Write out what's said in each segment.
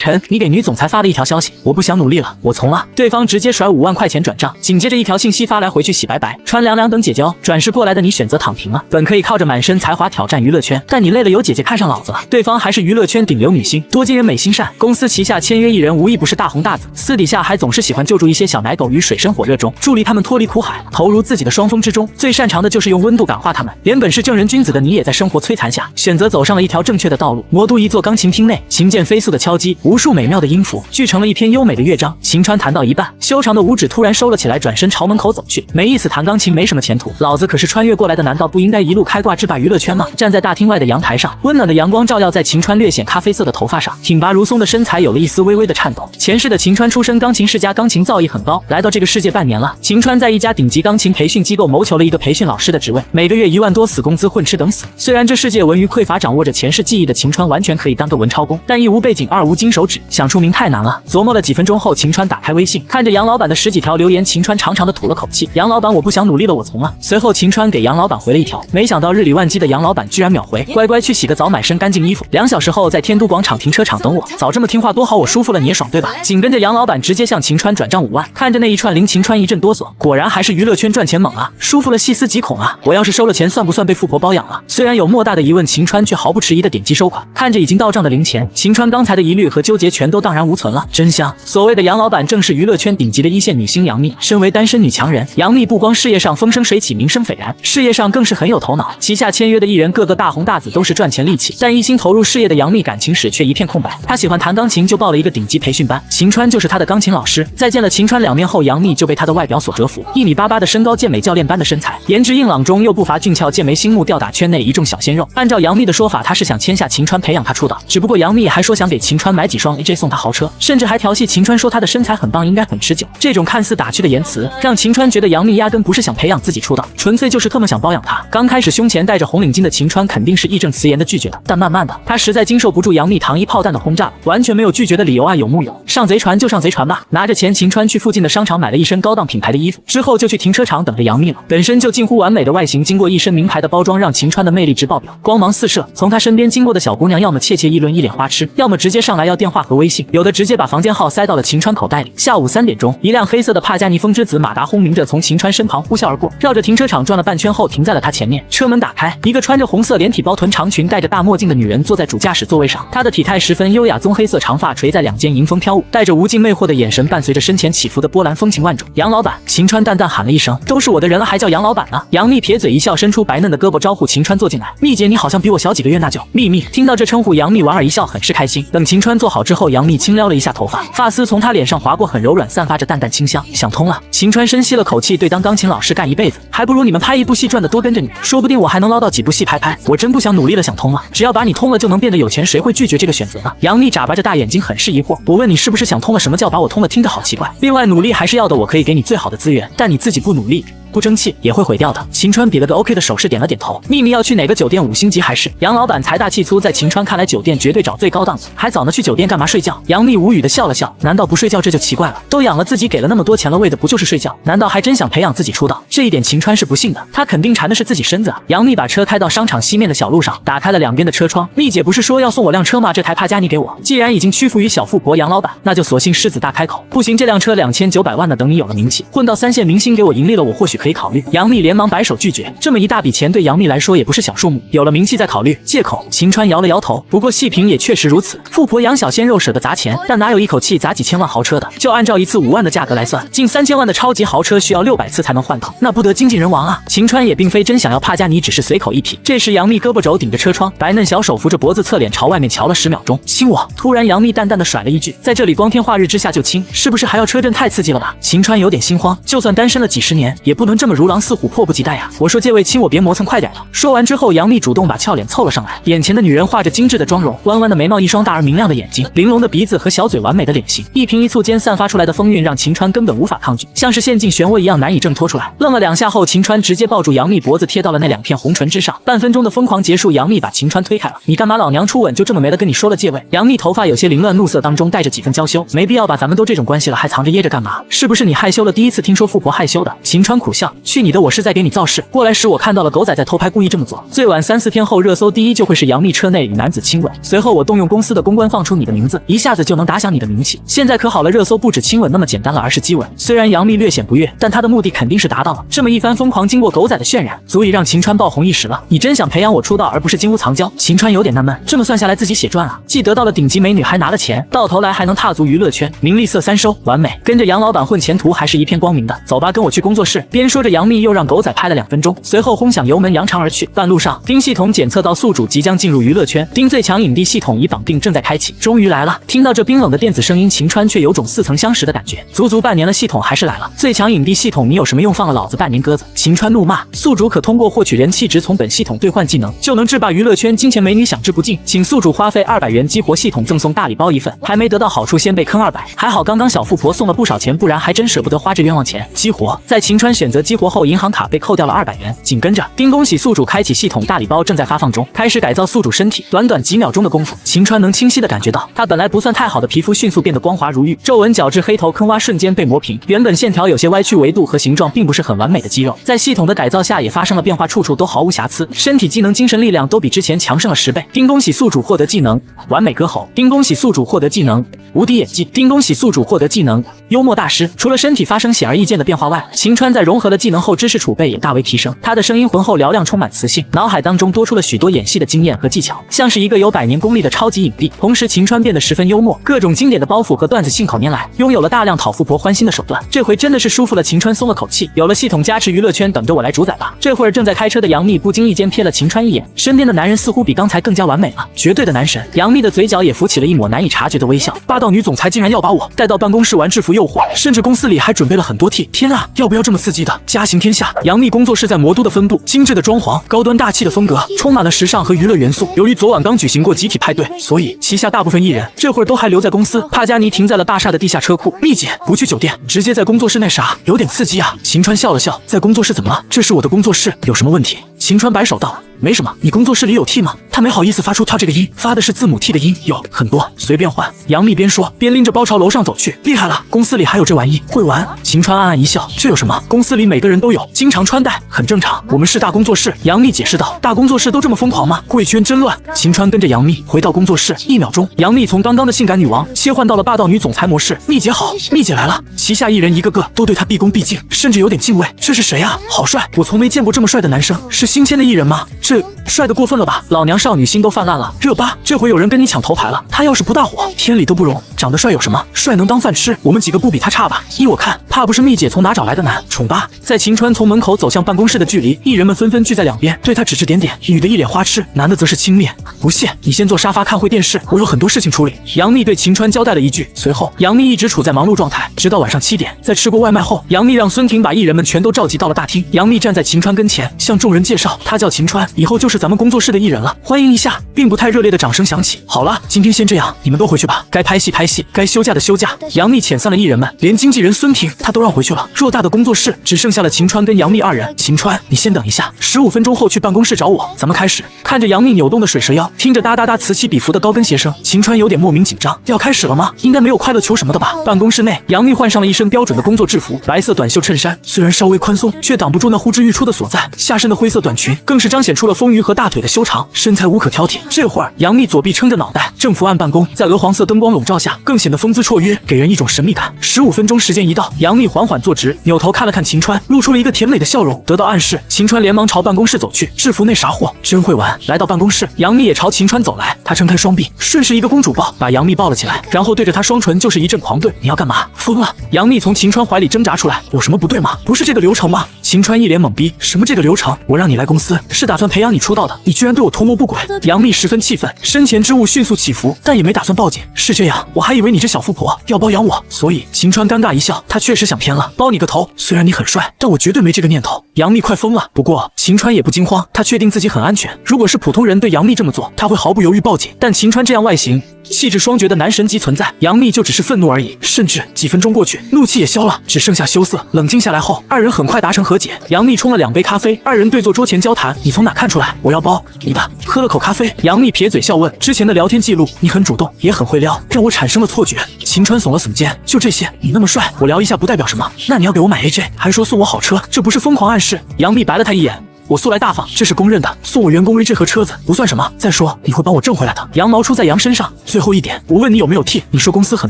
臣，你给女总裁发了一条消息，我不想努力了，我从了。对方直接甩5万块钱转账，紧接着一条信息发来，回去洗白白，穿凉凉等姐姐哦。转世过来的你选择躺平了，本可以靠着满身才华挑战娱乐圈，但你累了有姐姐看上老子了。对方还是娱乐圈顶流女星，多金人美心善，公司旗下签约艺人无一不是大红大紫，私底下还总是喜欢救助一些小奶狗于水深火热中，助力他们脱离苦海，投入自己的双峰之中。最擅长的就是用温度感化他们。连本是正人君子的你也在生活摧残下，选择走上了一条正确的道路。魔都一座钢琴厅内，琴键飞速的敲击，无数美妙的音符聚成了一篇优美的乐章。晴川弹到一半，修长的五指突然收了起来，转身朝门口走去。没意思，弹钢琴没什么前途，老子可是穿越过来的，难道不应该一路开挂制霸娱乐圈吗？站在大厅外的阳台上，温暖的阳光照耀在晴川略显咖啡色的头发上，挺拔如松的身材有了一丝微微的颤抖。前世的晴川出身钢琴世家，钢琴造诣很高，来到这个世界半年了。晴川在一家顶级钢琴培训机构谋求了一个培训老师的职位，每个月1万多死工资，混吃等死。虽然这世界文娱匮乏，掌握着前世记忆的晴川完全可以当个文超工，但一无背景，二无金手指，想出名太难了。琢磨了几分钟后，晴川打开微信，看着杨老板的10几条留言，晴川长长的吐了口气。杨老板，我不想努力了，我从了。随后晴川给杨老板回了一条，没想到日理万机的杨老板居然秒回，乖乖去洗个澡，买身干净衣服，2小时后在天都广场停车场等我。早这么听话多好，我舒服了你也爽对吧？紧跟着杨老板直接向晴川转账5万，看着那一串零，晴川一阵哆嗦，果然还是娱乐圈赚钱猛啊，舒服了细思极恐啊！我要是收了钱，算不算被富婆包养了？虽然有莫大的疑问，晴川却毫不迟疑的点击收款。看着已经到账的零钱，晴川刚才的疑虑和纠结全都荡然无存了。真香！所谓的杨老板正是娱乐圈顶级的一线女星杨幂。身为单身女强人，杨幂不光事业上风生水起，名声斐然，事业上更是很有头脑。旗下签约的艺人个个大红大紫，都是赚钱利器。但一心投入事业的杨幂感情史却一片空白。她喜欢弹钢琴，就报了一个顶级培训班，晴川就是她的钢琴老师。在见了晴川2面后，杨幂就被他的外表所折服，1米88的身高，健美教练般的身材，颜值硬朗中又不乏俊俏，剑眉星目，吊打圈内一众小鲜肉。按照杨幂的说法，她是想签下晴川，培养他出道。只不过杨幂还说想给晴川买几双 AJ， 送他豪车，甚至还调戏晴川说他的身材很棒，应该很持久。这种看似打趣的言辞，让晴川觉得杨幂压根不是想培养自己出道，纯粹就是特么想包养他。刚开始胸前戴着红领巾的晴川肯定是义正辞严的拒绝的，但慢慢的，他实在经受不住杨幂糖衣炮弹的轰炸了，完全没有拒绝的理由啊！有木有？上贼船就上贼船吧！拿着钱，晴川去附近的商场买了一身高档品牌的衣服，之后就去停车场等着杨幂了。本身就近乎完美的外形，经过一身名牌的包装，让晴川的魅力值爆表，光芒四射。从他身边经过的小姑娘，要么窃窃议论，一脸花痴，要么直接上来要电话和微信，有的直接把房间号塞到了晴川口袋里。下午3点钟，一辆黑色的帕加尼风之子马达轰鸣着从晴川身旁呼啸而过，绕着停车场转了半圈后停在了他前面。车门打开，一个穿着红色连体包臀长裙、戴着大墨镜的女人坐在主驾驶座位上，她的体态十分优雅，棕黑色长发垂在两肩，迎风飘舞，带着无尽魅惑的眼神，伴随着身前起伏的波澜，风情万种。杨老板，晴川淡淡喊了一声，都是我的人了，还叫杨老板呢？杨幂撇嘴一笑，伸出白嫩的胳膊招呼晴川坐进来。幂姐，你好像比我小几个月，那就幂幂。听到这称呼，杨幂莞尔一笑，很是开心。等晴川坐好之后，杨幂轻撩了一下头发，发丝从她脸上划过，很柔软，散发着淡淡清香。想通了。晴川深吸了口气，对，当钢琴老师干一辈子，还不如你们拍一部戏赚的多，跟着你，说不定我还能捞到几部戏拍拍。我真不想努力了，想通了，只要把你通了，就能变得有钱，谁会拒绝这个选择呢？杨幂眨巴着大眼睛，很是疑惑。我问你是不是想通了？什么叫把我通了？听着好奇怪。另外，努力还是要的，我可以给你最好的资源，但你自己不努力，不争气也会毁掉的。晴川比了个 OK 的手势，点了点头。秘密要去哪个酒店？5星级还是？杨老板财大气粗，在晴川看来，酒店绝对找最高档的。还早呢，去酒店干嘛？睡觉？杨幂无语的笑了笑，难道不睡觉这就奇怪了？都养了自己，给了那么多钱了，为的不就是睡觉？难道还真想培养自己出道？这一点晴川是不信的，他肯定馋的是自己身子啊。杨幂把车开到商场西面的小路上，打开了两边的车窗。幂姐不是说要送我辆车吗？这台帕加尼给我。既然已经屈服于小富婆杨老板，那就索性狮子大开口。不行，这辆车2900万呢，等你有了名气，混到3线明星给我盈利了，我或许可以考虑。杨幂连忙摆手拒绝，这么一大笔钱对杨幂来说也不是小数目，有了名气再考虑。借口。晴川摇了摇头，不过细品也确实如此。富婆养小鲜肉舍得砸钱，但哪有一口气砸几千万豪车的？就按照一次5万的价格来算，近3000万的超级豪车需要600次才能换到，那不得精尽人亡啊！晴川也并非真想要帕加尼，只是随口一提。这时杨幂胳膊肘顶着车窗，白嫩小手扶着脖子，侧脸朝外面瞧了10秒钟，亲我。突然杨幂淡淡的甩了一句，在这里光天化日之下就亲，是不是还要车震？太刺激了吧！晴川有点心慌，就算单身了几10年，也不能这么如狼似虎，迫不及待呀！我说这位亲我别磨蹭，快点的。说完之后，杨幂主动把俏脸凑了上来，眼前的女人画着精致的妆容，弯弯的眉毛，一双大而明亮的眼睛，玲珑的鼻子和小嘴，完美的脸型，一颦一蹙间散发出来的风韵让晴川根本无法抗拒，像是陷进漩涡一样难以挣脱出来。愣了2下后，晴川直接抱住杨幂脖子，贴到了那2片红唇之上。半分钟的疯狂结束，杨幂把晴川推开了。你干嘛？老娘初吻就这么没了，跟你说了借位。杨幂头发有些凌乱，怒色当中带着几分娇羞，没必要吧，咱们都这种关系了，还藏着掖着干嘛？是不是你害羞了？第一次听说富婆害羞的。晴川苦笑。笑，去你的，我是在给你造势。过来时我看到了狗仔在偷拍，故意这么做。最晚3、4天后，热搜第一就会是杨幂车内与男子亲吻。随后我动用公司的公关放出你的名字，一下子就能打响你的名气。现在可好了，热搜不止亲吻那么简单了，而是激吻。虽然杨幂略显不悦，但她的目的肯定是达到了。这么一番疯狂，经过狗仔的渲染，足以让秦川爆红一时了。你真想培养我出道，而不是金屋藏娇？秦川有点纳闷，这么算下来自己血赚啊，既得到了顶级美女，还拿了钱，到头来还能踏足娱乐圈，名利色三收，完美。跟着杨老板混，前途还是一片光明的。走吧，跟我去工作室。边说着，杨幂又让狗仔拍了2分钟，随后轰响油门扬长而去。半路上，丁系统检测到宿主即将进入娱乐圈，丁最强影帝系统已绑定，正在开启。终于来了！听到这冰冷的电子声音，秦川却有种似曾相识的感觉。足足半年了，系统还是来了。最强影帝系统，你有什么用？放了老子半年鸽子！秦川怒骂。宿主可通过获取人气值从本系统兑换技能，就能制霸娱乐圈，金钱美女享之不尽。请宿主花费200元激活系统，赠送大礼包1份。还没得到好处，先被坑200。还好刚刚小富婆送了不少钱，不然还真舍不得花这冤枉钱。激活，在秦川选择激活后，银行卡被扣掉了200元。紧跟着，丁恭喜宿主开启系统，大礼包正在发放中，开始改造宿主身体。短短几秒钟的功夫，秦川能清晰的感觉到，他本来不算太好的皮肤迅速变得光滑如玉，皱纹、角质、黑头、坑洼瞬间被磨平，原本线条有些歪曲、维度和形状并不是很完美的肌肉，在系统的改造下也发生了变化，处处都毫无瑕疵，身体机能、精神力量都比之前强盛了10倍。丁恭喜宿主获得技能完美歌喉，丁恭喜宿主获得技能无敌演技，丁恭喜宿主获得技能幽默大师。除了身体发生显而易见的变化外，秦川在融合了技能后，知识储备也大为提升，他的声音浑厚嘹亮，充满磁性，脑海当中多出了许多演戏的经验和技巧，像是一个有100年功力的超级影帝。同时，秦川变得十分幽默，各种经典的包袱和段子信口拈来，拥有了大量讨富婆欢心的手段。这回真的是舒服了，秦川松了口气，有了系统加持，娱乐圈等着我来主宰吧。这会儿正在开车的杨幂不经意间瞥了秦川一眼，身边的男人似乎比刚才更加完美了，绝对的男神。杨幂的嘴角也浮起了一抹难以察觉的微笑，霸道女总裁竟然要把我带到办公室玩，制服诱惑，甚至公司里还准备了很多 T。 天啊，要不要这么刺激的？家行天下。杨幂工作室在魔都的分部，精致的装潢，高端大气的风格，充满了时尚和娱乐元素。由于昨晚刚举行过集体派对，所以旗下大部分艺人这会儿都还留在公司。帕加尼停在了大厦的地下车库，幂姐不去酒店，直接在工作室内啥？有点刺激啊。秦川笑了笑，在工作室怎么了？这是我的工作室，有什么问题？秦川摆手道，没什么。你工作室里有 T 吗？他没好意思发出 T 这个音，发的是字母 T 的音，有很多，随便换。杨幂边说边拎着包朝楼上走去，厉害了，公司里还有这玩意，会玩。秦川暗暗一笑，这有什么？公司里每个人都有，经常穿戴，很正常。我们是大工作室。杨幂解释道，大工作室都这么疯狂吗？贵圈真乱。秦川跟着杨幂回到工作室，1秒钟，杨幂从刚刚的性感女王切换到了霸道女总裁模式。幂姐好，幂姐来了。旗下艺人一个个都对她毕恭毕敬，甚至有点敬畏。这是谁啊？好帅，我从没见过这么帅的男生。是新签的艺人吗？这帅得过分了吧？老娘少女心都泛滥了。热巴，这回有人跟你抢头牌了，他要是不大火，天理都不容。长得帅有什么？帅能当饭吃，我们几个不比他差吧？依我看，怕不是幂姐从哪找来的男宠吧？在秦川从门口走向办公室的距离，艺人们纷纷聚在两边，对他指指点点，女的一脸花痴，男的则是轻蔑。不屑，你先坐沙发看会电视，我有很多事情处理。杨幂对秦川交代了一句，随后杨幂一直处在忙碌状态，直到晚上7点。在吃过外卖后，杨幂让孙婷把艺人们全都召集到了大厅。杨幂站在秦川跟前，向众人介绍，他叫秦川，以后就是咱们工作室的艺人了，欢迎一下。并不太热烈的掌声响起。好了，今天先这样，你们都回去吧，该拍戏拍戏，该休假的休假。杨幂遣散了艺人们，连经纪人孙婷她都让回去了。偌大的工作室只剩下了秦川跟杨幂2人。秦川，你先等一下，15分钟后去办公室找我，咱们开始。看着杨幂扭动的水蛇腰，听着哒哒哒此起彼伏的高跟鞋声，秦川有点莫名紧张。要开始了吗？应该没有快乐球什么的吧？办公室内，杨幂换上了一身标准的工作制服，白色短袖衬衫，虽然稍微宽松，却挡不住那呼之欲出的所在。下身的灰色短裙更是彰显出了丰腴和大腿的修长，身材无可挑剔。这会儿，杨幂左臂撑着脑袋，正伏案办公，在鹅黄色灯光笼罩下，更显得风姿绰约，给人一种神秘感。15分钟时间一到，杨幂缓缓坐直，扭头看了看秦川，露出了一个甜美的笑容。得到暗示，秦川连忙朝办公室走去。制服那啥货，真会玩。来到办公室，杨幂也朝秦川走来，她撑开双臂，顺势一个公主抱，把杨幂抱了起来，然后对着她双唇就是一阵狂怼。你要干嘛？疯了！杨幂从秦川怀里挣扎出来，有什么不对吗？不是这个流程吗？秦川一脸懵逼，什么这个流程？我让你来公司是打算培养你出道的，你居然对我图谋不轨！杨幂十分气愤，身前之物迅速起伏，但也没打算报警。是这样，我还以为你这小富婆要包养我，所以秦川尴尬一笑，他确实想偏了，包你个头！虽然你很帅，但我绝对没这个念头。杨幂快疯了，不过秦川也不惊慌，他确定自己很安全。如果是普通人对杨幂这么做，他会毫不犹豫报警，但秦川这样外形气质双绝的男神级存在。杨幂就只是愤怒而已，甚至几分钟过去，怒气也消了，只剩下羞涩。冷静下来后，二人很快达成和解。杨幂冲了2杯咖啡，二人对坐桌前交谈。你从哪看出来我要包你的？喝了口咖啡，杨幂撇嘴笑问：之前的聊天记录，你很主动，也很会撩，让我产生了错觉。秦川耸了耸肩，就这些，你那么帅，我聊一下不代表什么。那你要给我买 AJ， 还说送我好车，这不是疯狂暗示？杨幂白了他一眼。我素来大方，这是公认的。送我员工 AJ 和车子不算什么。再说你会帮我挣回来的。羊毛出在羊身上。最后一点，我问你有没有 T？ 你说公司很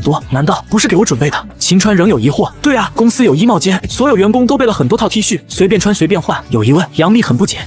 多，难道不是给我准备的？秦川仍有疑惑。对啊，公司有衣帽间，所有员工都备了很多套 T 恤，随便穿随便换。有疑问？杨幂很不解。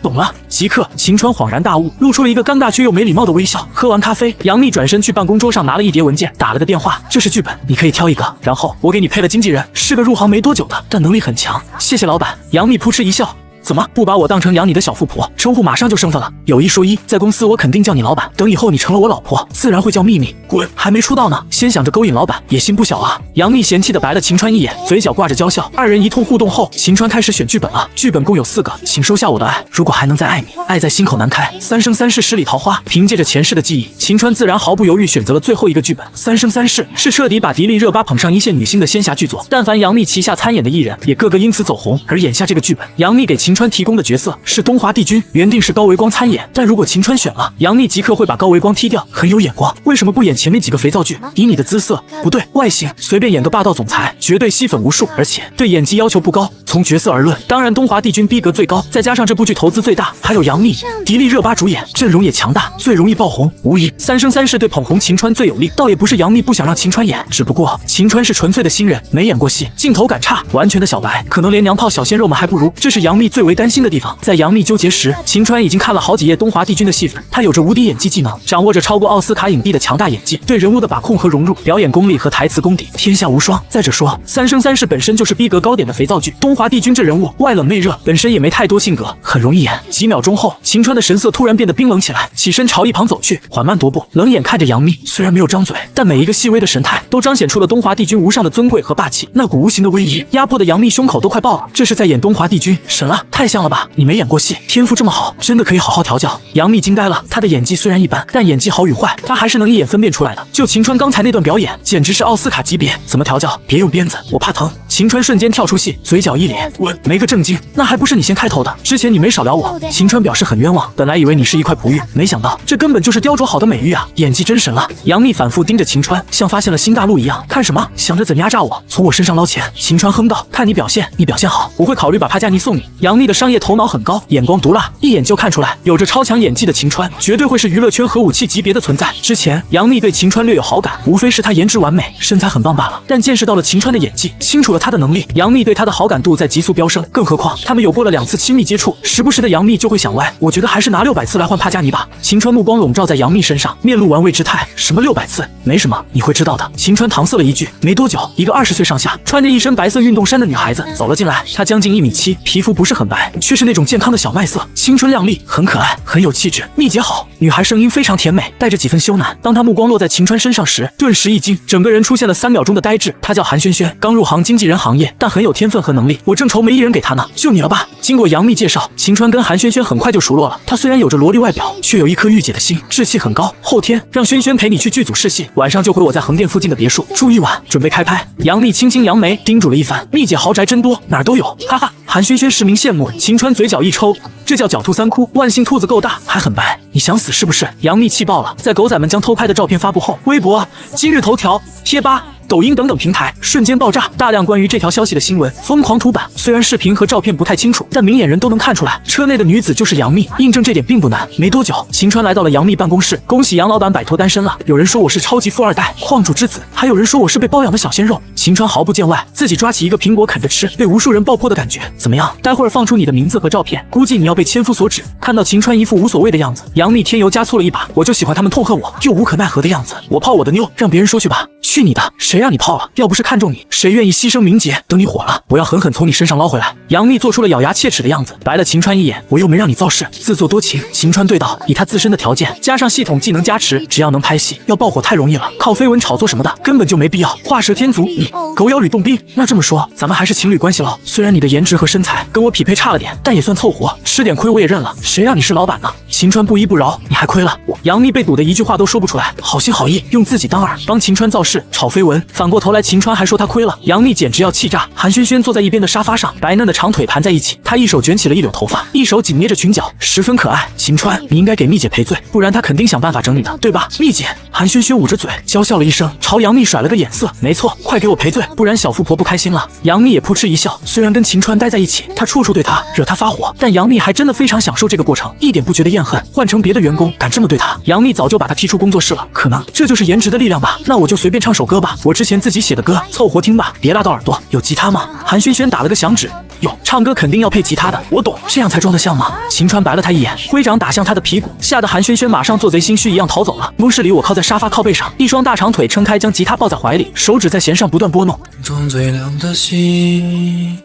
懂了。即刻，秦川恍然大悟，露出了一个尴尬却又没礼貌的微笑。喝完咖啡，杨幂转身去办公桌上拿了一叠文件，打了个电话。这是剧本，你可以挑一个。然后我给你配了经纪人，是个入行没多久的，但能力很强。谢谢老板。杨幂扑哧一笑。怎么不把我当成养你的小富婆？称呼马上就生分了。有一说一，在公司我肯定叫你老板，等以后你成了我老婆，自然会叫秘密。滚！还没出道呢，先想着勾引老板，野心不小啊。杨幂嫌弃的白了秦川一眼，嘴角挂着娇笑。二人一通互动后，秦川开始选剧本了。剧本共有4个，请收下我的爱。如果还能再爱你，爱在心口难开。三生三世十里桃花。凭借着前世的记忆，秦川自然毫不犹豫选择了最后一个剧本。三生三世是彻底把迪丽热巴捧上一线女星的仙侠剧作，但凡杨幂旗下参演的艺人，也个个因此走红。而眼下这个剧本，杨幂给秦川提供的角色是东华帝君，原定是高维光参演，但如果秦川选了，杨幂即刻会把高维光踢掉，很有眼光。为什么不演前面几个肥皂剧？以你的姿色，不对，外形，随便演个霸道总裁，绝对吸粉无数，而且对演技要求不高。从角色而论，当然东华帝君逼格最高，再加上这部剧投资最大，还有杨幂、迪丽热巴主演，阵容也强大，最容易爆红。无疑，三生三世对捧红秦川最有利。倒也不是杨幂不想让秦川演，只不过秦川是纯粹的新人，没演过戏，镜头感差，完全的小白，可能连娘炮小鲜肉们还不如。这是杨幂最为担心的地方。在杨幂纠结时，秦川已经看了好几页东华帝君的戏份，他有着无敌演技技能，掌握着超过奥斯卡影帝的强大演技，对人物的把控和融入，表演功力和台词功底天下无双。再者说，三生三世本身就是逼格高点的肥皂剧，东华帝君这人物外冷内热，本身也没太多性格，很容易演。几秒钟后，秦川的神色突然变得冰冷起来，起身朝一旁走去，缓慢踱步，冷眼看着杨幂。虽然没有张嘴，但每一个细微的神态都彰显出了东华帝君无上的尊贵和霸气，那股无形的威仪压迫的杨幂胸口都快爆了。这是在演东华帝君？神了，太像了吧！你没演过戏，天赋这么好，真的可以好好调教。杨幂惊呆了，她的演技虽然一般，但演技好与坏，她还是能一眼分辨出来的。就秦川刚才那段表演，简直是奥斯卡级别，怎么调教？别用鞭子，我怕疼。秦川瞬间跳出戏，嘴角一咧，我没个正经，那还不是你先开头的？之前你没少聊我。秦川表示很冤枉，本来以为你是一块璞玉，没想到这根本就是雕琢好的美玉啊，演技真神了。杨幂反复盯着秦川，像发现了新大陆一样，看什么？想着怎压榨我，从我身上捞钱。秦川哼道：看你表现，你表现好，我会考虑把帕加尼送你。杨幂的商业头脑很高，眼光毒辣，一眼就看出来，有着超强演技的秦川绝对会是娱乐圈核武器级别的存在。之前杨幂对秦川略有好感，无非是他颜值完美，身材很棒罢了，但见识到了秦川的演技，清楚了他的能力，杨幂对他的好感度在急速飙升。更何况他们有过了2次亲密接触，时不时的杨幂就会想歪，我觉得还是拿600次来换帕加尼吧。秦川目光笼罩在杨幂身上，面露玩味之态。什么600次？没什么，你会知道的。秦川搪塞了一句。没多久，一个20岁上下，穿着一身白色运动衫的女孩子走了进来。她将近1.7米，皮肤不是很白，却是那种健康的小麦色，青春靓丽，很可爱，很有气质。幂姐好。女孩声音非常甜美，带着几分羞赧。当她目光落在秦川身上时，顿时一惊，整个人出现了3秒钟的呆滞。她叫韩萱萱，刚入行经纪人行业，但很有天分和能力，我正愁没艺人给她呢，就你了吧。经过杨幂介绍，秦川跟韩萱萱很快就熟络了。她虽然有着萝莉外表，却有一颗御姐的心，志气很高。后天让萱萱陪你去剧组试戏，晚上就回我在横店附近的别墅住一晚，准备开拍。杨幂轻轻扬眉，叮嘱了一番。幂姐豪宅真多，哪儿都有，哈哈。韩萱萱实名羡慕。秦川嘴角一抽，这叫狡兔3窟，万幸兔子够大，还很白，你想死是不是？杨幂气爆了，在狗仔们将偷拍的照片发布后，微博、今日头条、贴吧、抖音等等平台瞬间爆炸，大量关于这条消息的新闻疯狂图版。虽然视频和照片不太清楚，但明眼人都能看出来，车内的女子就是杨幂，印证这点并不难。没多久，秦川来到了杨幂办公室，恭喜杨老板摆脱单身了。有人说我是超级富2代、矿主之子，还有人说我是被包养的小鲜肉。秦川毫不见外，自己抓起一个苹果啃着吃，被无数人爆破的感觉怎么样？待会儿放出你的名字和照片，估计你要被千夫所指。看到秦川一副无所谓的样子，杨幂添油加醋了一把，我就喜欢他们痛恨我又无可奈何的样子，我泡我的妞，让别人说去吧。去你的！谁让你泡了？要不是看中你，谁愿意牺牲名节？等你火了，我要狠狠从你身上捞回来。杨幂做出了咬牙切齿的样子，白了秦川一眼。我又没让你造势，自作多情。秦川对道，以他自身的条件，加上系统技能加持，只要能拍戏，要爆火太容易了。靠绯闻炒作什么的，根本就没必要。画蛇添足，你狗咬吕洞宾。那这么说，咱们还是情侣关系了。虽然你的颜值和身材跟我匹配差了点，但也算凑合，吃点亏我也认了。谁让你是老板呢？秦川不依不饶，你还亏了我。杨幂被堵得一句话都说不出来，好心好意用自己当饵，帮秦川造势炒绯闻，反过头来秦川还说他亏了，杨幂简直要气炸。韩萱萱坐在一边的沙发上，白嫩的长腿盘在一起，她一手卷起了一绺头发，一手紧捏着裙角，十分可爱。秦川，你应该给蜜姐赔罪，不然她肯定想办法整你的，对吧？蜜姐，韩萱萱捂着嘴娇笑了一声，朝杨幂甩了个眼色。没错，快给我赔罪，不然小富婆不开心了。杨幂也扑哧一笑，虽然跟秦川待在一起，她处处对他，惹他发火，但杨幂还真的非常享受这个过程，一点不觉得厌恨。换成别的员工敢这么对她，杨幂早就把他踢出工作室了。可能这就是颜值的力量吧。那我就随便唱首歌吧，我之前自己写的歌，凑合听吧，别拉到耳朵。有吉他吗？韩萱萱打了个响指。有，唱歌肯定要配吉他的，我懂，这样才装得像吗？秦川白了他一眼，挥掌打向他的屁股，吓得韩萱萱马上做贼心虚一样逃走了。公室里，我靠在沙发靠背上，一双大长腿撑开，将吉他抱在怀里，手指在弦上不断拨弄。中最亮的星，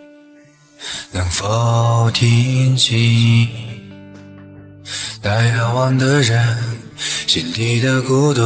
能否听清？带遥望的人心底的孤独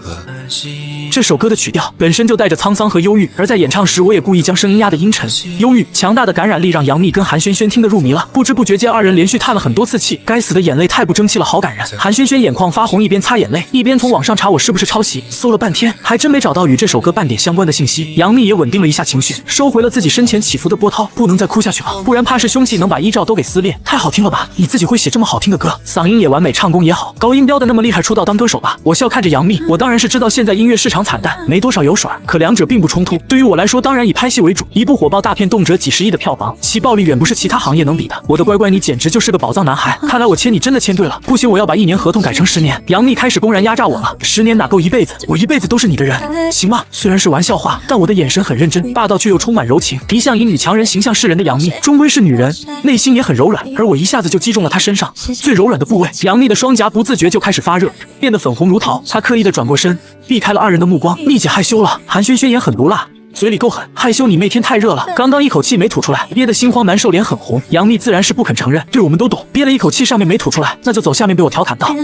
和安息。这首歌的曲调本身就带着沧桑和忧郁，而在演唱时，我也故意将声音压得阴沉忧郁。强大的感染力让杨幂跟韩萱萱听得入迷了，不知不觉间二人连续叹了很多次气。该死的眼泪太不争气了，好感人。韩萱萱眼眶发红，一边擦眼泪，一边从网上查我是不是抄袭，搜了半天，还真没找到与这首歌半点相关的信息。杨幂也稳定了一下情绪，收回了自己身前起伏的波涛，不能再哭下去了，不然怕是凶器能把衣罩都给撕裂。太好听了吧？你自己会写这么好听的歌，嗓音也完美，唱功也好，高音飙的那么厉害，出道当歌手吧？我笑看着杨幂，我当然是知道现在音乐市场惨淡，没多少油水，可两者并不冲突。对于我来说，当然以拍戏为主，一部火爆大片动辄几十亿的票房，其暴利远不是其他行业能比的。我的乖乖，你简直就是个宝藏男孩，看来我签你真的签对了。不行，我要把1年合同改成10年。杨幂开始公然压榨我了，10年哪够一辈子？我一辈子都是你的人，行吗？虽然是玩笑话，但我的眼神很认真，霸道却又充满柔情。一向以女强人形象示人的杨幂，终归是女人，内心也很柔软，而我一下子就击中了她身上最柔软的部位。杨幂的双颊不自觉就开始发热，变得粉红如桃。她刻意的转过身，避开了二人的目光。蜜姐害羞了，韩萱萱也很毒辣，嘴里够狠。害羞你妹，天太热了，刚刚一口气没吐出来，憋得心慌难受，脸很红。杨幂自然是不肯承认，对我们都懂，憋了一口气上面没吐出来，那就走下面被我调侃道，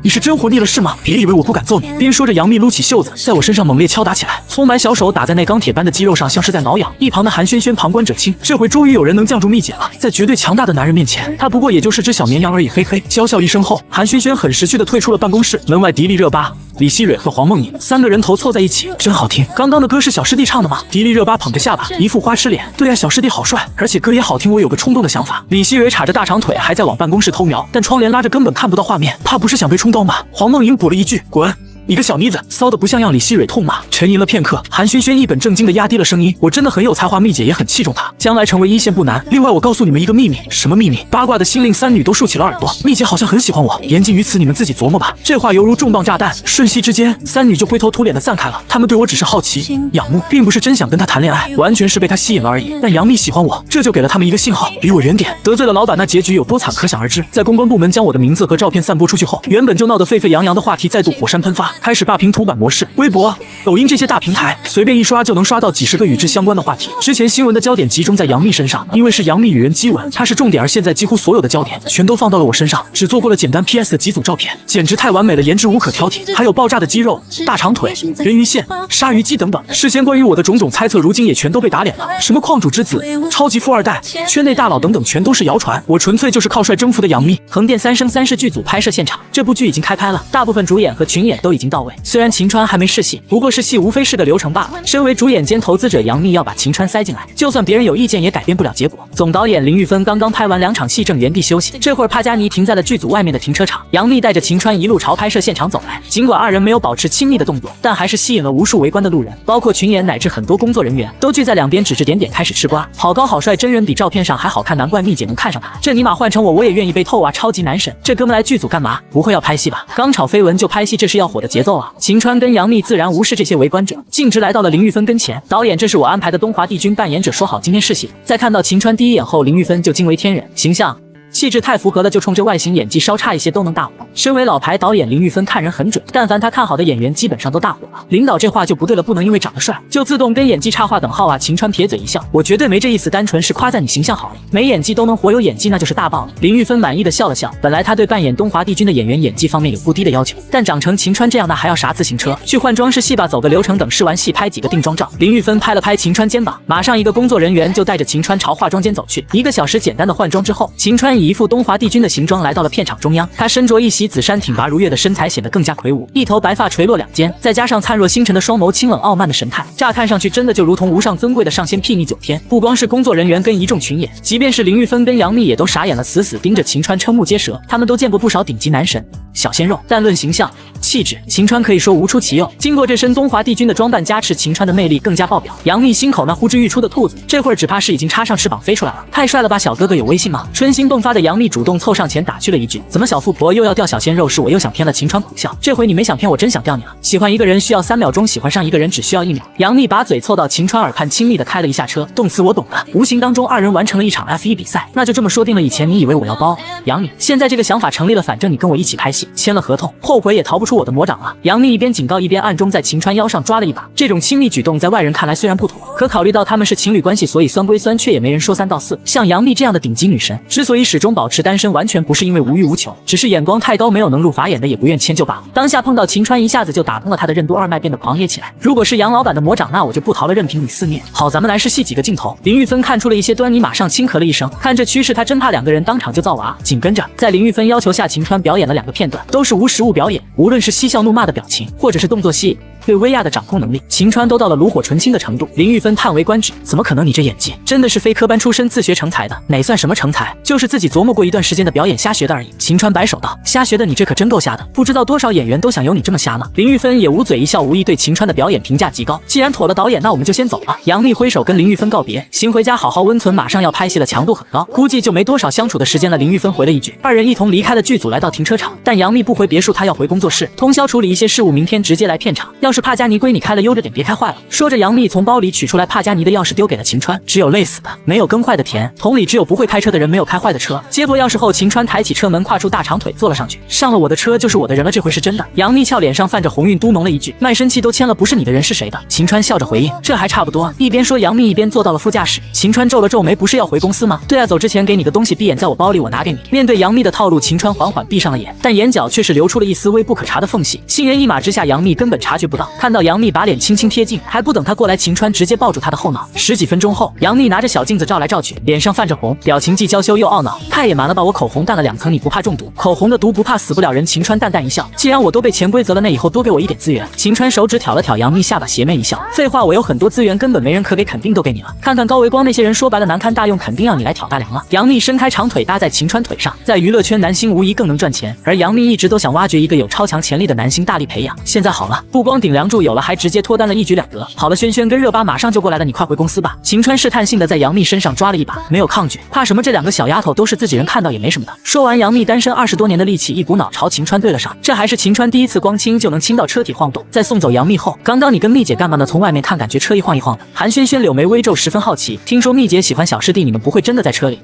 你是真活腻了是吗？别以为我不敢揍你。边说着，杨幂撸起袖子，在我身上猛烈敲打起来，葱白小手打在那钢铁般的肌肉上，像是在挠痒。一旁的韩萱萱旁观者清，这回终于有人能犟住蜜姐了。在绝对强大的男人面前，她不过也就是只小绵羊而已。嘿嘿，娇笑一声后，韩萱萱很识趣的退出了办公室。门外，迪丽热巴、李希蕊和黄梦颖3个人头凑在一起，真好听。刚刚的歌是小师弟唱的吗？迪丽热巴捧着下巴，一副花痴脸。对呀，小师弟好帅，而且歌也好听。我有个冲动的想法。李希蕊叉着大长腿，还在往办公室偷瞄，但窗帘拉着根本看不到画面，怕不是想被冲动吧？黄梦颖补了一句：“滚！”你个小妮子，骚得不像样！李希蕊痛骂。沉吟了片刻，韩萱萱一本正经地压低了声音：“我真的很有才华，蜜姐也很器重他，将来成为一线不难。另外，我告诉你们一个秘密。”什么秘密？八卦的心令3女都竖起了耳朵。蜜姐好像很喜欢我，言尽于此，你们自己琢磨吧。这话犹如重磅炸弹，瞬息之间，3女就灰头土脸的散开了。她们对我只是好奇、仰慕，并不是真想跟她谈恋爱，完全是被她吸引了而已。但杨幂喜欢我，这就给了他们一个信号，离我远点。得罪了老板，那结局有多惨，可想而知。在公关部门将我的名字和照片散播出去后，原本就闹得沸沸扬扬的话题再度火山喷发，开始霸屏图版模式，微博、抖音这些大平台随便一刷就能刷到几十个与之相关的话题。之前新闻的焦点集中在杨幂身上，因为是杨幂与人激吻，她是重点，而现在几乎所有的焦点全都放到了我身上，只做过了简单 PS 的几组照片，简直太完美了，颜值无可挑剔。还有爆炸的肌肉、大长腿、人鱼线、鲨鱼肌等等。事先关于我的种种猜测，如今也全都被打脸了。什么矿主之子、超级富二代、圈内大佬等等，全都是谣传。我纯粹就是靠帅征服的杨幂。横店3生3世剧组拍摄现场，这部剧已经开拍了，大部分主演和群演都已经到位。虽然秦川还没试戏，不过试戏无非是个流程罢了。身为主演兼投资者，杨幂要把秦川塞进来，就算别人有意见也改变不了结果。总导演林玉芬刚刚拍完2场戏，正原地休息。这会儿帕加尼停在了剧组外面的停车场，杨幂带着秦川一路朝拍摄现场走来。尽管二人没有保持亲密的动作，但还是吸引了无数围观的路人，包括群演乃至很多工作人员，都聚在两边指指点点开始吃瓜。好高好帅，真人比照片上还好看，难怪蜜姐能看上他。这尼玛换成我也愿意被透啊！超级男神，这哥们来剧组干嘛？不会要拍戏吧？刚炒绯闻就拍戏，这是要火的节奏啊！秦川跟杨幂自然无视这些围观者，径直来到了林玉芬跟前。导演，这是我安排的东华帝君扮演者，说好今天试戏。在看到秦川第一眼后，林玉芬就惊为天人，形象气质太符合了，就冲这外形演技稍差一些都能大火。身为老牌导演林玉芬看人很准，但凡他看好的演员基本上都大火了。领导这话就不对了，不能因为长得帅就自动跟演技差划等号啊！秦川撇嘴一笑，我绝对没这意思，单纯是夸赞你形象好了，没演技都能火，有演技那就是大爆了。林玉芬满意的笑了笑，本来他对扮演东华帝君的演员演技方面有不低的要求，但长成秦川这样那还要啥自行车？去换装饰系吧，走个流程，等试完戏拍几个定妆照。林玉芬拍了拍秦川肩膀，马上一个工作人员就带着秦川朝化妆间走去。1个小时简单的换装之后，秦川以一副东华帝君的形状来到了片场中央，他身着一袭紫衫，挺拔如月的身材显得更加魁梧，一头白发垂落两肩，再加上灿若星辰的双眸，清冷傲慢的神态，乍看上去真的就如同无上尊贵的上仙睥睨九天。不光是工作人员跟一众群演，即便是林玉芬跟杨幂也都傻眼了，死死盯着秦川，瞠目结舌。他们都见过不少顶级男神小鲜肉，但论形象气质，秦川可以说无出其右。经过这身东华帝君的装扮加持，秦川的魅力更加爆表。杨幂心口那呼之欲出的兔子，这会儿只怕是已经插上翅膀飞出来了，太帅了吧！小哥哥有微信吗？春心迸发的杨幂主动凑上前打趣了一句：“怎么小富婆又要钓小鲜肉？是我又想骗了。”秦川苦笑：“这回你没想骗我，真想钓你了。喜欢一个人需要3秒钟，喜欢上一个人只需要1秒。”杨幂把嘴凑到秦川耳畔，亲昵的开了一下车，动词我懂的。无形当中，2人完成了一场 F1比赛。那就这么说定了，以前你以为我要包杨幂，现在这个想法成立了，反正你跟我一起拍戏，签了合同，后悔也逃不出我的魔掌了。杨幂一边警告，一边暗中在秦川腰上抓了一把。这种亲密举动在外人看来虽然不妥，可考虑到他们是情侣关系，所以酸归酸，却也没人说3道4。像杨幂这样的顶级女神，之所以始终保持单身，完全不是因为无欲无求，只是眼光太高，没有能入法眼的也不愿迁就罢了。当下碰到秦川，一下子就打通了他的任督二脉，变得狂野起来。如果是杨老板的魔掌，那我就不逃了，任凭你肆虐。好，咱们来试戏几个镜头。林玉芬看出了一些端倪，马上轻咳了一声，看这趋势，她真怕2个人当场就造娃。紧跟着，在林玉芬要求下，秦川表演了2个片段，都是无实物表演，无论是嬉笑怒骂的表情，或者是动作戏，对威亚的掌控能力，秦川都到了炉火纯青的程度。林玉芬叹为观止，怎么可能？你这演技真的是非科班出身自学成才的？哪算什么成才，就是自己琢磨过一段时间的表演瞎学的而已。秦川摆手道：“瞎学的你这可真够瞎的，不知道多少演员都想有你这么瞎呢。”林玉芬也捂嘴一笑，无疑对秦川的表演评价极高。既然妥了，导演，那我们就先走了。杨幂挥手跟林玉芬告别，行回家好好温存，马上要拍戏了，强度很高，估计就没多少相处的时间了。林玉芬回了一句，2人一同离开了剧组，来到停车场。但杨幂不回别墅，她要回工作室通宵处理一些事务，明天直接来片场。要是帕加尼归你开了，悠着点，别开坏了。说着，杨幂从包里取出来帕加尼的钥匙，丢给了秦川。只有累死的，没有更坏的甜。同理，只有不会开车的人，没有开坏的车。接过钥匙后，秦川抬起车门，跨出大长腿坐了上去。上了我的车就是我的人了，这回是真的。杨幂俏脸上泛着红晕，嘟哝了一句：“卖身契都签了，不是你的人是谁的？”秦川笑着回应：“这还差不多。”一边说，杨幂一边坐到了副驾驶。秦川皱了皱眉：“不是要回公司吗？”“对啊，走之前给你个东西，闭眼在我包里，我拿给你。”面对杨幂的套路，秦川缓缓闭上了眼，但眼角却是流出了一丝微不可察的缝隙。心猿意马之下，杨幂根本察觉不到。看到杨幂把脸轻轻贴近，还不等她过来，秦川直接抱住她的后脑。10几分钟后，杨幂拿着小镜子照来照去，脸上泛着红，表情既娇羞又懊恼。太野蛮了吧，我口红淡了2层，你不怕中毒？口红的毒不怕死不了人。秦川淡淡一笑，既然我都被潜规则了，那以后多给我一点资源。秦川手指挑了挑杨幂下巴，邪魅一笑，废话，我有很多资源，根本没人可给，肯定都给你了。看看高维光那些人，说白了难堪大用，肯定让你来挑大梁了。杨幂伸开长腿搭在秦川腿上，在娱乐圈男星无疑更能赚钱，而杨幂一直都想挖掘一个有超强潜力的男星，大力培养。现在好了，不光顶梁柱有了，还直接脱单了，一举两得。好了，轩轩跟热巴马上就过来了，你快回公司吧。秦川试探性的在杨幂身上抓了一把，没有抗拒，怕什么？这2个小丫头都是自己人，看到也没什么的。说完，杨幂单身20多年的力气一股脑朝秦川对了上，这还是秦川第一次光亲就能亲到车体晃动。在送走杨幂后，刚刚你跟蜜姐干嘛呢？从外面看感觉车一晃一晃的。韩轩轩柳眉微皱，十分好奇，听说蜜姐喜欢小师弟，你们不会真的在车里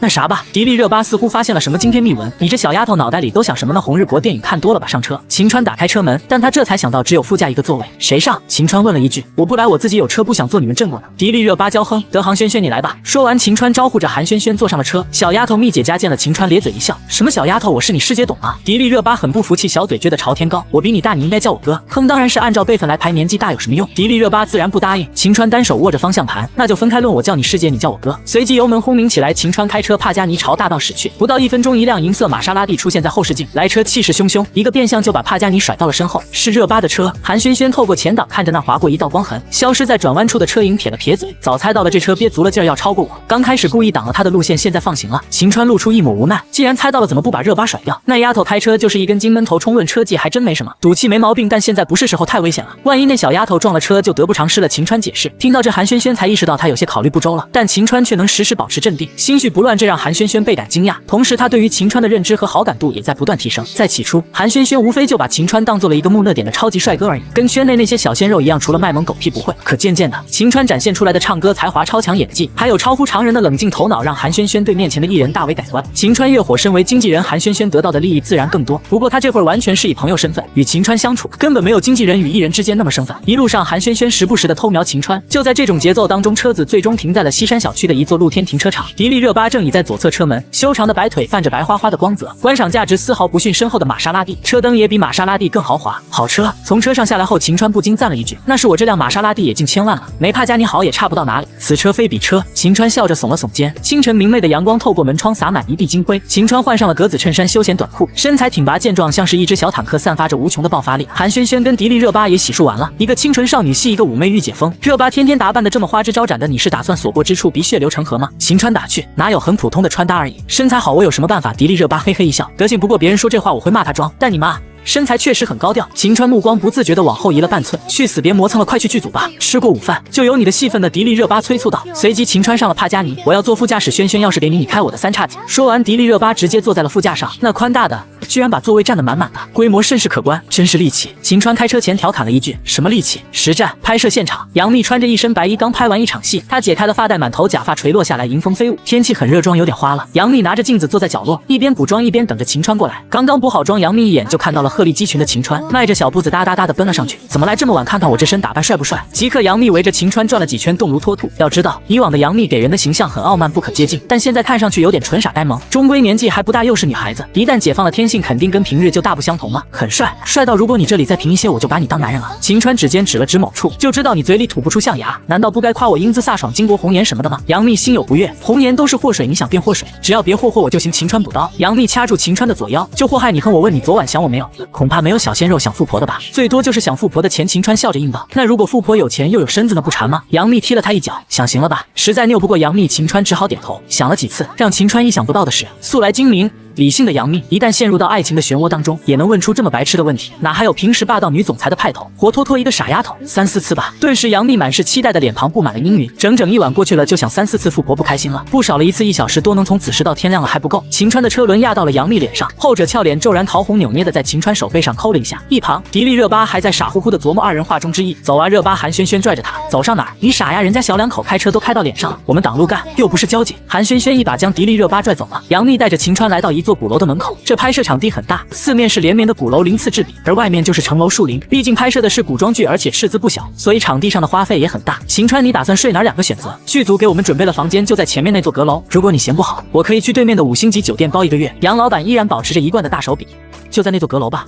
那啥吧？迪丽热巴似乎发现了什么惊天秘闻，你这小丫头脑袋里都想什么呢？红日国电影看多了吧？上车。秦川打开车门，但他这才想到只有副驾一个座位，谁上？秦川问了一句。我不来，我自己有车，不想坐你们正过呢。迪丽热巴娇哼，得，韩轩轩你来吧。说完，秦川招呼着韩轩轩坐上了车。小丫头蜜姐家见了秦川咧嘴一笑，什么小丫头？我是你师姐懂吗？迪丽热巴很不服气，小嘴撅得朝天高，我比你大，你应该叫我哥。哼，当然是按照辈分来排，年纪大有什么用？迪丽热巴自然不答应。秦川单手握着方向盘，那就分开论，我叫你师姐，你叫我哥。随即油门轰鸣起来，秦川开车帕加尼朝大道驶去。不到1分钟，一辆银色玛莎拉蒂出现在后视镜，来车气势汹汹，一个变向就把帕加尼甩到了身后。是热巴的车。韩轩轩透过前挡看着那划过一道光痕，消失在转弯处的车影，撇了撇嘴，早猜到了这车憋足了劲儿要超过我，刚开始故意挡了他的路线，现在放行了。秦川露出一抹无奈，既然猜到了，怎么不把热巴甩掉？那丫头开车就是一根筋，闷头冲，论车技还真没什么，赌气没毛病，但现在不是时候，太危险了，万一那小丫头撞了车就得不偿失了。秦川解释。听到这，韩轩轩才意识到他有些考虑不周了，但秦川却能时时保持镇定，心绪不乱。这让韩萱萱倍感惊讶，同时她对于秦川的认知和好感度也在不断提升。在起初，韩萱萱无非就把秦川当做了一个木讷点的超级帅哥而已，跟圈内那些小鲜肉一样，除了卖萌狗屁不会。可渐渐的，秦川展现出来的唱歌才华、超强演技，还有超乎常人的冷静头脑，让韩萱萱对面前的艺人大为改观。秦川越火，身为经纪人，韩萱萱得到的利益自然更多。不过他这会儿完全是以朋友身份与秦川相处，根本没有经纪人与艺人之间那么生分。一路上，韩萱萱时不时的偷瞄秦川。就在这种节奏当中，车子最终停在了西山小区的一座露天停车场。迪丽热巴正倚在左侧车门，修长的白腿泛着白花花的光泽，观赏价值丝毫不逊身后的玛莎拉蒂，车灯也比玛莎拉蒂更豪华。好车！从车上下来后，秦川不禁赞了一句：“那是我这辆玛莎拉蒂也近千万了，没帕加尼好也差不到哪里。此车非彼车。”秦川笑着耸了耸肩。清晨明媚的阳光透过门窗洒满一地金辉。秦川换上了格子衬衫、休闲短裤，身材挺拔健壮，像是一只小坦克，散发着无穷的爆发力。韩萱萱跟迪丽热巴也洗漱完了，一个清纯少女系，一个妩媚御姐风。热巴天天打扮的这么花枝招展的，你是打算所过之处必血流成河吗？秦川打趣：“哪有，很普通的穿搭而已，身材好我有什么办法？”迪丽热巴嘿嘿一笑，德行不过别人说这话我会骂他装，但你妈身材确实很高调。秦川目光不自觉地往后移了半寸，去死别磨蹭了，快去剧组吧，吃过午饭就有你的戏份的。迪丽热巴催促道。随即秦川上了帕加尼，我要坐副驾驶，萱萱要是给你，你开我的三叉戟。说完，迪丽热巴直接坐在了副驾上，那宽大的居然把座位占得满满的，规模甚是可观，真是利器。秦川开车前调侃了一句：“什么利器？”实战拍摄现场，杨幂穿着一身白衣，刚拍完一场戏，她解开了发带，满头假发垂落下来，迎风飞舞。天气很热，妆有点花了。杨幂拿着镜子坐在角落，一边补妆一边等着秦川过来。刚刚补好妆，杨幂一眼就看到了鹤立鸡群的秦川，迈着小步子哒哒哒的奔了上去。怎么来这么晚？看看我这身打扮帅不帅？即刻杨幂围着秦川转了几圈，动如脱兔。要知道，以往的杨幂给人的形象很傲慢不可接近，但现在看上去有点纯傻呆萌。终归年纪还不大，又是女孩子，一旦解放了天性，肯定跟平日就大不相同了。很帅，帅到如果你这里再平一些，我就把你当男人了。秦川指尖指了指某处，就知道你嘴里吐不出象牙，难道不该夸我英姿飒爽、巾帼红颜什么的吗？杨幂心有不悦，红颜都是祸水，你想变祸水，只要别祸祸我就行。秦川补刀，杨幂掐住秦川的左腰，就祸害你恨我。问你昨晚想我没有？恐怕没有小鲜肉想富婆的吧，最多就是想富婆的钱。秦川笑着应道。那如果富婆有钱又有身子呢，不馋吗？杨幂踢了他一脚，想行了吧？实在拗不过杨幂，秦川只好点头。想了几次，让秦川意想不到的是，素来精明理性的杨幂，一旦陷入到爱情的漩涡当中，也能问出这么白痴的问题，哪还有平时霸道女总裁的派头？活脱脱一个傻丫头。3、4次吧。顿时杨幂满是期待的脸庞布满了阴云。整整一晚过去了，就想3、4次富婆不开心了，不少了一次1小时多，能从子时到天亮了还不够。秦川的车轮压到了杨幂脸上，后者俏脸骤然桃红，扭捏的在秦川手背上抠了一下。一旁迪丽热巴还在傻乎乎的琢磨二人话中之意。走啊热巴！韩萱萱拽着他，走上哪儿？你傻呀，人家小两口开车都开到脸上了，我们挡路干，又不是交警。韩萱萱一把将迪丽热巴拽走了。杨幂带着秦川来到一座鼓楼的门口，这拍摄场地很大，四面是连绵的鼓楼，鳞次栉比，而外面就是城楼树林。毕竟拍摄的是古装剧，而且斥资不小，所以场地上的花费也很大。秦川，你打算睡哪儿？2个选择，剧组给我们准备了房间，就在前面那座阁楼。如果你嫌不好，我可以去对面的5星级酒店包1个月。杨老板依然保持着一贯的大手笔，就在那座阁楼吧。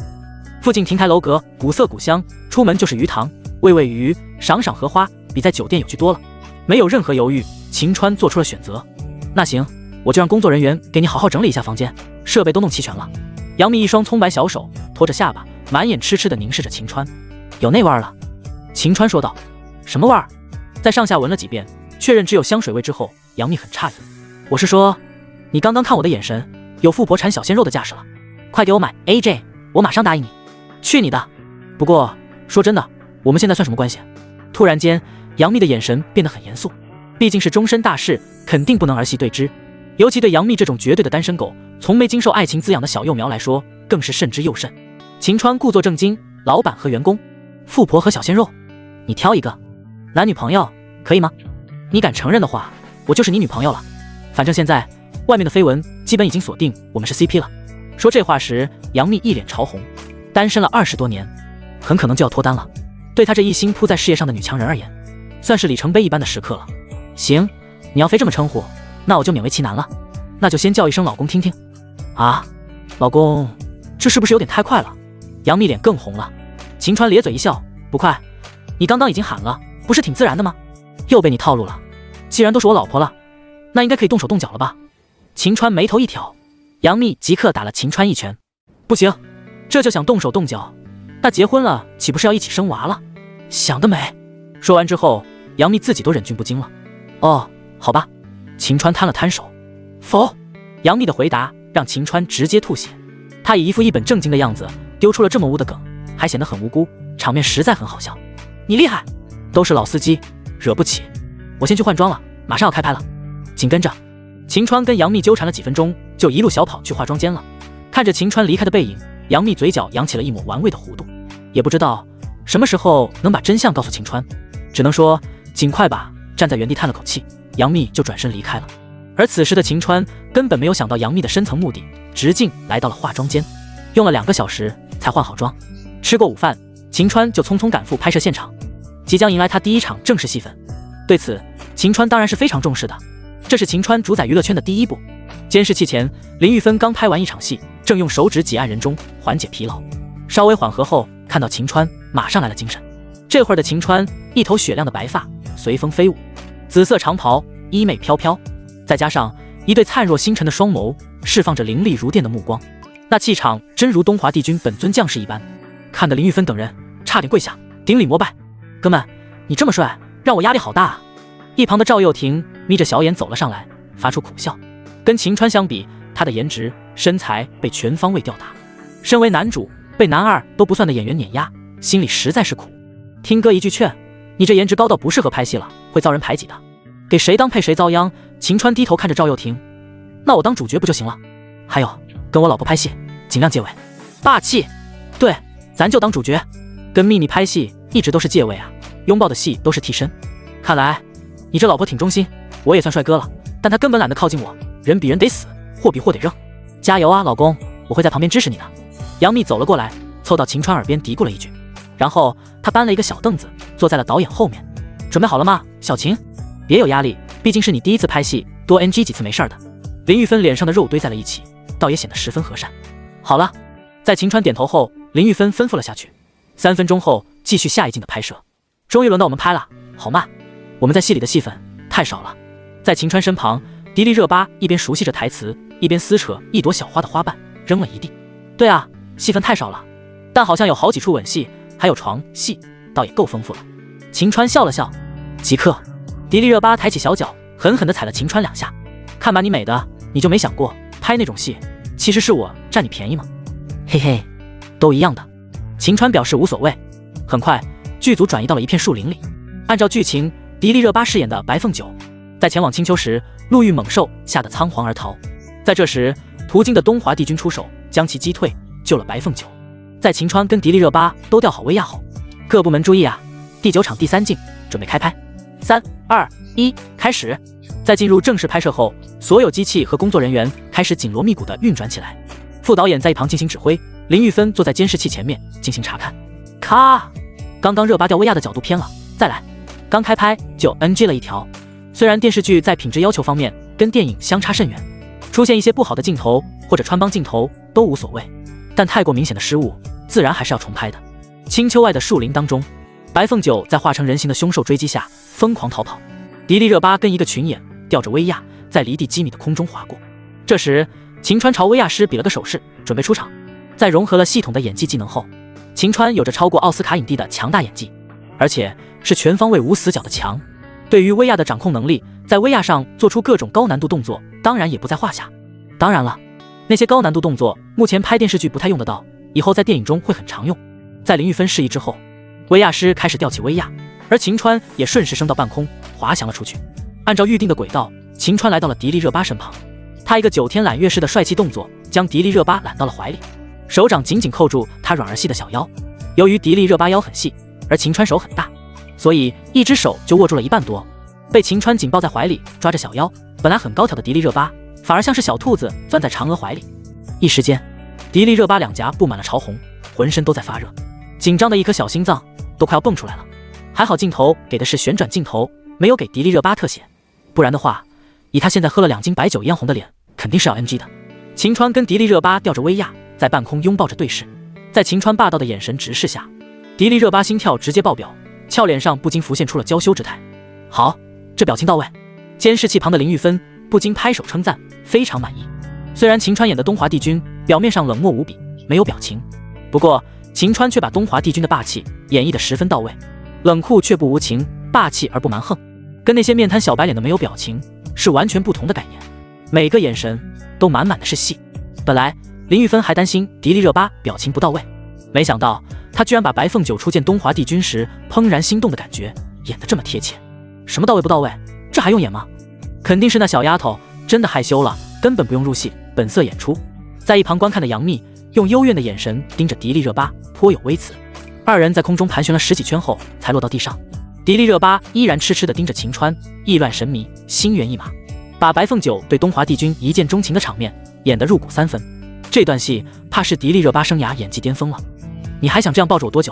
附近亭台楼阁，古色古香，出门就是鱼塘，喂喂鱼，赏赏荷花，比在酒店有趣多了。没有任何犹豫，秦川做出了选择。那行，我就让工作人员给你好好整理一下房间，设备都弄齐全了。杨幂一双葱白小手托着下巴，满眼痴痴地凝视着秦川。有那味儿了？秦川说道。什么味儿？在上下闻了几遍，确认只有香水味之后，杨幂很诧异。我是说，你刚刚看我的眼神，有富婆馋小鲜肉的架势了。快给我买 AJ， 我马上答应你。去你的！不过说真的，我们现在算什么关系？突然间，杨幂的眼神变得很严肃。毕竟是终身大事，肯定不能儿戏对之。尤其对杨幂这种绝对的单身狗，从没经受爱情滋养的小幼苗来说，更是慎之又慎。秦川故作正经，老板和员工，富婆和小鲜肉，你挑一个。男女朋友可以吗？你敢承认的话，我就是你女朋友了。反正现在外面的绯闻基本已经锁定我们是 CP 了。说这话时，杨幂一脸潮红。单身了20多年，很可能就要脱单了。对她这一心扑在事业上的女强人而言，算是里程碑一般的时刻了。行，你要非这么称呼，那我就勉为其难了。那就先叫一声老公听听。啊，老公，这是不是有点太快了？杨幂脸更红了。秦川咧嘴一笑，不快，你刚刚已经喊了，不是挺自然的吗？又被你套路了。既然都是我老婆了，那应该可以动手动脚了吧？秦川眉头一挑，杨幂即刻打了秦川一拳。不行，这就想动手动脚，那结婚了岂不是要一起生娃了？想得美！说完之后，杨幂自己都忍俊不禁了。哦，好吧。秦川摊了摊手。否！杨幂的回答让秦川直接吐血。他以一副一本正经的样子丢出了这么污的梗，还显得很无辜，场面实在很好笑。你厉害！都是老司机，惹不起。我先去换装了，马上要开拍了。紧跟着，秦川跟杨幂纠缠了几分钟，就一路小跑去化妆间了。看着秦川离开的背影，杨幂嘴角扬起了一抹玩味的弧度，也不知道什么时候能把真相告诉秦川，只能说尽快吧。站在原地叹了口气，杨幂就转身离开了。而此时的秦川根本没有想到杨幂的深层目的，直径来到了化妆间，用了2个小时才换好妆。吃过午饭，秦川就匆匆赶赴拍摄现场，即将迎来他第1场正式戏份。对此，秦川当然是非常重视的，这是秦川主宰娱乐圈的第一步。监视器前，林玉芬刚拍完1场戏，正用手指挤按人中缓解疲劳。稍微缓和后，看到秦川，马上来了精神。这会儿的秦川，一头雪亮的白发随风飞舞，紫色长袍衣袂飘飘，再加上一对灿若星辰的双眸，释放着凌厉如电的目光，那气场真如东华帝君本尊将士一般，看得林玉芬等人差点跪下顶礼膜拜。哥们，你这么帅，让我压力好大啊！一旁的赵又廷眯着小眼走了上来，发出苦笑。跟秦川相比，他的颜值身材被全方位吊打，身为男主被男二都不算的演员碾压，心里实在是苦。听哥一句劝，你这颜值高到不适合拍戏了，会遭人排挤的，给谁当配谁遭殃。秦川低头看着赵又廷，那我当主角不就行了？还有，跟我老婆拍戏尽量借位，霸气。对，咱就当主角。跟秘密拍戏一直都是借位啊，拥抱的戏都是替身。看来你这老婆挺忠心，我也算帅哥了，但她根本懒得靠近我，人比人得死，货比货得扔。加油啊，老公，我会在旁边支持你的。杨幂走了过来，凑到秦川耳边嘀咕了一句，然后她搬了一个小凳子，坐在了导演后面。准备好了吗，小秦？别有压力，毕竟是你第一次拍戏，多 NG 几次没事的。林玉芬脸上的肉堆在了一起，倒也显得十分和善。好了，在秦川点头后，林玉芬吩咐了下去。3分钟后，继续下一镜的拍摄。终于轮到我们拍了，好慢，我们在戏里的戏份太少了。在秦川身旁，迪丽热巴一边熟悉着台词，一边撕扯一朵小花的花瓣，扔了一地。对啊，戏份太少了，但好像有好几处吻戏，还有床戏，倒也够丰富了。秦川笑了笑，即刻，迪丽热巴抬起小脚，狠狠地踩了秦川2下。看把你美的，你就没想过拍那种戏，其实是我占你便宜吗？嘿嘿，都一样的。秦川表示无所谓。很快，剧组转移到了一片树林里。按照剧情，迪丽热巴饰演的白凤九，在前往青丘时，路遇猛兽，吓得仓皇而逃。在这时，途经的东华帝君出手，将其击退，救了白凤九。在秦川跟迪丽热巴都吊好威亚后，各部门注意啊！第9场第3镜准备开拍，3、2、1，开始。在进入正式拍摄后，所有机器和工作人员开始紧锣密鼓地运转起来。副导演在一旁进行指挥，林玉芬坐在监视器前面进行查看。咔！刚刚热巴吊威亚的角度偏了，再来。刚开拍就 NG 了一条。虽然电视剧在品质要求方面跟电影相差甚远，出现一些不好的镜头或者穿帮镜头都无所谓，但太过明显的失误，自然还是要重拍的。青丘外的树林当中，白凤九在化成人形的凶兽追击下疯狂逃跑，迪丽热巴跟一个群演吊着威亚在离地几米的空中划过。这时，秦川朝威亚师比了个手势，准备出场。在融合了系统的演技技能后，秦川有着超过奥斯卡影帝的强大演技，而且是全方位无死角的强。对于威亚的掌控能力，在威亚上做出各种高难度动作，当然也不在话下。当然了，那些高难度动作目前拍电视剧不太用得到，以后在电影中会很常用。在林玉芬示意之后，威亚师开始吊起威亚，而秦川也顺势升到半空，滑翔了出去。按照预定的轨道，秦川来到了迪丽热巴身旁，他一个9天揽月式的帅气动作，将迪丽热巴揽到了怀里，手掌紧紧扣住她软而细的小腰。由于迪丽热巴腰很细，而秦川手很大，所以一只手就握住了1半多。被秦川紧抱在怀里，抓着小腰，本来很高挑的迪丽热巴反而像是小兔子钻在嫦娥怀里。一时间，迪丽热巴两颊布满了潮红，浑身都在发热，紧张的一颗小心脏都快要蹦出来了。还好镜头给的是旋转镜头，没有给迪丽热巴特写，不然的话，以她现在喝了2斤白酒嫣红的脸，肯定是要 NG 的。秦川跟迪丽热巴吊着威亚，在半空拥抱着对视，在秦川霸道的眼神直视下，迪丽热巴心跳直接爆表，俏脸上不禁浮现出了娇羞之态。好，这表情到位。监视器旁的林玉芬不禁拍手称赞，非常满意。虽然秦川演的东华帝君表面上冷漠无比，没有表情，不过秦川却把东华帝君的霸气演绎得十分到位，冷酷却不无情，霸气而不蛮横，跟那些面瘫小白脸的没有表情是完全不同的概念。每个眼神都满满的是戏。本来林玉芬还担心迪丽热巴表情不到位，没想到她居然把白凤九初见东华帝君时怦然心动的感觉演得这么贴切。什么到位不到位，这还用演吗？肯定是那小丫头真的害羞了，根本不用入戏，本色演出。在一旁观看的杨幂用幽怨的眼神盯着迪丽热巴，颇有微词。二人在空中盘旋了10几圈后才落到地上。迪丽热巴依然痴痴地盯着秦川，意乱神迷，心猿意马，把白凤九对东华帝君一见钟情的场面演得入骨3分。这段戏怕是迪丽热巴生涯演技巅峰了。你还想这样抱着我多久？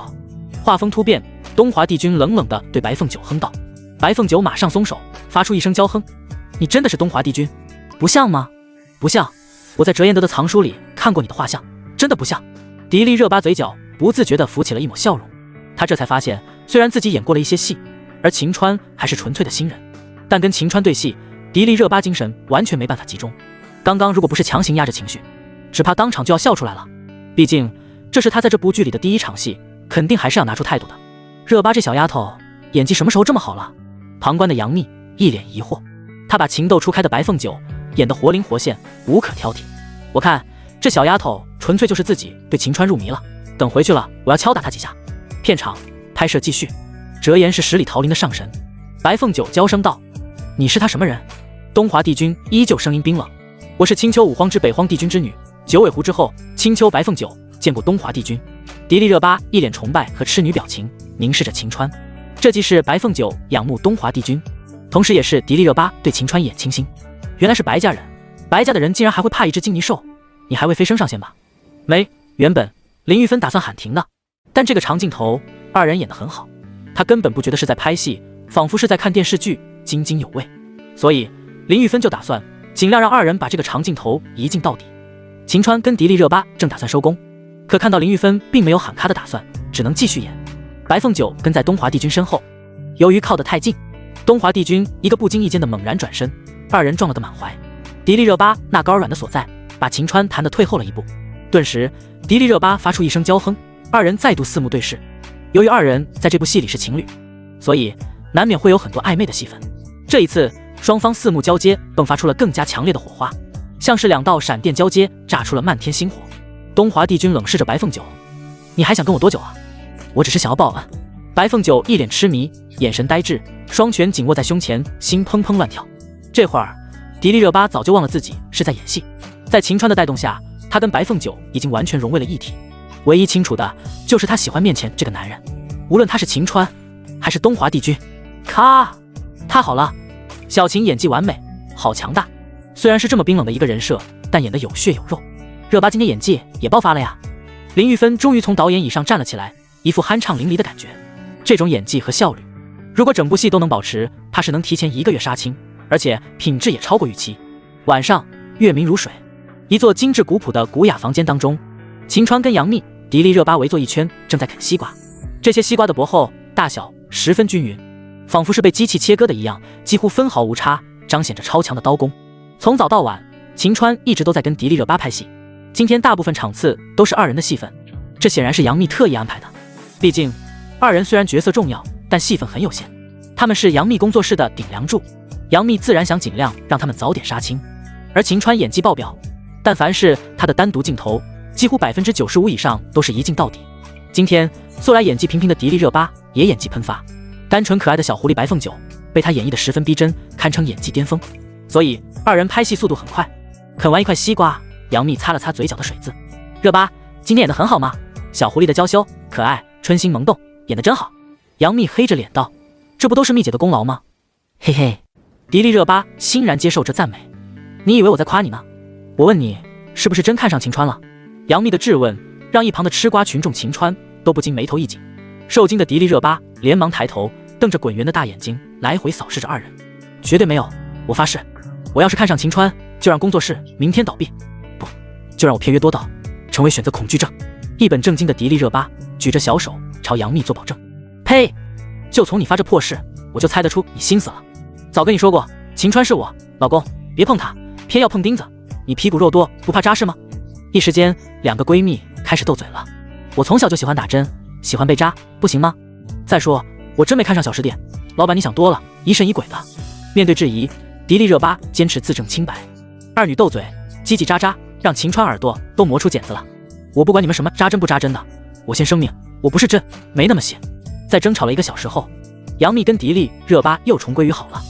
画风突变，东华帝君冷冷地对白凤九哼道。白凤九马上松手，发出一声娇哼：“你真的是东华帝君？不像吗？不像，我在折颜德的藏书里看过你的画像，真的不像。”迪丽热巴嘴角不自觉地浮起了一抹笑容。她这才发现，虽然自己演过了一些戏，而秦川还是纯粹的新人，但跟秦川对戏，迪丽热巴精神完全没办法集中。刚刚如果不是强行压着情绪，只怕当场就要笑出来了。毕竟这是她在这部剧里的第一场戏，肯定还是要拿出态度的。热巴这小丫头演技什么时候这么好了？旁观的杨幂一脸疑惑，她把情窦初开的白凤九演得活灵活现，无可挑剔。我看这小丫头纯粹就是自己对秦川入迷了，等回去了我要敲打她几下。片场拍摄继续，折颜是10里桃林的上神。白凤九娇声道：“你是他什么人？”东华帝君依旧声音冰冷：“我是青丘五荒之北荒帝君之女，九尾狐之后，青丘白凤九见过东华帝君。”迪丽热巴一脸崇拜和痴女表情，凝视着秦川。这既是白凤九仰慕东华帝君，同时也是迪丽热巴对秦川一眼倾心。原来是白家人，白家的人竟然还会怕一只金泥兽，你还未飞升上仙吧？没，原本林玉芬打算喊停的，但这个长镜头二人演得很好，他根本不觉得是在拍戏，仿佛是在看电视剧，津津有味。所以林玉芬就打算尽量让二人把这个长镜头一镜到底。秦川跟迪丽热巴正打算收工，可看到林玉芬并没有喊咔的打算，只能继续演。白凤九跟在东华帝君身后，由于靠得太近，东华帝君一个不经意间的猛然转身，二人撞了个满怀。迪丽热巴那高软的所在，把秦川弹得退后了一步。顿时迪丽热巴发出一声娇哼，二人再度四目对视。由于二人在这部戏里是情侣，所以难免会有很多暧昧的戏份。这一次双方四目交接，迸发出了更加强烈的火花，像是2道闪电交接，炸出了漫天星火。东华帝君冷视着白凤九：“你还想跟我多久啊？我只是想要报恩。”白凤九一脸痴迷，眼神呆滞，双拳紧握在胸前，心砰砰乱跳。这会儿迪丽热巴早就忘了自己是在演戏，在秦川的带动下，她跟白凤九已经完全融为了一体。唯一清楚的就是她喜欢面前这个男人，无论他是秦川还是东华帝君。咔，太好了，小秦演技完美，好强大。虽然是这么冰冷的一个人设，但演得有血有肉。热巴今天演技也爆发了呀。林玉芬终于从导演椅上站了起来，一副酣畅淋漓的感觉。这种演技和效率，如果整部戏都能保持，怕是能提前1个月杀青，而且品质也超过预期。晚上月明如水，一座精致古朴的古雅房间当中，秦川跟杨幂、迪丽热巴围坐一圈，正在啃西瓜。这些西瓜的薄厚、大小十分均匀，仿佛是被机器切割的一样，几乎分毫无差，彰显着超强的刀工。从早到晚，秦川一直都在跟迪丽热巴拍戏，今天大部分场次都是二人的戏份，这显然是杨幂特意安排的。毕竟二人虽然角色重要，但戏份很有限，他们是杨幂工作室的顶梁柱，杨幂自然想尽量让他们早点杀青。而秦川演技爆表，但凡是他的单独镜头，几乎95%以上都是一镜到底。今天素来演技平平的迪丽热巴也演技喷发，单纯可爱的小狐狸白凤九被她演绎得十分逼真，堪称演技巅峰。所以二人拍戏速度很快。啃完一块西瓜，杨幂擦了擦嘴角的水渍：“热巴，今天演得很好吗？小狐狸的娇羞可爱，春心萌动，演得真好。”杨幂黑着脸道：“这不都是幂姐的功劳吗？”嘿嘿。迪丽热巴欣然接受这赞美：“你以为我在夸你呢？我问你，是不是真看上秦川了？”杨幂的质问让一旁的吃瓜群众秦川都不禁眉头一紧。受惊的迪丽热巴连忙抬头，瞪着滚圆的大眼睛来回扫视着二人：“绝对没有，我发誓，我要是看上秦川，就让工作室明天倒闭，不，就让我片约多到，成为选择恐惧症。”一本正经的迪丽热巴举着小手朝杨幂做保证：“呸！就从你发这破誓，我就猜得出你心思了。早跟你说过，秦川是我老公，别碰他，偏要碰钉子，你屁股肉多不怕扎实吗？”一时间2个闺蜜开始斗嘴了：“我从小就喜欢打针，喜欢被扎，不行吗？再说我真没看上小吃店，老板你想多了，疑神疑鬼的。”面对质疑，迪丽热巴坚持自证清白。二女斗嘴，叽叽喳喳，让秦川耳朵都磨出茧子了。我不管你们什么扎针不扎针的，我先声明，我不是针，没那么细。在争吵了1个小时后，杨幂跟迪丽热巴又重归于好了。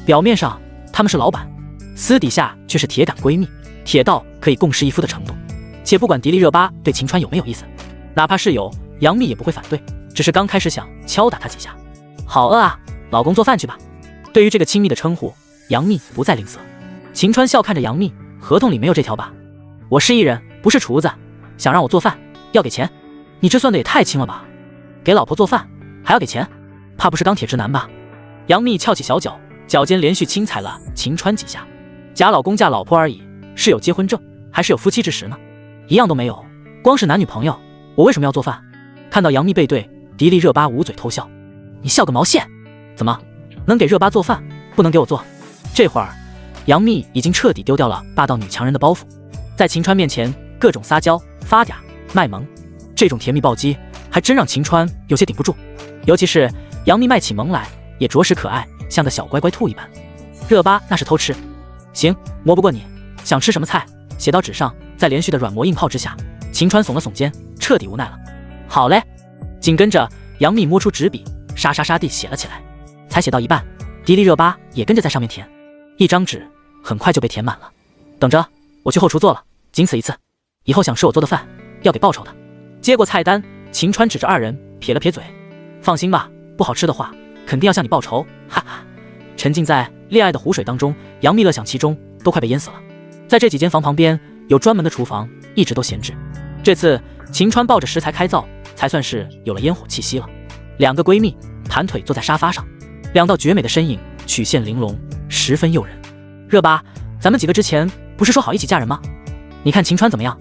表面上他们是老板，私底下却是铁杆闺蜜，铁到可以共侍一夫的程度。且不管迪丽热巴对秦川有没有意思，哪怕是有，杨幂也不会反对，只是刚开始想敲打他几下。好饿啊，老公做饭去吧。对于这个亲密的称呼，杨幂不再吝啬。秦川笑看着杨幂，合同里没有这条吧？我是艺人，不是厨子，想让我做饭要给钱，你这算的也太轻了吧？给老婆做饭还要给钱，怕不是钢铁直男吧？杨幂翘起小脚，脚尖连续轻踩了秦川几下。假老公嫁老婆而已，是有结婚证还是有夫妻之实呢？一样都没有，光是男女朋友，我为什么要做饭？看到杨幂背对，迪丽热巴捂嘴偷笑。你笑个毛线？怎么能给热巴做饭，不能给我做？这会儿杨幂已经彻底丢掉了霸道女强人的包袱，在秦川面前各种撒娇发嗲卖萌，这种甜蜜暴击还真让秦川有些顶不住。尤其是杨幂卖起萌来也着实可爱，像个小乖乖兔一般。热巴那是偷吃，行，磨不过你，想吃什么菜写到纸上。在连续的软磨硬泡之下，秦川耸了耸肩，彻底无奈了。好嘞。紧跟着杨幂摸出纸笔，沙沙沙地写了起来。才写到一半，迪丽热巴也跟着在上面填，一张纸很快就被填满了。等着，我去后厨做了，仅此一次，以后想吃我做的饭要给报酬的。接过菜单，秦川指着二人撇了撇嘴，放心吧，不好吃的话肯定要向你报酬，哈哈。沉浸在恋爱的湖水当中，杨幂乐享其中，都快被淹死了。在这几间房旁边有专门的厨房，一直都闲置。这次秦川抱着食材开灶，才算是有了烟火气息了。两个闺蜜盘腿坐在沙发上，两道绝美的身影曲线玲珑，十分诱人。热巴，咱们几个之前不是说好一起嫁人吗？你看秦川怎么样？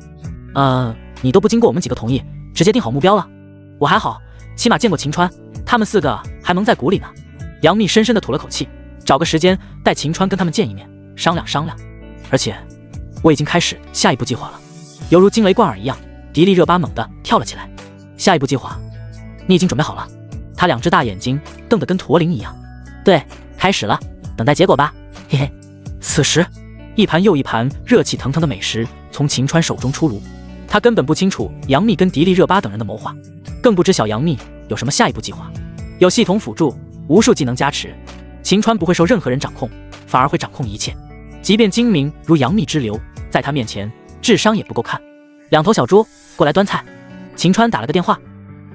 你都不经过我们几个同意，直接定好目标了。我还好，起码见过秦川，他们四个还蒙在鼓里呢。杨幂深深地吐了口气，找个时间带秦川跟他们见一面，商量商量。而且我已经开始下一步计划了。犹如惊雷贯耳一样，迪丽热巴猛地跳了起来。下一步计划，你已经准备好了？她两只大眼睛瞪得跟驼铃一样。对，开始了，等待结果吧，嘿嘿。此时，一盘又一盘热气腾腾的美食从秦川手中出炉。他根本不清楚杨幂跟迪丽热巴等人的谋划，更不知晓杨幂有什么下一步计划。有系统辅助，无数技能加持，秦川不会受任何人掌控，反而会掌控一切。即便精明如杨幂之流，在他面前智商也不够看。两头小猪过来端菜。秦川打了个电话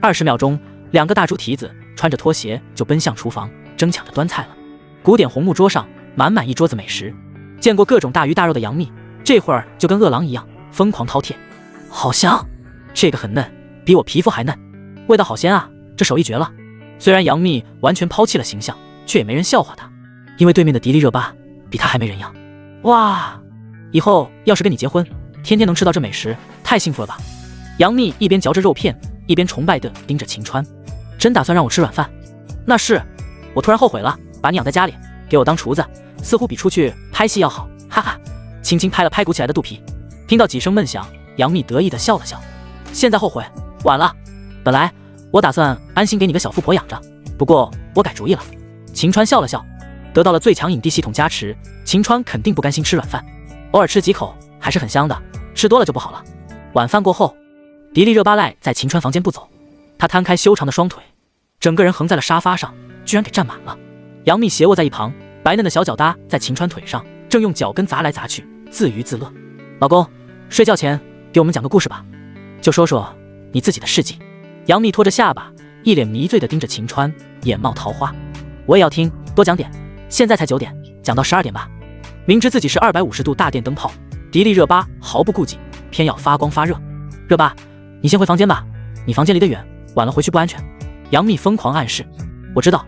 ，20秒钟，两个大猪蹄子穿着拖鞋就奔向厨房，争抢着端菜了。古典红木桌上满满一桌子美食，见过各种大鱼大肉的杨幂，这会儿就跟饿狼一样疯狂饕餮。好香，这个很嫩，比我皮肤还嫩，味道好鲜啊，这手艺绝了。虽然杨幂完全抛弃了形象，却也没人笑话她，因为对面的迪丽热巴比她还没人样。哇，以后要是跟你结婚，天天能吃到这美食，太幸福了吧。杨幂一边嚼着肉片，一边崇拜地盯着秦川。真打算让我吃软饭？那是，我突然后悔了，把你养在家里，给我当厨子，似乎比出去拍戏要好，哈哈。轻轻拍了拍鼓起来的肚皮，听到几声闷响，杨幂得意地笑了笑。现在后悔晚了，本来我打算安心给你个小富婆养着，不过我改主意了。秦川笑了笑，得到了最强影帝系统加持，秦川肯定不甘心吃软饭，偶尔吃几口还是很香的，吃多了就不好了。晚饭过后，迪丽热巴赖在秦川房间不走，她摊开修长的双腿，整个人横在了沙发上，居然给占满了。杨幂斜卧在一旁，白嫩的小脚搭在秦川腿上，正用脚跟砸来砸去，自娱自乐。老公，睡觉前给我们讲个故事吧，就说说你自己的事迹。杨幂拖着下巴，一脸迷醉地盯着秦川，眼冒桃花。我也要听，多讲点，现在才9点，讲到12点吧。明知自己是250度大电灯泡，迪丽热巴毫不顾忌，偏要发光发热。热巴，你先回房间吧，你房间离得远，晚了回去不安全。杨幂疯狂暗示。我知道，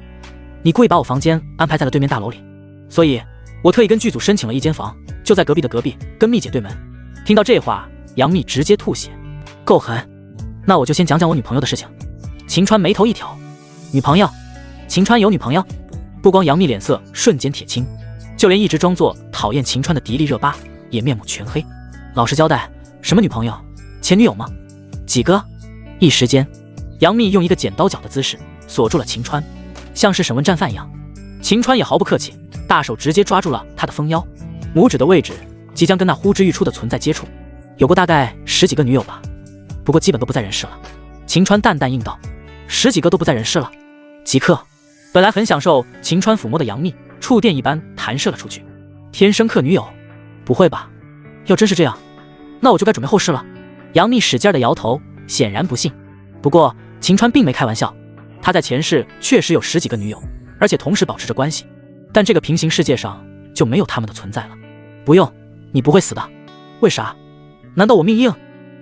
你故意把我房间安排在了对面大楼里，所以我特意跟剧组申请了一间房，就在隔壁的隔壁，跟蜜姐对门。听到这话，杨幂直接吐血，够狠。那我就先讲讲我女朋友的事情。秦川眉头一挑，女朋友？秦川有女朋友？不光杨幂脸色瞬间铁青，就连一直装作讨厌秦川的迪丽热巴也面目全黑。老实交代，什么女朋友？前女友吗？几个？一时间，杨幂用一个剪刀脚的姿势锁住了秦川，像是审问战犯一样。秦川也毫不客气，大手直接抓住了她的丰腰，拇指的位置即将跟那呼之欲出的存在接触。有过大概10几个女友吧，不过基本都不在人世了。秦川淡淡应道：10几个都不在人世了。即刻，本来很享受秦川抚摸的杨幂触电一般弹射了出去。天生克女友？不会吧？要真是这样，那我就该准备后事了。杨幂使劲地摇头，显然不信。不过秦川并没开玩笑，他在前世确实有10几个女友，而且同时保持着关系，但这个平行世界上就没有他们的存在了。不用，你不会死的。为啥？难道我命硬？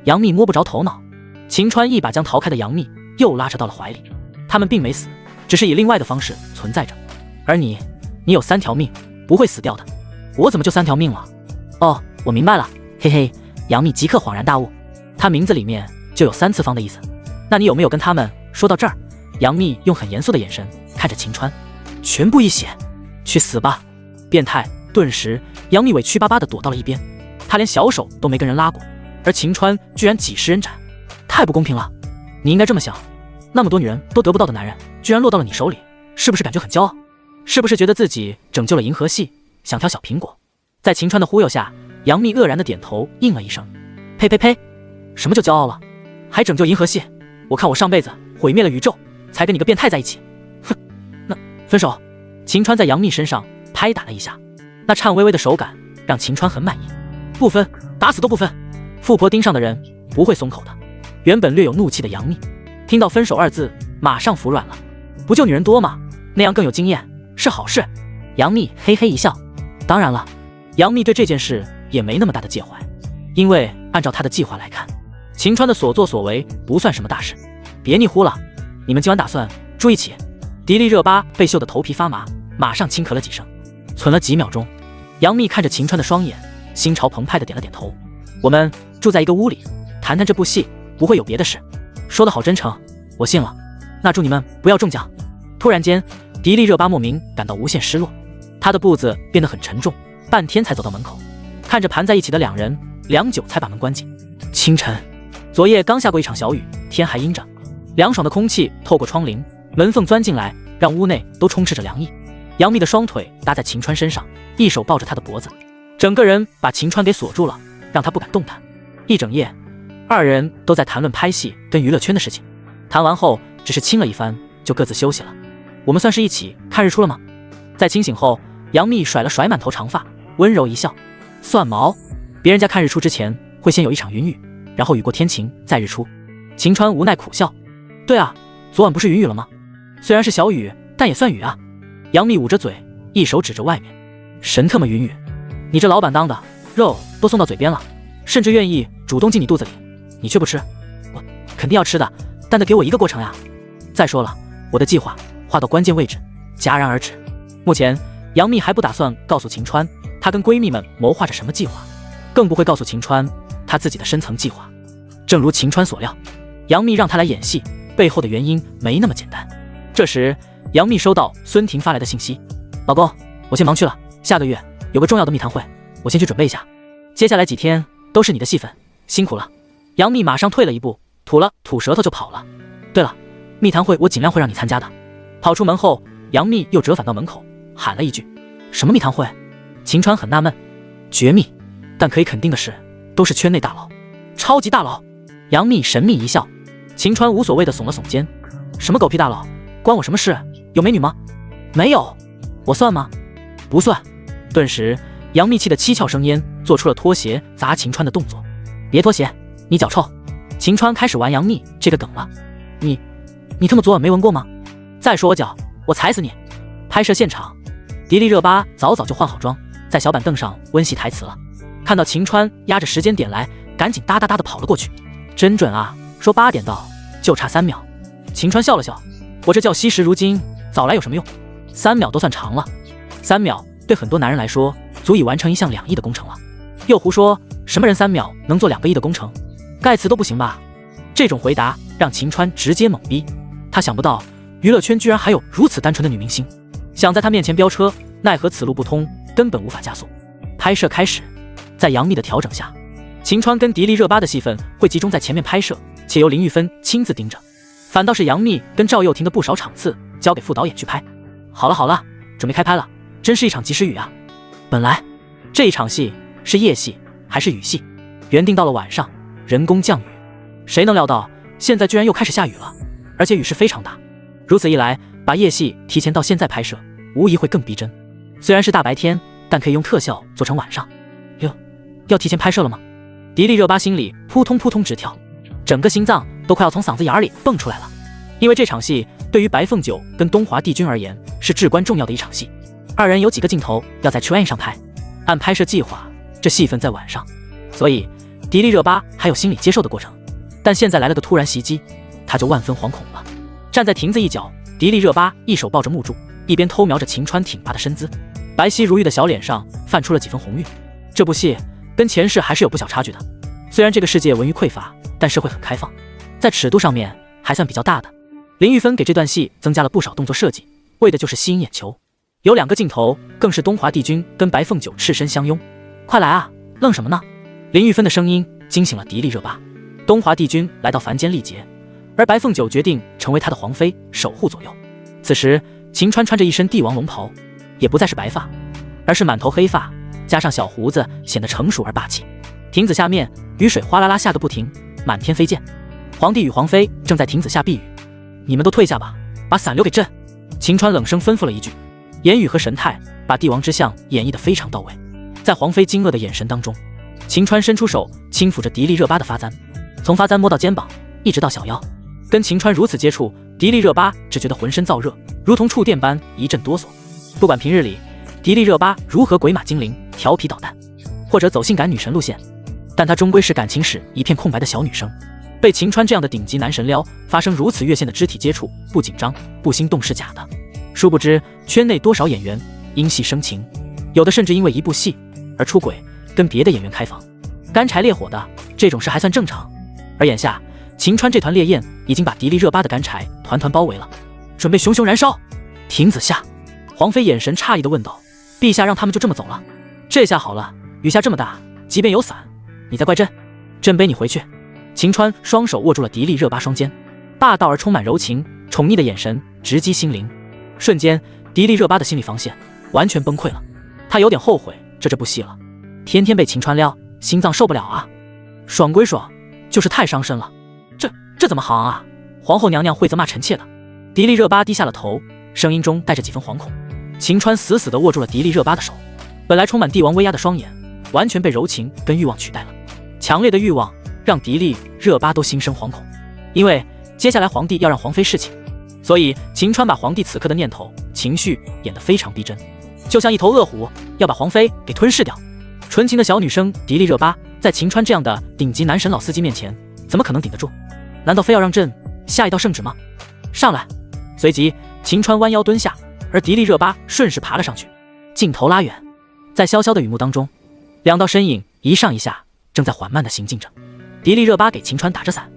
杨幂摸不着头脑。秦川一把将逃开的杨幂又拉扯到了怀里。他们并没死，只是以另外的方式存在着。而你有3条命，不会死掉的。我怎么就3条命了？哦，我明白了，嘿嘿。杨幂即刻恍然大悟，她名字里面就有3次方的意思。那你有没有跟他们说到这儿？杨幂用很严肃的眼神看着秦川。全部一血，去死吧，变态！顿时杨幂委屈巴巴地躲到了一边，她连小手都没跟人拉过，而秦川居然几10人斩，太不公平了。你应该这么想，那么多女人都得不到的男人居然落到了你手里，是不是感觉很骄傲？是不是觉得自己拯救了银河系，想挑小苹果？在秦川的忽悠下，杨幂愕然的点头应了一声。呸呸呸，什么就骄傲了？还拯救银河系？我看我上辈子毁灭了宇宙，才跟你个变态在一起。哼，那分手。秦川在杨幂身上拍打了一下，那颤巍巍的手感让秦川很满意。不分，打死都不分。富婆盯上的人不会松口的。原本略有怒气的杨幂听到分手2字马上服软了。不就女人多吗？那样更有经验，是好事。杨幂嘿嘿一笑。当然了，杨幂对这件事也没那么大的介怀，因为按照她的计划来看，秦川的所作所为不算什么大事。别腻乎了，你们今晚打算住一起？迪丽热巴被秀得头皮发麻，马上轻咳了几声，存了几秒钟。杨幂看着秦川的双眼，心潮澎湃的点了点头。我们住在一个屋里，谈谈这部戏，不会有别的事。说得好真诚，我信了。那祝你们不要中奖。突然间，迪丽热巴莫名感到无限失落，她的步子变得很沉重，半天才走到门口，看着盘在一起的2人，良久才把门关紧。清晨，昨夜刚下过一场小雨，天还阴着，凉爽的空气透过窗棂门缝钻进来，让屋内都充斥着凉意。杨幂的双腿搭在秦川身上，一手抱着他的脖子，整个人把秦川给锁住了，让他不敢动弹。一整夜，2人都在谈论拍戏跟娱乐圈的事情。谈完后，只是亲了一番，就各自休息了。我们算是一起看日出了吗？在清醒后，杨幂甩了甩满头长发，温柔一笑。算毛，别人家看日出之前会先有一场云雨，然后雨过天晴再日出。秦川无奈苦笑。对啊，昨晚不是云雨了吗？虽然是小雨，但也算雨啊。杨幂捂着嘴，一手指着外面。神特么云雨，你这老板当的，肉都送到嘴边了，甚至愿意主动进你肚子里，你却不吃。我肯定要吃的，但得给我一个过程呀。再说了，我的计划画到关键位置，戛然而止。目前杨幂还不打算告诉秦川她跟闺蜜们谋划着什么计划，更不会告诉秦川她自己的深层计划。正如秦川所料，杨幂让他来演戏，背后的原因没那么简单。这时杨幂收到孙婷发来的信息：老公，我先忙去了，下个月有个重要的密谈会，我先去准备一下，接下来几天都是你的戏份，辛苦了。杨幂马上退了一步，吐了吐舌头就跑了。对了，密谈会我尽量会让你参加的。跑出门后，杨幂又折返到门口，喊了一句：什么密谈会？秦川很纳闷。绝密，但可以肯定的是，都是圈内大佬，超级大佬。杨幂神秘一笑。秦川无所谓的耸了耸肩。什么狗屁大佬，关我什么事？有美女吗？没有。我算吗？不算。顿时杨幂气得七窍生烟，做出了拖鞋砸秦川的动作。别拖鞋，你脚臭。秦川开始玩杨幂这个梗了。你他妈昨晚没闻过吗？再说我脚，我踩死你。拍摄现场，迪丽热巴早早就换好妆，在小板凳上温习台词了。看到秦川压着时间点来，赶紧哒哒哒的跑了过去。真准啊，说8点到，就差3秒。秦川笑了笑，我这叫惜时如金，早来有什么用？3秒都算长了，3秒对很多男人来说足以完成一项2亿的工程了。又胡说什么人3秒能做2个亿的工程？盖茨都不行吧？这种回答让秦川直接懵逼，他想不到娱乐圈居然还有如此单纯的女明星，想在她面前飙车，奈何此路不通，根本无法加速。拍摄开始，在杨幂的调整下，秦川跟迪丽热巴的戏份会集中在前面拍摄，且由林玉芬亲自盯着，反倒是杨幂跟赵又廷的不少场次交给副导演去拍。好了，准备开拍了，真是一场及时雨啊！本来这一场戏是夜戏还是雨戏，原定到了晚上人工降雨，谁能料到现在居然又开始下雨了，而且雨势非常大。如此一来，把夜戏提前到现在拍摄，无疑会更逼真。虽然是大白天，但可以用特效做成晚上。哟，要提前拍摄了吗？迪丽热巴心里扑通扑通直跳，整个心脏都快要从嗓子眼里蹦出来了。因为这场戏对于白凤九跟东华帝君而言是至关重要的一场戏，二人有几个镜头要在 train 上拍，按拍摄计划，这戏份在晚上，所以迪丽热巴还有心理接受的过程。但现在来了个突然袭击，她就万分惶恐了。站在亭子一角，迪丽热巴一手抱着木柱，一边偷瞄着秦川挺拔的身姿，白皙如玉的小脸上泛出了几分红晕。这部戏跟前世还是有不小差距的，虽然这个世界文娱匮乏，但社会很开放，在尺度上面还算比较大的。林玉芬给这段戏增加了不少动作设计，为的就是吸引眼球。有2个镜头更是东华帝君跟白凤九赤身相拥。快来啊，愣什么呢？林玉芬的声音惊醒了迪丽热巴。东华帝君来到凡间历劫，而白凤九决定成为他的皇妃，守护左右。此时秦川穿着一身帝王龙袍，也不再是白发，而是满头黑发，加上小胡子，显得成熟而霸气。亭子下面雨水哗啦啦下个不停，满天飞溅。皇帝与皇妃正在亭子下避雨，你们都退下吧，把伞留给朕。秦川冷声吩咐了一句，言语和神态把帝王之相演绎得非常到位。在皇妃惊愕的眼神当中，秦川伸出手轻抚着迪丽热巴的发簪，从发簪摸到肩膀，一直到小腰。跟秦川如此接触，迪丽热巴只觉得浑身燥热，如同触电般一阵哆嗦。不管平日里迪丽热巴如何鬼马精灵、调皮捣蛋，或者走性感女神路线，但她终归是感情史一片空白的小女生。被秦川这样的顶级男神撩，发生如此越线的肢体接触，不紧张不心动是假的。殊不知圈内多少演员因戏生情，有的甚至因为一部戏而出轨，跟别的演员开房，干柴烈火的这种事还算正常。而眼下秦川这团烈焰已经把迪丽热巴的干柴团团包围了，准备熊熊燃烧。亭子下，皇妃眼神诧异地问道：陛下让他们就这么走了？这下好了，雨下这么大，即便有伞，你在怪朕？朕背你回去。秦川双手握住了迪丽热巴双肩，霸道而充满柔情、宠溺的眼神直击心灵。瞬间，迪丽热巴的心理防线完全崩溃了，她有点后悔这部戏了，天天被秦川撩，心脏受不了啊！爽归爽，就是太伤身了。这怎么行啊？皇后娘娘会责骂臣妾的。迪丽热巴低下了头，声音中带着几分惶恐。秦川死死地握住了迪丽热巴的手，本来充满帝王威压的双眼，完全被柔情跟欲望取代了。强烈的欲望让迪丽热巴都心生惶恐，因为接下来皇帝要让皇妃侍寝，所以秦川把皇帝此刻的念头、情绪演得非常逼真，就像一头恶虎要把皇妃给吞噬掉。纯情的小女生迪丽热巴在秦川这样的顶级男神老司机面前，怎么可能顶得住？难道非要让朕下一道圣旨吗？上来！随即秦川弯腰蹲下，而迪丽热巴顺势爬了上去。镜头拉远，在潇潇的雨幕当中，2道身影一上一下，正在缓慢地行进着。迪丽热巴给秦川打着伞，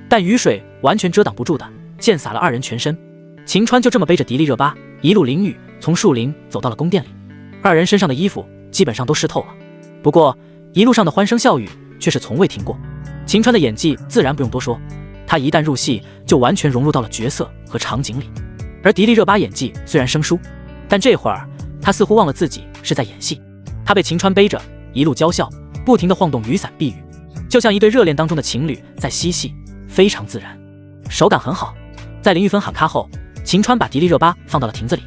但雨水完全遮挡不住的溅洒了2人全身。秦川就这么背着迪丽热巴一路淋雨，从树林走到了宫殿里。2人身上的衣服基本上都湿透了，不过一路上的欢声笑语却是从未停过。秦川的演技自然不用多说，他一旦入戏就完全融入到了角色和场景里。而迪丽热巴演技虽然生疏，但这会儿她似乎忘了自己是在演戏。她被秦川背着一路娇笑，不停地晃动雨伞避雨，就像一对热恋当中的情侣在嬉戏，非常自然，手感很好。在林玉芬喊卡后，秦川把迪丽热巴放到了亭子里，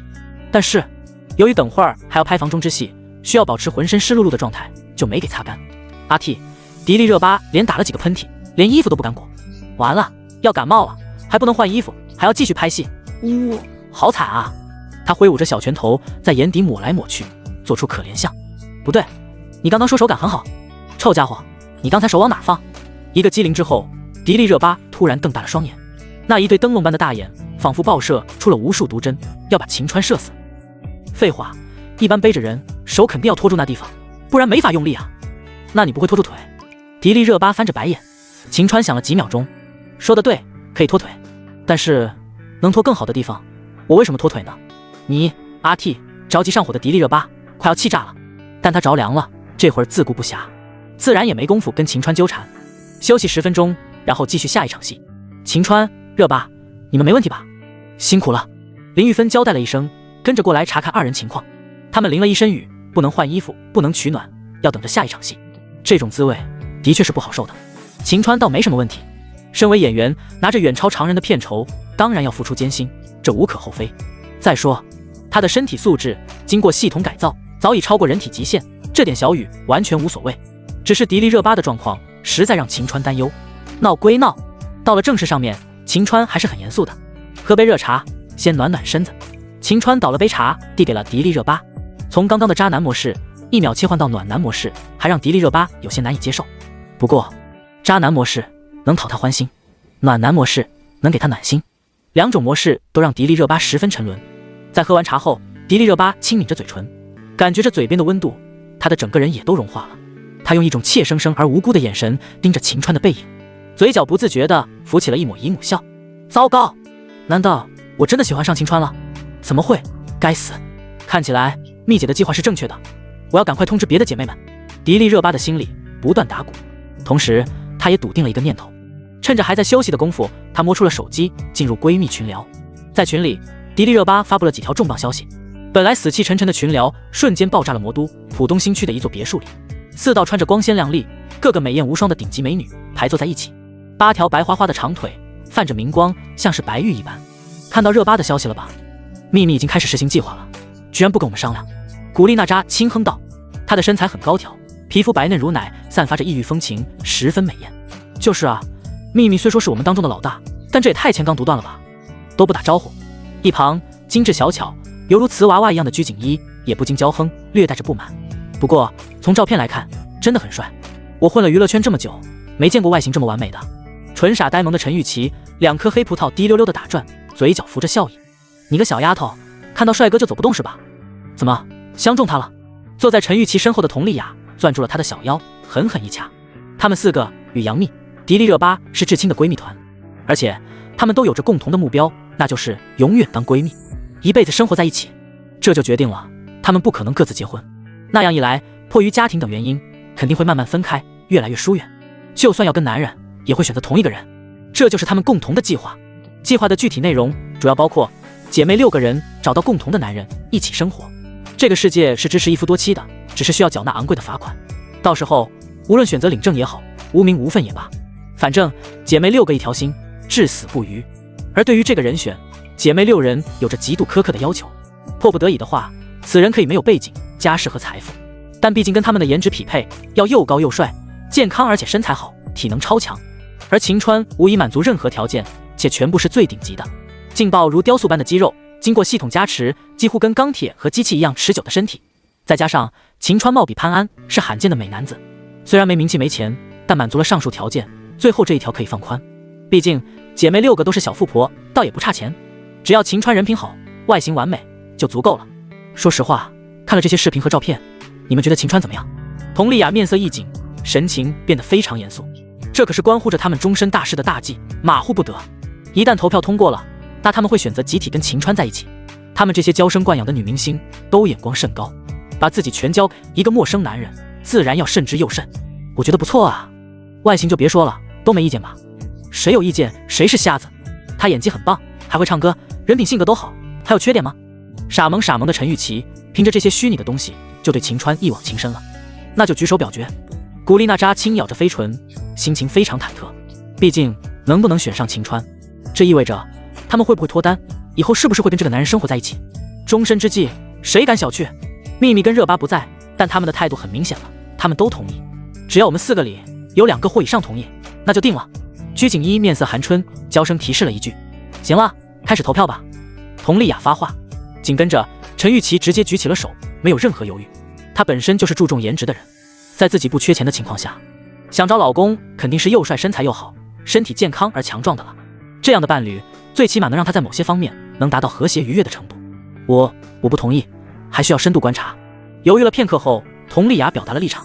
但是由于等会儿还要拍房中之戏，需要保持浑身湿漉漉的状态，就没给擦干。阿 T， 迪丽热巴连打了几个喷嚏，连衣服都不敢裹，完了，要感冒了，还不能换衣服，还要继续拍戏。好惨啊！他挥舞着小拳头在眼底抹来抹去，做出可怜相。不对，你刚刚说手感很好，臭家伙，你刚才手往哪放？一个机灵之后，迪丽热巴突然瞪大了双眼，那一对灯笼般的大眼仿佛爆射出了无数毒针，要把秦川射死。废话，一般背着人手肯定要拖住那地方，不然没法用力啊。那你不会拖住腿？迪丽热巴翻着白眼。秦川想了几秒钟，说得对，可以拖腿，但是能拖更好的地方，我为什么拖腿呢？你阿 T 着急上火的迪丽热巴快要气炸了，但她着凉了，这会儿自顾不暇，自然也没工夫跟秦川纠缠。休息10分钟，然后继续下一场戏。秦川、热巴，你们没问题吧？辛苦了。林玉芬交代了一声，跟着过来查看2人情况。他们淋了一身雨，不能换衣服，不能取暖，要等着下一场戏。这种滋味的确是不好受的。秦川倒没什么问题，身为演员，拿着远超常人的片酬，当然要付出艰辛，这无可厚非。再说他的身体素质经过系统改造，早已超过人体极限，这点小雨完全无所谓。只是迪丽热巴的状况实在让秦川担忧。闹归闹，到了正事上面，秦川还是很严肃的。喝杯热茶，先暖暖身子。秦川倒了杯茶，递给了迪丽热巴。从刚刚的渣男模式1秒切换到暖男模式，还让迪丽热巴有些难以接受。不过，渣男模式能讨她欢心，暖男模式能给她暖心，两种模式都让迪丽热巴十分沉沦。在喝完茶后，迪丽热巴轻抿着嘴唇，感觉着嘴边的温度，她的整个人也都融化了。她用一种怯生生而无辜的眼神盯着秦川的背影，嘴角不自觉地浮起了一抹姨母笑。糟糕，难道我真的喜欢上秦川了？怎么会？该死！看起来蜜姐的计划是正确的，我要赶快通知别的姐妹们。迪丽热巴的心里不断打鼓，同时她也笃定了一个念头。趁着还在休息的功夫，她摸出了手机，进入闺蜜群聊。在群里，迪丽热巴发布了几条重磅消息。本来死气沉沉的群聊瞬间爆炸了魔都浦东新区的一座别墅里，4道穿着光鲜亮丽、个个美艳无双的顶级美女排坐在一起，8条白花花的长腿泛着明光，像是白玉一般。看到热巴的消息了吧？秘密已经开始实行计划了，居然不跟我们商量。古力娜扎轻哼道，她的身材很高挑，皮肤白嫩如奶，散发着异域风情，十分美艳。就是啊，秘密虽说是我们当中的老大，但这也太牵刚独断了吧，都不打招呼。一旁精致小巧犹如瓷娃娃一样的鞠婧祎也不禁娇哼，略带着不满。不过从照片来看，真的很帅。我混了娱乐圈这么久，没见过外形这么完美的。纯傻呆萌的陈钰琪，2颗黑葡萄滴溜溜的打转，嘴角浮着笑意。你个小丫头，看到帅哥就走不动是吧？怎么相中他了？坐在陈钰琪身后的佟丽娅攥住了她的小腰，狠狠一掐。她们4个与杨幂、迪丽热巴是至亲的闺蜜团，而且她们都有着共同的目标，那就是永远当闺蜜，一辈子生活在一起。这就决定了她们不可能各自结婚，那样一来，迫于家庭等原因，肯定会慢慢分开，越来越疏远。就算要跟男人，也会选择同一个人。这就是她们共同的计划。计划的具体内容主要包括姐妹6个人找到共同的男人，一起生活。这个世界是支持一夫多妻的，只是需要缴纳昂贵的罚款。到时候无论选择领证也好，无名无份也罢，反正姐妹6个一条心，至死不渝。而对于这个人选，姐妹6人有着极度苛刻的要求。迫不得已的话，此人可以没有背景、家世和财富，但毕竟跟他们的颜值匹配，要又高又帅，健康而且身材好，体能超强。而秦川无疑满足任何条件，且全部是最顶级的。劲爆如雕塑般的肌肉，经过系统加持，几乎跟钢铁和机器一样持久的身体，再加上秦川貌比潘安，是罕见的美男子。虽然没名气没钱，但满足了上述条件，最后这一条可以放宽。毕竟姐妹6个都是小富婆，倒也不差钱。只要秦川人品好，外形完美就足够了。说实话，看了这些视频和照片，你们觉得秦川怎么样？佟丽娅面色一紧，神情变得非常严肃。这可是关乎着他们终身大事的大计，马虎不得。一旦投票通过了，那他们会选择集体跟秦川在一起。他们这些娇生惯养的女明星都眼光甚高，把自己全交给一个陌生男人，自然要慎之又慎。我觉得不错啊，外形就别说了，都没意见吧？谁有意见谁是瞎子。他演技很棒，还会唱歌，人品性格都好，还有缺点吗？傻萌傻萌的陈钰琪凭着这些虚拟的东西就对秦川一往情深了，那就举手表决。古力娜扎轻咬着飞唇，心情非常忐忑。毕竟能不能选上秦川，这意味着他们会不会脱单，以后是不是会跟这个男人生活在一起。终身之计，谁敢小觑？秘密跟热巴不在，但他们的态度很明显了，他们都同意。只要我们4个里有2个或以上同意，那就定了。鞠婧祎面色含春，娇声提示了一句：行了，开始投票吧。佟丽娅发话，紧跟着陈钰琪直接举起了手，没有任何犹豫。她本身就是注重颜值的人，在自己不缺钱的情况下，想找老公肯定是又帅身材又好，身体健康而强壮的了。这样的伴侣最起码能让他在某些方面能达到和谐愉悦的程度。我不同意，还需要深度观察。犹豫了片刻后，佟丽娅表达了立场。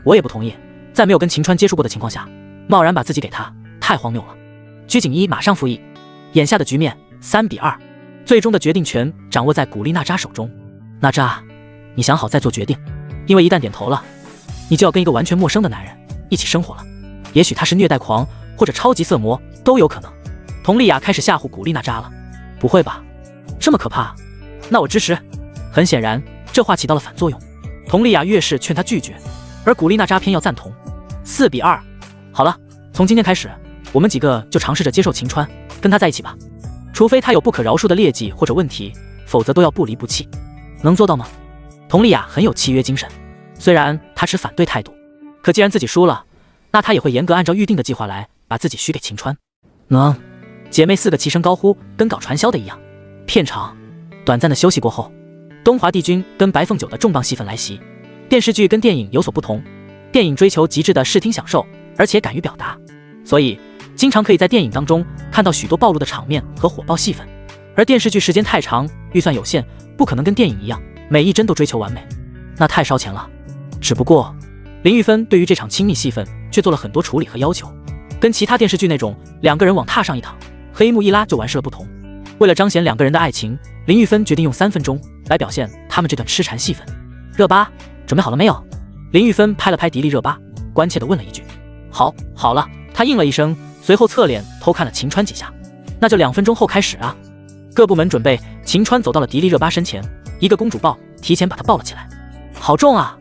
我也不同意，在没有跟秦川接触过的情况下，贸然把自己给他，太荒谬了。鞠婧祎马上复议。眼下的局面3比2，最终的决定权掌握在古力娜扎手中。娜扎，你想好再做决定，因为一旦点头了，你就要跟一个完全陌生的男人一起生活了。也许他是虐待狂或者超级色魔都有可能。佟丽娅开始吓唬古力娜扎了。不会吧，这么可怕？那我支持。很显然，这话起到了反作用。佟丽娅越是劝他拒绝，而古力娜扎偏要赞同。4比2，好了，从今天开始，我们几个就尝试着接受秦川，跟他在一起吧。除非他有不可饶恕的劣迹或者问题，否则都要不离不弃。能做到吗？佟丽娅很有契约精神，虽然她持反对态度，可既然自己输了，那她也会严格按照预定的计划来，把自己许给秦川。姐妹4个齐声高呼，跟搞传销的一样。片场短暂的休息过后，东华帝君跟白凤九的重磅戏份来袭。电视剧跟电影有所不同，电影追求极致的视听享受，而且敢于表达，所以经常可以在电影当中看到许多暴露的场面和火爆戏份。而电视剧时间太长，预算有限，不可能跟电影一样每一帧都追求完美，那太烧钱了。只不过林玉芬对于这场亲密戏份却做了很多处理和要求，跟其他电视剧那种2个人往榻上一躺，黑幕一拉就完事了不同。为了彰显2个人的爱情，林玉芬决定用3分钟来表现他们这段痴缠戏份。热巴，准备好了没有？林玉芬拍了拍迪丽热巴，关切地问了一句。好了，她应了一声，随后侧脸偷看了秦川几下。那就2分钟后开始啊。各部门准备。秦川走到了迪丽热巴身前，一个公主抱，提前把她抱了起来。好重啊，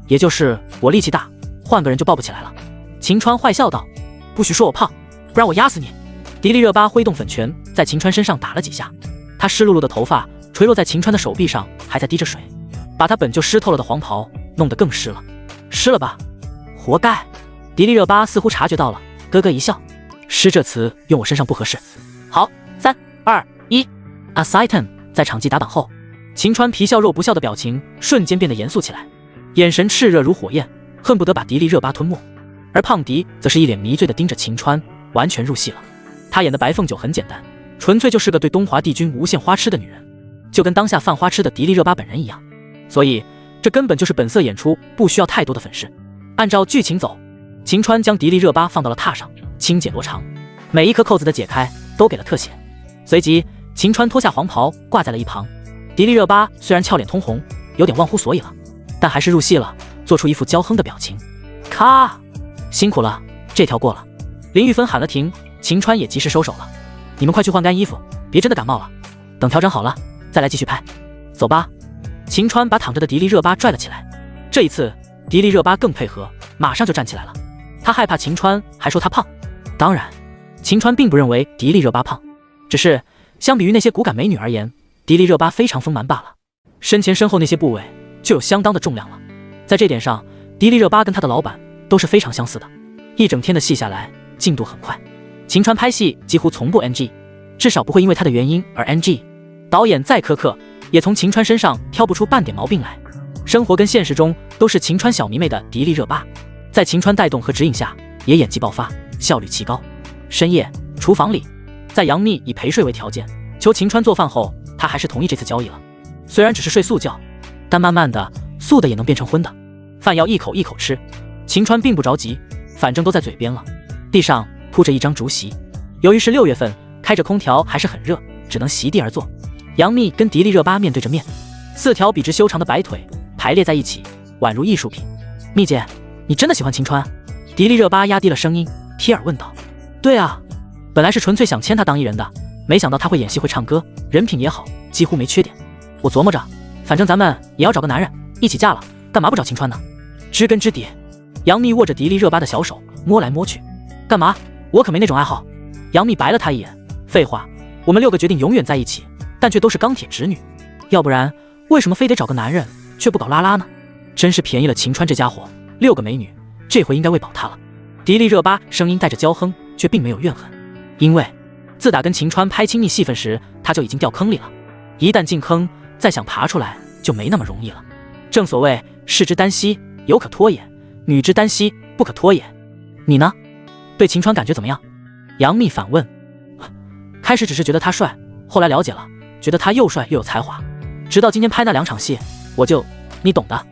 也就是我力气大，换个人就抱不起来了。秦川坏笑道，不许说我胖，不然我压死你。迪丽热巴挥动粉拳在秦川身上打了几下，她湿漉漉的头发垂落在秦川的手臂上，还在滴着水，把他本就湿透了的黄袍弄得更湿了。湿了吧？活该。迪丽热巴似乎察觉到了，咯咯一笑。湿这词用我身上不合适。好，3、2、1 ，As item。在场记打板后，秦川皮笑肉不笑的表情瞬间变得严肃起来，眼神炽热如火焰，恨不得把迪丽热巴吞没。而胖迪则是一脸迷醉的盯着秦川，完全入戏了。他演的白凤九很简单，纯粹就是个对东华帝君无限花痴的女人，就跟当下犯花痴的迪丽热巴本人一样。所以这根本就是本色演出，不需要太多的粉饰。按照剧情走，秦川将迪丽热巴放到了榻上，轻解罗裳，每一颗扣子的解开都给了特写。随即秦川脱下黄袍挂在了一旁，迪丽热巴虽然俏脸通红，有点忘乎所以了，但还是入戏了，做出一副娇哼的表情。咔，辛苦了，这条过了。林玉芬喊了停，秦川也及时收手了。你们快去换干衣服，别真的感冒了，等调整好了再来继续拍。走吧。秦川把躺着的迪丽热巴拽了起来，这一次迪丽热巴更配合，马上就站起来了。她害怕秦川还说她胖，当然秦川并不认为迪丽热巴胖，只是相比于那些骨感美女而言，迪丽热巴非常丰满罢了。身前身后那些部位就有相当的重量了。在这点上，迪丽热巴跟她的老板都是非常相似的。一整天的戏下来，进度很快。秦川拍戏几乎从不 NG， 至少不会因为他的原因而 NG。导演再苛刻，也从秦川身上挑不出半点毛病来。生活跟现实中都是秦川小迷妹的迪丽热巴，在秦川带动和指引下，也演技爆发，效率奇高。深夜，厨房里，在杨幂以陪睡为条件求秦川做饭后，他还是同意这次交易了。虽然只是睡素觉，但慢慢的，素的也能变成荤的。饭要一口一口吃，秦川并不着急，反正都在嘴边了。地上铺着一张竹席，由于是6月份，开着空调还是很热，只能席地而坐。杨幂跟迪丽热巴面对着面，4条笔直修长的白腿排列在一起，宛如艺术品。幂姐，你真的喜欢秦川？迪丽热巴压低了声音，贴耳问道。对啊，本来是纯粹想签他当艺人的，没想到他会演戏会唱歌，人品也好，几乎没缺点。我琢磨着，反正咱们也要找个男人一起嫁了，干嘛不找秦川呢？知根知底。杨幂握着迪丽热巴的小手摸来摸去。干嘛？我可没那种爱好。杨幂白了他一眼。废话，我们6个决定永远在一起，但却都是钢铁直女，要不然为什么非得找个男人却不搞拉拉呢？真是便宜了秦川这家伙，6个美女，这回应该喂饱他了。迪丽热巴声音带着娇哼，却并没有怨恨，因为自打跟秦川拍亲密戏份时，他就已经掉坑里了，一旦进坑，再想爬出来就没那么容易了。正所谓士之耽兮，犹可脱也；女之耽兮，不可脱也。你呢？对秦川感觉怎么样？杨幂反问。开始只是觉得他帅，后来了解了，觉得他又帅又有才华，直到今天拍那2场戏，我就你懂的。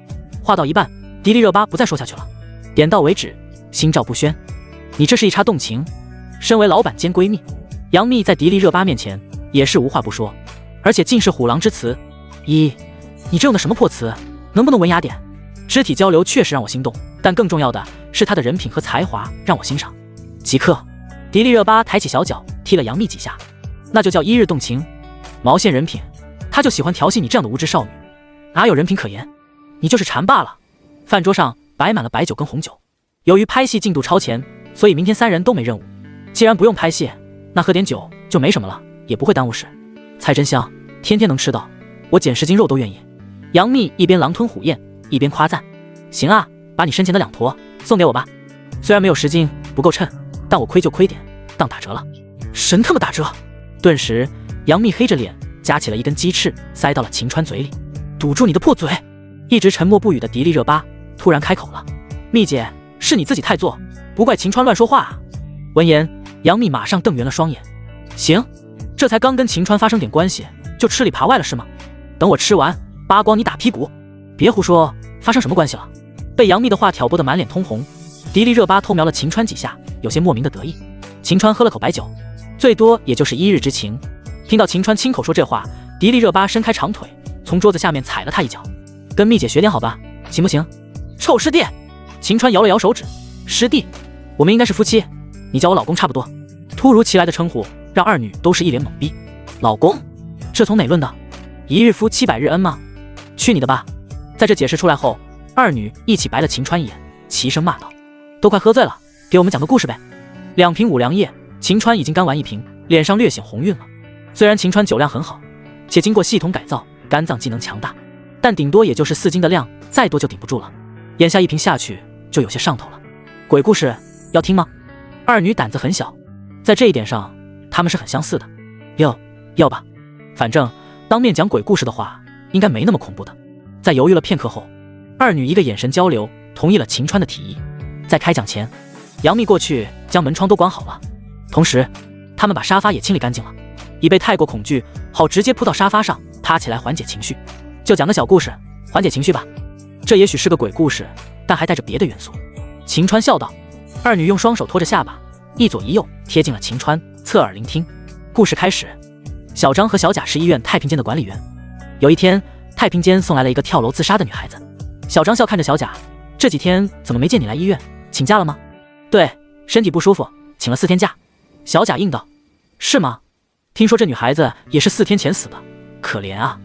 话到一半，迪丽热巴不再说下去了，点到为止，心照不宣。你这是一茬动情？身为老板兼闺蜜，杨幂在迪丽热巴面前也是无话不说，而且尽是虎狼之词。你这用的什么破词？能不能文雅点？肢体交流确实让我心动，但更重要的是他的人品和才华让我欣赏。即刻，迪丽热巴抬起小脚踢了杨幂几下，那就叫一日动情。毛线人品，他就喜欢调戏你这样的无知少女，哪有人品可言？你就是馋罢了。饭桌上摆满了白酒跟红酒，由于拍戏进度超前，所以明天3人都没任务。既然不用拍戏，那喝点酒就没什么了，也不会耽误事。菜真香，天天能吃到，我减10斤肉都愿意。杨幂一边狼吞虎咽，一边夸赞：“行啊，把你身前的2坨送给我吧。虽然没有10斤，不够称，但我亏就亏点，当打折了。”神他妈打折！顿时，杨幂黑着脸夹起了一根鸡翅，塞到了秦川嘴里。堵住你的破嘴！一直沉默不语的迪丽热巴突然开口了：“幂姐，是你自己太作，不怪秦川乱说话啊。”闻言，杨幂马上瞪圆了双眼。行，这才刚跟秦川发生点关系，就吃里扒外了是吗？等我吃完，扒光你打屁股！别胡说，发生什么关系了？被杨幂的话挑拨得满脸通红，迪丽热巴偷瞄了秦川几下，有些莫名的得意。秦川喝了口白酒，最多也就是1日之情。听到秦川亲口说这话，迪丽热巴伸开长腿，从桌子下面踩了他一脚。跟幂姐学点好吧，行不行？臭师弟！秦川摇了摇手指，师弟，我们应该是夫妻，你叫我老公差不多。突如其来的称呼让二女都是一脸懵逼。老公？这从哪论的？1日夫700日恩吗？去你的吧！在这解释出来后，二女一起白了秦川一眼，齐声骂道：“都快喝醉了，给我们讲个故事呗！”2瓶五粮液，秦川已经干完1瓶，脸上略显红晕了。虽然秦川酒量很好，且经过系统改造，肝脏机能强大，但顶多也就是4斤的量，再多就顶不住了。眼下1瓶下去就有些上头了。鬼故事要听吗？二女胆子很小，在这一点上他们是很相似的。要吧，反正当面讲鬼故事的话，应该没那么恐怖的。在犹豫了片刻后，二女一个眼神交流，同意了秦川的提议。在开讲前，杨幂过去将门窗都关好了，同时他们把沙发也清理干净了，以备太过恐惧，好直接扑到沙发上趴起来缓解情绪。就讲个小故事缓解情绪吧，这也许是个鬼故事，但还带着别的元素。秦川笑道。二女用双手托着下巴，一左一右贴近了秦川，侧耳聆听。故事开始，小张和小贾是医院太平间的管理员。有一天，太平间送来了一个跳楼自杀的女孩子。小张笑看着小贾，这几天怎么没见你来医院？请假了吗？对，身体不舒服，请了4天假。小贾应道。是吗？听说这女孩子也是4天前死的，可怜啊，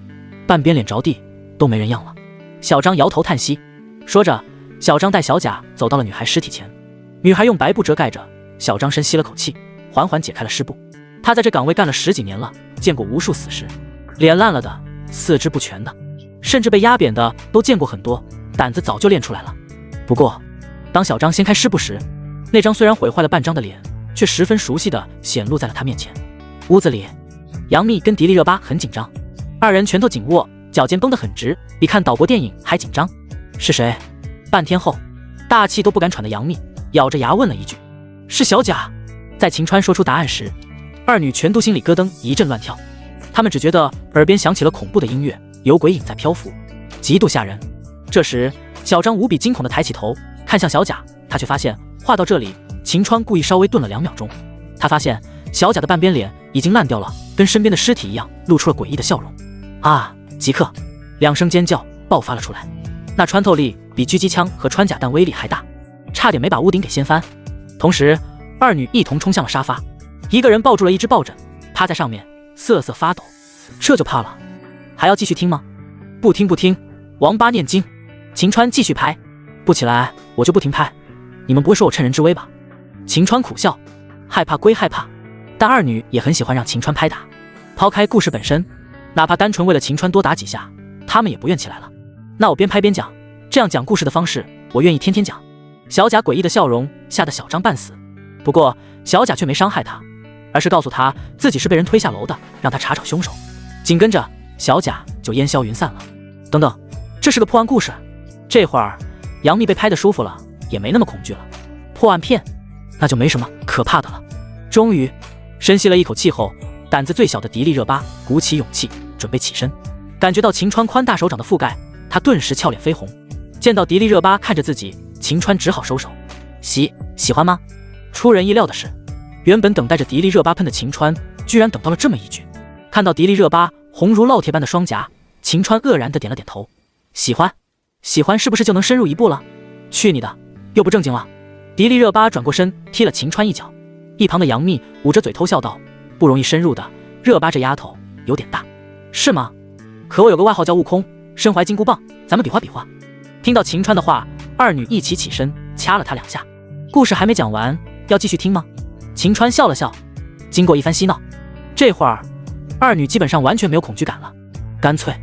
半边脸着地，都没人样了。小张摇头叹息。说着，小张带小贾走到了女孩尸体前。女孩用白布遮盖着，小张深吸了口气，缓缓解开了尸布。他在这岗位干了10几年了，见过无数死尸，脸烂了的，四肢不全的，甚至被压扁的都见过很多，胆子早就练出来了。不过当小张掀开尸布时，那张虽然毁坏了半张的脸，却十分熟悉的显露在了他面前。屋子里，杨幂跟迪丽热巴很紧张，二人拳头紧握，脚尖绷得很直，比看岛国电影还紧张。是谁？半天后，大气都不敢喘的杨幂咬着牙问了一句：“是小贾。”在秦川说出答案时，二女全都心里咯噔一阵乱跳。他们只觉得耳边响起了恐怖的音乐，有鬼影在漂浮，极度吓人。这时，小张无比惊恐地抬起头看向小贾，他却发现话到这里，秦川故意稍微顿了2秒钟。他发现小贾的半边脸已经烂掉了，跟身边的尸体一样，露出了诡异的笑容。啊！即刻，2声尖叫爆发了出来，那穿透力比狙击枪和穿甲弹威力还大，差点没把屋顶给掀翻。同时，二女一同冲向了沙发，一个人抱住了一只抱枕，趴在上面瑟瑟发抖。这就怕了？还要继续听吗？不听不听，王八念经。秦川继续拍，不起来我就不停拍，你们不会说我趁人之危吧？秦川苦笑，害怕归害怕，但二女也很喜欢让秦川拍打。抛开故事本身，哪怕单纯为了秦川多打几下，他们也不愿起来了。那我边拍边讲，这样讲故事的方式我愿意天天讲。小贾诡异的笑容吓得小张半死，不过小贾却没伤害他，而是告诉他自己是被人推下楼的，让他查找凶手。紧跟着小贾就烟消云散了。等等，这是个破案故事。这会儿杨幂被拍得舒服了，也没那么恐惧了。破案片那就没什么可怕的了。终于深吸了一口气后，胆子最小的迪丽热巴鼓起勇气准备起身，感觉到秦川宽大手掌的覆盖，她顿时俏脸绯红。见到迪丽热巴看着自己，秦川只好收手。喜欢吗？出人意料的是，原本等待着迪丽热巴喷的秦川居然等到了这么一句。看到迪丽热巴红如烙铁般的双颊，秦川愕然地点了点头。喜欢是不是就能深入一步了？去你的，又不正经了。迪丽热巴转过身踢了秦川一脚。一旁的杨幂捂着嘴偷笑道：不容易深入的，热巴这丫头有点大。是吗？可我有个外号叫悟空，身怀金箍棒，咱们比划比划。听到秦川的话，二女一起起身掐了他2下。故事还没讲完，要继续听吗？秦川笑了笑。经过一番嬉闹，这会儿二女基本上完全没有恐惧感了，干脆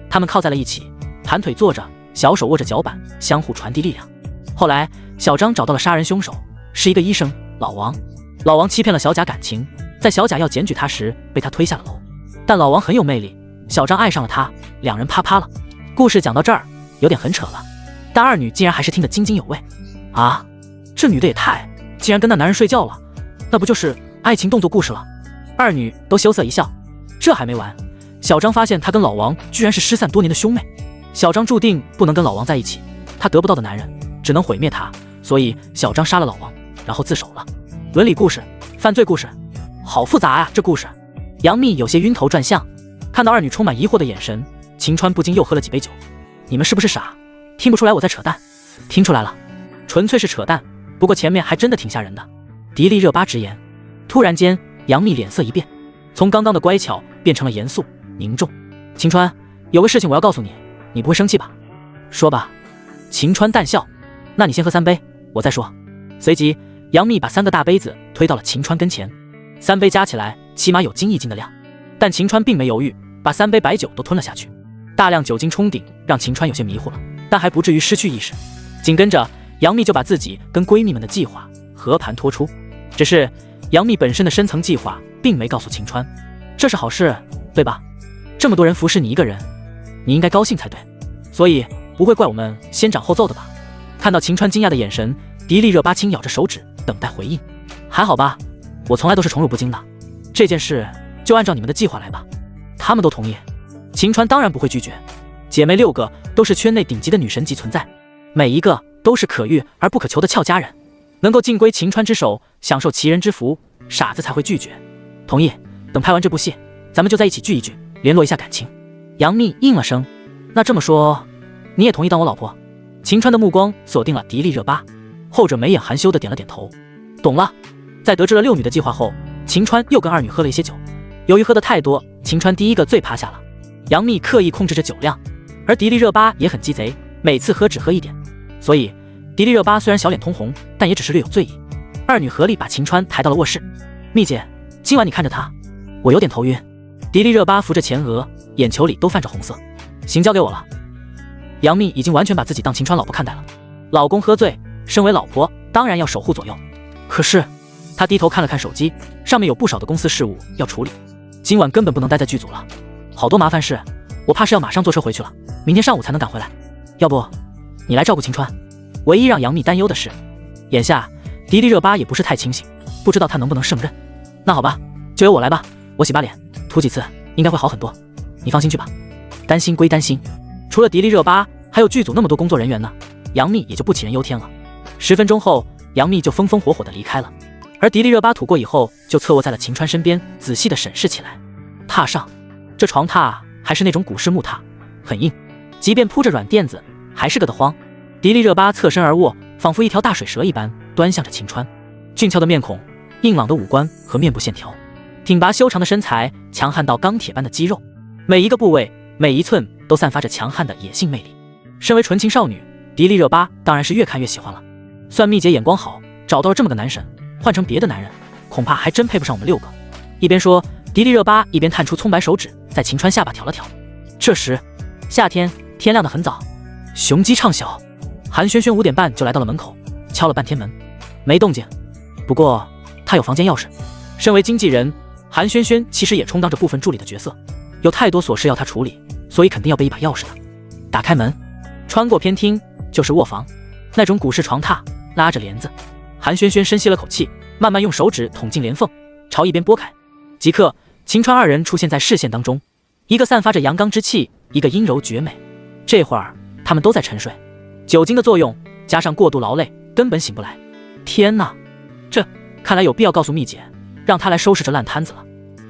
他们靠在了一起，盘腿坐着，小手握着脚板，相互传递力量。后来，小张找到了杀人凶手，是一个医生老王。老王欺骗了小贾感情，在小贾要检举他时，被他推下了楼。但老王很有魅力，小张爱上了他，两人啪啪了。故事讲到这儿，有点很扯了，但二女竟然还是听得津津有味。啊，这女的也太……竟然跟那男人睡觉了，那不就是爱情动作故事了？二女都羞涩一笑。这还没完，小张发现他跟老王居然是失散多年的兄妹。小张注定不能跟老王在一起，他得不到的男人只能毁灭他，所以小张杀了老王，然后自首了。伦理故事，犯罪故事，好复杂啊！这故事，杨幂有些晕头转向。看到二女充满疑惑的眼神，秦川不禁又喝了几杯酒。你们是不是傻？听不出来我在扯淡？听出来了，纯粹是扯淡。不过前面还真的挺吓人的。迪丽热巴直言。突然间，杨幂脸色一变，从刚刚的乖巧变成了严肃凝重。秦川，有个事情我要告诉你，你不会生气吧？说吧。秦川淡笑。那你先喝3杯，我再说。随即，杨幂把3个大杯子推到了秦川跟前，3杯加起来起码有斤1斤的量。但秦川并没犹豫，把3杯白酒都吞了下去。大量酒精冲顶，让秦川有些迷糊了，但还不至于失去意识。紧跟着，杨幂就把自己跟闺蜜们的计划和盘托出。只是杨幂本身的深层计划并没告诉秦川，这是好事，对吧？这么多人服侍你一个人，你应该高兴才对，所以不会怪我们先斩后奏的吧？看到秦川惊讶的眼神，迪丽热巴轻咬着手指，等待回应。还好吧，我从来都是宠辱不惊的，这件事就按照你们的计划来吧。他们都同意，秦川当然不会拒绝。姐妹6个都是圈内顶级的女神级存在，每一个都是可遇而不可求的俏佳人，能够尽归秦川之手，享受其人之福，傻子才会拒绝。同意，等拍完这部戏，咱们就在一起聚一聚，联络一下感情。杨幂应了声。那这么说，你也同意当我老婆？秦川的目光锁定了迪丽热巴，后者眉眼含羞的点了点头。懂了。在得知了6女的计划后，秦川又跟2女喝了一些酒。由于喝得太多，秦川第一个醉趴下了。杨幂刻意控制着酒量，而迪丽热巴也很鸡贼，每次喝只喝1点，所以迪丽热巴虽然小脸通红，但也只是略有醉意。2女合力把秦川抬到了卧室。幂姐，今晚你看着他，我有点头晕。迪丽热巴扶着前额，眼球里都泛着红色。行，交给我了。杨幂已经完全把自己当秦川老婆看待了，老公喝醉，身为老婆当然要守护左右。可是她低头看了看手机，上面有不少的公司事务要处理，今晚根本不能待在剧组了，好多麻烦事，我怕是要马上坐车回去了，明天上午才能赶回来。要不你来照顾秦川？唯一让杨幂担忧的是，眼下迪丽热巴也不是太清醒，不知道她能不能胜任。那好吧，就由我来吧，我洗把脸，涂几次应该会好很多，你放心去吧。担心归担心，除了迪丽热巴，还有剧组那么多工作人员呢，杨幂也就不杞人忧天了。10分钟后，杨幂就风风火火地离开了，而迪丽热巴吐过以后，就侧卧在了秦川身边，仔细地审视起来。榻上，这床榻还是那种古式木榻，很硬，即便铺着软垫子，还是硌得慌。迪丽热巴侧身而卧，仿佛一条大水蛇一般端向着秦川。俊俏的面孔，硬朗的五官和面部线条，挺拔修长的身材，强悍到钢铁般的肌肉，每一个部位每一寸都散发着强悍的野性魅力。身为纯情少女，迪丽热巴当然是越看越喜欢了。算蜜姐眼光好，找到了这么个男神，换成别的男人，恐怕还真配不上我们6个。一边说，迪丽热巴一边探出葱白手指，在秦川下巴挑了挑。这时，夏天，天亮得很早，雄鸡唱晓。韩萱萱5点半就来到了门口，敲了半天门，没动静。不过她有房间钥匙。身为经纪人，韩萱萱其实也充当着部分助理的角色，有太多琐事要她处理，所以肯定要备一把钥匙的。打开门，穿过偏厅就是卧房，那种古式床榻，拉着帘子。韩萱萱深吸了口气，慢慢用手指捅进帘缝，朝一边拨开。即刻，秦川2人出现在视线当中，一个散发着阳刚之气，一个阴柔绝美。这会儿他们都在沉睡，酒精的作用加上过度劳累，根本醒不来。天哪，这看来有必要告诉蜜姐，让她来收拾这烂摊子了。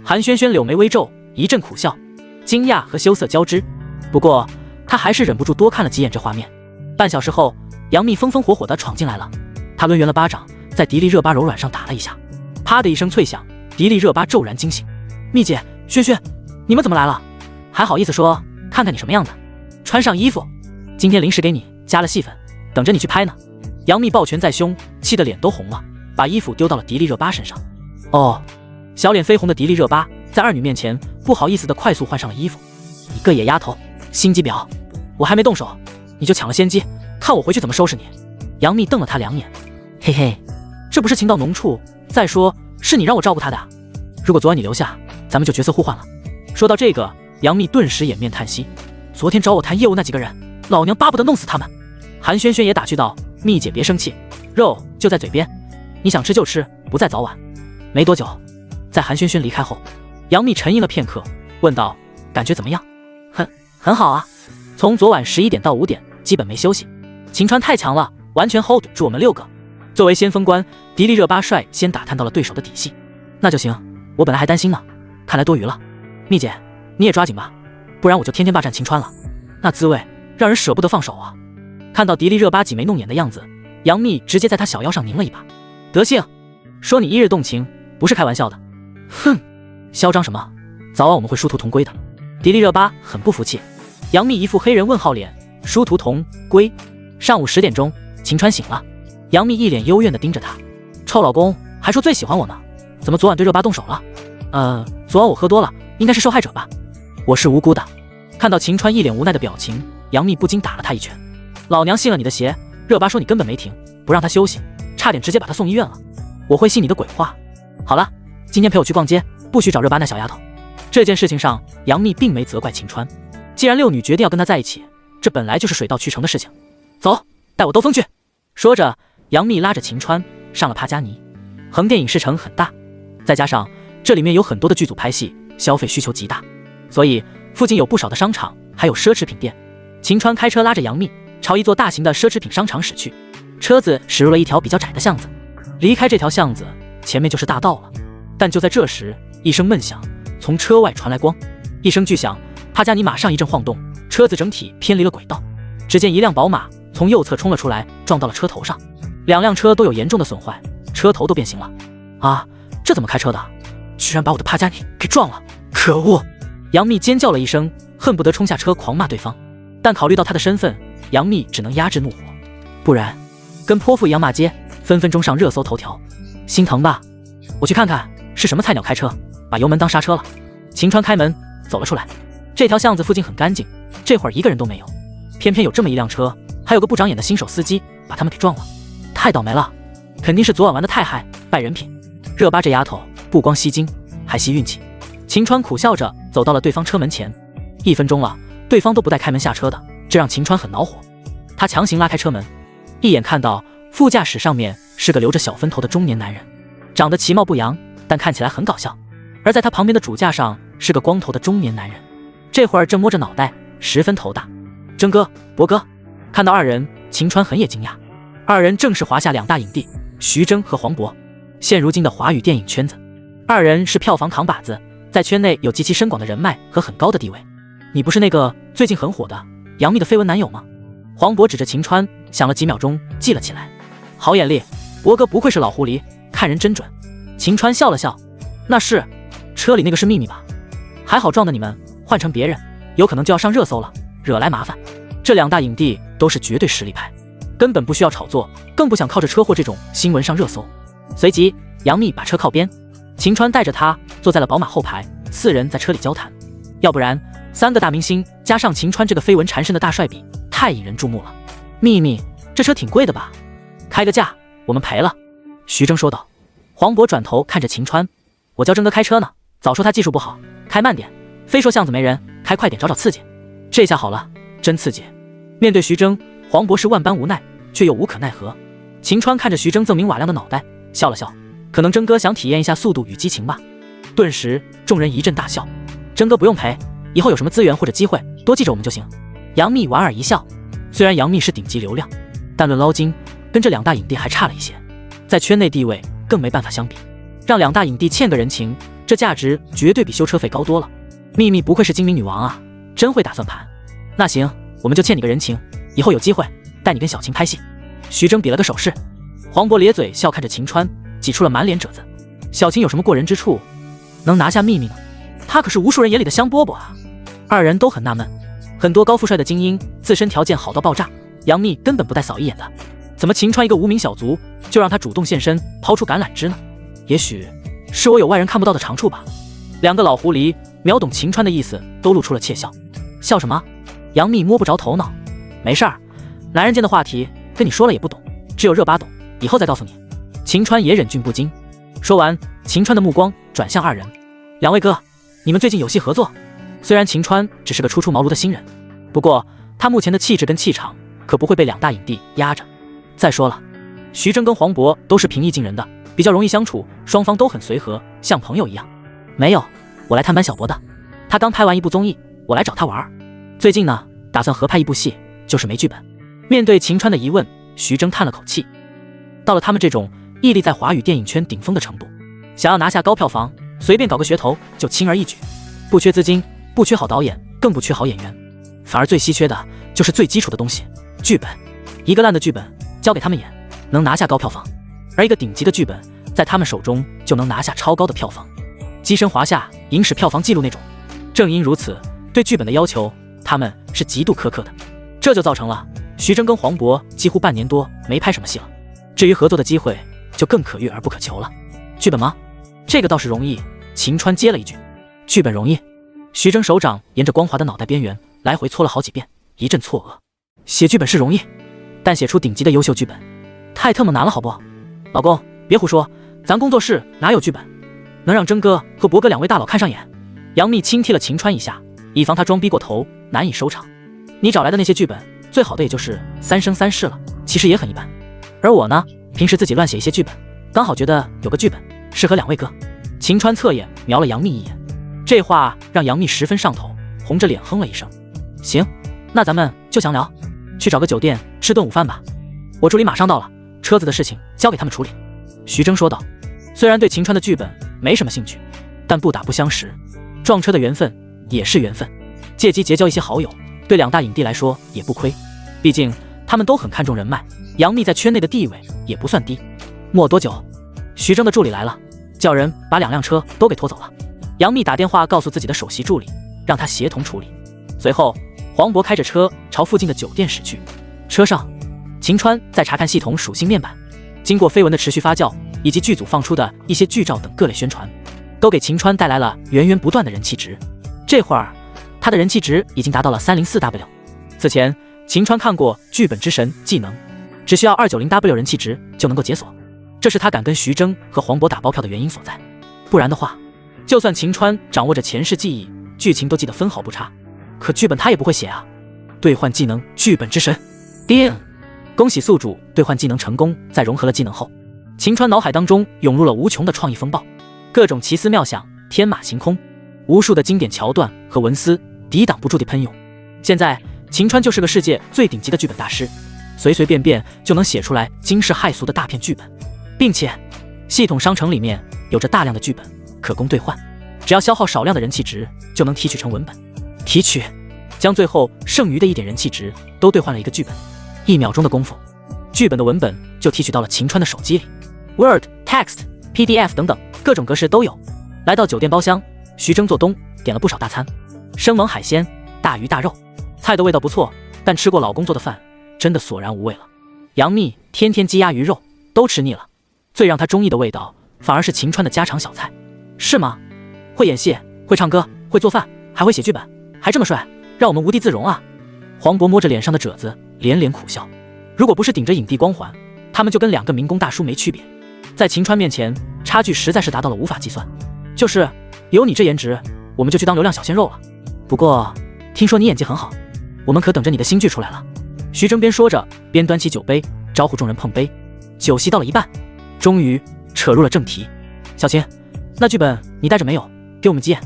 韩萱萱柳眉微皱，一阵苦笑，惊讶和羞涩交织。不过她还是忍不住多看了几眼这画面。半小时后，杨幂风风火火地闯进来了，她抡圆了巴掌，在迪丽热巴柔软上打了一下，啪的一声脆响，迪丽热巴骤然惊醒。蜜姐，萱萱，你们怎么来了？还好意思说，看看你什么样的，穿上衣服，今天临时给你加了戏份，等着你去拍呢。杨幂抱拳在胸，气得脸都红了，把衣服丢到了迪丽热巴身上。哦，小脸绯红的迪丽热巴在2女面前不好意思地快速换上了衣服。一个野丫头，心机婊，我还没动手，你就抢了先机，看我回去怎么收拾你。杨幂瞪了他2眼，嘿嘿，这不是情到浓处，再说是你让我照顾他的，如果昨晚你留下，咱们就角色互换了。说到这个，杨幂顿时掩面叹息，昨天找我谈业务那几个人，老娘巴不得弄死他们。韩萱萱也打趣道，幂姐别生气，肉就在嘴边，你想吃就吃，不在早晚。没多久，在韩萱萱离开后，杨幂沉吟了片刻，问道，感觉怎么样？很好啊，从昨晚11点到5点基本没休息，秦川太强了，完全 hold 住我们6个。作为先锋官，迪丽热巴率先打探到了对手的底细。那就行，我本来还担心呢，看来多余了。幂姐你也抓紧吧，不然我就天天霸占秦川了，那滋味让人舍不得放手啊。看到迪丽热巴挤眉弄眼的样子，杨幂直接在她小腰上拧了一把，德性，说你一日动情不是开玩笑的。哼，嚣张什么，早晚我们会殊途同归的。迪丽热巴很不服气，杨幂一副黑人问号脸，殊途同归。上午10点钟，秦川醒了，杨幂一脸幽怨地盯着他，臭老公还说最喜欢我呢，怎么昨晚对热巴动手了？昨晚我喝多了，应该是受害者吧，我是无辜的。看到秦川一脸无奈的表情，杨幂不禁打了他一拳，老娘信了你的邪，热巴说你根本没停，不让他休息，差点直接把他送医院了，我会信你的鬼话。好了，今天陪我去逛街，不许找热巴那小丫头。这件事情上，杨幂并没责怪秦川，既然6女决定要跟他在一起，这本来就是水到渠成的事情。走，带我兜风去。说着，杨幂拉着秦川上了帕加尼。横店影视城很大，再加上这里面有很多的剧组拍戏，消费需求极大，所以附近有不少的商场，还有奢侈品店。秦川开车拉着杨幂朝一座大型的奢侈品商场驶去，车子驶入了一条比较窄的巷子。离开这条巷子，前面就是大道了。但就在这时，一声闷响从车外传来，咣一声巨响，帕加尼马上一阵晃动，车子整体偏离了轨道。只见一辆宝马从右侧冲了出来，撞到了车头上，2辆车都有严重的损坏，车头都变形了。啊，这怎么开车的？居然把我的帕加尼给撞了！可恶！杨幂尖叫了一声，恨不得冲下车狂骂对方。但考虑到他的身份，杨幂只能压制怒火，不然跟泼妇一样骂街，分分钟上热搜头条。心疼吧？我去看看是什么菜鸟开车，把油门当刹车了。秦川开门走了出来。这条巷子附近很干净，这会儿一个人都没有，偏偏有这么一辆车，还有个不长眼的新手司机把他们给撞了，太倒霉了，肯定是昨晚玩的太嗨，败人品。热巴这丫头不光吸金，还吸运气。秦川苦笑着走到了对方车门前，1分钟了，对方都不带开门下车的，这让秦川很恼火。他强行拉开车门，一眼看到副驾驶上面是个留着小分头的中年男人，长得其貌不扬，但看起来很搞笑。而在他旁边的主驾上是个光头的中年男人，这会儿正摸着脑袋，十分头大。征哥、博哥，看到二人，秦川很也惊讶。二人正是华夏2大影帝徐峥和黄渤，现如今的华语电影圈子，二人是票房扛把子，在圈内有极其深广的人脉和很高的地位。你不是那个最近很火的杨幂的绯闻男友吗？黄渤指着秦川，想了几秒钟，记了起来。好眼力，博哥不愧是老狐狸，看人真准。秦川笑了笑，那是，车里那个是秘密吧？还好撞的你们，换成别人，有可能就要上热搜了，惹来麻烦。这2大影帝都是绝对实力派，根本不需要炒作，更不想靠着车祸这种新闻上热搜。随即，杨幂把车靠边，秦川带着她坐在了宝马后排，4人在车里交谈。要不然，3个大明星加上秦川这个绯闻缠身的大帅比，太引人注目了。幂幂，这车挺贵的吧？开个价，我们赔了。徐峥说道。黄渤转头看着秦川，我教征哥开车呢，早说他技术不好，开慢点，非说巷子没人，开快点找找刺激。这下好了，真刺激。面对徐峥，黄渤是万般无奈，却又无可奈何。秦川看着徐峥锃明瓦亮的脑袋，笑了笑，可能征哥想体验一下速度与激情吧。顿时众人一阵大笑。征哥不用赔，以后有什么资源或者机会，多记着我们就行。杨幂莞尔一笑，虽然杨幂是顶级流量，但论捞金，跟这2大影帝还差了一些，在圈内地位更没办法相比。让2大影帝欠个人情，这价值绝对比修车费高多了。幂幂不愧是精明女王啊，真会打算盘。那行，我们就欠你个人情，以后有机会带你跟小晴拍戏。徐峥比了个手势。黄渤咧嘴笑看着秦川，挤出了满脸褶子。小晴有什么过人之处，能拿下幂幂呢？她可是无数人眼里的香饽饽啊。二人都很纳闷，很多高富帅的精英自身条件好到爆炸，杨幂根本不带扫一眼的，怎么秦川一个无名小卒就让他主动现身，抛出橄榄枝呢？也许是我有外人看不到的长处吧。2个老狐狸秒懂秦川的意思，都露出了窃笑。笑什么？杨幂摸不着头脑。没事儿，男人间的话题跟你说了也不懂，只有热巴懂，以后再告诉你。秦川也忍俊不禁。说完，秦川的目光转向二人。两位哥，你们最近有戏合作？虽然秦川只是个初出茅庐的新人，不过他目前的气质跟气场可不会被两大影帝压着。再说了，徐峥跟黄渤都是平易近人的，比较容易相处，双方都很随和，像朋友一样。没有，我来探班小博的。他刚拍完一部综艺，我来找他玩。最近呢，打算合拍一部戏，就是没剧本。面对秦川的疑问，徐峥叹了口气。到了他们这种屹立在华语电影圈顶峰的程度，想要拿下高票房，随便搞个噱头就轻而易举，不缺资金，不缺好导演，更不缺好演员，反而最稀缺的就是最基础的东西——剧本。一个烂的剧本交给他们演，能拿下高票房；而一个顶级的剧本在他们手中就能拿下超高的票房，跻身华夏影史票房纪录那种。正因如此，对剧本的要求他们是极度苛刻的，这就造成了徐峥跟黄渤几乎半年多没拍什么戏了。至于合作的机会，就更可遇而不可求了。剧本吗？这个倒是容易。秦川接了一句。剧本容易？徐峥手掌沿着光滑的脑袋边缘来回搓了好几遍，一阵错愕。写剧本是容易，但写出顶级的优秀剧本太特么难了，好不？老公，别胡说，咱工作室哪有剧本能让峥哥和博哥两位大佬看上眼？杨幂轻踢了秦川一下，以防他装逼过头难以收场。你找来的那些剧本，最好的也就是《三生三世》了，其实也很一般。而我呢，平时自己乱写一些剧本，刚好觉得有个剧本适合两位哥。秦川侧眼瞄了杨幂一眼，这话让杨幂十分上头，红着脸哼了一声。行，那咱们就详聊，去找个酒店吃顿午饭吧。我助理马上到了，车子的事情交给他们处理。徐峥说道。虽然对秦川的剧本没什么兴趣，但不打不相识，撞车的缘分也是缘分，借机结交一些好友，对两大影帝来说也不亏。毕竟他们都很看重人脉，杨幂在圈内的地位也不算低。没多久，徐峥的助理来了，叫人把2辆车都给拖走了。杨幂打电话告诉自己的首席助理，让他协同处理。随后，黄渤开着车朝附近的酒店驶去。车上，秦川在查看系统属性面板，经过绯闻的持续发酵，以及剧组放出的一些剧照等各类宣传，都给秦川带来了源源不断的人气值。这会儿，他的人气值已经达到了 304W。此前，秦川看过剧本之神技能，只需要 290W 人气值就能够解锁，这是他敢跟徐峥和黄渤打包票的原因所在。不然的话，就算秦川掌握着前世记忆，剧情都记得分毫不差，可剧本他也不会写啊。兑换技能剧本之神，叮！恭喜宿主兑换技能成功。在融合了技能后，秦川脑海当中涌入了无穷的创意风暴，各种奇思妙想天马行空，无数的经典桥段和文思抵挡不住地喷涌。现在秦川就是个世界最顶级的剧本大师，随随便便就能写出来惊世骇俗的大片剧本，并且系统商城里面有着大量的剧本可供兑换，只要消耗少量的人气值就能提取成文本。提取，将最后剩余的一点人气值都兑换了一个剧本，1秒钟的功夫，剧本的文本就提取到了秦川的手机里。Word、Text、PDF 等等各种格式都有。来到酒店包厢，徐峥做东点了不少大餐，生猛海鲜、大鱼大肉，菜的味道不错，但吃过老公做的饭真的索然无味了。杨幂天天鸡鸭鱼肉都吃腻了，最让她中意的味道反而是秦川的家常小菜。是吗？会演戏，会唱歌，会做饭，还会写剧本，还这么帅，让我们无地自容啊。黄渤摸着脸上的褶子连连苦笑，如果不是顶着影帝光环，他们就跟2个民工大叔没区别。在秦川面前，差距实在是达到了无法计算。就是有你这颜值，我们就去当流量小鲜肉了。不过听说你演技很好，我们可等着你的新剧出来了。徐峥边说着边端起酒杯招呼众人碰杯。酒席到了一半，终于扯入了正题。小秦，那剧本你带着没有？给我们接。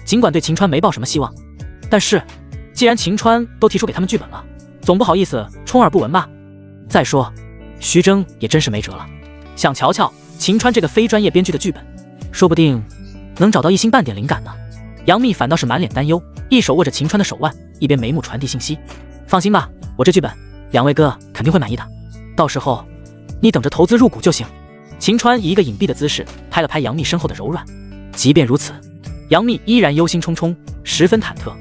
尽管对秦川没抱什么希望，但是既然秦川都提出给他们剧本了，总不好意思充耳不闻吧。再说徐峥也真是没辙了，想瞧瞧秦川这个非专业编剧的剧本，说不定能找到一星半点灵感呢。杨幂反倒是满脸担忧，一手握着秦川的手腕，一边眉目传递信息。放心吧，我这剧本2位哥肯定会满意的，到时候你等着投资入股就行。秦川以一个隐蔽的姿势拍了拍杨幂身后的柔软。即便如此，杨幂依然忧心忡忡，十分忐忑。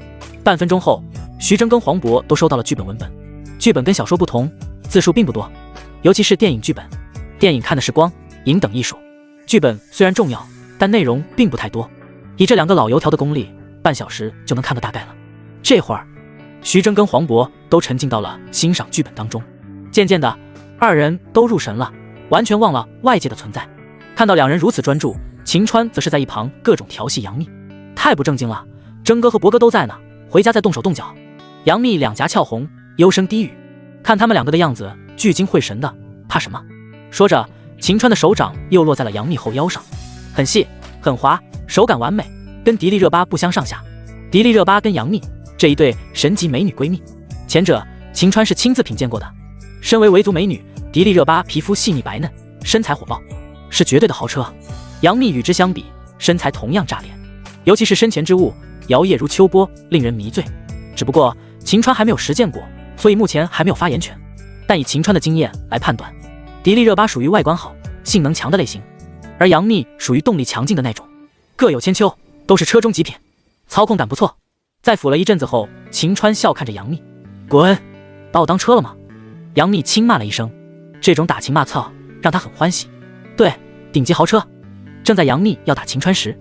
半分钟后，徐峥跟黄渤都收到了剧本文本。剧本跟小说不同，字数并不多，尤其是电影剧本，电影看的是光影等艺术，剧本虽然重要，但内容并不太多。以这2个老油条的功力，半小时就能看个大概了。这会儿徐峥跟黄渤都沉浸到了欣赏剧本当中，渐渐的，二人都入神了，完全忘了外界的存在。看到两人如此专注，秦川则是在一旁各种调戏杨幂，太不正经了。峥哥和博哥都在呢，回家再动手动脚。杨幂两颊俏红，幽声低语，看他们两个的样子，聚精会神的，怕什么？说着，秦川的手掌又落在了杨幂后腰上，很细很滑，手感完美，跟迪丽热巴不相上下。迪丽热巴跟杨幂这一对神级美女闺蜜，前者秦川是亲自品鉴过的。身为维族美女，迪丽热巴皮肤细腻白嫩，身材火爆，是绝对的豪车。杨幂与之相比，身材同样炸脸，尤其是身前之物摇曳如秋波，令人迷醉。只不过秦川还没有实践过，所以目前还没有发言权。但以秦川的经验来判断，迪丽热巴属于外观好、性能强的类型，而杨幂属于动力强劲的那种，各有千秋，都是车中极品，操控感不错。在抚了一阵子后，秦川笑看着杨幂：“滚，把我当车了吗？”杨幂轻骂了一声，这种打情骂俏让她很欢喜。对，顶级豪车。正在杨幂要打秦川时，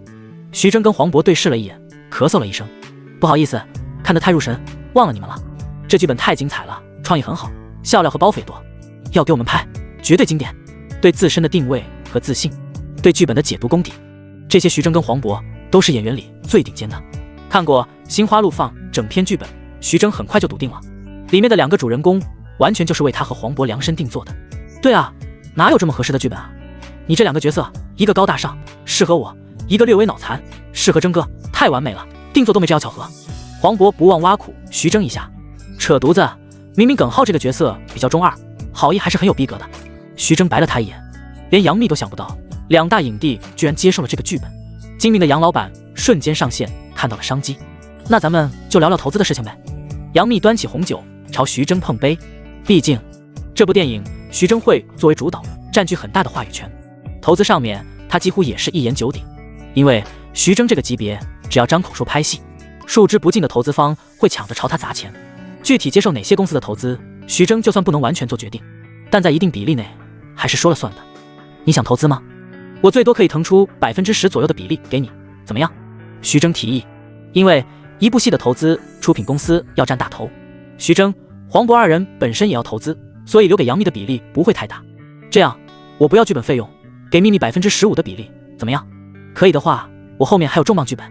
徐峥跟黄渤对视了一眼，咳嗽了一声：“不好意思，看得太入神，忘了你们了。这剧本太精彩了，创意很好，笑料和包袱也多，要给我们拍，绝对经典。对自身的定位和自信，对剧本的解读功底，这些徐峥跟黄渤都是演员里最顶尖的。看过《心花怒放》整篇剧本，徐峥很快就笃定了，里面的两个主人公完全就是为他和黄渤量身定做的。对啊，哪有这么合适的剧本啊？你这两个角色，一个高大上，适合我；一个略微脑残，适合峥哥，太完美了，定做都没这样巧合。黄渤不忘挖苦徐峥一下，扯犊子，明明耿浩这个角色比较中二，好意还是很有逼格的。徐峥白了他一眼，连杨幂都想不到，两大影帝居然接受了这个剧本。精明的杨老板瞬间上线，看到了商机。那咱们就聊聊投资的事情呗。杨幂端起红酒朝徐峥碰杯，毕竟这部电影徐峥会作为主导，占据很大的话语权。投资上面他几乎也是一言九鼎，因为徐峥这个级别，只要张口说拍戏，数之不尽的投资方会抢着朝他砸钱。具体接受哪些公司的投资，徐峥就算不能完全做决定，但在一定比例内还是说了算的。你想投资吗？我最多可以腾出10%左右的比例给你，怎么样？徐峥提议。因为一部戏的投资，出品公司要占大头，徐峥、黄渤二人本身也要投资，所以留给杨幂的比例不会太大。这样，我不要剧本费用，给秘密15%的比例，怎么样？可以的话，我后面还有重磅剧本。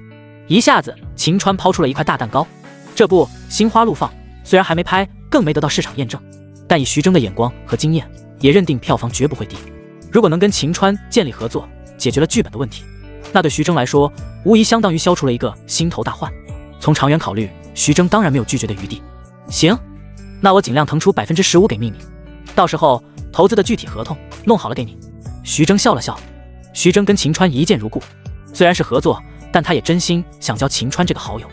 一下子，秦川抛出了一块大蛋糕。这部《心花怒放》虽然还没拍，更没得到市场验证，但以徐峥的眼光和经验，也认定票房绝不会低。如果能跟秦川建立合作，解决了剧本的问题，那对徐峥来说，无疑相当于消除了一个心头大患。从长远考虑，徐峥当然没有拒绝的余地。行，那我尽量腾出15%给秘密，到时候投资的具体合同弄好了给你。徐峥笑了笑。徐峥跟秦川一见如故，虽然是合作，但他也真心想交秦川这个好友。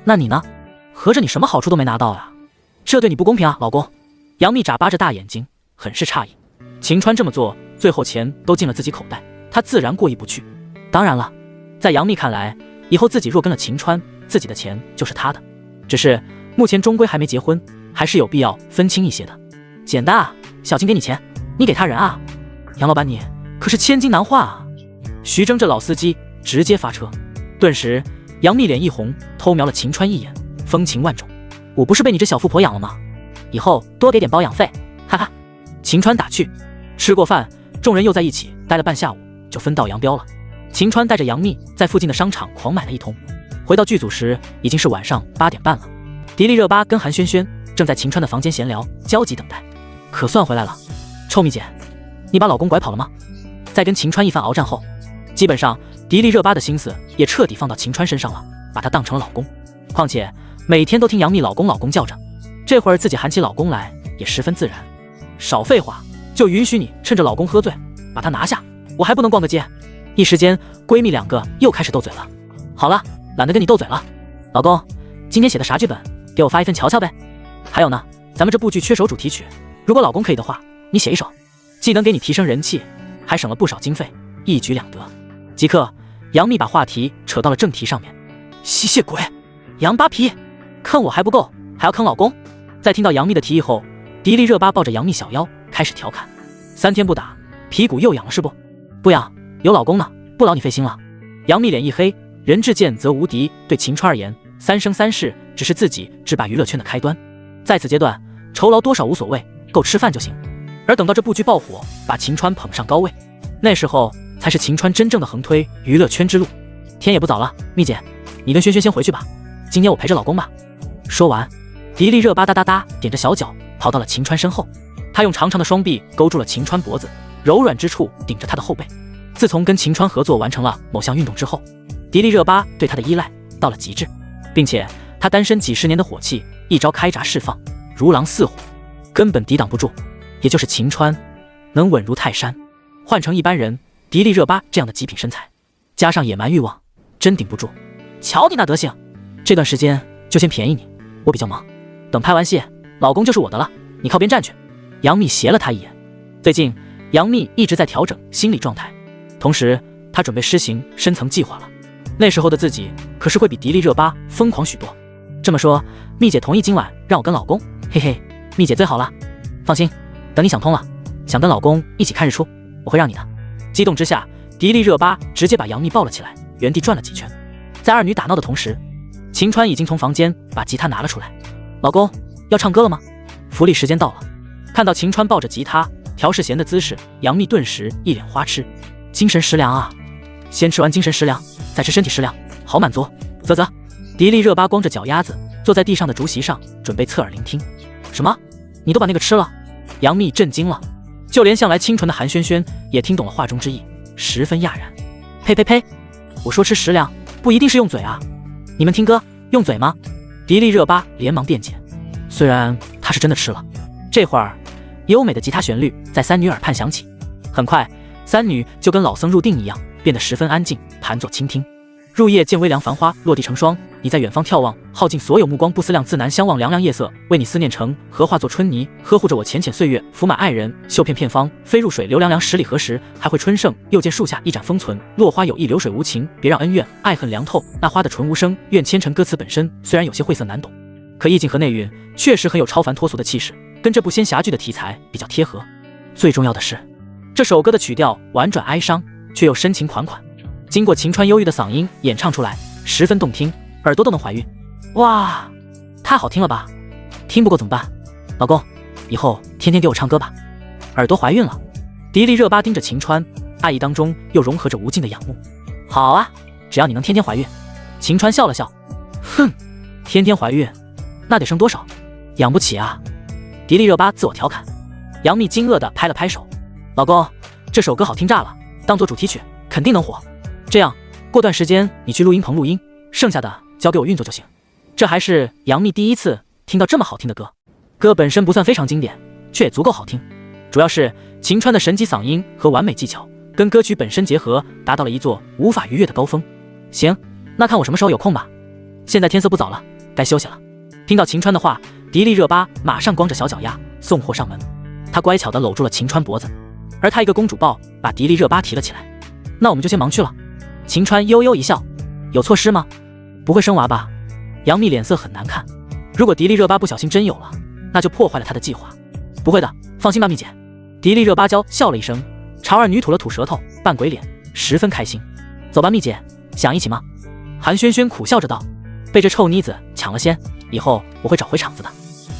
那你呢？合着你什么好处都没拿到啊？这对你不公平啊，老公。杨幂眨巴着大眼睛，很是诧异。秦川这么做，最后钱都进了自己口袋，他自然过意不去。当然了，在杨幂看来，以后自己若跟了秦川，自己的钱就是他的。只是目前终归还没结婚，还是有必要分清一些的。简单啊，小秦给你钱，你给他人啊。杨老板你可是千金难换啊。徐峥这老司机直接发车。顿时杨幂脸一红，偷瞄了秦川一眼，风情万种。我不是被你这小富婆养了吗？以后多给点包养费，哈哈。秦川打趣。吃过饭，众人又在一起待了半下午，就分道扬镳了。秦川带着杨幂在附近的商场狂买了一通，回到剧组时已经是晚上8点半了。迪丽热巴跟韩萱萱正在秦川的房间闲聊，焦急等待。可算回来了。臭蜜姐，你把老公拐跑了吗？在跟秦川一番鏖战后，基本上迪丽热巴的心思也彻底放到秦川身上了，把他当成了老公。况且每天都听杨幂老公老公叫着，这会儿自己喊起老公来也十分自然。少废话，就允许你趁着老公喝醉把他拿下，我还不能逛个街？一时间闺蜜两个又开始斗嘴了。好了，懒得跟你斗嘴了。老公，今天写的啥剧本？给我发一份瞧瞧呗。还有呢，咱们这部剧缺首主题曲，如果老公可以的话，你写一首，既能给你提升人气，还省了不少经费，一举两得。即刻，杨幂把话题扯到了正题上面。吸血鬼，杨扒皮，坑我还不够，还要坑老公？在听到杨幂的提议后，迪丽热巴抱着杨幂小腰开始调侃：3天不打，皮骨又痒了是不？不痒，有老公呢，不劳你费心了。杨幂脸一黑，人至贱则无敌，对秦川而言三生三世只是自己制霸娱乐圈的开端，在此阶段，酬劳多少无所谓，够吃饭就行。而等到这部剧爆火，把秦川捧上高位，那时候才是秦川真正的横推娱乐圈之路。天也不早了，蜜姐，你跟轩轩先回去吧，今年我陪着老公吧。说完，迪丽热巴哒哒哒踮着小脚跑到了秦川身后，她用长长的双臂勾住了秦川脖子，柔软之处顶着他的后背。自从跟秦川合作完成了某项运动之后，迪丽热巴对他的依赖到了极致，并且他单身几十年的火气一招开闸释放，如狼似虎，根本抵挡不住。也就是秦川能稳如泰山，换成一般人，迪丽热巴这样的极品身材，加上野蛮欲望，真顶不住。瞧你那德行，这段时间就先便宜你，我比较忙，等拍完戏，老公就是我的了，你靠边站去。杨幂斜了他一眼。最近杨幂一直在调整心理状态，同时她准备施行深层计划了。那时候的自己可是会比迪丽热巴疯狂许多。这么说，蜜姐同意今晚让我跟老公，嘿嘿，蜜姐最好了。放心，等你想通了，想跟老公一起看日出，我会让你的。激动之下，迪丽热巴直接把杨幂抱了起来，原地转了几圈。在二女打闹的同时，秦川已经从房间把吉他拿了出来。老公，要唱歌了吗？福利时间到了。看到秦川抱着吉他调试弦的姿势，杨幂顿时一脸花痴。精神食粮啊，先吃完精神食粮，再吃身体食粮，好满足。啧啧。迪丽热巴光着脚丫子坐在地上的竹席上，准备侧耳聆听。什么？你都把那个吃了？杨幂震惊了，就连向来清纯的韩萱萱也听懂了话中之意，十分讶然。呸呸呸，我说吃食粮不一定是用嘴啊，你们听歌用嘴吗？迪丽热巴连忙辩解，虽然她是真的吃了。这会儿优美的吉他旋律在三女耳畔响起，很快三女就跟老僧入定一样，变得十分安静，盘坐倾听。入夜见微凉，繁花落地成霜，你在远方眺望，耗尽所有目光，不思量，自难相忘。凉凉夜色，为你思念成荷化作春泥，呵护着我浅浅岁月，抚满爱人，绣片片芳，飞入水流凉凉，十里何时还会春盛？又见树下一盏封存，落花有意，流水无情，别让恩怨爱恨凉透。那花的纯无声，愿纤尘。歌词本身虽然有些晦涩难懂，可意境和内蕴确实很有超凡脱俗的气势，跟这部仙侠剧的题材比较贴合。最重要的是，这首歌的曲调婉转哀伤，却又深情款款，经过秦川忧郁的嗓音演唱出来，十分动听，耳朵都能怀孕。哇，太好听了吧！听不够怎么办？老公，以后天天给我唱歌吧。耳朵怀孕了，迪丽热巴盯着秦川，爱意当中又融合着无尽的仰慕。好啊，只要你能天天怀孕。秦川笑了笑，哼，天天怀孕，那得生多少？养不起啊！迪丽热巴自我调侃。杨幂惊愕地拍了拍手，老公，这首歌好听炸了，当做主题曲肯定能火。这样，过段时间你去录音棚录音，剩下的交给我运作就行。这还是杨幂第一次听到这么好听的歌，歌本身不算非常经典，却也足够好听。主要是秦川的神级嗓音和完美技巧，跟歌曲本身结合，达到了一座无法逾越的高峰。行，那看我什么时候有空吧。现在天色不早了，该休息了。听到秦川的话，迪丽热巴马上光着小脚丫送货上门。她乖巧地搂住了秦川脖子，而她一个公主抱把迪丽热巴提了起来。那我们就先忙去了。秦川悠悠一笑，有措施吗？不会生娃吧？杨幂脸色很难看，如果迪丽热巴不小心真有了，那就破坏了她的计划。不会的，放心吧，蜜姐。迪丽热巴娇笑了一声，朝二女吐了吐舌头，扮鬼脸，十分开心。走吧，蜜姐，想一起吗？韩萱萱苦笑着道，被这臭妮子抢了先，以后我会找回场子的。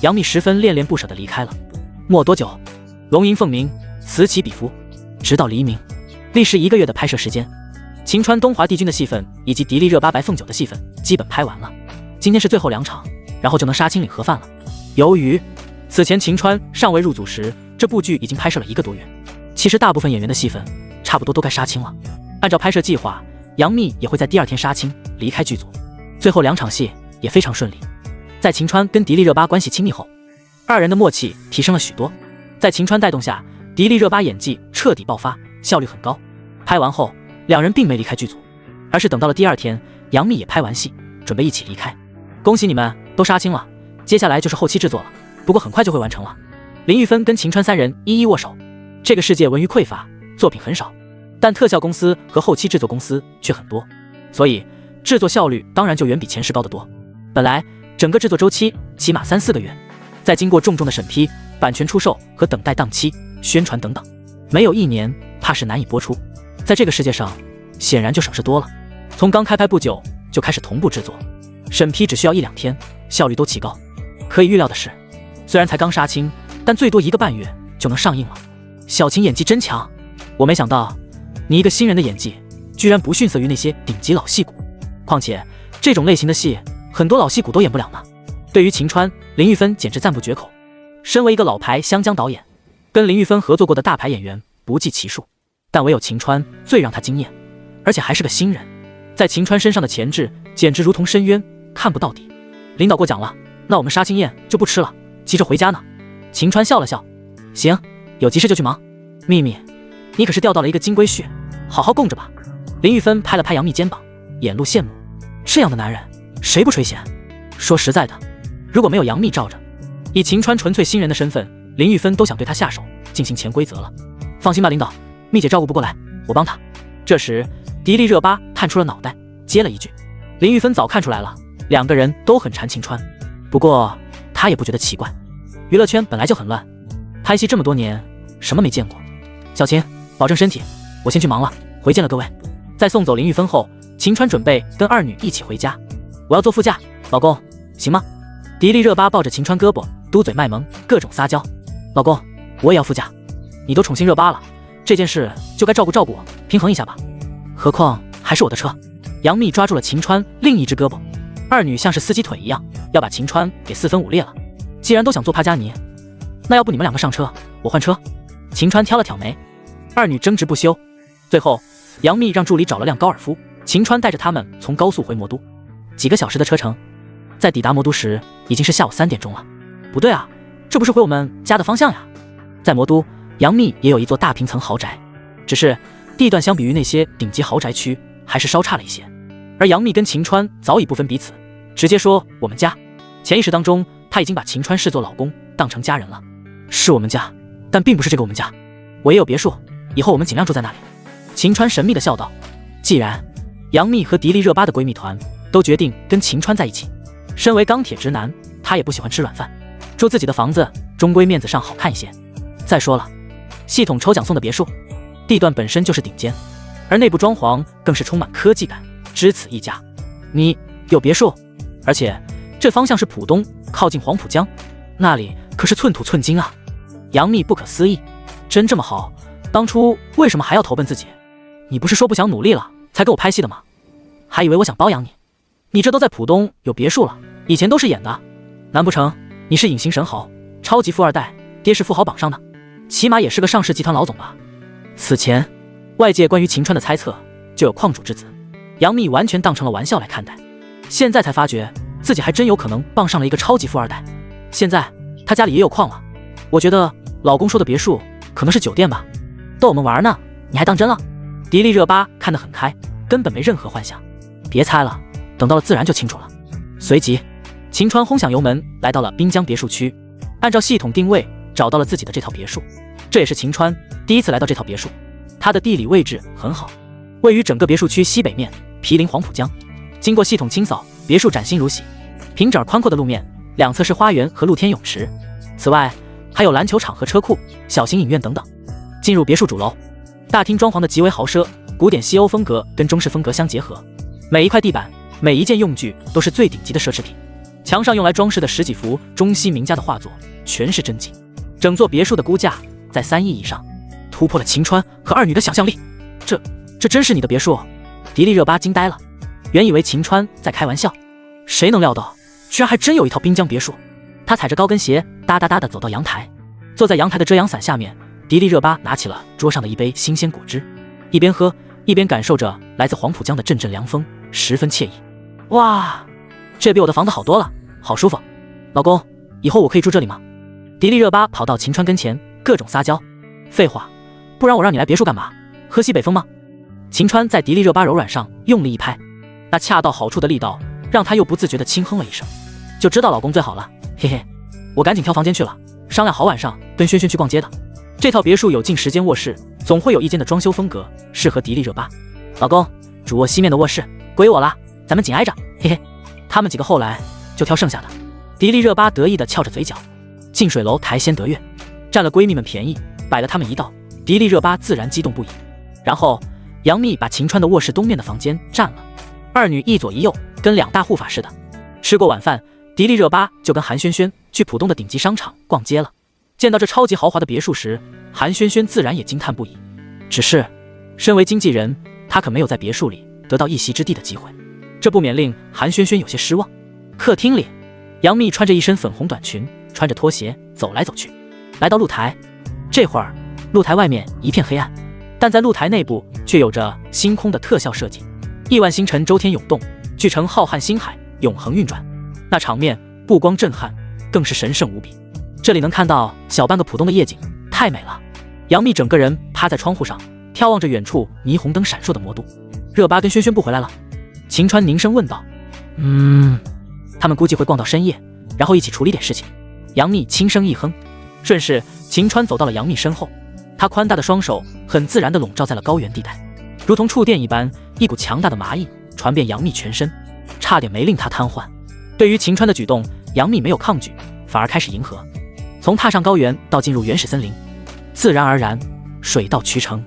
杨幂十分恋恋不舍地离开了。没多久，龙吟凤鸣，此起彼伏，直到黎明，历时1个月的拍摄时间。秦川东华帝君的戏份以及迪丽热巴白凤九的戏份基本拍完了，今天是最后2场，然后就能杀青领盒饭了。由于此前秦川尚未入组时，这部剧已经拍摄了1个多月，其实大部分演员的戏份差不多都该杀青了。按照拍摄计划，杨幂也会在第2天杀青离开剧组。最后2场戏也非常顺利，在秦川跟迪丽热巴关系亲密后，2人的默契提升了许多。在秦川带动下，迪丽热巴演技彻底爆发，效率很高。拍完后，2人并没离开剧组，而是等到了第2天，杨幂也拍完戏，准备一起离开。恭喜你们都杀青了，接下来就是后期制作了，不过很快就会完成了。林玉芬跟秦川3人一一握手。这个世界文娱匮乏，作品很少，但特效公司和后期制作公司却很多，所以制作效率当然就远比前世高得多。本来整个制作周期起码3-4个月，再经过重重的审批、版权出售和等待档期、宣传等等，没有1年怕是难以播出。在这个世界上，显然就省事多了。从刚开拍不久就开始同步制作，审批只需要1-2天，效率都奇高。可以预料的是，虽然才刚杀青，但最多1个半月就能上映了。小琴演技真强，我没想到你一个新人的演技居然不逊色于那些顶级老戏骨。况且这种类型的戏，很多老戏骨都演不了呢。对于秦川，林玉芬简直赞不绝口。身为一个老牌湘江导演，跟林玉芬合作过的大牌演员不计其数，但唯有秦川最让他惊艳，而且还是个新人。在秦川身上的潜质简直如同深渊，看不到底。领导过奖了，那我们杀青宴就不吃了，急着回家呢。秦川笑了笑，行，有急事就去忙。秘密，你可是钓到了一个金龟婿，好好供着吧。林玉芬拍了拍杨幂肩膀，眼露羡慕。这样的男人谁不垂涎？说实在的，如果没有杨幂罩着，以秦川纯粹新人的身份，林玉芬都想对他下手进行潜规则了。放心吧，领导，幂姐照顾不过来，我帮她。这时迪丽热巴探出了脑袋，接了一句。林玉芬早看出来了，两个人都很馋秦川，不过她也不觉得奇怪。娱乐圈本来就很乱，拍戏这么多年，什么没见过。小琴，保重身体，我先去忙了，回见了各位。在送走林玉芬后，秦川准备跟二女一起回家。我要坐副驾，老公，行吗？迪丽热巴抱着秦川胳膊，嘟嘴卖萌，各种撒娇。老公，我也要副驾。你都宠幸热巴了，这件事就该照顾照顾我，平衡一下吧。何况还是我的车。杨幂抓住了秦川另一只胳膊，二女像是司机腿一样，要把秦川给4分5裂了。既然都想做帕加尼，那要不你们两个上车，我换车。秦川挑了挑眉，二女争执不休。最后杨幂让助理找了辆高尔夫，秦川带着他们从高速回魔都。几个小时的车程，在抵达魔都时已经是下午3点钟了。不对啊，这不是回我们家的方向呀。在魔都，杨幂也有一座大平层豪宅，只是地段相比于那些顶级豪宅区还是稍差了一些。而杨幂跟秦川早已不分彼此，直接说我们家。潜意识当中，她已经把秦川视作老公，当成家人了。是我们家，但并不是这个我们家。我也有别墅，以后我们尽量住在那里。秦川神秘地笑道。既然杨幂和迪丽热巴的闺蜜团都决定跟秦川在一起，身为钢铁直男，他也不喜欢吃软饭，住自己的房子终归面子上好看一些。再说了，系统抽奖送的别墅，地段本身就是顶尖，而内部装潢更是充满科技感，只此一家。你有别墅，而且这方向是浦东，靠近黄浦江，那里可是寸土寸金啊。杨幂不可思议，真这么好？当初为什么还要投奔自己？你不是说不想努力了才跟我拍戏的吗？还以为我想包养你。你这都在浦东有别墅了，以前都是演的，难不成你是隐形神豪，超级富二代，爹是富豪榜上的，起码也是个上市集团老总吧？此前外界关于秦川的猜测就有矿主之子，杨幂完全当成了玩笑来看待，现在才发觉自己还真有可能傍上了一个超级富二代。现在他家里也有矿了，我觉得老公说的别墅可能是酒店吧？逗我们玩呢，你还当真了？迪丽热巴看得很开，根本没任何幻想。别猜了，等到了自然就清楚了。随即秦川轰响油门来到了滨江别墅区，按照系统定位找到了自己的这套别墅。这也是秦川第一次来到这套别墅，它的地理位置很好，位于整个别墅区西北面，毗邻黄浦江。经过系统清扫，别墅崭新如洗，平整宽阔的路面，两侧是花园和露天泳池，此外还有篮球场和车库、小型影院等等。进入别墅主楼，大厅装潢的极为豪奢，古典西欧风格跟中式风格相结合，每一块地板、每一件用具都是最顶级的奢侈品。墙上用来装饰的10几幅中西名家的画作全是真迹，整座别墅的估价在3亿以上，突破了秦川和二女的想象力。这真是你的别墅？迪丽热巴惊呆了，原以为秦川在开玩笑，谁能料到居然还真有一套滨江别墅。她踩着高跟鞋哒哒哒地走到阳台，坐在阳台的遮阳伞下面，迪丽热巴拿起了桌上的一杯新鲜果汁，一边喝一边感受着来自黄浦江的阵阵凉风，十分惬意。哇，这比我的房子好多了，好舒服。老公，以后我可以住这里吗？迪丽热巴跑到秦川跟前，各种撒娇。废话，不然我让你来别墅干嘛？喝西北风吗？秦川在迪丽热巴柔软上用力一拍，那恰到好处的力道让他又不自觉地轻哼了一声。就知道老公最好了，嘿嘿。我赶紧挑房间去了，商量好晚上跟轩轩去逛街的。这套别墅有近10间卧室，总会有一间的装修风格适合迪丽热巴。老公，主卧西面的卧室归我了，咱们紧挨着，嘿嘿。他们几个后来就挑剩下的。迪丽热巴得意地翘着嘴角。近水楼台先得月，占了闺蜜们便宜，摆了他们一道，迪丽热巴自然激动不已。然后杨幂把秦川的卧室东面的房间占了，二女一左一右，跟两大护法似的。吃过晚饭，迪丽热巴就跟韩萱萱去浦东的顶级商场逛街了。见到这超级豪华的别墅时，韩萱萱自然也惊叹不已。只是，身为经纪人，她可没有在别墅里得到一席之地的机会，这不免令韩萱萱有些失望。客厅里，杨幂穿着一身粉红短裙，穿着拖鞋走来走去，来到露台。这会儿，露台外面一片黑暗，但在露台内部却有着星空的特效设计，亿万星辰周天涌动，聚成浩瀚星海，永恒运转。那场面不光震撼，更是神圣无比。这里能看到小半个浦东的夜景，太美了。杨幂整个人趴在窗户上，眺望着远处霓虹灯闪烁的魔都。热巴跟萱萱不回来了？秦川凝声问道。他们估计会逛到深夜，然后一起处理点事情。杨幂轻声一哼，顺势秦川走到了杨幂身后，他宽大的双手很自然地笼罩在了高原地带，如同触电一般，一股强大的麻意传遍杨幂全身，差点没令她瘫痪。对于秦川的举动，杨幂没有抗拒，反而开始迎合。从踏上高原到进入原始森林，自然而然，水到渠成，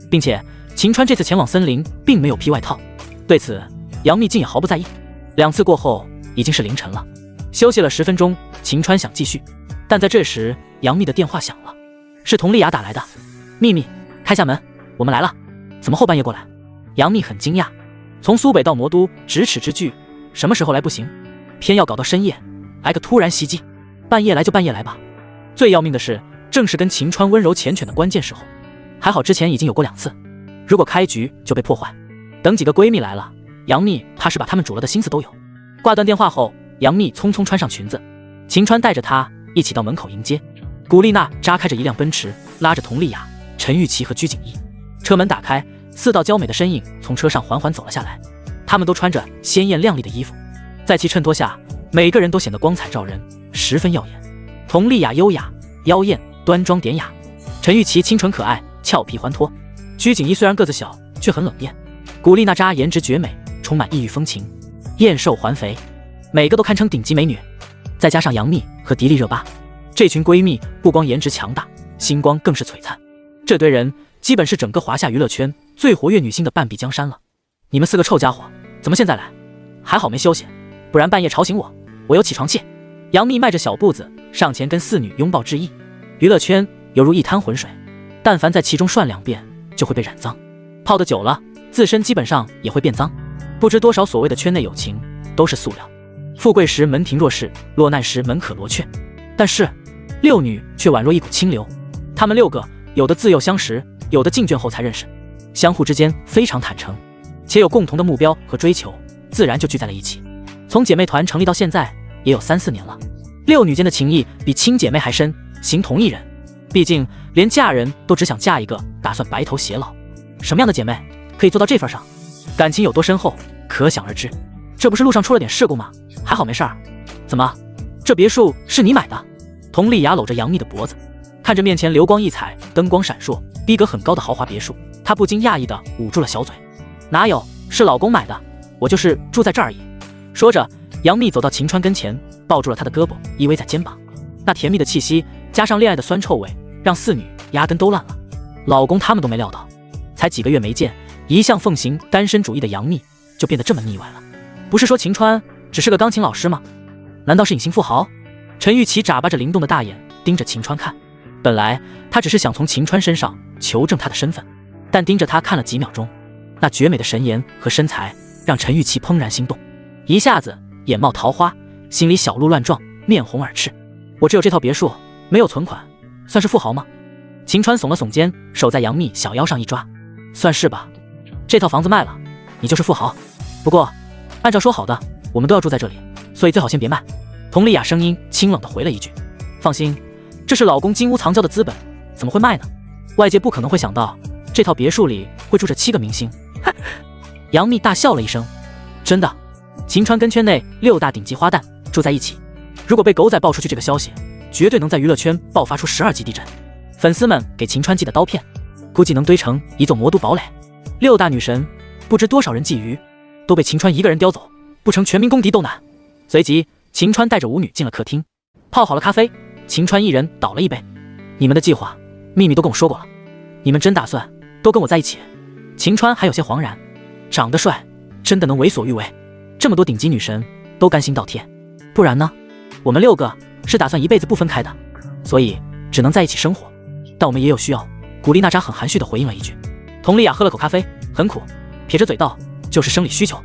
并且秦川这次前往森林并没有披外套，对此杨幂竟也毫不在意。2次过后，已经是凌晨了。休息了10分钟，秦川想继续，但在这时，杨幂的电话响了，是佟丽娅打来的。幂幂，开下门，我们来了。怎么后半夜过来？杨幂很惊讶，从苏北到魔都咫尺之距，什么时候来不行，偏要搞到深夜，来个突然袭击。半夜来就半夜来吧。最要命的是，正是跟秦川温柔缱绻的关键时候，还好之前已经有过2次，如果开局就被破坏。等几个闺蜜来了，杨幂怕是把她们煮了的心思都有。挂断电话后，杨幂匆匆穿上裙子，秦川带着她一起到门口迎接。古力娜扎开着一辆奔驰，拉着佟丽娅、陈钰琪和鞠婧祎。车门打开，4道娇美的身影从车上缓缓走了下来，她们都穿着鲜艳亮丽的衣服，在其衬托下，每个人都显得光彩照人，十分耀眼。佟丽娅优雅妖艳，端庄典雅；陈钰琪清纯可爱，俏皮欢脱；鞠婧祎虽然个子小，却很冷艳；古力娜扎颜值绝美，充满异域风情，燕瘦环肥，每个都堪称顶级美女。再加上杨幂和迪丽热巴，这群闺蜜不光颜值强大，星光更是璀璨。这堆人基本是整个华夏娱乐圈最活跃女星的半壁江山了。你们4个臭家伙，怎么现在来？还好没休息，不然半夜吵醒我，我有起床气。杨幂迈着小步子上前跟4女拥抱致意。娱乐圈犹如一滩浑水，但凡在其中涮2遍，就会被染脏。泡得久了，自身基本上也会变脏。不知多少所谓的圈内友情都是塑料，富贵时门庭若市，落难时门可罗雀。但是6女却宛若一股清流，她们6个有的自幼相识，有的进圈后才认识，相互之间非常坦诚，且有共同的目标和追求，自然就聚在了一起。从姐妹团成立到现在也有3、4年了，6女间的情谊比亲姐妹还深，形同一人。毕竟连嫁人都只想嫁一个打算白头偕老，什么样的姐妹可以做到这份上？感情有多深厚，可想而知。这不是路上出了点事故吗？还好没事儿。怎么，这别墅是你买的？佟丽娅搂着杨幂的脖子，看着面前流光溢彩、灯光闪烁、逼格很高的豪华别墅，她不禁讶异地捂住了小嘴。哪有，是老公买的，我就是住在这儿而已。说着，杨幂走到秦川跟前，抱住了他的胳膊，依偎在肩膀。那甜蜜的气息加上恋爱的酸臭味，让4女压根都烂了。老公他们都没料到，才几个月没见，一向奉行单身主义的杨幂就变得这么腻歪了。不是说秦川只是个钢琴老师吗？难道是隐形富豪？陈钰琪眨巴着灵动的大眼盯着秦川看，本来他只是想从秦川身上求证他的身份，但盯着他看了几秒钟，那绝美的神颜和身材让陈钰琪怦然心动，一下子眼冒桃花，心里小鹿乱撞，面红耳赤。我只有这套别墅，没有存款，算是富豪吗？秦川耸了耸肩，手在杨幂小腰上一抓，算是吧。这套房子卖了，你就是富豪。不过按照说好的，我们都要住在这里，所以最好先别卖。佟丽娅声音清冷地回了一句，放心，这是老公金屋藏娇的资本，怎么会卖呢？外界不可能会想到这套别墅里会住着7个明星。杨幂大笑了一声，真的，秦川跟圈内6大顶级花旦住在一起，如果被狗仔爆出去这个消息，绝对能在娱乐圈爆发出12级地震。粉丝们给秦川寄的刀片，估计能堆成一座魔都堡垒。6大女神，不知多少人觊觎，都被秦川一个人叼走，不成全民公敌都难。随即秦川带着5女进了客厅，泡好了咖啡，秦川一人倒了一杯。你们的计划，秘密都跟我说过了，你们真打算都跟我在一起？秦川还有些惶然，长得帅，真的能为所欲为？这么多顶级女神都甘心倒贴？不然呢？我们6个是打算一辈子不分开的，所以只能在一起生活。但我们也有需要。古力娜扎很含蓄地回应了一句。佟丽娅喝了口咖啡，很苦，撇着嘴道：就是生理需求。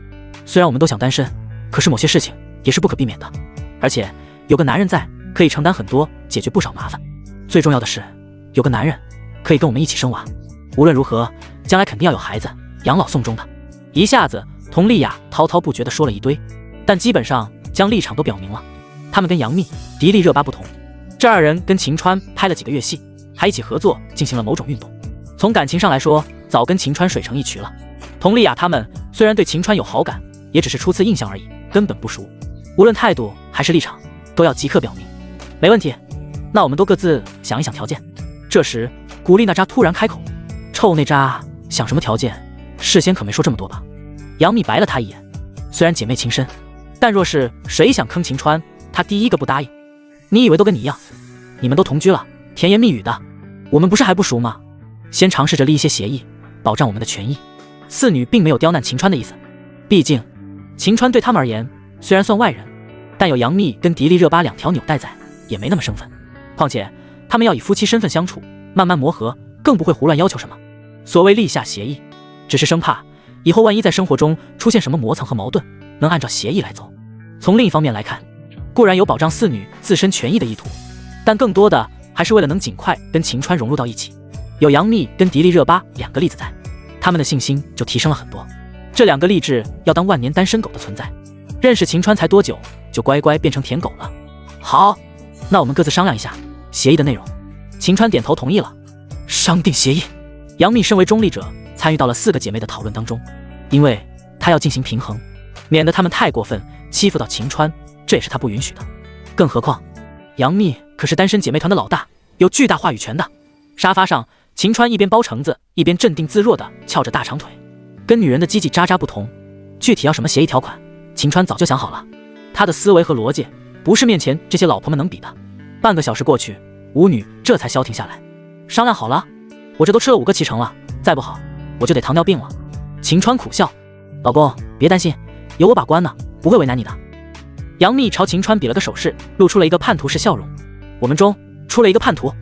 虽然我们都想单身，可是某些事情也是不可避免的。而且有个男人在，可以承担很多，解决不少麻烦。最重要的是，有个男人可以跟我们一起生娃。无论如何，将来肯定要有孩子，养老送终的。一下子，佟丽娅滔滔不绝地说了一堆，但基本上将立场都表明了。他们跟杨幂、迪丽热巴不同，这2人跟秦川拍了几个月戏，还一起合作进行了某种运动。从感情上来说，早跟秦川水成一渠了。佟丽娅他们虽然对秦川有好感，也只是初次印象而已，根本不熟。无论态度还是立场，都要即刻表明。没问题，那我们都各自想一想条件。这时，古力娜扎突然开口：臭那渣，想什么条件？事先可没说这么多吧？杨幂白了他一眼，虽然姐妹情深，但若是谁想坑秦川，她第一个不答应。你以为都跟你一样？你们都同居了，甜言蜜语的，我们不是还不熟吗？先尝试着立一些协议，保障我们的权益。四女并没有刁难秦川的意思，毕竟秦川对他们而言虽然算外人，但有杨幂跟迪丽热巴2条纽带在，也没那么生分。况且他们要以夫妻身份相处，慢慢磨合，更不会胡乱要求什么。所谓立下协议，只是生怕以后万一在生活中出现什么磨蹭和矛盾，能按照协议来走。从另一方面来看，固然有保障四女自身权益的意图，但更多的还是为了能尽快跟秦川融入到一起。有杨幂跟迪丽热巴2个例子在，他们的信心就提升了很多。这2个励志要当万年单身狗的存在，认识秦川才多久，就乖乖变成舔狗了。好，那我们各自商量一下协议的内容。秦川点头同意了。商定协议。杨幂身为中立者，参与到了4个姐妹的讨论当中，因为她要进行平衡，免得她们太过分欺负到秦川，这也是她不允许的。更何况杨幂可是单身姐妹团的老大，有巨大话语权的。沙发上，秦川一边剥橙子，一边镇定自若地翘着大长腿，跟女人的叽叽喳喳不同。具体要什么协议条款，秦川早就想好了，他的思维和逻辑不是面前这些老婆们能比的。半个小时过去，五女这才消停下来。商量好了，我这都吃了5个脐橙了，再不好我就得糖尿病了。秦川苦笑，老公别担心，有我把关呢，不会为难你的。杨幂朝秦川比了个手势，露出了一个叛徒式笑容。我们中出了一个叛徒。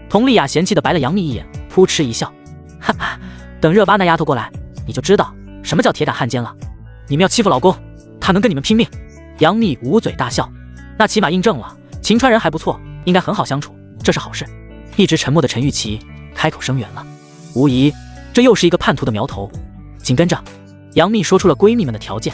佟丽娅嫌弃地白了杨幂一眼，扑哧一笑，哈哈，等热巴那丫头过来，你就知道什么叫铁杆汉奸了。你们要欺负老公，他能跟你们拼命。杨幂捂嘴大笑，那起码印证了秦川人还不错，应该很好相处，这是好事。一直沉默的陈钰琪开口声援了，无疑这又是一个叛徒的苗头。紧跟着，杨幂说出了闺蜜们的条件。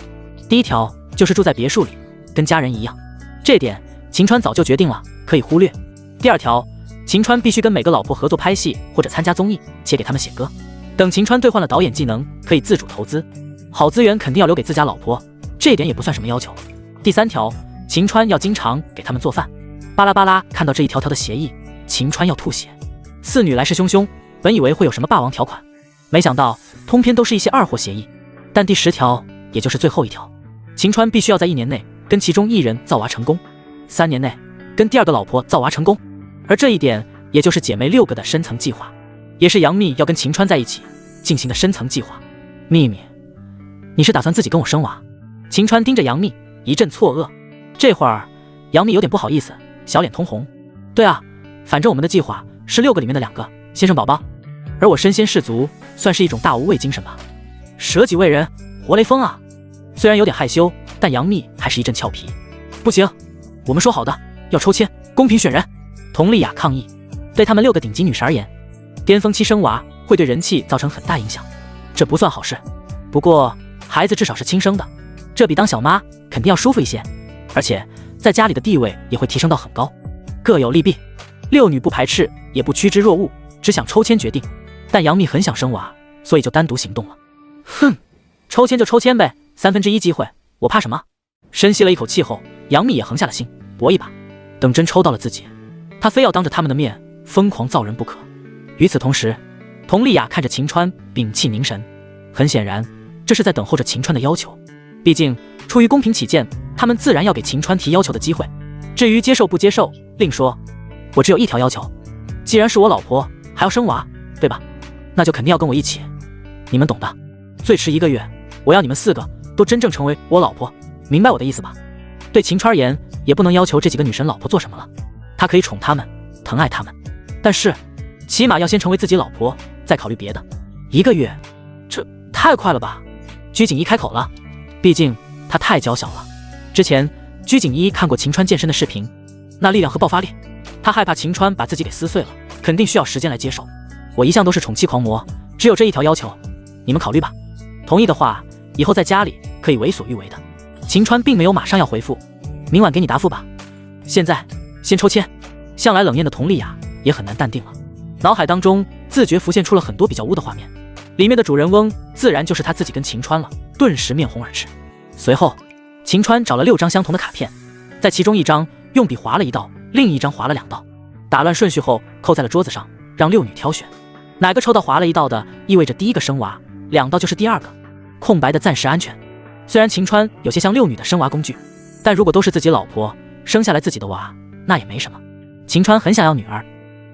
第1条就是住在别墅里，跟家人一样，这点秦川早就决定了，可以忽略。第2条，秦川必须跟每个老婆合作拍戏或者参加综艺，且给他们写歌。等秦川兑换了导演技能，可以自主投资，好资源肯定要留给自家老婆，这一点也不算什么要求。第3条，秦川要经常给他们做饭。巴拉巴拉，看到这一条条的协议，秦川要吐血。4女来势汹汹，本以为会有什么霸王条款，没想到通篇都是一些二货协议。但第10条，也就是最后一条，秦川必须要在1年内跟其中1人造娃成功，3年内跟第2个老婆造娃成功。而这一点，也就是姐妹6个的深层计划，也是杨幂要跟秦川在一起进行的深层计划。幂幂，你是打算自己跟我生娃？秦川盯着杨幂，一阵错愕。这会儿，杨幂有点不好意思，小脸通红。对啊，反正我们的计划是6个里面的2个先生宝宝，而我身先士卒，算是一种大无畏精神吧。舍己为人，活雷锋啊！虽然有点害羞，但杨幂还是一阵俏皮。不行，我们说好的要抽签，公平选人。佟丽娅抗议，对他们6个顶级女神而言，巅峰期生娃会对人气造成很大影响，这不算好事。不过孩子至少是亲生的，这比当小妈肯定要舒服一些，而且在家里的地位也会提升到很高，各有利弊。6女不排斥，也不趋之若鹜，只想抽签决定。但杨幂很想生娃，所以就单独行动了。哼，抽签就抽签呗，1/3机会，我怕什么？深吸了一口气后，杨幂也横下了心，搏一把。等真抽到了自己，她非要当着他们的面疯狂造人不可。与此同时，佟丽娅看着秦川，屏气凝神，很显然这是在等候着秦川的要求。毕竟出于公平起见，他们自然要给秦川提要求的机会。至于接受不接受另说，我只有1条要求，既然是我老婆，还要生娃，对吧？那就肯定要跟我一起，你们懂的。最迟1个月，我要你们4个都真正成为我老婆，明白我的意思吧？对秦川而言，也不能要求这几个女神老婆做什么了。他可以宠她们，疼爱她们，但是起码要先成为自己老婆，再考虑别的。1个月，这太快了吧？居景一开口了，毕竟她太娇小了。之前居景一看过秦川健身的视频，那力量和爆发力，他害怕秦川把自己给撕碎了，肯定需要时间来接受。我一向都是宠妻狂魔，只有这一条要求，你们考虑吧。同意的话，以后在家里可以为所欲为的。秦川并没有马上要回复，明晚给你答复吧。现在先抽签。向来冷艳的佟丽娅也很难淡定了，脑海当中自觉浮现出了很多比较污的画面，里面的主人翁自然就是他自己跟秦川了，顿时面红耳赤。随后秦川找了6张相同的卡片，在其中1张用笔划了1道，另一张划了2道，打乱顺序后扣在了桌子上，让6女挑选，哪个抽到划了1道的，意味着第一个生娃，2道就是第2个，空白的暂时安全。虽然秦川有些像6女的生娃工具，但如果都是自己老婆生下来自己的娃，那也没什么。秦川很想要女儿，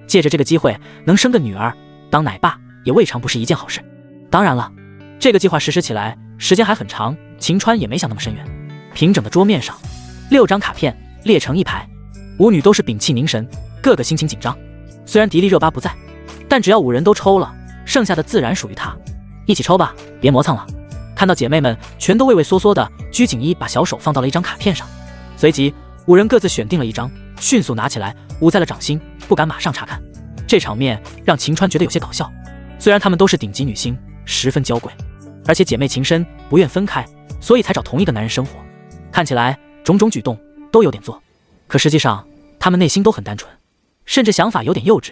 借着这个机会能生个女儿当奶爸也未尝不是一件好事。当然了，这个计划实施起来时间还很长，秦川也没想那么深远。平整的桌面上6张卡片列成一排，5女都是屏气凝神，个个心情紧张。虽然迪丽热巴不在，但只要5人都抽了，剩下的自然属于她。一起抽吧，别磨蹭了。看到姐妹们全都畏畏缩缩的，居景一把小手放到了1张卡片上，随即5人各自选定了1张，迅速拿起来捂在了掌心，不敢马上查看。这场面让秦川觉得有些搞笑。虽然她们都是顶级女星，十分娇贵，而且姐妹情深，不愿分开，所以才找同一个男人生活。看起来种种举动都有点作，可实际上她们内心都很单纯，甚至想法有点幼稚。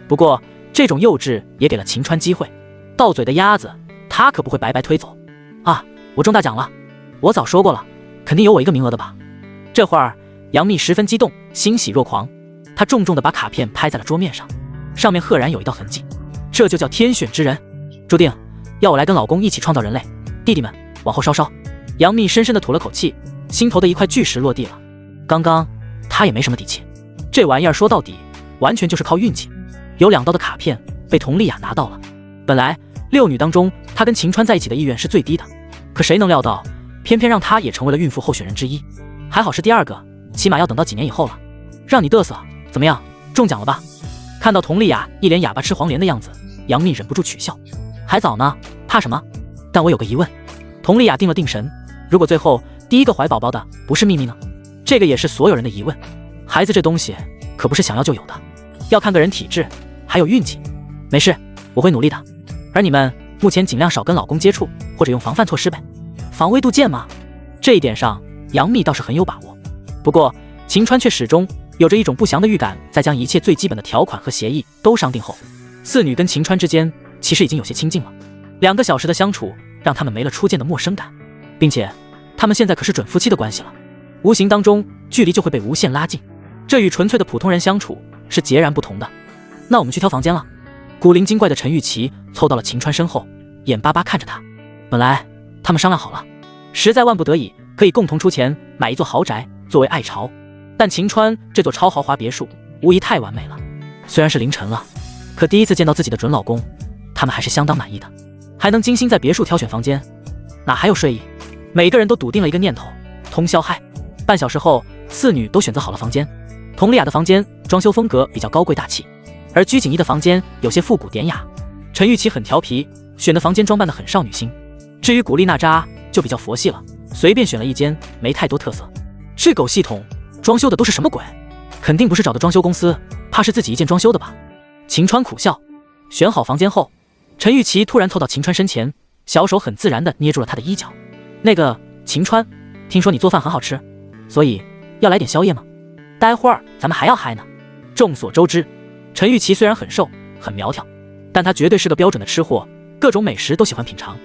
不过这种幼稚也给了秦川机会，到嘴的鸭子他可不会白白推走。啊，我中大奖了！我早说过了，肯定有我一个名额的吧。这会儿杨幂十分激动，欣喜若狂，她重重地把卡片拍在了桌面上，上面赫然有一道痕迹，这就叫天选之人，注定要我来跟老公一起创造人类。弟弟们往后稍稍。杨幂深深地吐了口气，心头的一块巨石落地了。刚刚她也没什么底气，这玩意儿说到底完全就是靠运气。有2道的卡片被佟丽娅拿到了，本来6女当中她跟秦川在一起的意愿是最低的，可谁能料到偏偏让她也成为了孕妇候选人之一。还好是第2个，起码要等到几年以后了。让你嘚瑟，怎么样，中奖了吧？看到佟丽娅一脸哑巴吃黄连的样子，杨幂忍不住取笑。还早呢，怕什么？但我有个疑问。佟丽娅定了定神，如果最后第一个怀宝宝的不是秘密呢？这个也是所有人的疑问。孩子这东西可不是想要就有的，要看个人体质还有运气。没事，我会努力的。而你们目前尽量少跟老公接触，或者用防范措施呗。防微杜渐嘛，这一点上杨幂倒是很有把握。不过秦川却始终有着一种不祥的预感，在将一切最基本的条款和协议都商定后，4女跟秦川之间其实已经有些亲近了。2个小时的相处让他们没了初见的陌生感，并且他们现在可是准夫妻的关系了，无形当中距离就会被无限拉近，这与纯粹的普通人相处是截然不同的。那我们去挑房间了。古灵精怪的陈钰琪凑到了秦川身后，眼巴巴看着他。本来他们商量好了，实在万不得已可以共同出钱买一座豪宅作为爱巢，但秦川这座超豪华别墅无疑太完美了。虽然是凌晨了，可第一次见到自己的准老公，他们还是相当满意的。还能精心在别墅挑选房间，哪还有睡意？每个人都笃定了一个念头，通宵嗨。半小时后，4女都选择好了房间。佟丽娅的房间装修风格比较高贵大气，而居景一的房间有些复古典雅。陈钰琪很调皮，选的房间装扮得很少女心。至于古力娜扎就比较佛系了，随便选了一间，没太多特色。这狗系统装修的都是什么鬼？肯定不是找的装修公司，怕是自己一件装修的吧？秦川苦笑。选好房间后，陈钰琪突然凑到秦川身前，小手很自然地捏住了他的衣角。那个秦川，听说你做饭很好吃，所以要来点宵夜吗？待会儿咱们还要嗨呢。众所周知，陈钰琪虽然很瘦很苗条，但他绝对是个标准的吃货，各种美食都喜欢品尝。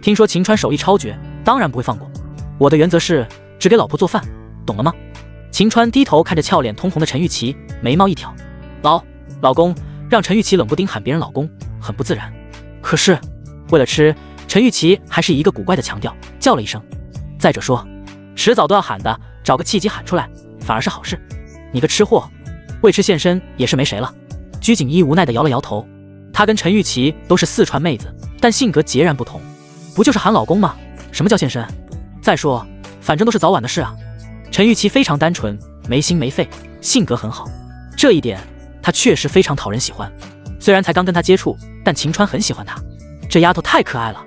听说秦川手艺超绝，当然不会放过。我的原则是只给老婆做饭，懂了吗？秦川低头看着俏脸通红的陈钰琪，眉毛一挑。老公，让陈钰琪冷不丁喊别人老公很不自然。可是为了吃，陈钰琪还是以一个古怪的强调叫了一声。再者说迟早都要喊的，找个契机喊出来反而是好事。你个吃货，为吃献身也是没谁了。居景一无奈地摇了摇头，她跟陈钰琪都是四川妹子，但性格截然不同。不就是喊老公吗？什么叫献身？再说反正都是早晚的事啊。陈钰琪非常单纯，没心没肺，性格很好，这一点她确实非常讨人喜欢。虽然才刚跟她接触，但秦川很喜欢她。这丫头太可爱了。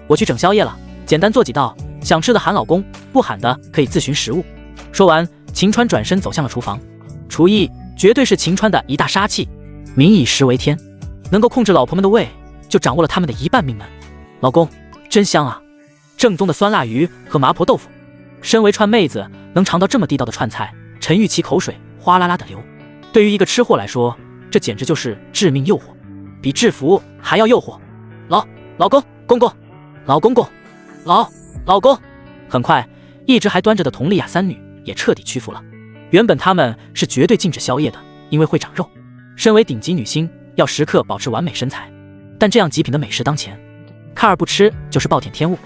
我去整宵夜了，简单做几道，想吃的喊老公，不喊的可以自寻食物。说完，秦川转身走向了厨房。厨艺绝对是秦川的一大杀器，民以食为天，能够控制老婆们的胃，就掌握了他们的一半命门。老公，真香啊！正宗的酸辣鱼和麻婆豆腐。身为川妹子，能尝到这么地道的川菜，陈玉琪口水哗啦啦的流。对于一个吃货来说，这简直就是致命诱惑，比制服还要诱惑。老公公公，老公公，老公。很快，一直还端着的佟丽娅三女也彻底屈服了。原本他们是绝对禁止宵夜的，因为会长肉。身为顶级女星，要时刻保持完美身材，但这样极品的美食当前，看而不吃就是暴殄天物，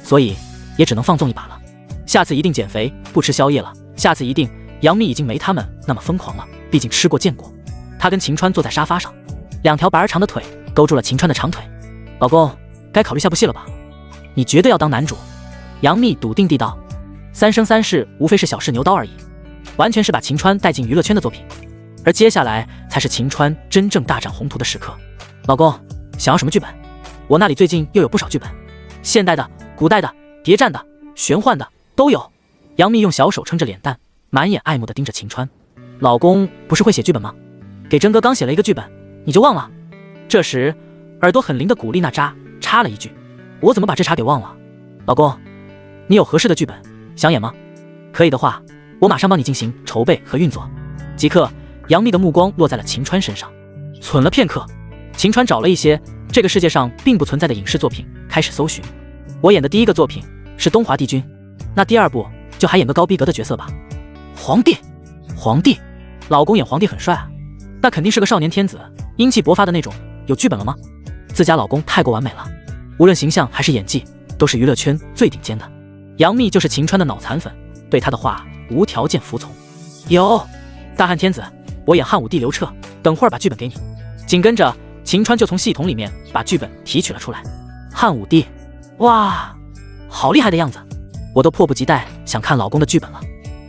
所以也只能放纵一把了。下次一定减肥，不吃宵夜了。下次一定。杨幂已经没他们那么疯狂了，毕竟吃过见过。她跟秦川坐在沙发上，两条白而长的腿勾住了秦川的长腿。老公，该考虑下部戏了吧？你绝对要当男主。杨幂笃定地道。三生三世无非是小试牛刀而已，完全是把秦川带进娱乐圈的作品。而接下来才是秦川真正大展宏图的时刻。老公，想要什么剧本？我那里最近又有不少剧本，现代的、古代的、谍战的、玄幻的都有。杨幂用小手撑着脸蛋，满眼爱慕地盯着秦川。老公不是会写剧本吗？给真哥刚写了一个剧本，你就忘了？这时耳朵很灵的古力娜扎插了一句，我怎么把这茬给忘了？老公，你有合适的剧本想演吗？可以的话，我马上帮你进行筹备和运作。即刻，杨幂的目光落在了秦川身上，忖了片刻，秦川找了一些这个世界上并不存在的影视作品开始搜寻。我演的第一个作品是东华帝君，那第二部就还演个高逼格的角色吧。皇帝，老公演皇帝很帅啊，那肯定是个少年天子，英气勃发的那种。有剧本了吗？自家老公太过完美了，无论形象还是演技，都是娱乐圈最顶尖的。杨幂就是秦川的脑残粉，对他的话无条件服从。有，大汉天子，我演汉武帝刘彻，等会儿把剧本给你。紧跟着，秦川就从系统里面把剧本提取了出来。汉武帝，哇，好厉害的样子，我都迫不及待想看老公的剧本了。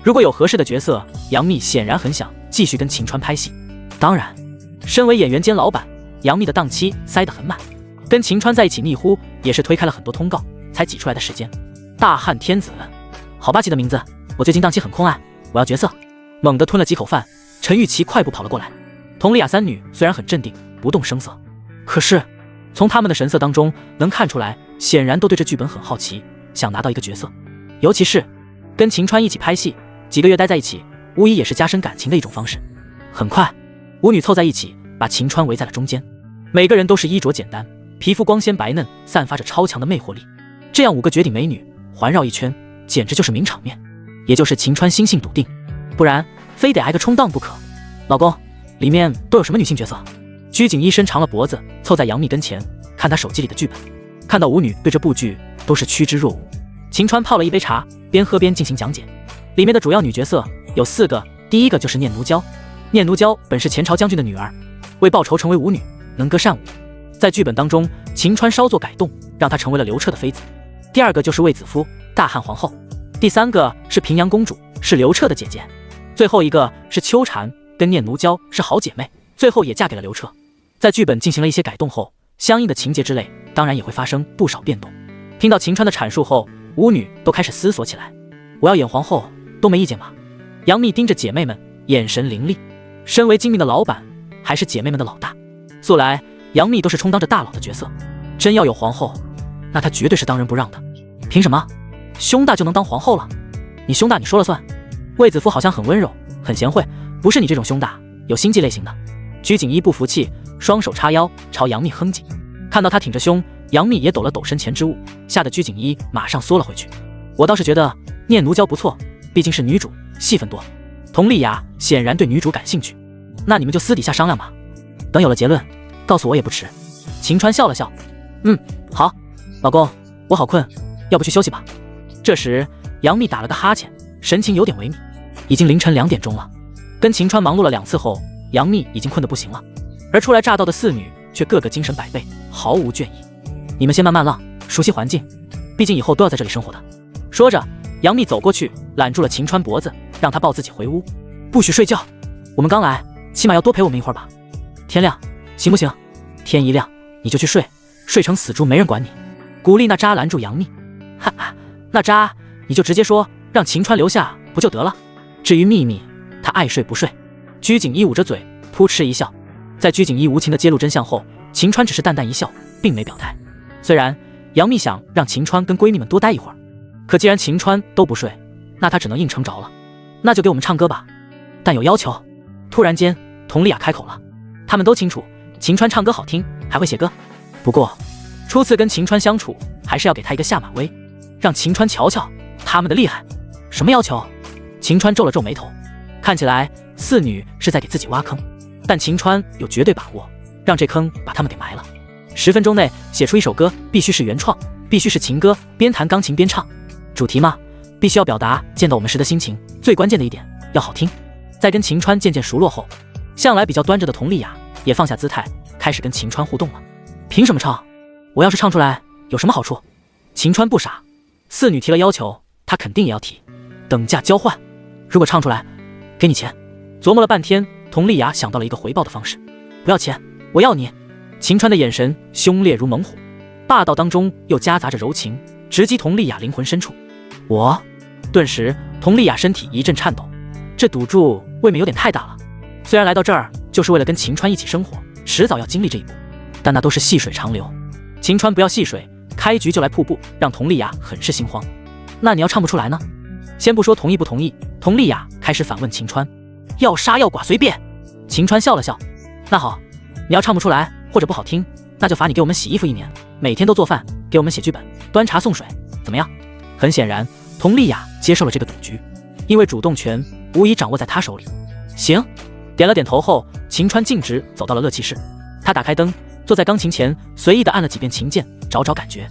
如果有合适的角色，杨幂显然很想继续跟秦川拍戏。当然，身为演员兼老板，杨幂的档期塞得很满，跟秦川在一起腻乎也是推开了很多通告才挤出来的时间。大汉天子，好霸气的名字，我最近档期很空啊，我要角色。猛地吞了几口饭，陈玉琪快步跑了过来。佟丽娅三女虽然很镇定，不动声色，可是从他们的神色当中能看出来，显然都对这剧本很好奇，想拿到一个角色。尤其是跟秦川一起拍戏，几个月待在一起，无疑也是加深感情的一种方式。很快，五女凑在一起，把秦川围在了中间。每个人都是衣着简单，皮肤光鲜白嫩，散发着超强的魅惑力。这样5个绝顶美女环绕一圈，简直就是名场面。也就是秦川心性笃定，不然非得挨个冲档不可。老公，里面都有什么女性角色？鞠婧祎伸长了脖子，凑在杨幂跟前，看她手机里的剧本。看到五女对这部剧都是趋之若鹜，秦川泡了一杯茶，边喝边进行讲解。里面的主要女角色有4个，第一个就是念奴娇。念奴娇本是前朝将军的女儿，为报仇成为舞女，能歌善舞。在剧本当中，秦川稍作改动，让她成为了刘彻的妃子。第二个就是卫子夫，大汉皇后。第3个是平阳公主，是刘彻的姐姐。最后一个是秋蝉，跟念奴娇是好姐妹，最后也嫁给了刘彻。在剧本进行了一些改动后，相应的情节之类当然也会发生不少变动。听到秦川的阐述后，舞女都开始思索起来。我要演皇后，都没意见吧？杨幂盯着姐妹们，眼神凌厉。身为精明的老板，还是姐妹们的老大，素来杨幂都是充当着大佬的角色，真要有皇后，那她绝对是当仁不让的。凭什么胸大就能当皇后了？你胸大你说了算。卫子夫好像很温柔很贤惠，不是你这种胸大有心计类型的。鞠婧祎不服气，双手叉腰朝杨幂哼唧。看到她挺着胸，杨幂也抖了抖身前之物，吓得鞠婧祎马上缩了回去。我倒是觉得念奴娇不错，毕竟是女主，戏份多。佟丽娅显然对女主感兴趣，那你们就私底下商量吧，等有了结论告诉我也不迟。秦川笑了笑，好，老公，我好困，要不去休息吧。这时杨幂打了个哈欠，神情有点萎靡。已经凌晨2点钟了，跟秦川忙碌了2次后，杨幂已经困得不行了，而初来乍到的4女却个个精神百倍，毫无倦意。你们先慢慢浪，熟悉环境，毕竟以后都要在这里生活的。说着，杨幂走过去揽住了秦川脖子，让他抱自己回屋。不许睡觉，我们刚来，起码要多陪我们一会儿吧。天亮，行不行？天一亮你就去睡，睡成死猪没人管你。古力娜扎拦住杨幂，哈哈，那扎你就直接说让秦川留下不就得了？至于秘密，他爱睡不睡。鞠婧祎捂着嘴，扑哧一笑。在鞠婧祎无情的揭露真相后，秦川只是淡淡一笑，并没表态。虽然杨幂想让秦川跟闺蜜们多待一会儿，可既然秦川都不睡，那她只能应承着了。那就给我们唱歌吧，但有要求。突然间，佟丽娅开口了。他们都清楚，秦川唱歌好听，还会写歌。不过，初次跟秦川相处，还是要给他一个下马威，让秦川瞧瞧他们的厉害。什么要求？秦川皱了皱眉头，看起来四女是在给自己挖坑，但秦川有绝对把握，让这坑把他们给埋了。10分钟内写出一首歌，必须是原创，必须是情歌，边弹钢琴边唱。主题嘛，必须要表达见到我们时的心情，最关键的一点要好听。在跟秦川渐渐熟络后，向来比较端着的佟丽娅也放下姿态，开始跟秦川互动了。凭什么唱？我要是唱出来有什么好处？秦川不傻，四女提了要求，他肯定也要提，等价交换。如果唱出来，给你钱。琢磨了半天，佟丽娅想到了一个回报的方式。不要钱，我要你。秦川的眼神凶烈如猛虎，霸道当中又夹杂着柔情，直击佟丽娅灵魂深处。我。顿时佟丽娅身体一阵颤抖，这赌注未免有点太大了。虽然来到这儿就是为了跟秦川一起生活，迟早要经历这一步，但那都是细水长流。秦川不要细水，开局就来瀑布，让佟丽娅很是心慌。那你要唱不出来呢？先不说同意不同意，佟丽娅开始反问秦川，要杀要剐随便。秦川笑了笑，那好，你要唱不出来或者不好听，那就罚你给我们洗衣服1年，每天都做饭，给我们写剧本，端茶送水，怎么样？很显然，佟丽娅接受了这个赌局，因为主动权无疑掌握在她手里。行，点了点头后，秦川径直走到了乐器室。他打开灯，坐在钢琴前，随意地按了几遍琴键，找找感觉。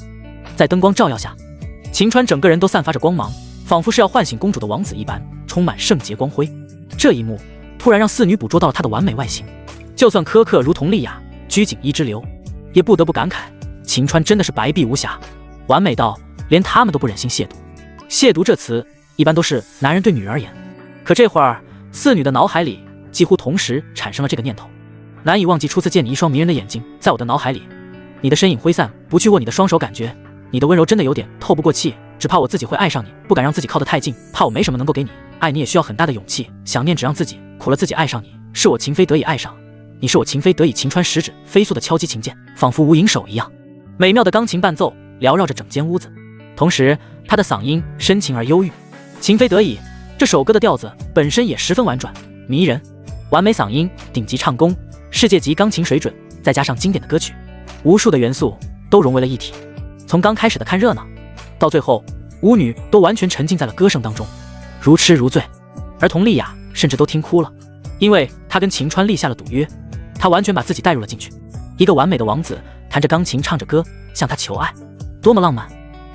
在灯光照耀下，秦川整个人都散发着光芒，仿佛是要唤醒公主的王子一般，充满圣洁光辉。这一幕突然让四女捕捉到了他的完美外形，就算苛刻如佟丽娅、鞠婧祎之流，也不得不感慨，秦川真的是白璧无瑕，完美到连他们都不忍心亵渎。亵渎这词一般都是男人对女人而言，可这会儿四女的脑海里几乎同时产生了这个念头。难以忘记初次见你一双迷人的眼睛，在我的脑海里，你的身影挥散，不去握你的双手，感觉你的温柔真的有点透不过气，只怕我自己会爱上你，不敢让自己靠得太近，怕我没什么能够给你。爱你也需要很大的勇气，想念只让自己苦了自己爱上你，是我情非得已爱上你，是我情非得已。秦川食指飞速的敲击琴键，仿佛无影手一样，美妙的钢琴伴奏缭绕着整间屋子，同时他的嗓音深情而忧郁。情非得已这首歌的调子本身也十分婉转迷人，完美嗓音，顶级唱功，世界级钢琴水准，再加上经典的歌曲，无数的元素都融为了一体。从刚开始的看热闹，到最后舞女都完全沉浸在了歌声当中，如痴如醉。而佟丽娅甚至都听哭了，因为她跟秦川立下了赌约，她完全把自己带入了进去。一个完美的王子弹着钢琴唱着歌向她求爱，多么浪漫。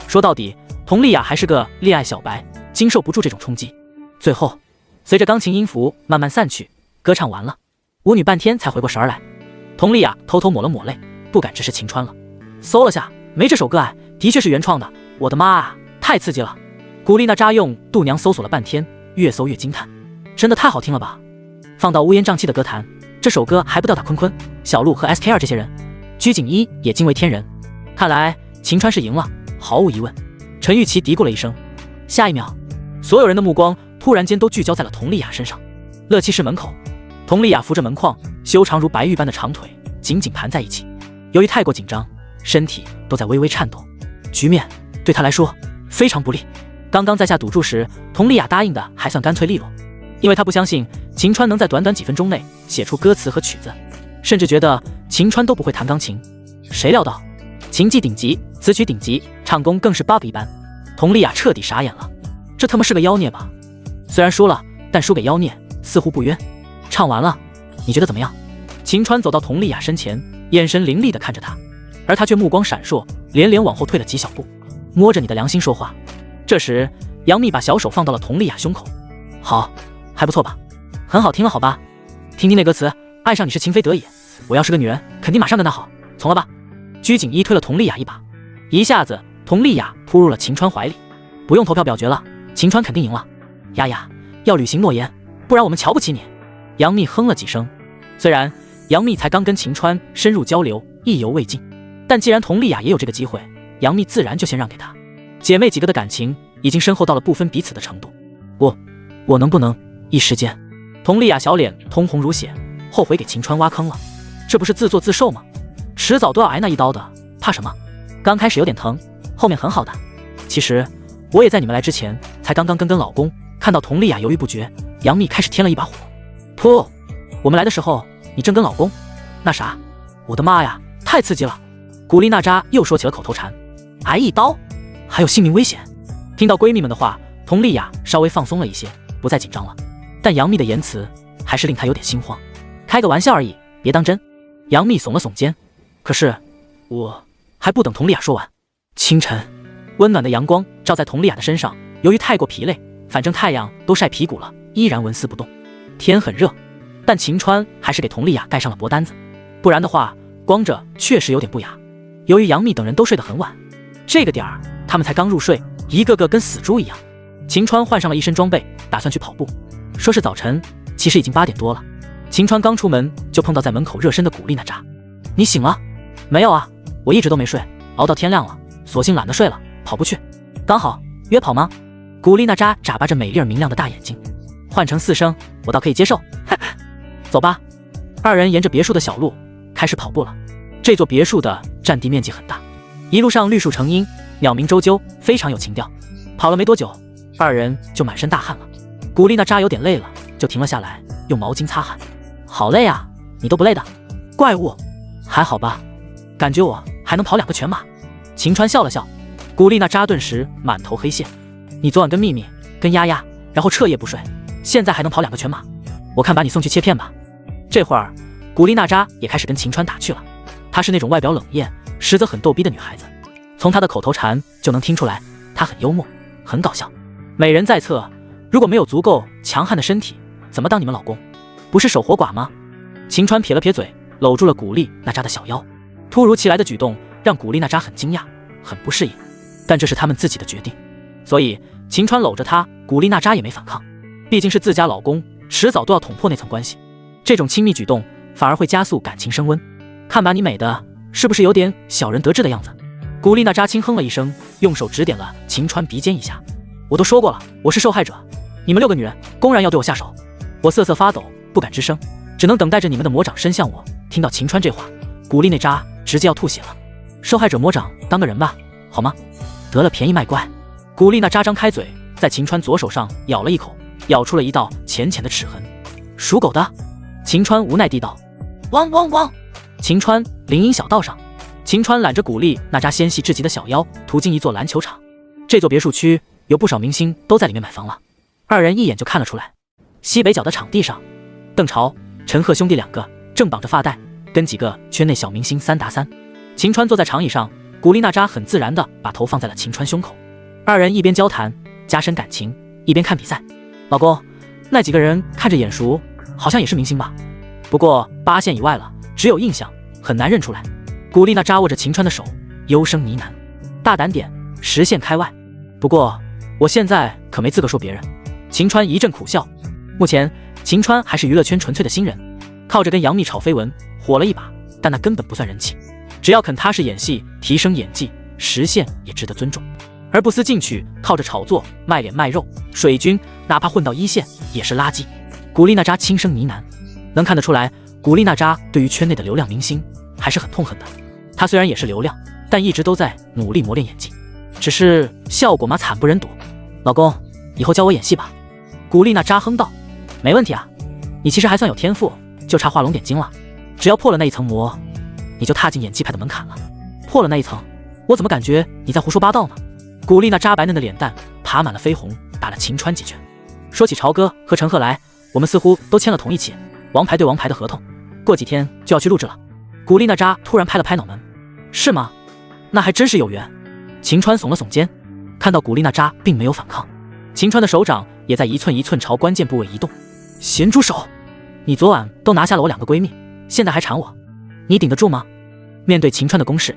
说到底，佟丽娅还是个恋爱小白，经受不住这种冲击。最后随着钢琴音符慢慢散去，歌唱完了，舞女半天才回过神来。佟丽娅偷偷抹了抹泪，不敢直视秦川了。搜了下，没这首歌哎，的确是原创的，我的妈啊，太刺激了。古力娜扎用度娘搜索了半天，越搜越惊叹，真的太好听了吧。放到乌烟瘴气的歌坛，这首歌还不吊打坤坤、小鹿和 SK2 这些人。鞠婧祎也惊为天人，看来秦川是赢了，毫无疑问。陈钰琪嘀咕了一声。下一秒，所有人的目光突然间都聚焦在了佟丽娅身上。乐器室门口，佟丽娅扶着门框，修长如白玉般的长腿紧紧盘在一起，由于太过紧张，身体都在微微颤抖。局面对她来说非常不利。刚刚在下赌注时，佟丽娅答应的还算干脆利落，因为她不相信秦川能在短短几分钟内写出歌词和曲子，甚至觉得秦川都不会弹钢琴。谁料到琴技顶级，词曲顶级，唱功更是 bug 一般。佟丽娅彻底傻眼了，这他妈是个妖孽吧？虽然输了，但输给妖孽似乎不冤。唱完了，你觉得怎么样？秦川走到佟丽娅身前，眼神凌厉地看着她，而她却目光闪烁，连连往后退了几小步，摸着你的良心说话。这时杨幂把小手放到了佟丽娅胸口，好，还不错吧？很好听了好吧？听听那歌词，爱上你是情非得已，我要是个女人肯定马上跟他好，从了吧。鞠婧祎推了佟丽娅一把，一下子佟丽娅扑入了秦川怀里。不用投票表决了，秦川肯定赢了。丫丫要履行诺言，不然我们瞧不起你。杨幂哼了几声，虽然杨幂才刚跟秦川深入交流，意犹未尽，但既然佟丽娅也有这个机会，杨幂自然就先让给她。姐妹几个的感情已经深厚到了不分彼此的程度。我能不能一时间？佟丽娅小脸通红如血，后悔给秦川挖坑了，这不是自作自受吗？迟早都要挨那一刀的，怕什么？刚开始有点疼，后面很好的。其实我也在你们来之前才刚刚跟老公。看到佟丽娅犹豫不决，杨幂开始添了一把火。噗，我们来的时候你正跟老公？那啥，我的妈呀，太刺激了！古力娜扎又说起了口头禅，挨一刀，还有性命危险。听到闺蜜们的话，佟丽娅稍微放松了一些，不再紧张了。但杨幂的言辞还是令她有点心慌。开个玩笑而已，别当真。杨幂耸了耸肩。可是我还不等佟丽娅说完，清晨，温暖的阳光照在佟丽娅的身上，由于太过疲累，反正太阳都晒皮骨了，依然纹丝不动。天很热，但秦川还是给佟丽娅盖上了薄单子，不然的话光着确实有点不雅。由于杨幂等人都睡得很晚，这个点儿他们才刚入睡，一个个跟死猪一样。秦川换上了一身装备，打算去跑步。说是早晨，其实已经8点多了。秦川刚出门就碰到在门口热身的古力娜扎。你醒了？没有啊，我一直都没睡，熬到天亮了，索性懒得睡了，跑步去。刚好约跑吗？古力娜扎眨巴着美丽而明亮的大眼睛。换成4声我倒可以接受。走吧。二人沿着别墅的小路开始跑步了。这座别墅的占地面积很大，一路上绿树成荫，鸟鸣啁啾，非常有情调。跑了没多久，二人就满身大汗了。古力娜扎有点累了，就停了下来，用毛巾擦汗。好累啊，你都不累的？怪物，还好吧，感觉我还能跑2个全马。秦川笑了笑。古力娜扎顿时满头黑线。你昨晚跟秘密跟丫丫，然后彻夜不睡，现在还能跑2个全马？我看把你送去切片吧。这会儿古力娜扎也开始跟秦川打趣了。她是那种外表冷艳实则很逗逼的女孩子，从她的口头禅就能听出来她很幽默很搞笑。美人在侧，如果没有足够强悍的身体，怎么当你们老公？不是守活寡吗？秦川撇了撇嘴，搂住了古力娜扎的小腰。突如其来的举动让古力娜扎很惊讶很不适应，但这是他们自己的决定，所以秦川搂着她，古力娜扎也没反抗。毕竟是自家老公，迟早都要捅破那层关系，这种亲密举动反而会加速感情升温。看把你美的，是不是有点小人得志的样子？古力娜扎轻哼了一声，用手指点了秦川鼻尖一下。我都说过了，我是受害者，你们6个女人公然要对我下手。我瑟瑟发抖，不敢吱声，只能等待着你们的魔掌伸向我。听到秦川这话，古力娜扎直接要吐血了。受害者魔掌当个人吧，好吗？得了便宜卖乖。古力娜扎张开嘴，在秦川左手上咬了一口，咬出了一道浅浅的齿痕。属狗的。秦川无奈地道。汪汪汪。秦川林荫小道上，秦川揽着古力娜扎纤细至极的小腰，途经一座篮球场。这座别墅区有不少明星都在里面买房了，二人一眼就看了出来。西北角的场地上，邓潮、陈赫兄弟2个正绑着发带，跟几个圈内小明星3打3。秦川坐在长椅上，古力娜扎很自然地把头放在了秦川胸口。二人一边交谈加深感情，一边看比赛。老公，那几个人看着眼熟，好像也是明星吧？不过8线以外了，只有印象，很难认出来。古力娜扎握着秦川的手，幽声呢喃：大胆点，10线开外。不过我现在可没资格说别人。秦川一阵苦笑。目前秦川还是娱乐圈纯粹的新人，靠着跟杨幂炒绯闻火了一把，但那根本不算人气。只要肯踏实演戏，提升演技，10线也值得尊重。而不思进取，靠着炒作卖脸卖肉，水军哪怕混到1线也是垃圾。古力娜扎轻声呢喃，能看得出来，古力娜扎对于圈内的流量明星还是很痛恨的。她虽然也是流量，但一直都在努力磨练演技，只是效果嘛惨不忍睹。老公，以后教我演戏吧。古力娜扎哼道。没问题啊，你其实还算有天赋，就差画龙点睛了。只要破了那一层膜，你就踏进演技派的门槛了。破了那一层，我怎么感觉你在胡说八道呢？古力娜扎白嫩的脸蛋爬满了绯红，打了秦川几拳。说起朝哥和陈赫来，我们似乎都签了同一起王牌对王牌的合同，过几天就要去录制了。古力娜扎突然拍了拍脑门。是吗？那还真是有缘。秦川耸了耸肩，看到古力娜扎并没有反抗，秦川的手掌也在一寸一寸朝关键部位移动。咸猪手，你昨晚都拿下了我2个闺蜜，现在还缠我，你顶得住吗？面对秦川的攻势，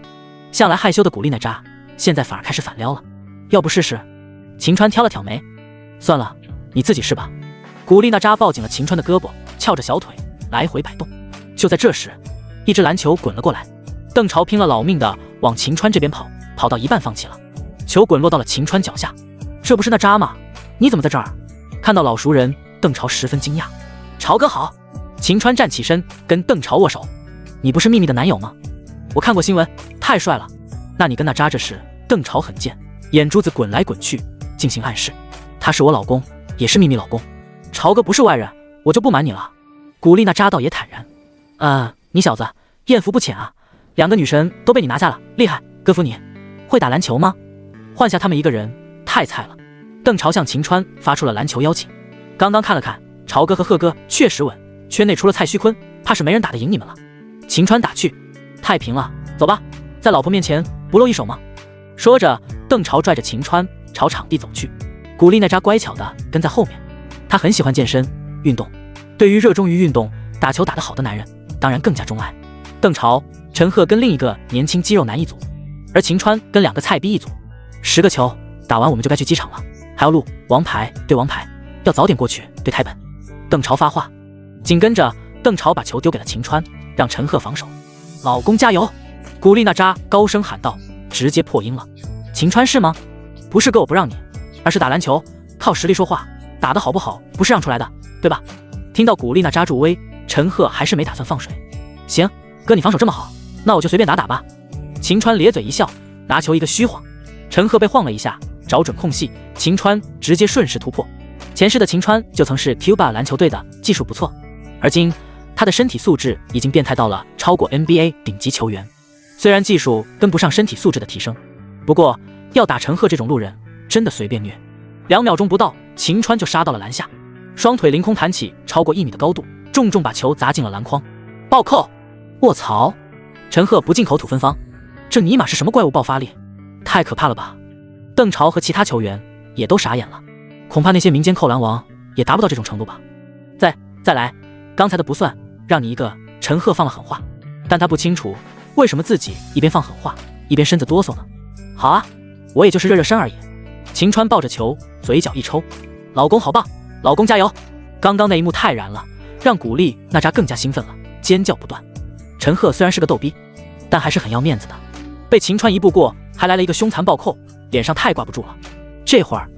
向来害羞的古力娜扎现在反而开始反撩了。要不试试？秦川挑了挑眉。算了，你自己试吧。古力娜扎抱紧了秦川的胳膊，翘着小腿来回摆动。就在这时，一只篮球滚了过来，邓潮拼了老命的往秦川这边跑，跑到一半放弃了，球滚落到了秦川脚下。这不是那扎吗？你怎么在这儿？看到老熟人，邓潮十分惊讶。潮哥好！秦川站起身跟邓潮握手。你不是秘密的男友吗？我看过新闻，太帅了。那你跟那扎这事？邓潮很贱，眼珠子滚来滚去，进行暗示。他是我老公，也是秘密老公。潮哥不是外人，我就不瞒你了。古力娜扎倒也坦然。你小子艳福不浅啊，2个女神都被你拿下了，厉害，哥服你。会打篮球吗？换下他们一个人，太菜了。邓潮向秦川发出了篮球邀请。刚刚看了看，潮哥和贺哥确实稳，圈内除了蔡徐坤，怕是没人打得赢你们了。秦川打趣，太平了，走吧，在老婆面前不露一手吗？说着，邓潮拽着秦川朝场地走去。古力娜扎乖巧的跟在后面。他很喜欢健身运动，对于热衷于运动、打球打得好的男人，当然更加钟爱。邓潮、陈赫跟另一个年轻肌肉男一组，而秦川跟2个菜逼一组。10个球打完，我们就该去机场了，还要录王牌对王牌，要早点过去对台本。邓潮发话，紧跟着邓潮把球丢给了秦川，让陈赫防守。老公加油！古力娜扎高声喊道，直接破音了。秦川是吗？不是哥我不让你，而是打篮球靠实力说话，打得好不好不是让出来的，对吧？听到古力娜扎助威，陈赫还是没打算放水。行，哥你防守这么好，那我就随便打打吧。秦川咧嘴一笑，拿球一个虚晃，陈赫被晃了一下，找准空隙，秦川直接顺势突破。前世的秦川就曾是 Cuba 篮球队的，技术不错，而今他的身体素质已经变态到了超过 NBA 顶级球员。虽然技术跟不上身体素质的提升，不过要打陈赫这种路人，真的随便虐。2秒钟不到，秦川就杀到了篮下，双腿凌空弹起超过1米的高度，重重把球砸进了篮筐。暴扣！卧槽！陈赫不禁口吐芬芳，这尼玛是什么怪物爆发力？太可怕了吧！邓潮和其他球员也都傻眼了，恐怕那些民间扣篮王也达不到这种程度吧。再来，刚才的不算，让你一个。陈赫放了狠话，但他不清楚为什么自己一边放狠话一边身子哆嗦呢。好啊，我也就是热热身而已。秦川抱着球，嘴角一抽，老公好棒，老公加油！刚刚那一幕太燃了，让古力娜扎更加兴奋了，尖叫不断。陈赫虽然是个逗逼，但还是很要面子的，被秦川一步过，还来了一个凶残暴扣，脸上太挂不住了。这会儿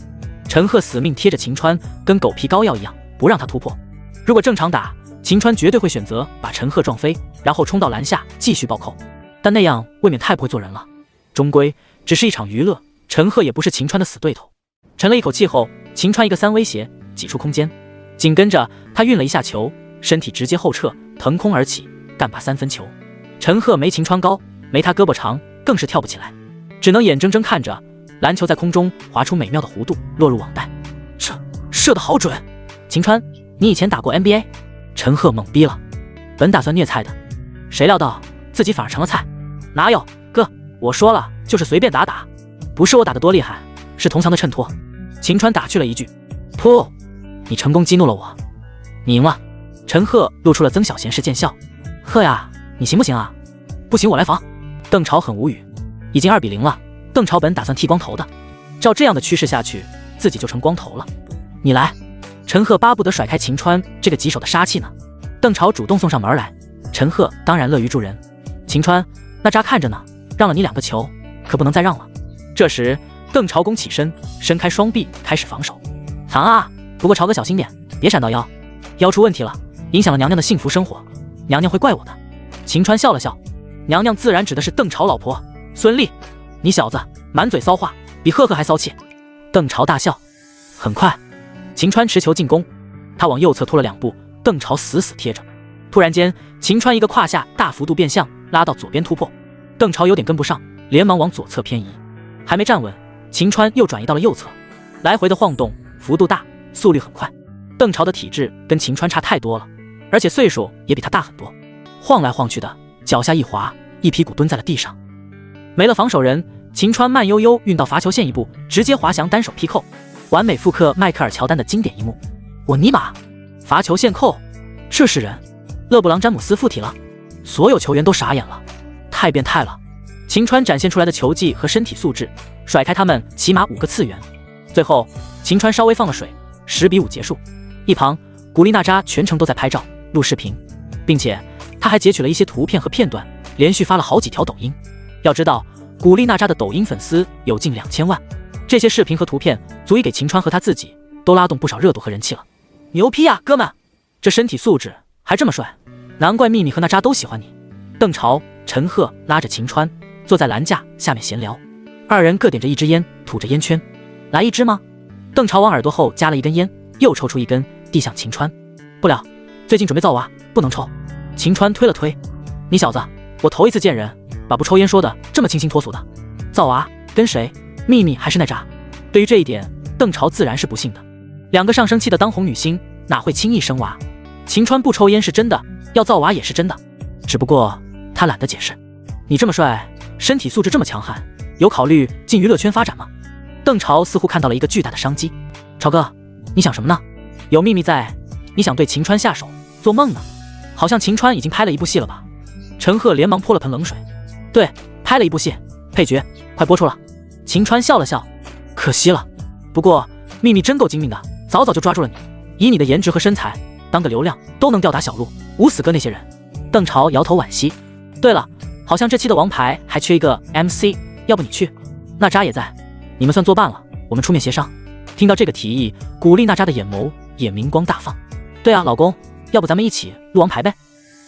陈赫死命贴着秦川，跟狗皮膏药一样，不让他突破。如果正常打，秦川绝对会选择把陈赫撞飞，然后冲到篮下继续暴扣，但那样未免太不会做人了。终归只是一场娱乐，陈赫也不是秦川的死对头。沉了一口气后，秦川一个3威胁挤出空间，紧跟着他运了一下球，身体直接后撤，腾空而起，干拔3分球。陈赫没秦川高，没他胳膊长，更是跳不起来，只能眼睁睁看着篮球在空中划出美妙的弧度，落入网袋。射得好准！秦川，你以前打过 NBA？ 陈赫懵逼了，本打算虐菜的，谁料到自己反而成了菜。哪有哥，我说了就是随便打打，不是我打得多厉害，是铜墙的衬托。秦川打趣了一句。噗，你成功激怒了我，你赢了。陈赫露出了曾小贤式贱笑。赫呀，你行不行啊？不行我来防。邓潮很无语，已经2-0了，邓潮本打算剃光头的，照这样的趋势下去，自己就成光头了。你来。陈赫巴不得甩开秦川这个棘手的杀气呢。邓潮主动送上门来，陈赫当然乐于助人。秦川，那扎看着呢，让了你2个球，可不能再让了。这时邓潮弓起身，伸开双臂开始防守。防啊！不过潮哥小心点，别闪到腰，腰出问题了，影响了娘娘的幸福生活，娘娘会怪我的。秦川笑了笑，娘娘自然指的是邓潮老婆孙俪。你小子满嘴骚话，比赫赫还骚气。邓潮大笑。很快秦川持球进攻，他往右侧拖了2步，邓潮死死贴着。突然间，秦川一个胯下大幅度变向，拉到左边突破，邓潮有点跟不上，连忙往左侧偏移。还没站稳，秦川又转移到了右侧，来回的晃动，幅度大，速率很快。邓潮的体质跟秦川差太多了，而且岁数也比他大很多，晃来晃去的，脚下一滑，一屁股蹲在了地上。没了防守人，秦川慢悠悠运到罚球线一步，直接滑翔单手劈扣，完美复刻迈克尔乔丹的经典一幕。我尼玛，罚球线扣，这是人？勒布朗詹姆斯附体了，所有球员都傻眼了，太变态了！秦川展现出来的球技和身体素质，甩开他们起码5个次元。最后秦川稍微放了水，10-5结束。一旁，古力娜扎全程都在拍照、录视频，并且她还截取了一些图片和片段，连续发了好几条抖音。要知道，古力娜扎的抖音粉丝有近2000万，这些视频和图片足以给秦川和他自己都拉动不少热度和人气了。牛批啊，哥们！这身体素质还这么帅，难怪秘密和娜扎都喜欢你。邓潮、陈赫拉着秦川坐在栏架下面闲聊，二人各点着一支烟，吐着烟圈。来一支吗？邓潮往耳朵后夹了一根烟，又抽出一根，递向秦川。不了，最近准备造娃，不能抽。秦川推了推，你小子，我头一次见人把不抽烟说的这么清新脱俗的。造娃跟谁？秘密还是娜扎？对于这一点，邓潮自然是不信的。两个上升期的当红女星哪会轻易生娃？秦川不抽烟是真的，要造娃也是真的，只不过他懒得解释。你这么帅，身体素质这么强悍，有考虑进娱乐圈发展吗？邓潮似乎看到了一个巨大的商机。潮哥，你想什么呢？有秘密在，你想对秦川下手，做梦呢？好像秦川已经拍了一部戏了吧？陈赫连忙泼了盆冷水。对，拍了一部戏，配角快播出了。秦川笑了笑，可惜了。不过秘密真够精明的，早早就抓住了你。以你的颜值和身材，当个流量都能吊打小鹿、吴死哥那些人。邓潮摇头惋惜。对了，好像这期的王牌还缺一个 MC， 要不你去？娜扎也在，你们算作伴了，我们出面协商。听到这个提议，古力娜扎的眼眸也明光大放。对啊，老公，要不咱们一起录王牌呗？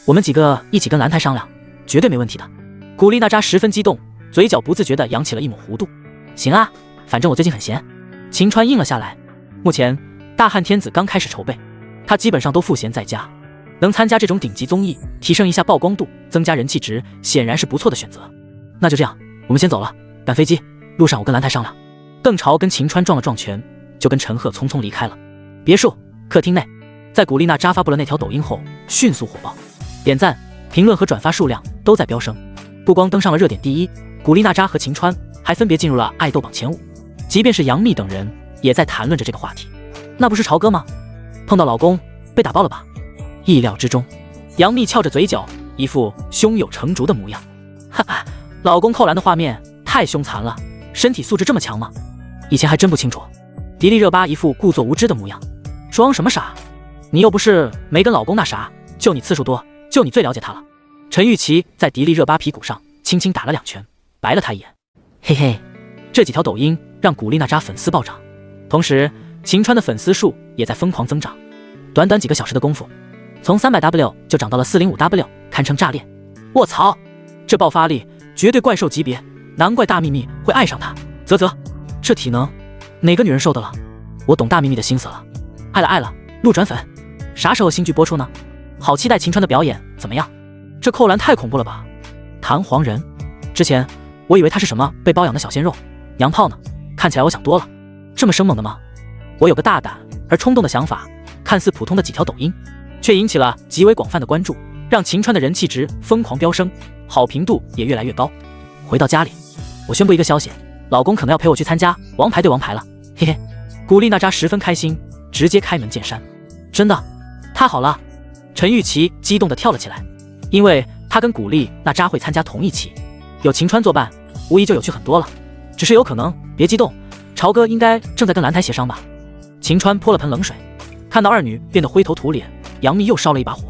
我们几个一起跟蓝台商量，绝对没问题的。古力娜扎十分激动，嘴角不自觉地扬起了一抹弧度。行啊，反正我最近很闲。秦川应了下来。目前大汉天子刚开始筹备，他基本上都赋闲在家，能参加这种顶级综艺，提升一下曝光度，增加人气值，显然是不错的选择。那就这样，我们先走了，赶飞机，路上我跟蓝台商量。邓潮跟秦川撞了撞拳，就跟陈赫匆匆离开了。别墅客厅内，在古力娜扎发布了那条抖音后，迅速火爆，点赞、评论和转发数量都在飙升，不光登上了热点第一，古力娜扎和秦川还分别进入了爱豆榜前5，即便是杨幂等人也在谈论着这个话题。那不是潮哥吗？碰到老公被打爆了吧？意料之中，杨幂翘着嘴角，一副胸有成竹的模样。哈哈，老公扣篮的画面太凶残了，身体素质这么强吗？以前还真不清楚。迪丽热巴一副故作无知的模样，装什么傻？你又不是没跟老公那啥，就你次数多，就你最了解他了。陈钰琪在迪丽热巴屁股上轻轻打了2拳，白了他一眼。嘿嘿，这几条抖音让古力娜扎粉丝暴涨，同时秦川的粉丝数也在疯狂增长。短短几个小时的功夫，从300W 就涨到了405W，堪称炸裂。卧槽，这爆发力绝对怪兽级别，难怪大秘密会爱上他。啧啧，这体能哪个女人受得了？我懂大秘密的心思了，爱了爱了，路转粉。啥时候新剧播出呢？好期待秦川的表演，怎么样？这扣篮太恐怖了吧！弹簧人，之前我以为他是什么被包养的小鲜肉、娘炮呢，看起来我想多了。这么生猛的吗？我有个大胆而冲动的想法，看似普通的几条抖音，却引起了极为广泛的关注，让秦川的人气值疯狂飙升，好评度也越来越高。回到家里，我宣布一个消息，老公可能要陪我去参加王牌对王牌了，嘿嘿。古力娜扎十分开心，直接开门见山。真的？太好了！陈钰琪激动地跳了起来，因为她跟古力娜扎会参加同一期，有秦川作伴，无疑就有趣很多了。只是有可能，别激动，潮哥应该正在跟蓝台协商吧。秦川泼了盆冷水，看到二女变得灰头土脸，杨幂又烧了一把火。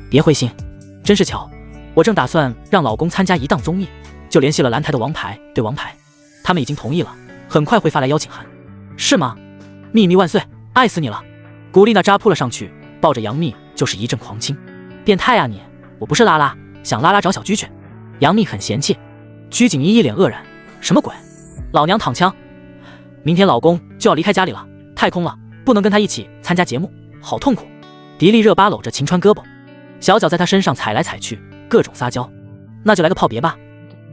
别灰心，真是巧，我正打算让老公参加一档综艺，就联系了蓝台的王牌对王牌，他们已经同意了，很快会发来邀请函。是吗？秘密万岁，爱死你了！古力娜扎扑了上去，抱着杨幂就是一阵狂亲。变态啊你！我不是拉拉，想拉拉找小居去。杨幂很嫌弃，鞠婧祎一脸愕然，什么鬼？老娘躺枪！明天老公就要离开家里了，太空了，不能跟他一起参加节目，好痛苦。迪丽热巴搂着秦川胳膊，小脚在他身上踩来踩去，各种撒娇。那就来个泡别吧。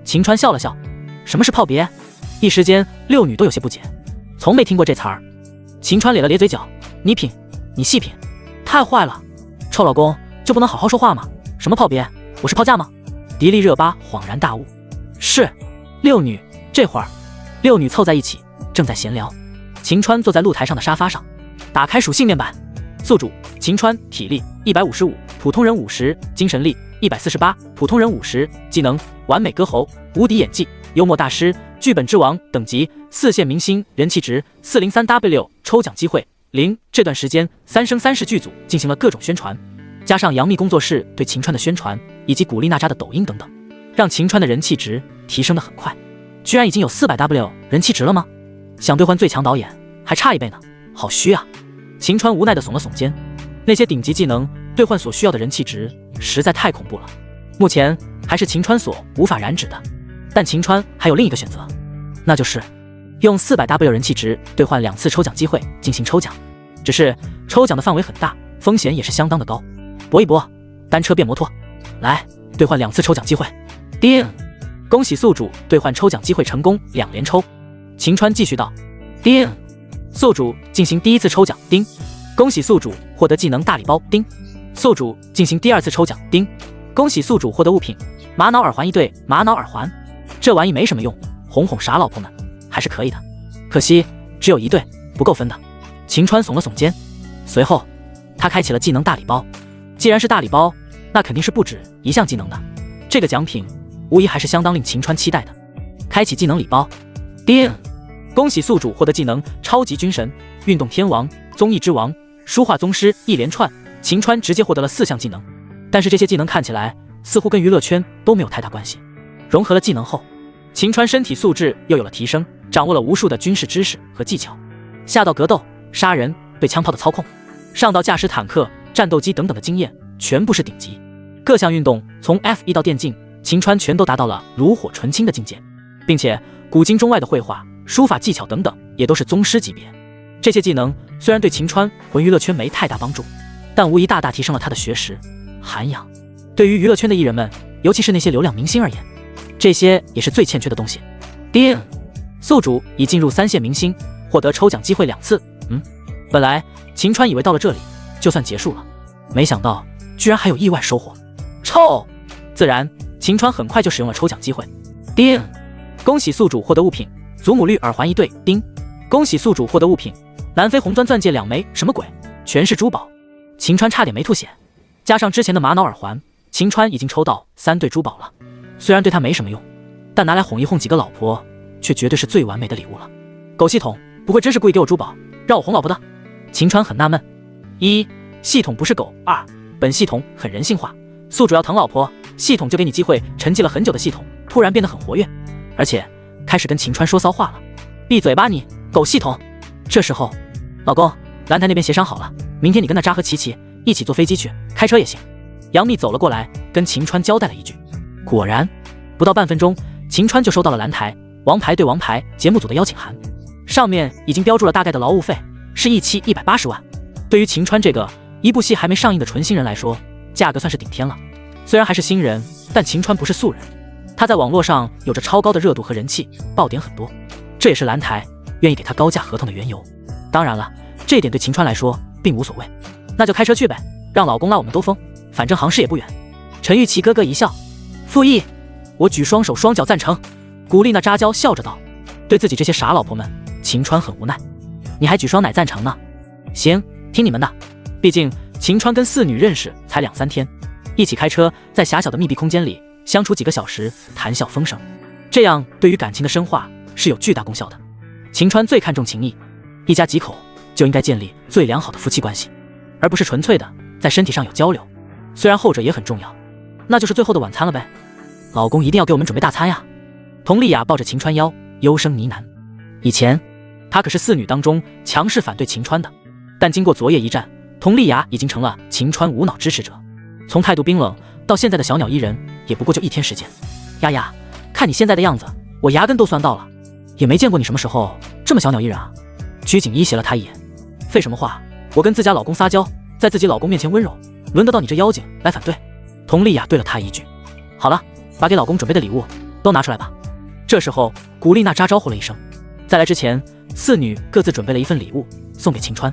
秦川笑了笑，什么是泡别？一时间六女都有些不解，从没听过这词儿。秦川咧了咧嘴角，你品，你细品，太坏了，臭老公就不能好好说话吗？什么泡别？我是炮架吗？迪丽热巴恍然大悟，是六女。这会儿六女凑在一起，正在闲聊。秦川坐在露台上的沙发上，打开属性面板，宿主秦川，体力155，普通人50，精神力148，普通人50，技能完美歌喉，无敌演技，幽默大师，剧本之王，等级4线明星，人气值403W，抽奖机会这段时间，三生三世剧组进行了各种宣传，加上杨幂工作室对秦川的宣传，以及古力娜扎的抖音等等，让秦川的人气值提升得很快，居然已经有400W 人气值了吗？想兑换最强导演，还差1倍呢，好虚啊！秦川无奈地耸了耸肩，那些顶级技能兑换所需要的人气值实在太恐怖了，目前还是秦川所无法染指的。但秦川还有另一个选择，那就是用400W 人气值兑换2次抽奖机会进行抽奖，只是抽奖的范围很大，风险也是相当的高。搏一搏，单车变摩托，来兑换2次抽奖机会。叮！恭喜宿主兑换抽奖机会成功，2连抽。秦川继续道：叮！宿主进行第1次抽奖，叮！恭喜宿主获得技能大礼包，叮！宿主进行第2次抽奖，叮！恭喜宿主获得物品玛瑙耳环1对，玛瑙耳环，这玩意没什么用，哄哄傻老婆们还是可以的，可惜只有1对，不够分的。秦川耸了耸肩，随后他开启了技能大礼包。既然是大礼包，那肯定是不止1项技能的，这个奖品无疑还是相当令秦川期待的。开启技能礼包，叮！恭喜宿主获得技能超级军神、运动天王、综艺之王、书画宗师一连串，秦川直接获得了4项技能，但是这些技能看起来似乎跟娱乐圈都没有太大关系。融合了技能后，秦川身体素质又有了提升，掌握了无数的军事知识和技巧，下到格斗、杀人、对枪炮的操控，上到驾驶坦克、战斗机等等的经验，全部是顶级。各项运动从 F1 到电竞，秦川全都达到了炉火纯青的境界，并且古今中外的绘画、书法技巧等等也都是宗师级别。这些技能虽然对秦川混娱乐圈没太大帮助，但无疑大大提升了他的学识涵养。对于娱乐圈的艺人们，尤其是那些流量明星而言，这些也是最欠缺的东西。叮！宿主已进入3线明星，获得抽奖机会2次。本来秦川以为到了这里就算结束了，没想到居然还有意外收获。臭！自然，秦川很快就使用了抽奖机会。叮！恭喜宿主获得物品祖母绿耳环1对。叮！恭喜宿主获得物品南非红钻钻戒2枚。什么鬼？全是珠宝！秦川差点没吐血。加上之前的玛瑙耳环，秦川已经抽到3对珠宝了。虽然对他没什么用，但拿来哄一哄几个老婆，却绝对是最完美的礼物了。狗系统不会真是故意给我珠宝，让我哄老婆的？秦川很纳闷。1. 系统不是狗。2. 本系统很人性化，宿主要疼老婆，系统就给你机会。沉寂了很久的系统突然变得很活跃，而且开始跟秦川说骚话了。闭嘴吧你，狗系统！这时候，老公，蓝台那边协商好了，明天你跟那扎和琪琪一起坐飞机去，开车也行。杨幂走了过来，跟秦川交代了一句。果然，不到半分钟，秦川就收到了蓝台王牌对王牌节目组的邀请函，上面已经标注了大概的劳务费，是一期180万。对于秦川这个一部戏还没上映的纯新人来说，价格算是顶天了。虽然还是新人，但秦川不是素人，他在网络上有着超高的热度和人气，爆点很多，这也是蓝台愿意给他高价合同的缘由。当然了，这一点对秦川来说并无所谓，那就开车去呗，让老公拉我们兜风，反正航市也不远。陈玉琪咯咯一笑，附议，我举双手双脚赞成。古力娜扎娇笑着道，对自己这些傻老婆们，秦川很无奈。你还举双奶赞成呢？行，听你们的。毕竟秦川跟4女认识才2、3天，一起开车在狭小的密闭空间里相处几个小时，谈笑风生，这样对于感情的深化是有巨大功效的。秦川最看重情义，一家几口就应该建立最良好的夫妻关系，而不是纯粹的在身体上有交流，虽然后者也很重要，那就是最后的晚餐了呗。老公一定要给我们准备大餐呀。佟丽娅抱着秦川腰，幽声呢喃。以前她可是4女当中强势反对秦川的，但经过昨夜一战，佟丽娅已经成了秦川无脑支持者，从态度冰冷到现在的小鸟依人，也不过就1天时间。丫丫，看你现在的样子，我牙根都酸到了，也没见过你什么时候这么小鸟依人啊。曲景一斜了他一眼，废什么话，我跟自家老公撒娇，在自己老公面前温柔，轮得到你这妖精来反对？佟丽娅对了他一句。好了，把给老公准备的礼物都拿出来吧。这时候古丽娜扎招呼了一声，在来之前4女各自准备了一份礼物送给秦川。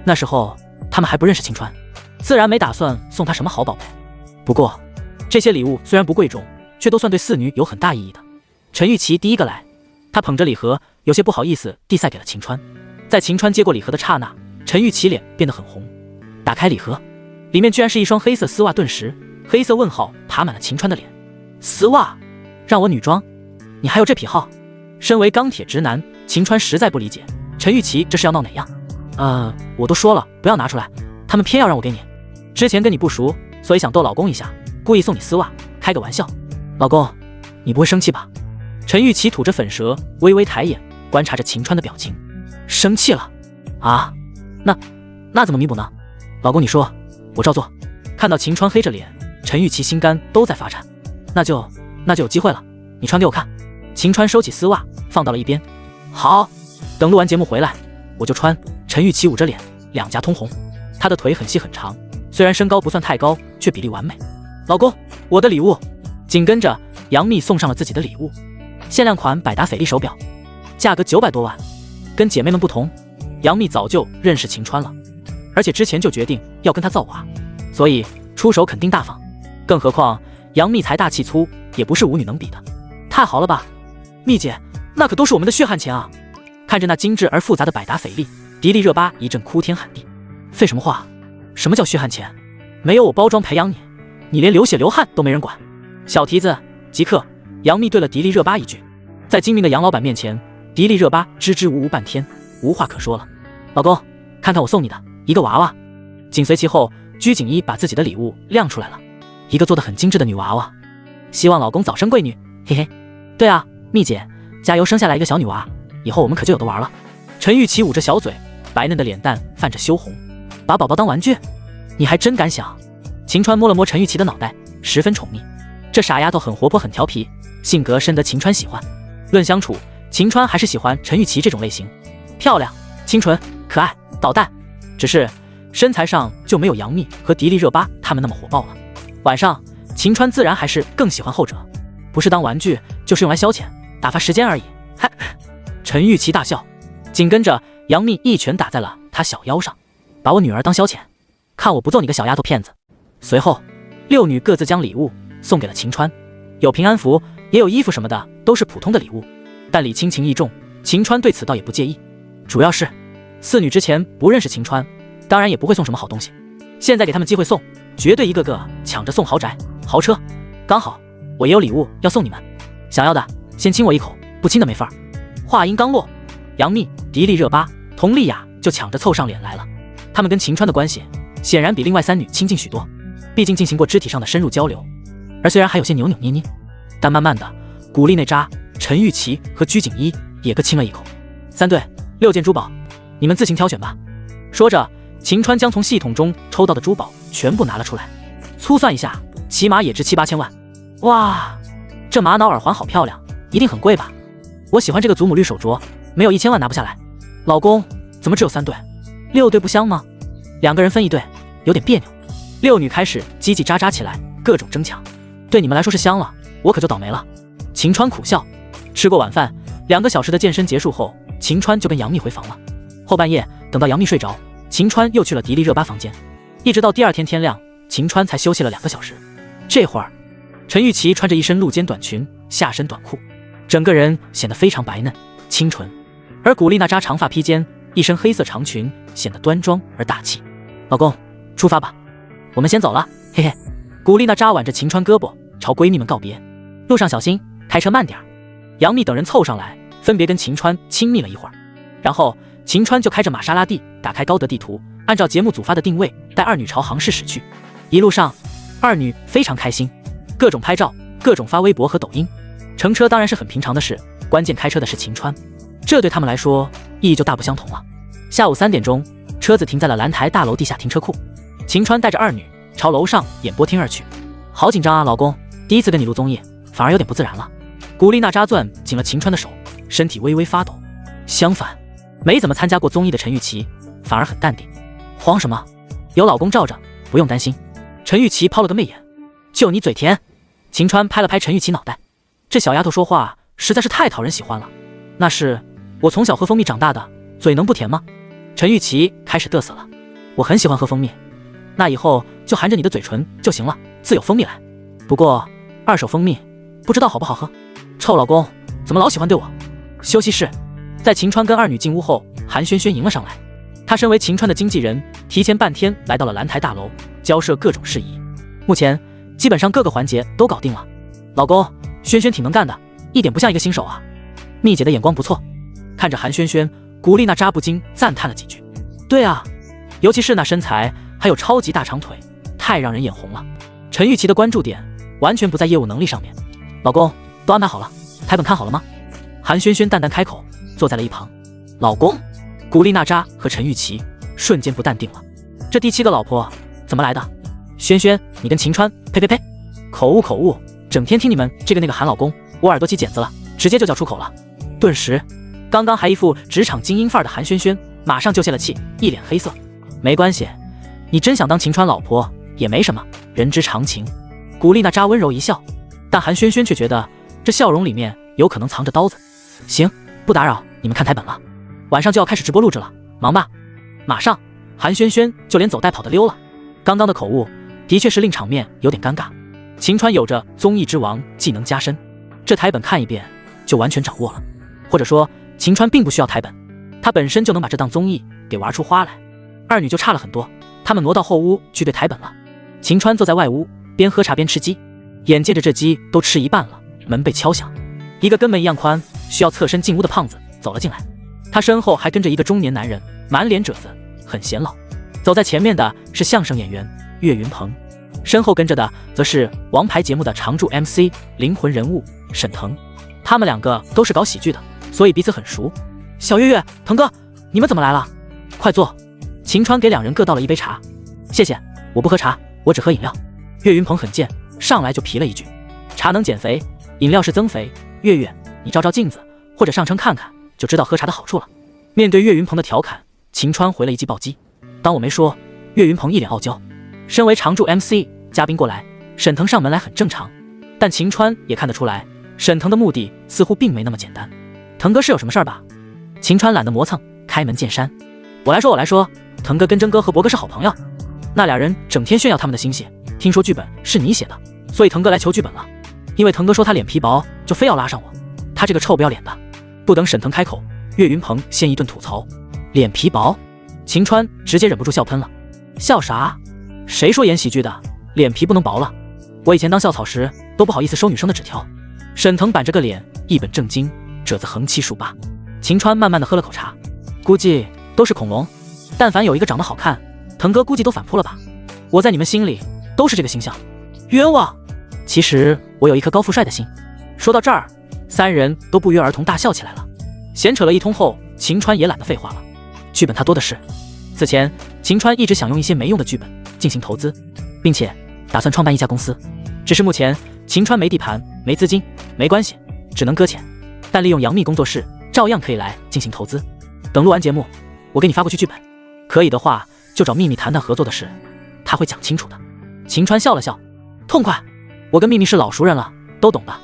那时候他们还不认识秦川，自然没打算送他什么好宝贝。不过这些礼物虽然不贵重，却都算对4女有很大意义的。陈玉琪第一个来，她捧着礼盒，有些不好意思递塞给了秦川。在秦川接过礼盒的刹那，陈玉琪脸变得很红。打开礼盒，里面居然是一双黑色丝袜，顿时黑色问号爬满了秦川的脸。丝袜？让我女装？你还有这癖好？身为钢铁直男，秦川实在不理解陈玉琪这是要闹哪样。我都说了不要拿出来，他们偏要让我给你。之前跟你不熟，所以想逗老公一下，故意送你丝袜，开个玩笑。老公，你不会生气吧？陈玉琪吐着粉舌，微微抬眼观察着秦川的表情。生气了？啊？那怎么弥补呢？老公你说，我照做。看到秦川黑着脸，陈玉琪心肝都在发颤。那就有机会了，你穿给我看。秦川收起丝袜放到了一边。好，等录完节目回来我就穿。陈玉琪捂着脸，两颊通红，她的腿很细很长，虽然身高不算太高，却比例完美。老公，我的礼物。紧跟着杨幂送上了自己的礼物，限量款百达翡丽手表，价格900多万。跟姐妹们不同，杨幂早就认识秦川了，而且之前就决定要跟他造娃，所以出手肯定大方。更何况杨幂财大气粗，也不是舞女能比的。太好了吧，幂姐，那可都是我们的血汗钱啊！看着那精致而复杂的百达翡丽，迪丽热巴一阵哭天喊地。废什么话？什么叫血汗钱？没有我包装培养你，你连流血流汗都没人管。小蹄子，即刻！杨幂对了迪丽热巴一句。在精明的杨老板面前，迪丽热巴支支吾吾半天，无话可说了。老公，看看我送你的一个娃娃。紧随其后，鞠婧祎把自己的礼物亮出来了，一个做得很精致的女娃娃。希望老公早生贵女，嘿嘿。对啊，幂姐，加油生下来一个小女娃，以后我们可就有的玩了。陈玉琪捂着小嘴，白嫩的脸蛋泛着羞红。把宝宝当玩具？你还真敢想。秦川摸了摸陈玉琪的脑袋，十分宠溺。这傻丫头很活泼很调皮，性格深得秦川喜欢。论相处，秦川还是喜欢陈玉琪这种类型，漂亮、清纯、可爱、捣蛋，只是身材上就没有杨幂和迪丽热巴他们那么火爆了。晚上，秦川自然还是更喜欢后者，不是当玩具，就是用来消遣、打发时间而已。嗨，陈玉琪大笑，紧跟着杨幂一拳打在了他小腰上，把我女儿当消遣，看我不揍你个小丫头片子。随后，六女各自将礼物送给了秦川，有平安符，也有衣服什么的，都是普通的礼物，但礼轻情意重，秦川对此倒也不介意。主要是四女之前不认识秦川，当然也不会送什么好东西，现在给他们机会送，绝对一个个抢着送豪宅、豪车。刚好我也有礼物要送你们，想要的先亲我一口，不亲的没份儿。话音刚落，杨幂、迪丽热巴、佟丽娅就抢着凑上脸来了。他们跟秦川的关系显然比另外三女亲近许多，毕竟进行过肢体上的深入交流，而虽然还有些扭扭捏捏，但慢慢的，古力娜扎、陈玉琪和鞠婧祎也各亲了一口。3对6件珠宝，你们自行挑选吧。说着，秦川将从系统中抽到的珠宝全部拿了出来，粗算一下，起码也值7、8千万。哇，这玛瑙耳环好漂亮，一定很贵吧？我喜欢这个祖母绿手镯，没有1000万拿不下来。老公，怎么只有3对？6对不香吗？2个人分1对，有点别扭。6女开始叽叽喳喳起来，各种争抢。对你们来说是香了，我可就倒霉了。秦川苦笑。吃过晚饭，2个小时的健身结束后，秦川就跟杨幂回房了。后半夜，等到杨幂睡着，秦川又去了迪丽热巴房间，一直到第二天天亮，秦川才休息了2个小时。这会儿，陈玉琪穿着一身露肩短裙，下身短裤，整个人显得非常白嫩清纯，而古力娜扎长发披肩，一身黑色长裙，显得端庄而大气。老公，出发吧，我们先走了，嘿嘿。古力娜扎挽着秦川胳膊，朝闺蜜们告别，路上小心，开车慢点。杨幂等人凑上来，分别跟秦川亲密了一会儿，然后秦川就开着玛莎拉蒂，打开高德地图，按照节目组发的定位，带二女朝杭市驶去。一路上，二女非常开心，各种拍照，各种发微博和抖音。乘车当然是很平常的事，关键开车的是秦川，这对他们来说意义就大不相同了。下午3点钟，车子停在了兰台大楼地下停车库，秦川带着二女朝楼上演播厅而去。好紧张啊，老公，第一次跟你录综艺，反而有点不自然了。古力娜扎攥紧了秦川的手，身体微微发抖。相反，没怎么参加过综艺的陈玉琪反而很淡定。慌什么？有老公罩着，不用担心。陈玉琪抛了个媚眼，就你嘴甜。秦川拍了拍陈玉琪脑袋，这小丫头说话实在是太讨人喜欢了。那是我从小喝蜂蜜长大的，嘴能不甜吗？陈玉琪开始嘚瑟了。我很喜欢喝蜂蜜，那以后就含着你的嘴唇就行了，自有蜂蜜来。不过二手蜂蜜不知道好不好喝。臭老公怎么老喜欢对我？休息室，在秦川跟二女进屋后，韩萱萱迎了上来。她身为秦川的经纪人，提前半天来到了兰台大楼，交涉各种事宜。目前基本上各个环节都搞定了。老公，萱萱挺能干的，一点不像一个新手啊。蜜姐的眼光不错。看着韩萱萱，古力娜扎不禁赞叹了几句。对啊，尤其是那身材，还有超级大长腿，太让人眼红了。陈玉琪的关注点完全不在业务能力上面。老公，都安排好了，台本看好了吗？韩萱萱淡淡开口，坐在了一旁。老公，古力娜扎和陈玉琪瞬间不淡定了，这第7个老婆怎么来的？萱萱，你跟秦川，呸呸呸，口误，整天听你们这个那个喊老公，我耳朵起茧子了，直接就叫出口了。顿时，刚刚还一副职场精英范儿的韩萱萱马上就泄了气，一脸黑色。没关系，你真想当秦川老婆也没什么，人之常情。古力娜扎温柔一笑，但韩萱萱却觉得这笑容里面有可能藏着刀子。行，不打扰你们看台本了，晚上就要开始直播录制了，忙吧。马上，韩萱萱就连走带跑的溜了。刚刚的口误的确是令场面有点尴尬。秦川有着综艺之王技能加身，这台本看一遍就完全掌握了，或者说秦川并不需要台本，他本身就能把这档综艺给玩出花来。二女就差了很多，他们挪到后屋去对台本了。秦川坐在外屋边喝茶边吃鸡，眼见着这鸡都吃一半了，门被敲响，一个跟门一样宽需要侧身进屋的胖子走了进来，他身后还跟着一个中年男人，满脸褶子，很显老。走在前面的是相声演员岳云鹏，身后跟着的则是王牌节目的常驻 MC 灵魂人物沈腾。他们两个都是搞喜剧的，所以彼此很熟。小岳岳，腾哥，你们怎么来了？快坐。秦川给两人各倒了一杯茶。谢谢，我不喝茶，我只喝饮料。岳云鹏很贱，上来就皮了一句，茶能减肥，饮料是增肥。岳岳，你照照镜子或者上称看看，就知道喝茶的好处了。面对岳云鹏的调侃，秦川回了一记暴击。当我没说，岳云鹏一脸傲娇。身为常驻 MC， 嘉宾过来，沈腾上门来很正常，但秦川也看得出来，沈腾的目的似乎并没那么简单。腾哥是有什么事儿吧？秦川懒得磨蹭，开门见山。我来说，腾哥跟真哥和博哥是好朋友，那俩人整天炫耀他们的心血，听说剧本是你写的，所以腾哥来求剧本了。因为腾哥说他脸皮薄，就非要拉上我，他这个臭不要脸的。不等沈腾开口，岳云鹏先一顿吐槽，脸皮薄。秦川直接忍不住笑喷了。笑啥？谁说演喜剧的脸皮不能薄了？我以前当校草时都不好意思收女生的纸条。沈腾板着个脸，一本正经，褶子横七竖八。秦川慢慢的喝了口茶，估计都是恐龙，但凡有一个长得好看，腾哥估计都反扑了吧。我在你们心里都是这个形象，冤枉。其实我有一颗高富帅的心。说到这儿，三人都不约而同大笑起来了。闲扯了一通后，秦川也懒得废话了，剧本他多的是。此前秦川一直想用一些没用的剧本进行投资，并且打算创办一家公司，只是目前秦川没地盘没资金，没关系，只能搁浅，但利用杨幂工作室照样可以来进行投资。等录完节目我给你发过去剧本，可以的话就找秘密谈谈合作的事，他会讲清楚的。秦川笑了笑，痛快，我跟秘密是老熟人了，都懂的。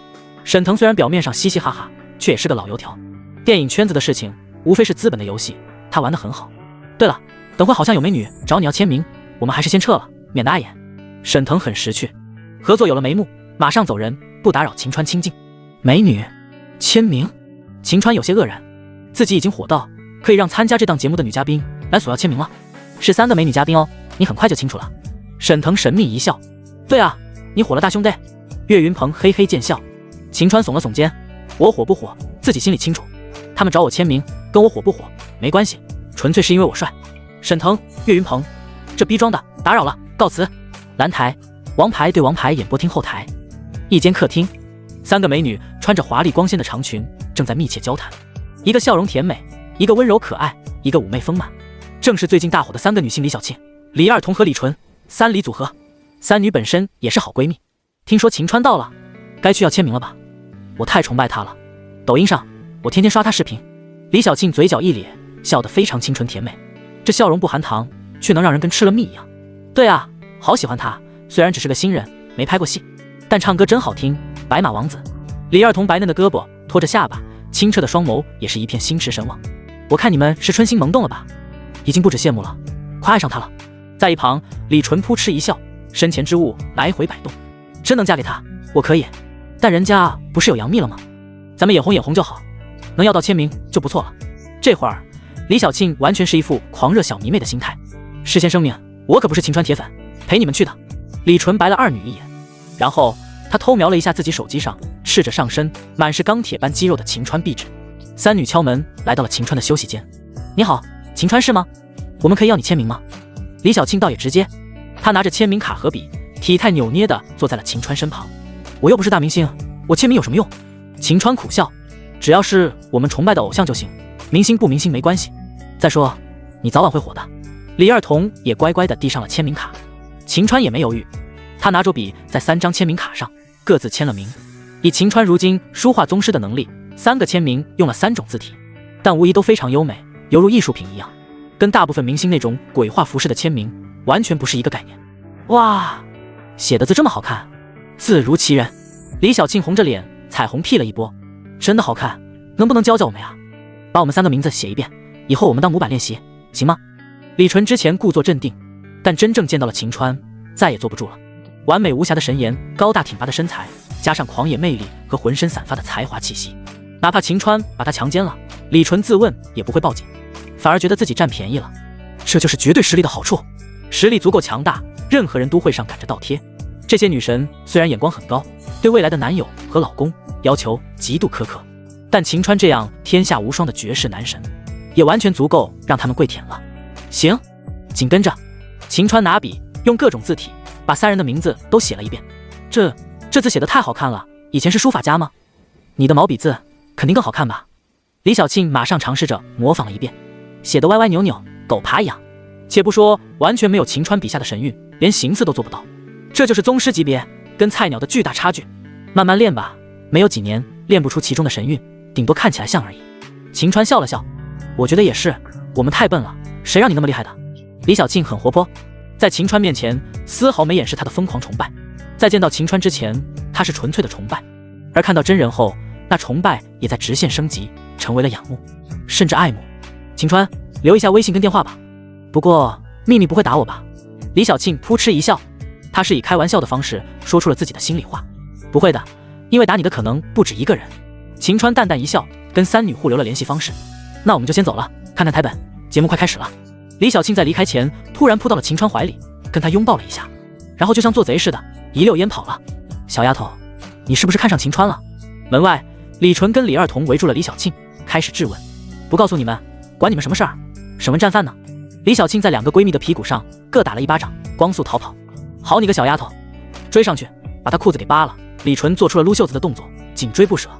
沈腾虽然表面上嘻嘻哈哈，却也是个老油条，电影圈子的事情无非是资本的游戏，他玩得很好。对了，等会好像有美女找你要签名，我们还是先撤了，免得碍眼。沈腾很识趣，合作有了眉目，马上走人，不打扰秦川清静。美女签名？秦川有些愕然，自己已经火到可以让参加这档节目的女嘉宾来索要签名了，是3个美女嘉宾哦，你很快就清楚了。沈腾神秘一笑，对啊，你火了大兄弟。岳云鹏嘿嘿贱笑。秦川耸了耸肩，我火不火自己心里清楚，他们找我签名跟我火不火没关系，纯粹是因为我帅。沈腾、岳云鹏，这逼装的，打扰了，告辞。蓝台，王牌对王牌演播厅后台，一间客厅，3个美女穿着华丽光鲜的长裙，正在密切交谈，一个笑容甜美，一个温柔可爱，一个妩媚丰满，正是最近大火的3个女星李小庆、李二彤和李纯，3李组合。3女本身也是好闺蜜，听说秦川到了，该去要签名了吧？我太崇拜她了，抖音上我天天刷她视频。李小庆嘴角一咧，笑得非常清纯甜美，这笑容不含糖，却能让人跟吃了蜜一样。对啊，好喜欢她，虽然只是个新人，没拍过戏，但唱歌真好听，白马王子。李二彤白嫩的胳膊托着下巴，清澈的双眸也是一片心驰神往。我看你们是春心萌动了吧？已经不止羡慕了，快爱上他了。在一旁，李纯扑哧一笑，身前之物来回摆动。真能嫁给他，我可以，但人家不是有杨幂了吗？咱们眼红眼红就好，能要到签名就不错了。这会儿李小庆完全是一副狂热小迷妹的心态。事先声明，我可不是秦川铁粉，陪你们去的。李纯白了2女一眼，然后他偷瞄了一下自己手机上赤着上身满是钢铁般肌肉的秦川壁纸。3女敲门来到了秦川的休息间。你好，秦川是吗？我们可以要你签名吗？李小庆倒也直接，他拿着签名卡和笔，体态扭捏地坐在了秦川身旁。我又不是大明星，我签名有什么用？秦川苦笑，只要是我们崇拜的偶像就行，明星不明星没关系。再说，你早晚会火的。李二童也乖乖地递上了签名卡，秦川也没犹豫，他拿着笔在3张签名卡上各自签了名。以秦川如今书画宗师的能力，3个签名用了3种字体，但无疑都非常优美，犹如艺术品一样，跟大部分明星那种鬼画符式的签名完全不是一个概念。哇，写的字这么好看，字如其人。李小庆红着脸彩虹屁了一波，真的好看，能不能教教我们呀？把我们3个名字写一遍，以后我们当模板练习，行吗？李纯之前故作镇定，但真正见到了秦川，再也坐不住了。完美无瑕的神颜，高大挺拔的身材，加上狂野魅力和浑身散发的才华气息，哪怕秦川把他强奸了，李纯自问也不会报警，反而觉得自己占便宜了。这就是绝对实力的好处，实力足够强大，任何人都会上赶着倒贴。这些女神虽然眼光很高，对未来的男友和老公要求极度苛刻，但秦川这样天下无双的绝世男神，也完全足够让他们跪舔了。行，紧跟着，秦川拿笔用各种字体把3人的名字都写了一遍。这字写得太好看了，以前是书法家吗？你的毛笔字肯定更好看吧？李小庆马上尝试着模仿了一遍，写得歪歪扭扭，狗爬一样。且不说完全没有秦川笔下的神韵，连形似都做不到，这就是宗师级别，跟菜鸟的巨大差距。慢慢练吧，没有几年练不出其中的神韵，顶多看起来像而已。秦川笑了笑，我觉得也是，我们太笨了，谁让你那么厉害的？李小庆很活泼，在秦川面前丝毫没掩饰他的疯狂崇拜。在见到秦川之前，他是纯粹的崇拜，而看到真人后，那崇拜也在直线升级，成为了仰慕，甚至爱慕。秦川，留一下微信跟电话吧。不过秘密不会打我吧？李小庆扑哧一笑，他是以开玩笑的方式说出了自己的心里话。不会的，因为打你的可能不止一个人。秦川淡淡一笑，跟3女互留了联系方式。那我们就先走了，看看台本，节目快开始了。李小庆在离开前突然扑到了秦川怀里，跟他拥抱了一下，然后就像做贼似的一溜烟跑了。小丫头，你是不是看上秦川了？门外，李纯跟李二童围住了李小庆，开始质问。不告诉你们，管你们什么事儿？审问战犯呢？李小庆在2个闺蜜的屁股上各打了一巴掌，光速逃跑。好你个小丫头，追上去把她裤子给扒了。李纯做出了撸袖子的动作，紧追不舍。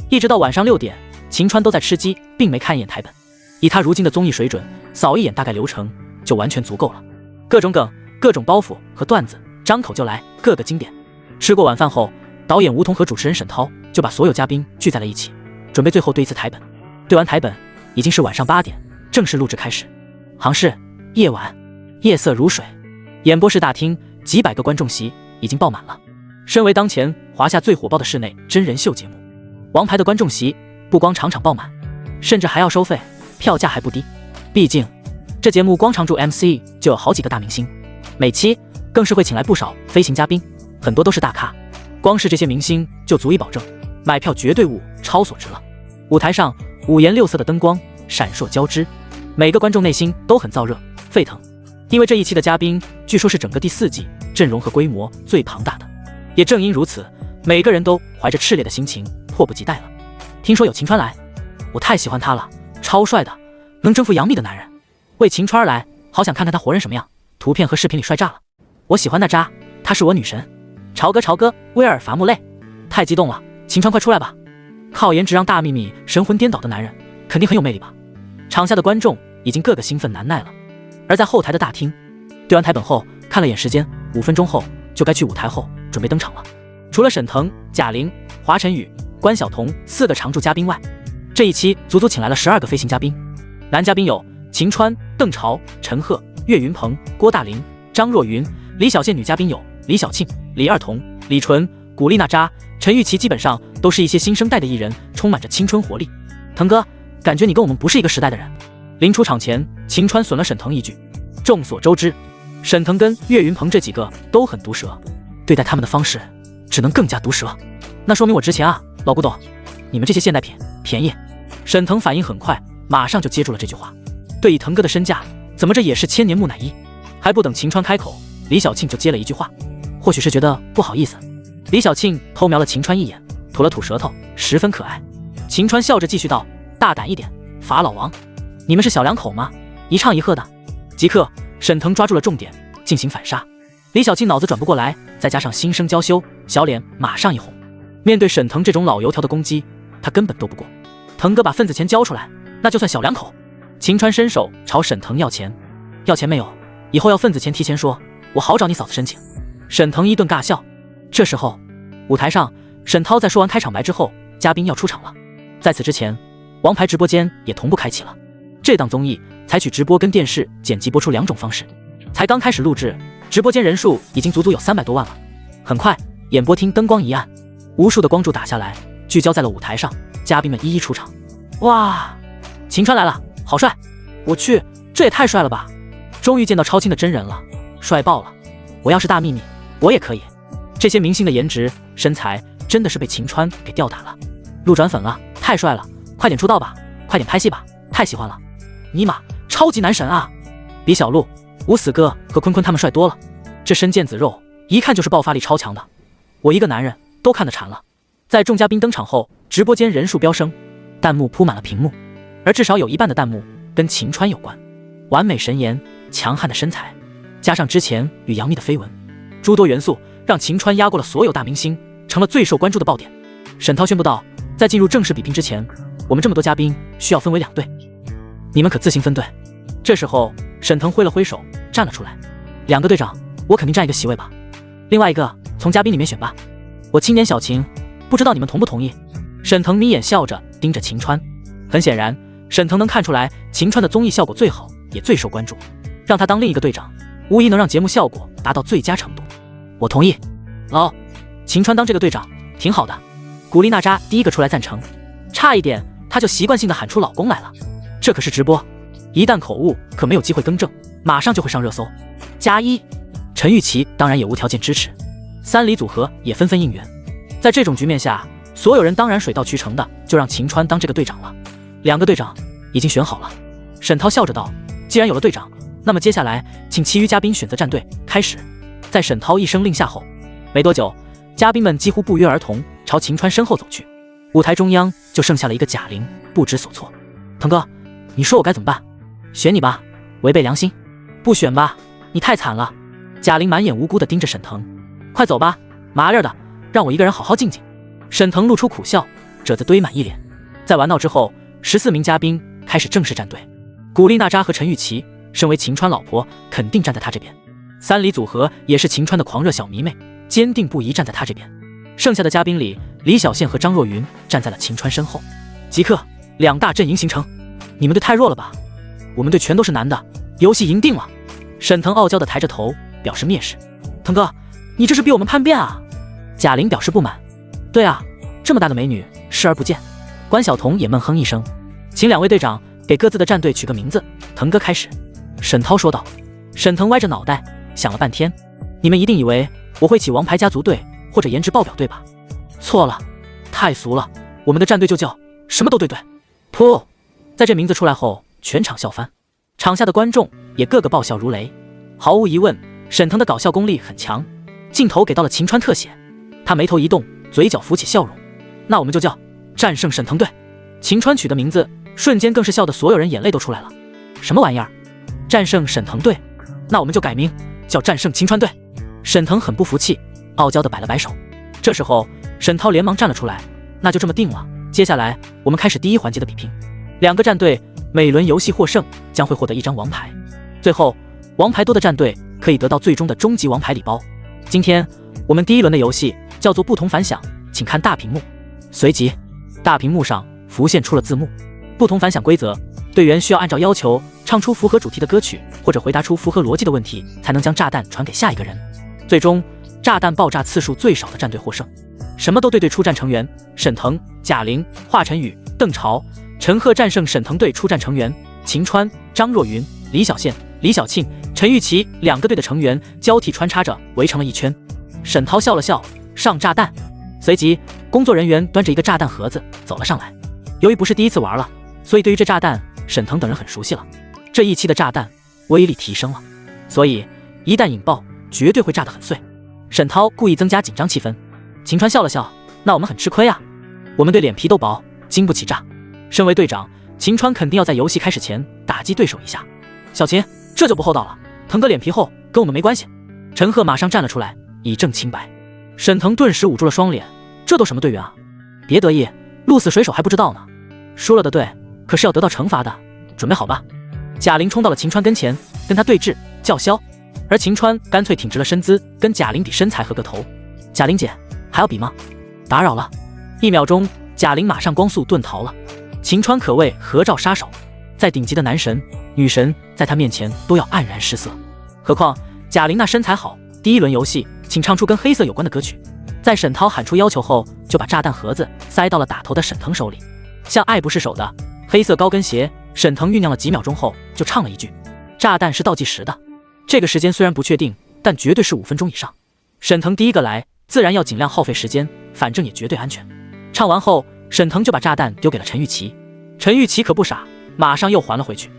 一直到晚上6点，秦川都在吃鸡，并没看一眼台本。以他如今的综艺水准，扫一眼大概流程就完全足够了。各种梗、各种包袱和段子，张口就来，个个经典。吃过晚饭后，导演吴彤和主持人沈涛就把所有嘉宾聚在了一起，准备最后对一次台本。对完台本，已经是晚上8点，正式录制开始。杭市夜晚，夜色如水，演播室大厅几百个观众席已经爆满了。身为当前华夏最火爆的室内真人秀节目，王牌的观众席不光场场爆满，甚至还要收费，票价还不低。毕竟这节目光常驻 MC 就有好几个大明星，每期更是会请来不少飞行嘉宾，很多都是大咖。光是这些明星就足以保证买票绝对物超所值了。舞台上五颜六色的灯光闪烁交织，每个观众内心都很燥热沸腾，因为这一期的嘉宾据说是整个第4季阵容和规模最庞大的。也正因如此，每个人都怀着炽烈的心情迫不及待了。听说有秦川来，我太喜欢他了，超帅的，能征服杨幂的男人。为秦川而来，好想看看他活人什么样，图片和视频里帅炸了。我喜欢那渣，她是我女神。潮哥，威尔伐木累，太激动了，秦川快出来吧。靠颜值让大幂幂神魂颠倒的男人，肯定很有魅力吧。场下的观众已经个个兴奋难耐了。而在后台的大厅，对完台本后看了眼时间，5分钟后就该去舞台后准备登场了。除了沈腾、贾玲、华晨宇、关晓彤4个常驻嘉宾外，这一期足足请来了12个飞行嘉宾。男嘉宾有秦川、邓潮、陈赫、岳云鹏、郭大林、张若昀；李小倩女嘉宾有李小庆、李二童、李纯、古力娜扎、陈钰琪，基本上都是一些新生代的艺人，充满着青春活力。腾哥，感觉你跟我们不是一个时代的人。临出场前，秦川损了沈腾一句。众所周知，沈腾跟岳云鹏这几个都很毒舌，对待他们的方式只能更加毒舌。那说明我值钱啊，老古董，你们这些现代品便宜。沈腾反应很快，马上就接住了这句话。对以腾哥的身价，怎么这也是千年木乃伊？还不等秦川开口，李小庆就接了一句话，或许是觉得不好意思。李小庆偷瞄了秦川一眼，吐了吐舌头，十分可爱。秦川笑着继续道：大胆一点，法老王，你们是小两口吗？一唱一和的。即刻，沈腾抓住了重点，进行反杀。李小庆脑子转不过来，再加上心生娇羞，小脸马上一红。面对沈腾这种老油条的攻击，他根本斗不过。腾哥把份子钱交出来，那就算小两口。秦川伸手朝沈腾要钱，要钱没有？以后要份子钱提前说，我好找你嫂子申请。沈腾一顿尬笑。这时候，舞台上，沈涛在说完开场白之后，嘉宾要出场了。在此之前，王牌直播间也同步开启了。这档综艺采取直播跟电视剪辑播出2种方式，才刚开始录制，直播间人数已经足足有300多万了。很快，演播厅灯光一暗，无数的光柱打下来，聚焦在了舞台上，嘉宾们一一出场。哇，秦川来了，好帅！我去，这也太帅了吧！终于见到超清的真人了，帅爆了！我要是大幂幂，我也可以。这些明星的颜值、身材真的是被秦川给吊打了，路转粉了，太帅了！快点出道吧，快点拍戏吧，太喜欢了！尼玛，超级男神啊！比小鹿、吴死哥和坤坤他们帅多了，这身腱子肉一看就是爆发力超强的，我一个男人都看得馋了。在众嘉宾登场后，直播间人数飙升，弹幕铺满了屏幕，而至少有一半的弹幕跟秦川有关。完美神颜、强悍的身材，加上之前与杨幂的绯闻，诸多元素让秦川压过了所有大明星，成了最受关注的爆点。沈涛宣布道，在进入正式比拼之前，我们这么多嘉宾需要分为2队，你们可自行分队。这时候，沈腾挥了挥手，站了出来，2个队长，我肯定占一个席位吧，另外一个从嘉宾里面选吧。我青年小秦，不知道你们同不同意？沈腾眯眼笑着盯着秦川，很显然，沈腾能看出来秦川的综艺效果最好，也最受关注，让他当另一个队长，无疑能让节目效果达到最佳程度。我同意。老秦川当这个队长挺好的。古力娜扎第一个出来赞成，差一点他就习惯性的喊出老公来了。这可是直播，一旦口误可没有机会更正，马上就会上热搜。+1，陈钰琪当然也无条件支持，3李组合也纷纷应援。在这种局面下，所有人当然水到渠成的就让秦川当这个队长了。2个队长已经选好了。沈涛笑着道，既然有了队长，那么接下来请其余嘉宾选择战队。开始。在沈涛一声令下后，没多久，嘉宾们几乎不约而同朝秦川身后走去。舞台中央就剩下了一个贾玲，不知所措。腾哥，你说我该怎么办？选你吧，违背良心。不选吧，你太惨了。贾玲满眼无辜地盯着沈腾。快走吧，麻利的，让我一个人好好静静。沈腾露出苦笑，褶子堆满一脸。在玩闹之后，14名嘉宾开始正式站队。古力娜扎和陈钰琪身为秦川老婆，肯定站在他这边。3李组合也是秦川的狂热小迷妹，坚定不移站在他这边。剩下的嘉宾里，李小宪和张若昀站在了秦川身后。即刻，2大阵营形成。你们队太弱了吧？我们队全都是男的，游戏赢定了。沈腾傲娇的抬着头，表示蔑视。腾哥，你这是逼我们叛变啊！贾玲表示不满。对啊，这么大的美女，视而不见。关晓彤也闷哼一声。请2位队长给各自的战队取个名字。腾哥开始。沈涛说道。沈腾歪着脑袋想了半天，你们一定以为我会起王牌家族队或者颜值爆表队吧？错了，太俗了，我们的战队就叫什么都对队。噗！在这名字出来后，全场笑翻，场下的观众也个个爆笑如雷。毫无疑问，沈腾的搞笑功力很强。镜头给到了秦川特写，他眉头一动，嘴角浮起笑容。那我们就叫战胜沈腾队。秦川取的名字瞬间更是笑得所有人眼泪都出来了。什么玩意儿？战胜沈腾队？那我们就改名叫战胜秦川队。沈腾很不服气，傲娇的摆了摆手。这时候沈涛连忙站了出来，那就这么定了。接下来我们开始第1环节的比拼，2个战队每轮游戏获胜将会获得1张王牌，最后王牌多的战队可以得到最终的终极王牌礼包。今天我们第1轮的游戏叫做不同凡响，请看大屏幕。随即大屏幕上浮现出了字幕。不同凡响规则，队员需要按照要求唱出符合主题的歌曲，或者回答出符合逻辑的问题，才能将炸弹传给下一个人。最终炸弹爆炸次数最少的战队获胜。什么都对队出战成员：沈腾、贾玲、华晨宇、邓潮、陈赫战胜沈腾队出战成员：秦川、张若昀、李小宪、李小庆、陈钰琪。2个队的成员交替穿插着围成了一圈。沈涛笑了笑，上炸弹。随即工作人员端着一个炸弹盒子走了上来。由于不是第一次玩了，所以对于这炸弹沈腾等人很熟悉了。这一期的炸弹威力提升了，所以一旦引爆绝对会炸得很碎。沈涛故意增加紧张气氛。秦川笑了笑，那我们很吃亏啊，我们队脸皮都薄，经不起炸。身为队长，秦川肯定要在游戏开始前打击对手一下。小秦，这就不厚道了。腾哥脸皮厚，跟我们没关系。陈赫马上站了出来，以正清白。沈腾顿时捂住了双脸，这都什么队员啊？别得意，鹿死谁手还不知道呢。输了的队可是要得到惩罚的，准备好吧。贾玲冲到了秦川跟前，跟他对峙叫嚣，而秦川干脆挺直了身姿，跟贾玲比身材和个头。贾玲姐，还要比吗？打扰了。1秒钟，贾玲马上光速遁逃了。秦川可谓合照杀手，再顶级的男神女神在他面前都要黯然失色，何况贾玲那身材好。第1轮游戏，请唱出跟黑色有关的歌曲。在沈涛喊出要求后，就把炸弹盒子塞到了打头的沈腾手里。像爱不释手的黑色高跟鞋，沈腾酝酿了几秒钟后就唱了一句。炸弹是倒计时的，这个时间虽然不确定，但绝对是5分钟以上。沈腾第一个来，自然要尽量耗费时间，反正也绝对安全。唱完后，沈腾就把炸弹丢给了陈钰琪。陈钰琪可不傻，马上又还了回去。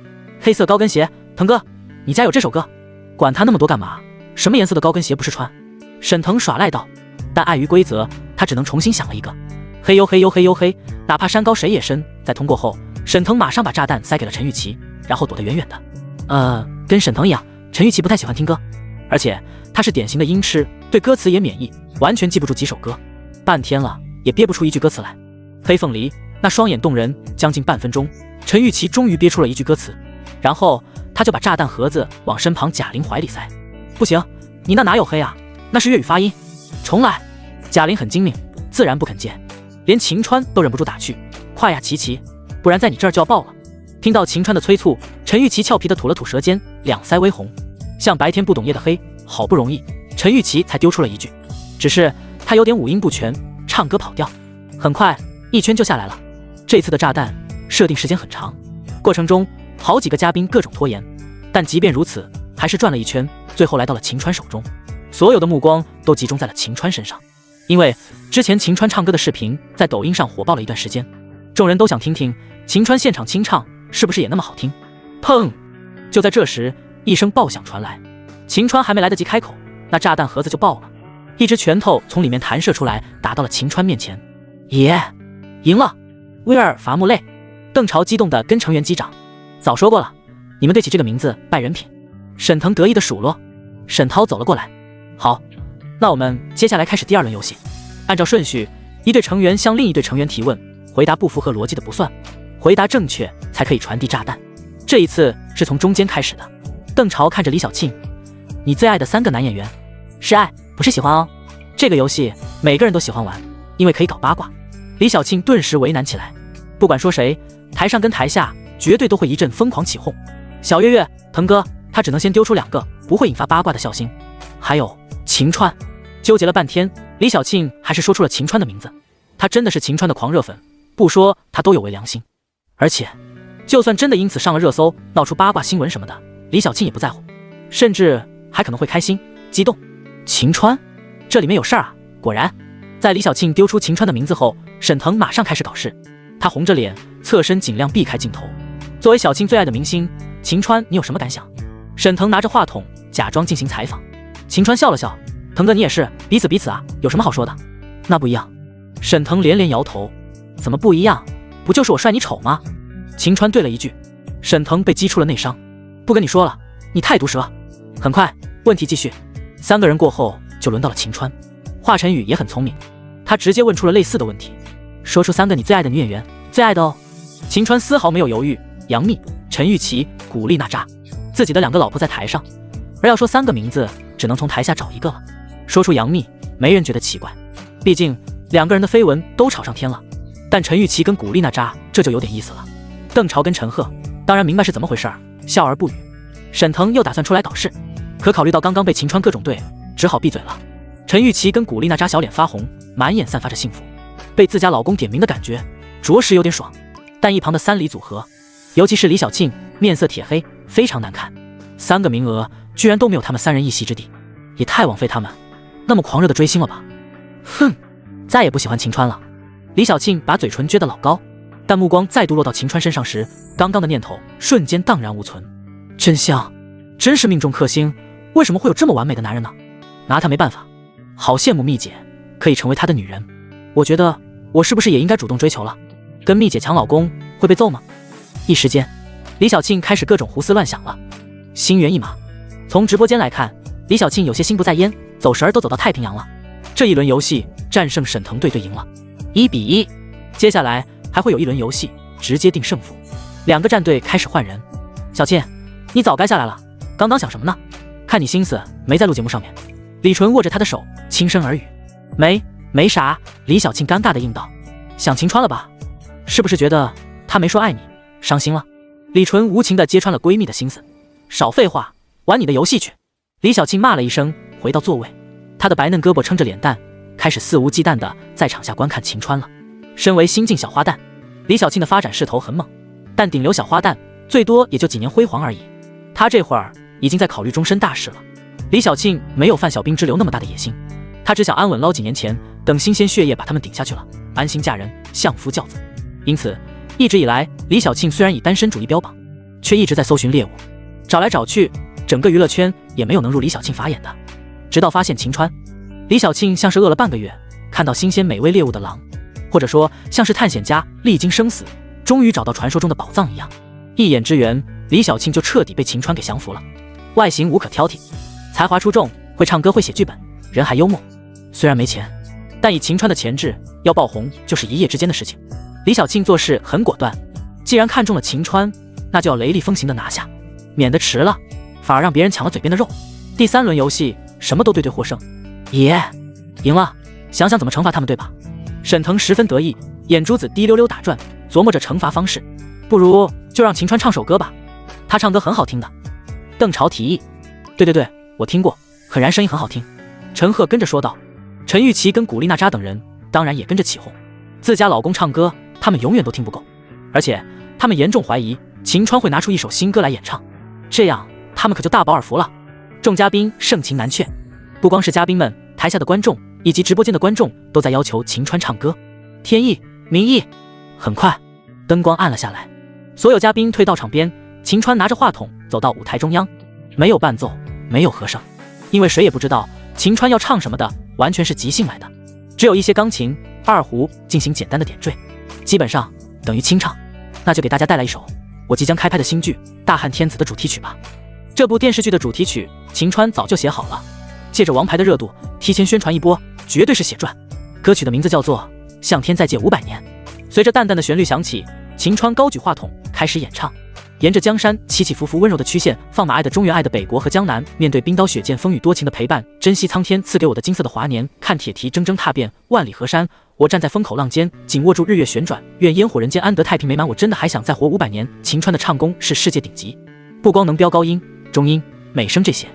黑色高跟鞋，腾哥，你家有这首歌？管他那么多干嘛？什么颜色的高跟鞋不是穿？沈腾耍赖道，但碍于规则，他只能重新想了一个。嘿呦嘿呦嘿呦嘿，哪怕山高谁也深。在通过后，沈腾马上把炸弹塞给了陈钰琪，然后躲得远远的。跟沈腾一样，陈钰琪不太喜欢听歌，而且他是典型的音痴，对歌词也免疫，完全记不住几首歌，半天了也憋不出一句歌词来。黑凤梨那双眼动人，将近半分钟，陈钰琪终于憋出了一句歌词，然后他就把炸弹盒子往身旁贾玲怀里塞。不行，你那哪有黑啊？那是粤语发音，重来。贾玲很精明，自然不肯接，连秦川都忍不住打趣：快呀琪琪，不然在你这儿就要爆了。听到秦川的催促，陈钰琪俏皮地吐了吐舌尖，两腮微红，像白天不懂夜的黑。好不容易陈钰琪才丢出了一句，只是他有点五音不全，唱歌跑调。很快1圈就下来了。这次的炸弹设定时间很长，过程中好几个嘉宾各种拖延，但即便如此还是转了1圈，最后来到了秦川手中。所有的目光都集中在了秦川身上，因为之前秦川唱歌的视频在抖音上火爆了一段时间，众人都想听听秦川现场清唱是不是也那么好听。砰！就在这时，一声爆响传来，秦川还没来得及开口，那炸弹盒子就爆了，一只拳头从里面弹射出来，打到了秦川面前。耶，赢了！威尔伐木累。邓潮激动地跟成员击掌。早说过了，你们对起这个名字败人品。沈腾得意地数落。沈涛走了过来。好，那我们接下来开始第2轮游戏。按照顺序，一队成员向另一队成员提问，回答不符合逻辑的不算，回答正确才可以传递炸弹。这一次是从中间开始的。邓潮看着李晓庆，你最爱的3个男演员？是爱，不是喜欢哦。这个游戏每个人都喜欢玩，因为可以搞八卦。李晓庆顿时为难起来，不管说谁，台上跟台下绝对都会一阵疯狂起哄。小月月，腾哥，他只能先丢出2个不会引发八卦的笑星。还有秦川。纠结了半天，李晓庆还是说出了秦川的名字。他真的是秦川的狂热粉，不说他都有违良心。而且就算真的因此上了热搜，闹出八卦新闻什么的，李晓庆也不在乎，甚至还可能会开心激动。秦川，这里面有事儿啊。果然在李晓庆丢出秦川的名字后，沈腾马上开始搞事。他红着脸侧身尽量避开镜头。作为小庆最爱的明星，秦川你有什么感想？沈腾拿着话筒假装进行采访。秦川笑了笑，腾哥你也是彼此啊，有什么好说的？那不一样。沈腾连连摇头，怎么不一样？不就是我帅你丑吗？秦川对了一句。沈腾被击出了内伤。不跟你说了，你太毒舌。很快问题继续，3个人过后就轮到了秦川。华晨宇也很聪明，他直接问出了类似的问题，说出3个你最爱的女演员。最爱的哦。秦川丝毫没有犹豫，杨幂、陈钰琪、古力娜扎。自己的2个老婆在台上，而要说3个名字，只能从台下找一个了。说出杨幂，没人觉得奇怪，毕竟2个人的绯闻都炒上天了。但陈钰琪跟古力娜扎这就有点意思了。邓潮跟陈赫当然明白是怎么回事，笑而不语。沈腾又打算出来搞事，可考虑到刚刚被秦川各种对，只好闭嘴了。陈钰琪跟古力娜扎小脸发红，满眼散发着幸福，被自家老公点名的感觉着实有点爽。但一旁的3里组合，尤其是李晓庆，面色铁黑，非常难看。3个名额居然都没有他们3人一席之地，也太枉费他们那么狂热的追星了吧。哼，再也不喜欢秦川了。李晓庆把嘴唇撅得老高，但目光再度落到秦川身上时，刚刚的念头瞬间荡然无存。真香，真是命中克星，为什么会有这么完美的男人呢？拿他没办法，好羡慕蜜姐可以成为他的女人。我觉得我是不是也应该主动追求了？跟蜜姐抢老公会被揍吗？一时间李晓庆开始各种胡思乱想了。心猿意马。从直播间来看，李小庆有些心不在焉，走神儿都走到太平洋了。这一轮游戏战胜沈腾队赢了，1-1。接下来还会有一轮游戏直接定胜负。2个战队开始换人。小庆，你早该下来了，刚刚想什么呢？看你心思没在录节目上面。李纯握着他的手，轻声耳语。没啥。李小庆尴尬地应道。想秦川了吧？是不是觉得他没说爱你，伤心了？李纯无情地揭穿了闺蜜的心思。少废话，玩你的游戏去。李小庆骂了一声，回到座位。他的白嫩胳膊撑着脸蛋，开始肆无忌惮地在场下观看秦川了。身为新晋小花旦，李小庆的发展势头很猛，但顶流小花旦最多也就几年辉煌而已。他这会儿已经在考虑终身大事了。李小庆没有犯小兵之流那么大的野心，他只想安稳捞几年钱，等新鲜血液把他们顶下去了，安心嫁人，相夫教子。因此一直以来，李小庆虽然以单身主义标榜，却一直在搜寻猎物，找来找去，整个娱乐圈也没有能入李小庆法眼的。直到发现秦川，李小庆像是饿了半个月，看到新鲜美味猎物的狼，或者说像是探险家历经生死终于找到传说中的宝藏一样。一眼之缘，李小庆就彻底被秦川给降服了。外形无可挑剔，才华出众，会唱歌，会写剧本，人还幽默。虽然没钱，但以秦川的潜质，要爆红就是一夜之间的事情。李小庆做事很果断，既然看中了秦川，那就要雷厉风行的拿下，免得迟了反而让别人抢了嘴边的肉。第3轮游戏什么都对获胜，爷赢了，想想怎么惩罚他们对吧？沈腾十分得意，眼珠子滴溜溜打转，琢磨着惩罚方式。不如就让秦川唱首歌吧，他唱歌很好听的。邓潮提议。对，我听过，很燃，声音很好听。陈赫跟着说道。陈钰琪跟古力娜扎等人当然也跟着起哄，自家老公唱歌他们永远都听不够，而且他们严重怀疑秦川会拿出一首新歌来演唱，这样他们可就大饱耳福了。众嘉宾盛情难却，不光是嘉宾们，台下的观众以及直播间的观众都在要求秦川唱歌。天意民意。很快灯光暗了下来，所有嘉宾退到场边，秦川拿着话筒走到舞台中央，没有伴奏，没有和声，因为谁也不知道秦川要唱什么的，完全是即兴来的，只有一些钢琴、二胡进行简单的点缀，基本上等于清唱。那就给大家带来一首我即将开拍的新剧《大汉天子》的主题曲吧。这部电视剧的主题曲秦川早就写好了，借着王牌的热度提前宣传一波，绝对是血赚。歌曲的名字叫做《向天再借500年》。随着淡淡的旋律响起，秦川高举话筒开始演唱。沿着江山起起伏伏温柔的曲线，放马爱的中原，爱的北国和江南。面对冰刀雪剑风雨多情的陪伴，珍惜苍天赐给我的金色的华年。看铁蹄铮铮踏遍万里河山，我站在风口浪尖，紧握住日月旋转。愿烟火人间安得太平美满。我真的还想再活500年。秦川的唱功是世界顶级，不光能飙高音、中音、美声这些，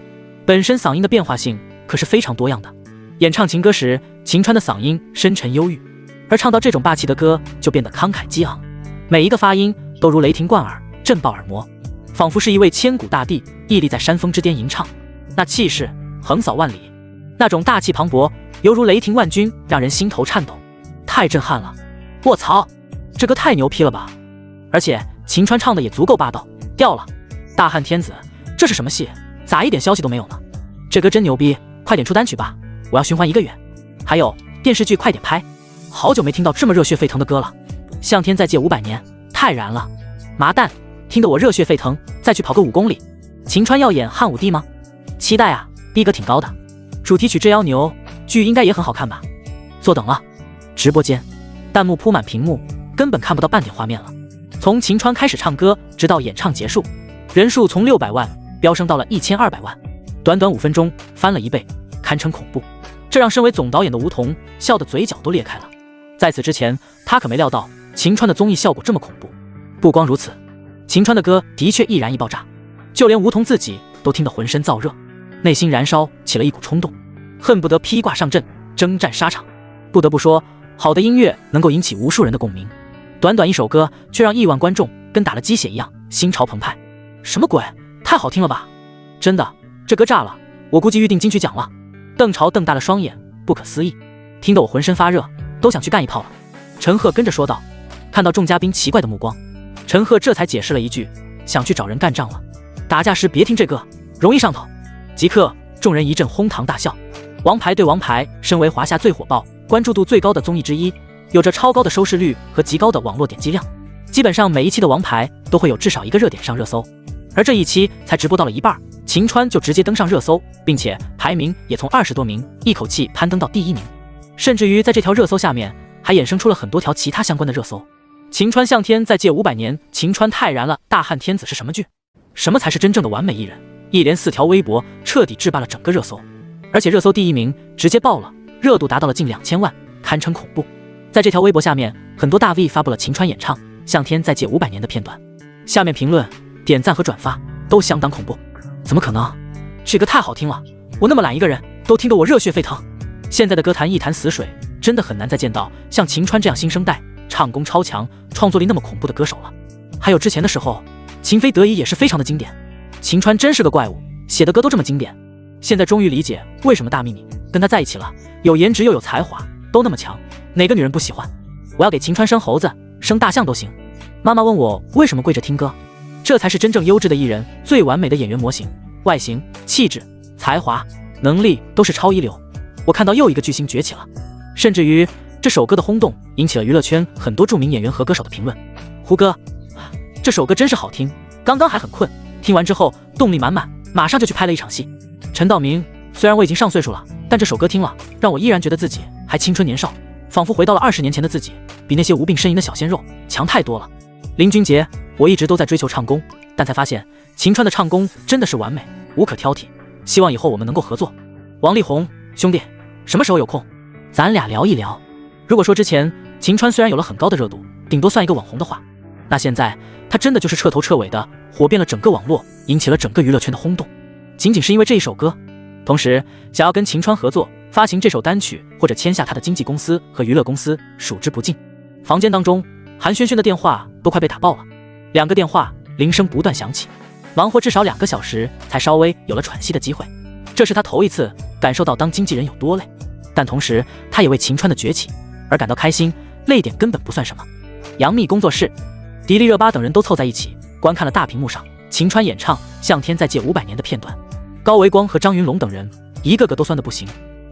本身嗓音的变化性可是非常多样的。演唱情歌时，秦川的嗓音深沉忧郁，而唱到这种霸气的歌就变得慷慨激昂，每一个发音都如雷霆贯耳，震爆耳膜，仿佛是一位千古大帝屹立在山峰之巅吟唱，那气势横扫万里，那种大气磅礴，犹如雷霆万钧，让人心头颤抖，太震撼了！卧槽，这歌太牛批了吧！而且秦川唱的也足够霸道，掉了！大汉天子，这是什么戏？咋一点消息都没有呢？这歌真牛逼，快点出单曲吧，我要循环1个月。还有电视剧快点拍，好久没听到这么热血沸腾的歌了。向天再借500年，太燃了！麻蛋，听得我热血沸腾，再去跑个5公里。秦川要演汉武帝吗？期待啊，逼格挺高的。主题曲这妖牛，剧应该也很好看吧？坐等了。直播间弹幕铺满屏幕，根本看不到半点画面了。从秦川开始唱歌，直到演唱结束，人数从600万飙升到了1200万，短短5分钟翻了1倍，堪称恐怖。这让身为总导演的吴彤笑得嘴角都裂开了。在此之前，他可没料到秦川的综艺效果这么恐怖。不光如此，秦川的歌的确易燃易爆炸，就连吴彤自己都听得浑身燥热，内心燃烧起了一股冲动，恨不得披挂上阵，征战沙场。不得不说，好的音乐能够引起无数人的共鸣，短短一首歌却让亿万观众跟打了鸡血一样，心潮澎湃。什么鬼？太好听了吧！真的，这歌炸了，我估计预定金曲奖了。邓潮瞪大了双眼，不可思议，听得我浑身发热，都想去干一炮了。陈赫跟着说道。看到众嘉宾奇怪的目光，陈赫这才解释了一句，想去找人干仗了。打架时别听这歌，容易上头。即刻众人一阵哄堂大笑。王牌对王牌，身为华夏最火爆、关注度最高的综艺之一，有着超高的收视率和极高的网络点击量，基本上每一期的王牌都会有至少一个热点上热搜。而这一期才直播到了一半，秦川就直接登上热搜，并且排名也从20多名一口气攀登到第1名，甚至于在这条热搜下面还衍生出了很多条其他相关的热搜。秦川向天再借500年，秦川太燃了，大汉天子是什么剧？什么才是真正的完美艺人？一连4条微博彻底制霸了整个热搜，而且热搜第1名直接爆了，热度达到了近2000万，堪称恐怖。在这条微博下面，很多大 V 发布了秦川演唱向天再借500年的片段，下面评论、点赞和转发都相当恐怖。怎么可能？这歌太好听了，我那么懒一个人都听得我热血沸腾。现在的歌坛一潭死水，真的很难再见到像秦川这样新生代唱功超强、创作力那么恐怖的歌手了。还有之前的时候，秦飞得意也是非常的经典。秦川真是个怪物，写的歌都这么经典。现在终于理解为什么大幂幂跟他在一起了，有颜值又有才华，都那么强，哪个女人不喜欢？我要给秦川生猴子，生大象都行。妈妈问我为什么跪着听歌，这才是真正优质的艺人，最完美的演员模型，外形、气质、才华、能力都是超一流。我看到又一个巨星崛起了，甚至于这首歌的轰动引起了娱乐圈很多著名演员和歌手的评论。胡歌，这首歌真是好听，刚刚还很困，听完之后动力满满，马上就去拍了一场戏。陈道明，虽然我已经上岁数了，但这首歌听了让我依然觉得自己还青春年少，仿佛回到了20年前的自己，比那些无病呻吟的小鲜肉强太多了。林俊杰，我一直都在追求唱功，但才发现秦川的唱功真的是完美，无可挑剔，希望以后我们能够合作。王力宏，兄弟，什么时候有空咱俩聊一聊？如果说之前秦川虽然有了很高的热度，顶多算一个网红的话，那现在他真的就是彻头彻尾的火遍了整个网络，引起了整个娱乐圈的轰动，仅仅是因为这一首歌。同时想要跟秦川合作发行这首单曲，或者签下他的经纪公司和娱乐公司数之不尽。房间当中，韩轩轩的电话都快被打爆了，2个电话铃声不断响起，忙活至少2个小时才稍微有了喘息的机会。这是他头一次感受到当经纪人有多累，但同时他也为秦川的崛起而感到开心，泪点根本不算什么。杨幂工作室，迪丽热巴等人都凑在一起观看了大屏幕上秦川演唱向天再借500年的片段。高维光和张云龙等人一个个都酸得不行，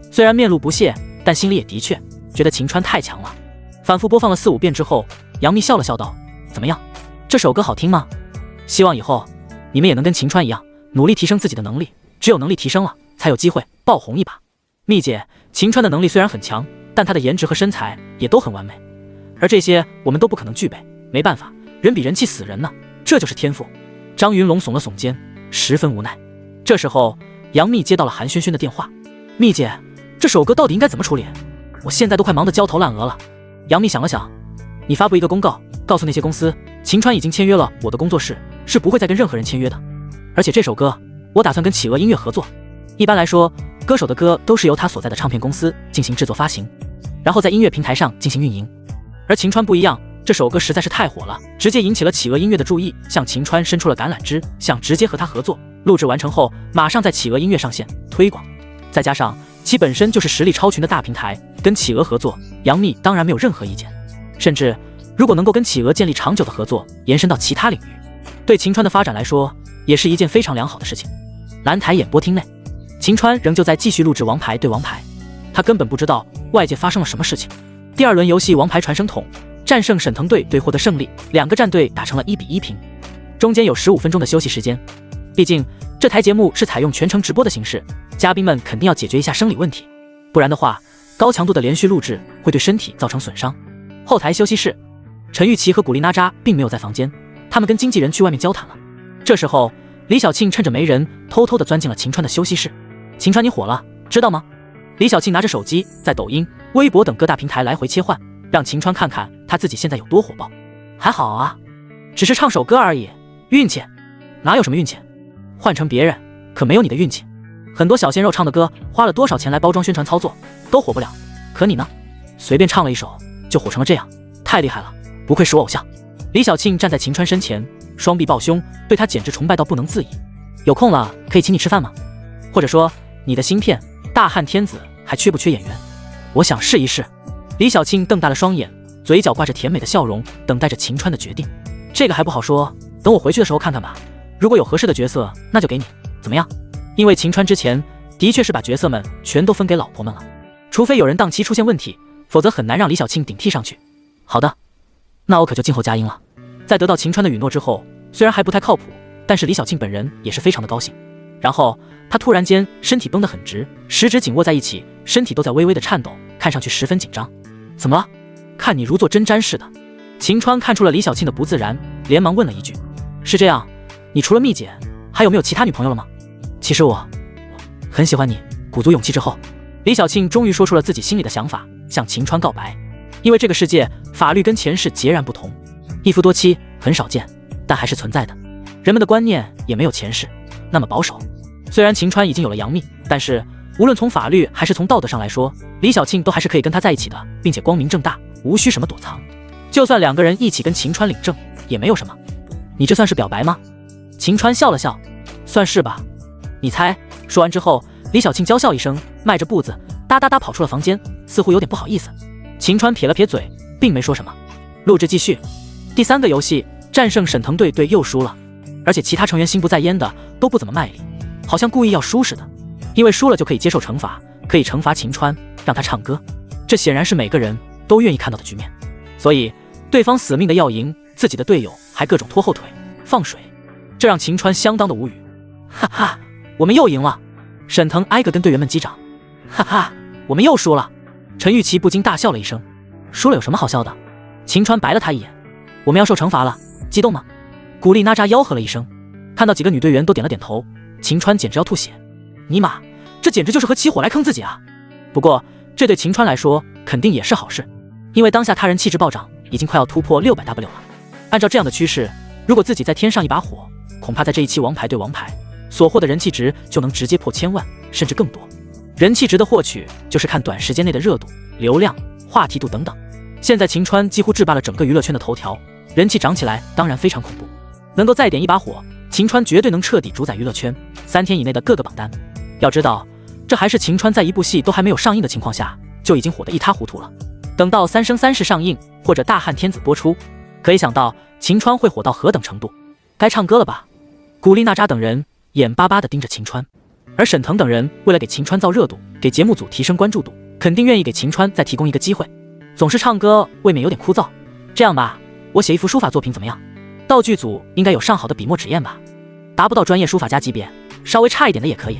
虽然面露不屑，但心里也的确觉得秦川太强了。反复播放了4-5遍之后，杨幂笑了笑道，怎么样，这首歌好听吗？希望以后你们也能跟秦川一样努力提升自己的能力，只有能力提升了才有机会爆红一把。幂姐，秦川的能力虽然很强，但他的颜值和身材也都很完美，而这些我们都不可能具备，没办法，人比人气死人呢，这就是天赋。张云龙耸了耸肩，十分无奈。这时候杨幂接到了韩轩轩的电话，幂姐，这首歌到底应该怎么处理？我现在都快忙得焦头烂额了。杨幂想了想，你发布一个公告，告诉那些公司秦川已经签约了我的工作室，是不会再跟任何人签约的。而且这首歌我打算跟企鹅音乐合作，一般来说歌手的歌都是由他所在的唱片公司进行制作发行，然后在音乐平台上进行运营。而秦川不一样，这首歌实在是太火了，直接引起了企鹅音乐的注意，向秦川伸出了橄榄枝，想直接和他合作。录制完成后马上在企鹅音乐上线推广，再加上其本身就是实力超群的大平台，跟企鹅合作，杨幂当然没有任何意见。甚至如果能够跟企鹅建立长久的合作，延伸到其他领域，对秦川的发展来说也是一件非常良好的事情。蓝台演播厅内，秦川仍旧在继续录制王牌对王牌，他根本不知道外界发生了什么事情。第2轮游戏王牌传声筒战胜沈腾队获得胜利，2个战队打成了1-1平，中间有15分钟的休息时间。毕竟这台节目是采用全程直播的形式，嘉宾们肯定要解决一下生理问题，不然的话高强度的连续录制会对身体造成损伤。后台休息室，陈钰琪和古力娜扎并没有在房间，他们跟经纪人去外面交谈了。这时候李晓庆趁着没人偷偷地钻进了秦川的休息室。秦川，你火了知道吗？李晓庆拿着手机在抖音、微博等各大平台来回切换，让秦川看看他自己现在有多火爆。还好啊，只是唱首歌而已，运气哪有什么运气，换成别人可没有你的运气。很多小鲜肉唱的歌花了多少钱来包装宣传操作都火不了，可你呢，随便唱了一首就火成了这样，太厉害了，不愧是我偶像。李晓庆站在秦川身前，双臂抱胸，对他简直崇拜到不能自已。有空了可以请你吃饭吗？或者说你的新片大汉天子还缺不缺演员？我想试一试。李晓庆瞪大了双眼，嘴角挂着甜美的笑容，等待着秦川的决定。这个还不好说，等我回去的时候看看吧，如果有合适的角色那就给你，怎么样？因为秦川之前的确是把角色们全都分给老婆们了，除非有人档期出现问题，否则很难让李晓庆顶替上去。好的，那我可就静候佳音了。在得到秦川的允诺之后，虽然还不太靠谱，但是李小庆本人也是非常的高兴。然后他突然间身体绷得很直，十指紧握在一起，身体都在微微的颤抖，看上去十分紧张。怎么了？看你如坐针毡似的。秦川看出了李小庆的不自然，连忙问了一句：是这样，你除了蜜姐还有没有其他女朋友了吗？其实我很喜欢你。鼓足勇气之后，李小庆终于说出了自己心里的想法，向秦川告白。因为这个世界法律跟前世截然不同，一夫多妻很少见，但还是存在的。人们的观念也没有前世那么保守。虽然秦川已经有了杨幂，但是无论从法律还是从道德上来说，李小庆都还是可以跟他在一起的，并且光明正大，无需什么躲藏。就算两个人一起跟秦川领证也没有什么。你这算是表白吗？秦川笑了笑，算是吧。你猜？说完之后，李小庆娇笑一声，迈着步子哒哒哒跑出了房间，似乎有点不好意思。秦川撇了撇嘴，并没说什么。录制继续。第3个游戏，战胜沈腾队又输了，而且其他成员心不在焉的都不怎么卖力，好像故意要输似的。因为输了就可以接受惩罚，可以惩罚秦川，让他唱歌。这显然是每个人都愿意看到的局面。所以对方死命的要赢，自己的队友还各种拖后腿放水，这让秦川相当的无语。哈哈，我们又赢了。沈腾挨个跟队员们击掌。哈哈，我们又输了。陈玉琪不禁大笑了一声。输了有什么好笑的？秦川白了他一眼。我们要受惩罚了，激动吗？古力娜扎吆喝了一声。看到几个女队员都点了点头，秦川简直要吐血。尼玛，这简直就是和起火来坑自己啊！不过这对秦川来说肯定也是好事，因为当下他人气质暴涨，已经快要突破600W了。按照这样的趋势，如果自己再添上一把火，恐怕在这一期王牌对王牌所获的人气值就能直接破1000万，甚至更多。人气值的获取就是看短时间内的热度、流量、话题度等等。现在秦川几乎制霸了整个娱乐圈的头条，人气涨起来当然非常恐怖。能够再点一把火，秦川绝对能彻底主宰娱乐圈3天以内的各个榜单。要知道，这还是秦川在一部戏都还没有上映的情况下，就已经火得一塌糊涂了。等到《三生三世》上映，或者《大汉天子》播出，可以想到秦川会火到何等程度。该唱歌了吧？古力娜扎等人眼巴巴地盯着秦川，而沈腾等人为了给秦川造热度，给节目组提升关注度，肯定愿意给秦川再提供一个机会。总是唱歌未免有点枯燥，这样吧，我写一幅书法作品怎么样？道具组应该有上好的笔墨纸砚吧？达不到专业书法家级别，稍微差一点的也可以。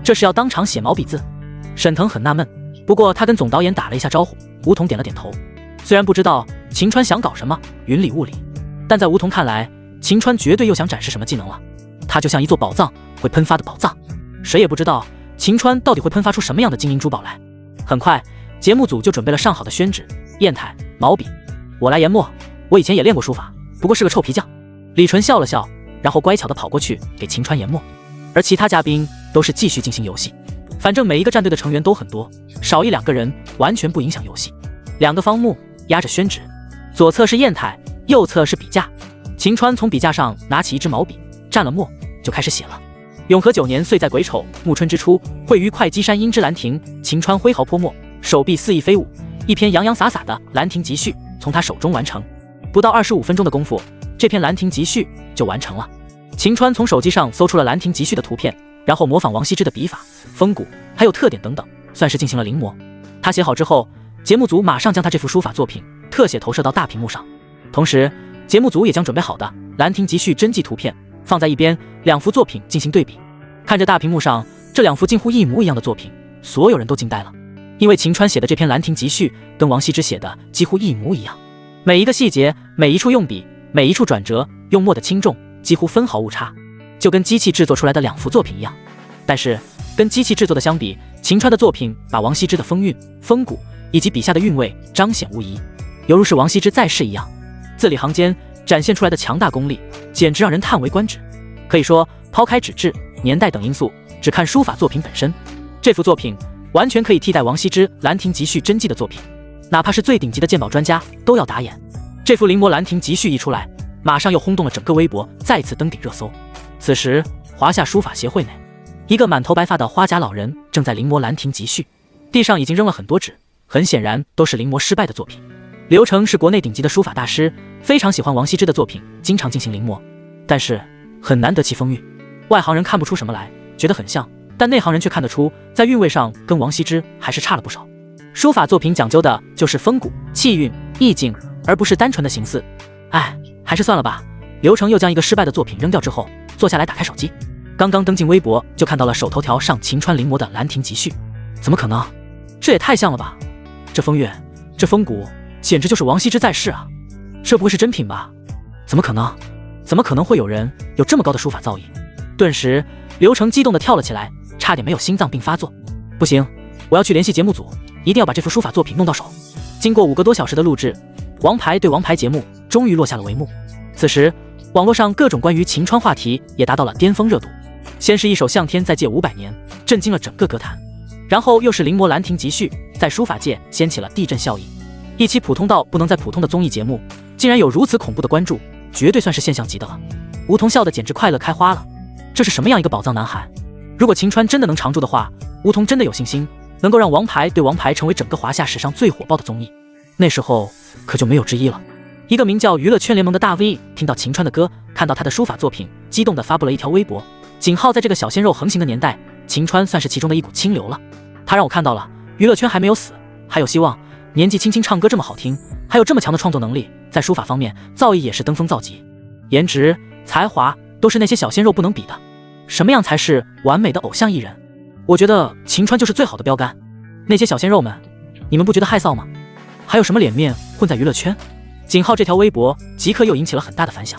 这是要当场写毛笔字？沈腾很纳闷，不过他跟总导演打了一下招呼，吴桐点了点头。虽然不知道秦川想搞什么云里雾里，但在吴桐看来，秦川绝对又想展示什么技能了。他就像一座宝藏，会喷发的宝藏，谁也不知道秦川到底会喷发出什么样的金银珠宝来。很快节目组就准备了上好的宣纸、砚台、毛笔。我来研墨，我以前也练过书法，不过是个臭皮匠。李纯笑了笑，然后乖巧地跑过去给秦川研墨。而其他嘉宾都是继续进行游戏，反正每一个战队的成员都很多，少1-2个人完全不影响游戏。2个方木压着宣纸，左侧是砚台，右侧是笔架。秦川从笔架上拿起一支毛笔，蘸了墨就开始写了。永和9年，岁在癸丑，暮春之初，会于会稽山阴之兰亭。秦川挥毫泼墨，手臂肆意飞舞，一篇洋洋洒洒的《兰亭集序》从他手中完成。不到25分钟的功夫，这篇《兰亭集序》就完成了。秦川从手机上搜出了《兰亭集序》的图片，然后模仿王羲之的笔法、风骨还有特点等等，算是进行了临摹。他写好之后，节目组马上将他这幅书法作品特写投射到大屏幕上，同时节目组也将准备好的《兰亭集序》真迹图片放在一边，2幅作品进行对比。看着大屏幕上这2幅近乎一模一样的作品，所有人都惊呆了，因为秦川写的这篇《兰亭集序》跟王羲之写的几乎一模一样，每一个细节、每一处用笔、每一处转折、用墨的轻重几乎分毫误差，就跟机器制作出来的2幅作品一样。但是跟机器制作的相比，秦川的作品把王羲之的风韵、风骨以及笔下的韵味彰显无疑，犹如是王羲之在世一样，字里行间展现出来的强大功力简直让人叹为观止。可以说，抛开纸质、年代等因素，只看书法作品本身，这幅作品完全可以替代王羲之《兰亭集序》真迹的作品，哪怕是最顶级的鉴宝专家都要打眼。这幅临摹《兰亭集序》一出来，马上又轰动了整个微博，再次登顶热搜。此时华夏书法协会内，一个满头白发的花甲老人正在临摹《兰亭集序》，地上已经扔了很多纸，很显然都是临摹失败的作品。刘成是国内顶级的书法大师，非常喜欢王羲之的作品，经常进行临摹，但是很难得其风韵。外行人看不出什么来，觉得很像，但内行人却看得出，在韵味上跟王羲之还是差了不少。书法作品讲究的就是风骨、气韵、意境，而不是单纯的形似。哎，还是算了吧。刘成又将一个失败的作品扔掉之后，坐下来打开手机，刚刚登进微博就看到了首头条上秦川临摹的《兰亭集序》，怎么可能？这也太像了吧！这风月，这风骨，简直就是王羲之在世啊！这不会是真品吧？怎么可能？怎么可能会有人有这么高的书法造诣？顿时，刘成激动地跳了起来，差点没有心脏病发作。不行，我要去联系节目组，一定要把这幅书法作品弄到手。经过5个多小时的录制，王牌对王牌节目终于落下了帷幕。此时，网络上各种关于秦川话题也达到了巅峰热度。先是一首《向天再借500年》，震惊了整个歌坛，然后又是临摹《兰亭集序》，在书法界掀起了地震效应。一期普通到不能再普通的综艺节目，竟然有如此恐怖的关注，绝对算是现象级的了。梧桐笑得简直快乐开花了，这是什么样一个宝藏男孩？如果秦川真的能常驻的话，梧桐真的有信心能够让王牌对王牌成为整个华夏史上最火爆的综艺，那时候可就没有之一了。一个名叫娱乐圈联盟的大 V 听到秦川的歌，看到他的书法作品，激动地发布了一条微博。景浩在这个小鲜肉横行的年代，秦川算是其中的一股清流了。他让我看到了娱乐圈还没有死，还有希望。年纪轻轻唱歌这么好听，还有这么强的创作能力，在书法方面造诣也是登峰造极，颜值才华都是那些小鲜肉不能比的。什么样才是完美的偶像艺人？我觉得秦川就是最好的标杆。那些小鲜肉们，你们不觉得害臊吗？还有什么脸面混在娱乐圈？景浩这条微博即刻又引起了很大的反响，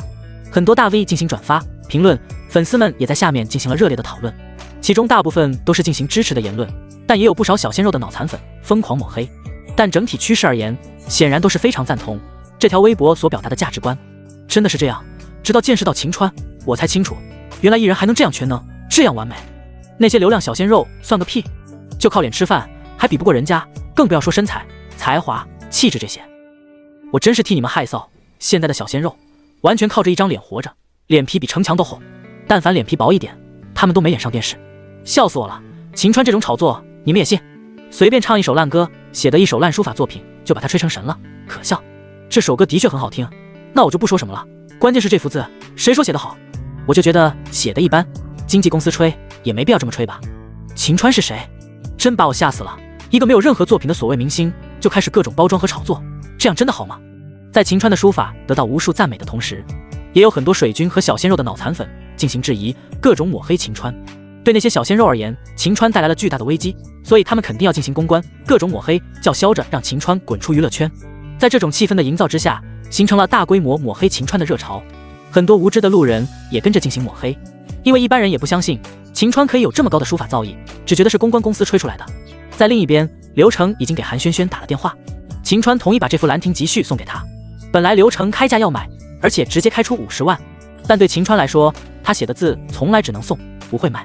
很多大 V 进行转发评论，粉丝们也在下面进行了热烈的讨论，其中大部分都是进行支持的言论，但也有不少小鲜肉的脑残粉疯狂抹黑。但整体趋势而言，显然都是非常赞同这条微博所表达的价值观。真的是这样，直到见识到秦川，我才清楚，原来艺人还能这样全能，这样完美。那些流量小鲜肉算个屁，就靠脸吃饭，还比不过人家，更不要说身材、才华、气质这些。我真是替你们害臊，现在的小鲜肉完全靠着一张脸活着，脸皮比城墙都厚，但凡脸皮薄一点，他们都没脸上电视，笑死我了。秦川这种炒作，你们也信？随便唱一首烂歌，写的一手烂书法作品，就把他吹成神了，可笑。这首歌的确很好听，那我就不说什么了。关键是这幅字，谁说写得好？我就觉得写的一般，经纪公司吹也没必要这么吹吧。秦川是谁？真把我吓死了！一个没有任何作品的所谓明星，就开始各种包装和炒作，这样真的好吗？在秦川的书法得到无数赞美的同时，也有很多水军和小鲜肉的脑残粉进行质疑，各种抹黑秦川。对那些小鲜肉而言，秦川带来了巨大的危机，所以他们肯定要进行公关，各种抹黑，叫嚣着让秦川滚出娱乐圈。在这种气氛的营造之下，形成了大规模抹黑秦川的热潮。很多无知的路人也跟着进行抹黑，因为一般人也不相信秦川可以有这么高的书法造诣，只觉得是公关公司吹出来的。在另一边，刘成已经给韩萱萱打了电话，秦川同意把这幅《兰亭集序》送给他。本来刘成开价要买，而且直接开出50万，但对秦川来说，他写的字从来只能送，不会买。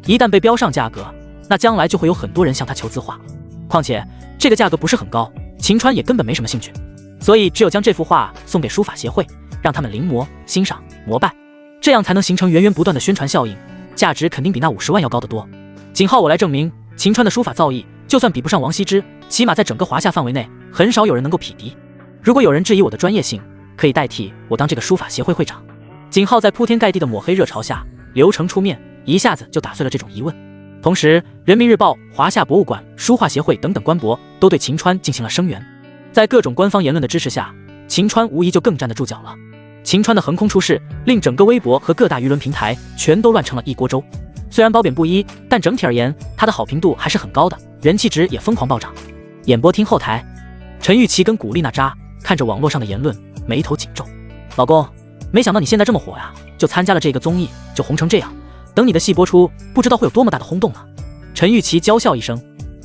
一旦被标上价格，那将来就会有很多人向他求字画。况且这个价格不是很高，秦川也根本没什么兴趣，所以只有将这幅画送给书法协会，让他们临摹、欣赏、膜拜，这样才能形成源源不断的宣传效应，价值肯定比那50万要高得多。景浩，我来证明，秦川的书法造诣就算比不上王羲之，起码在整个华夏范围内，很少有人能够匹敌。如果有人质疑我的专业性，可以代替我当这个书法协会会长。景浩在铺天盖地的抹黑热潮下，刘成出面，一下子就打碎了这种疑问。同时，人民日报、华夏博物馆、书画协会等等官博都对秦川进行了声援。在各种官方言论的支持下，秦川无疑就更站得住脚了。秦川的横空出世，令整个微博和各大舆论平台全都乱成了一锅粥。虽然褒贬不一，但整体而言，他的好评度还是很高的，人气值也疯狂暴涨。演播厅后台，陈钰琪跟古力娜扎看着网络上的言论，眉头紧皱。老公，没想到你现在这么火呀，就参加了这个综艺，就红成这样。等你的戏播出，不知道会有多么大的轰动呢。陈钰琪娇笑一声，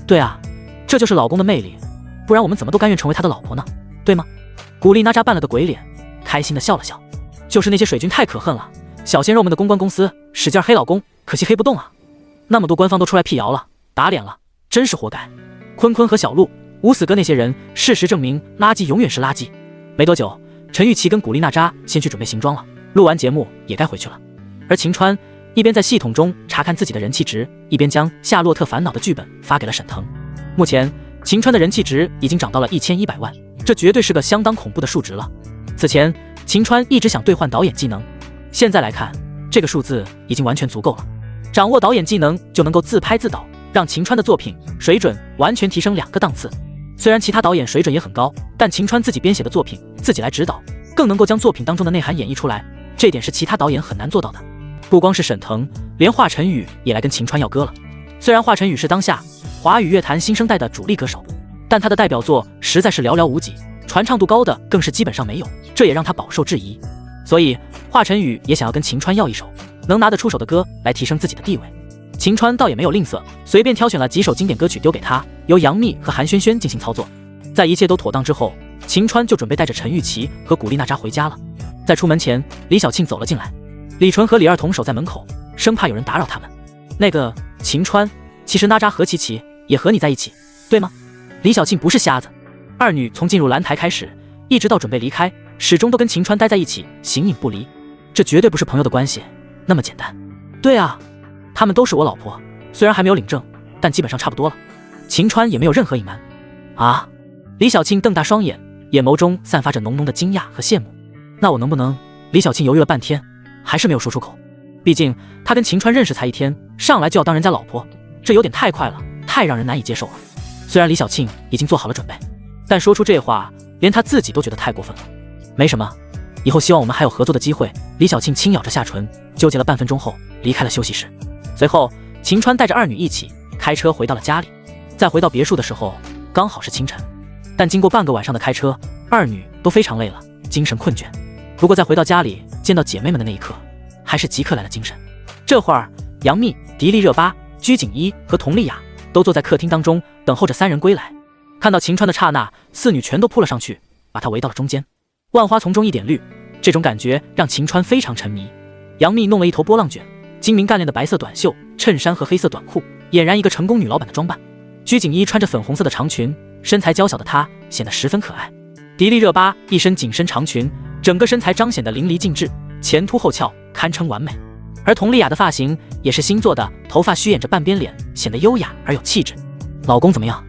对啊，这就是老公的魅力，不然我们怎么都甘愿成为他的老婆呢？对吗？古力娜扎扮了个鬼脸，开心的笑了笑。就是那些水军太可恨了，小鲜肉们的公关公司使劲黑老公，可惜黑不动啊。那么多官方都出来辟谣了，打脸了，真是活该。坤坤和小鹿、吴死哥那些人，事实证明垃圾永远是垃圾。没多久，陈钰琪跟古力娜扎先去准备行装了，录完节目也该回去了。而秦川一边在系统中查看自己的人气值，一边将《夏洛特烦恼》的剧本发给了沈腾。目前秦川的人气值已经涨到了1100万，这绝对是个相当恐怖的数值了。此前秦川一直想兑换导演技能，现在来看，这个数字已经完全足够了。掌握导演技能就能够自拍自导，让秦川的作品水准完全提升2个档次。虽然其他导演水准也很高，但秦川自己编写的作品自己来指导，更能够将作品当中的内涵演绎出来，这点是其他导演很难做到的。不光是沈腾，连华晨宇也来跟秦川要歌了。虽然华晨宇是当下华语乐坛新生代的主力歌手，但他的代表作实在是寥寥无几，传唱度高的更是基本上没有，这也让他饱受质疑。所以华晨宇也想要跟秦川要一首能拿得出手的歌来提升自己的地位。秦川倒也没有吝啬，随便挑选了几首经典歌曲丢给他，由杨幂和韩萱萱进行操作。在一切都妥当之后，秦川就准备带着陈钰琪和古力娜扎回家了。在出门前，李晓庆走了进来，李纯和李二同守在门口，生怕有人打扰他们。那个秦川，其实娜扎和琪琪也和你在一起，对吗？李晓庆不是瞎子，二女从进入兰台开始，一直到准备离开，始终都跟秦川待在一起，形影不离。这绝对不是朋友的关系那么简单。对啊，他们都是我老婆，虽然还没有领证，但基本上差不多了。秦川也没有任何隐瞒。啊！李晓庆瞪大双眼，眼眸中散发着浓浓的惊讶和羡慕。那我能不能？李晓庆犹豫了半天，还是没有说出口。毕竟他跟秦川认识才1天，上来就要当人家老婆，这有点太快了，太让人难以接受了。虽然李晓庆已经做好了准备，但说出这话，连他自己都觉得太过分了。没什么，以后希望我们还有合作的机会。李晓庆轻咬着下唇，纠结了半分钟后离开了休息室。随后，秦川带着二女一起开车回到了家里。在回到别墅的时候，刚好是清晨。但经过半个晚上的开车，二女都非常累了，精神困倦。不过在回到家里见到姐妹们的那一刻，还是即刻来了精神。这会儿，杨幂、迪丽热巴、鞠婧祎和佟丽娅都坐在客厅当中，等候着三人归来。看到秦川的刹那，四女全都扑了上去，把他围到了中间。万花丛中一点绿，这种感觉让秦川非常沉迷。杨幂弄了一头波浪卷，精明干练的白色短袖衬衫和黑色短裤，俨然一个成功女老板的装扮。鞠婧祎穿着粉红色的长裙，身材娇小的她显得十分可爱。迪丽热巴一身紧身长裙，整个身材彰显得淋漓尽致，前凸后翘，堪称完美。而佟丽娅的发型也是新做的，头发虚掩着半边脸，显得优雅而有气质。老公怎么样？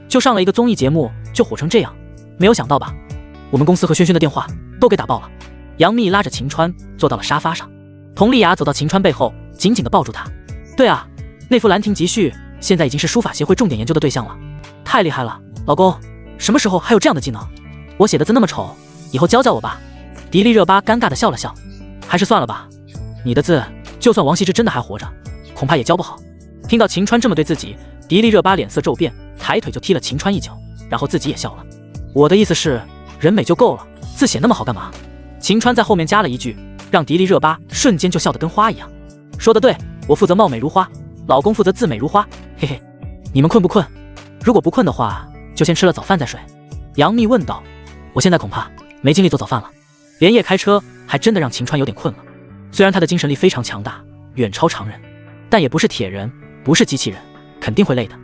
就上了一个综艺节目就火成这样，没有想到吧？我们公司和萱萱的电话都给打爆了。杨幂拉着秦川坐到了沙发上，佟丽娅走到秦川背后，紧紧地抱住他。对啊，那幅《兰亭集序》现在已经是书法协会重点研究的对象了，太厉害了，老公，什么时候还有这样的技能？我写的字那么丑，以后教教我吧。迪丽热巴尴尬地笑了笑，还是算了吧，你的字就算王羲之真的还活着，恐怕也教不好。听到秦川这么对自己，迪丽热巴脸色骤变，抬腿就踢了秦川一脚，然后自己也笑了。我的意思是，人美就够了，字写那么好干嘛？秦川在后面加了一句，让迪丽热巴瞬间就笑得跟花一样。说得对，我负责貌美如花，老公负责字美如花，嘿嘿。你们困不困？如果不困的话，就先吃了早饭再睡。杨幂问道。我现在恐怕没精力做早饭了，连夜开车还真的让秦川有点困了。虽然他的精神力非常强大，远超常人，但也不是铁人，不是机器人，肯定会累的。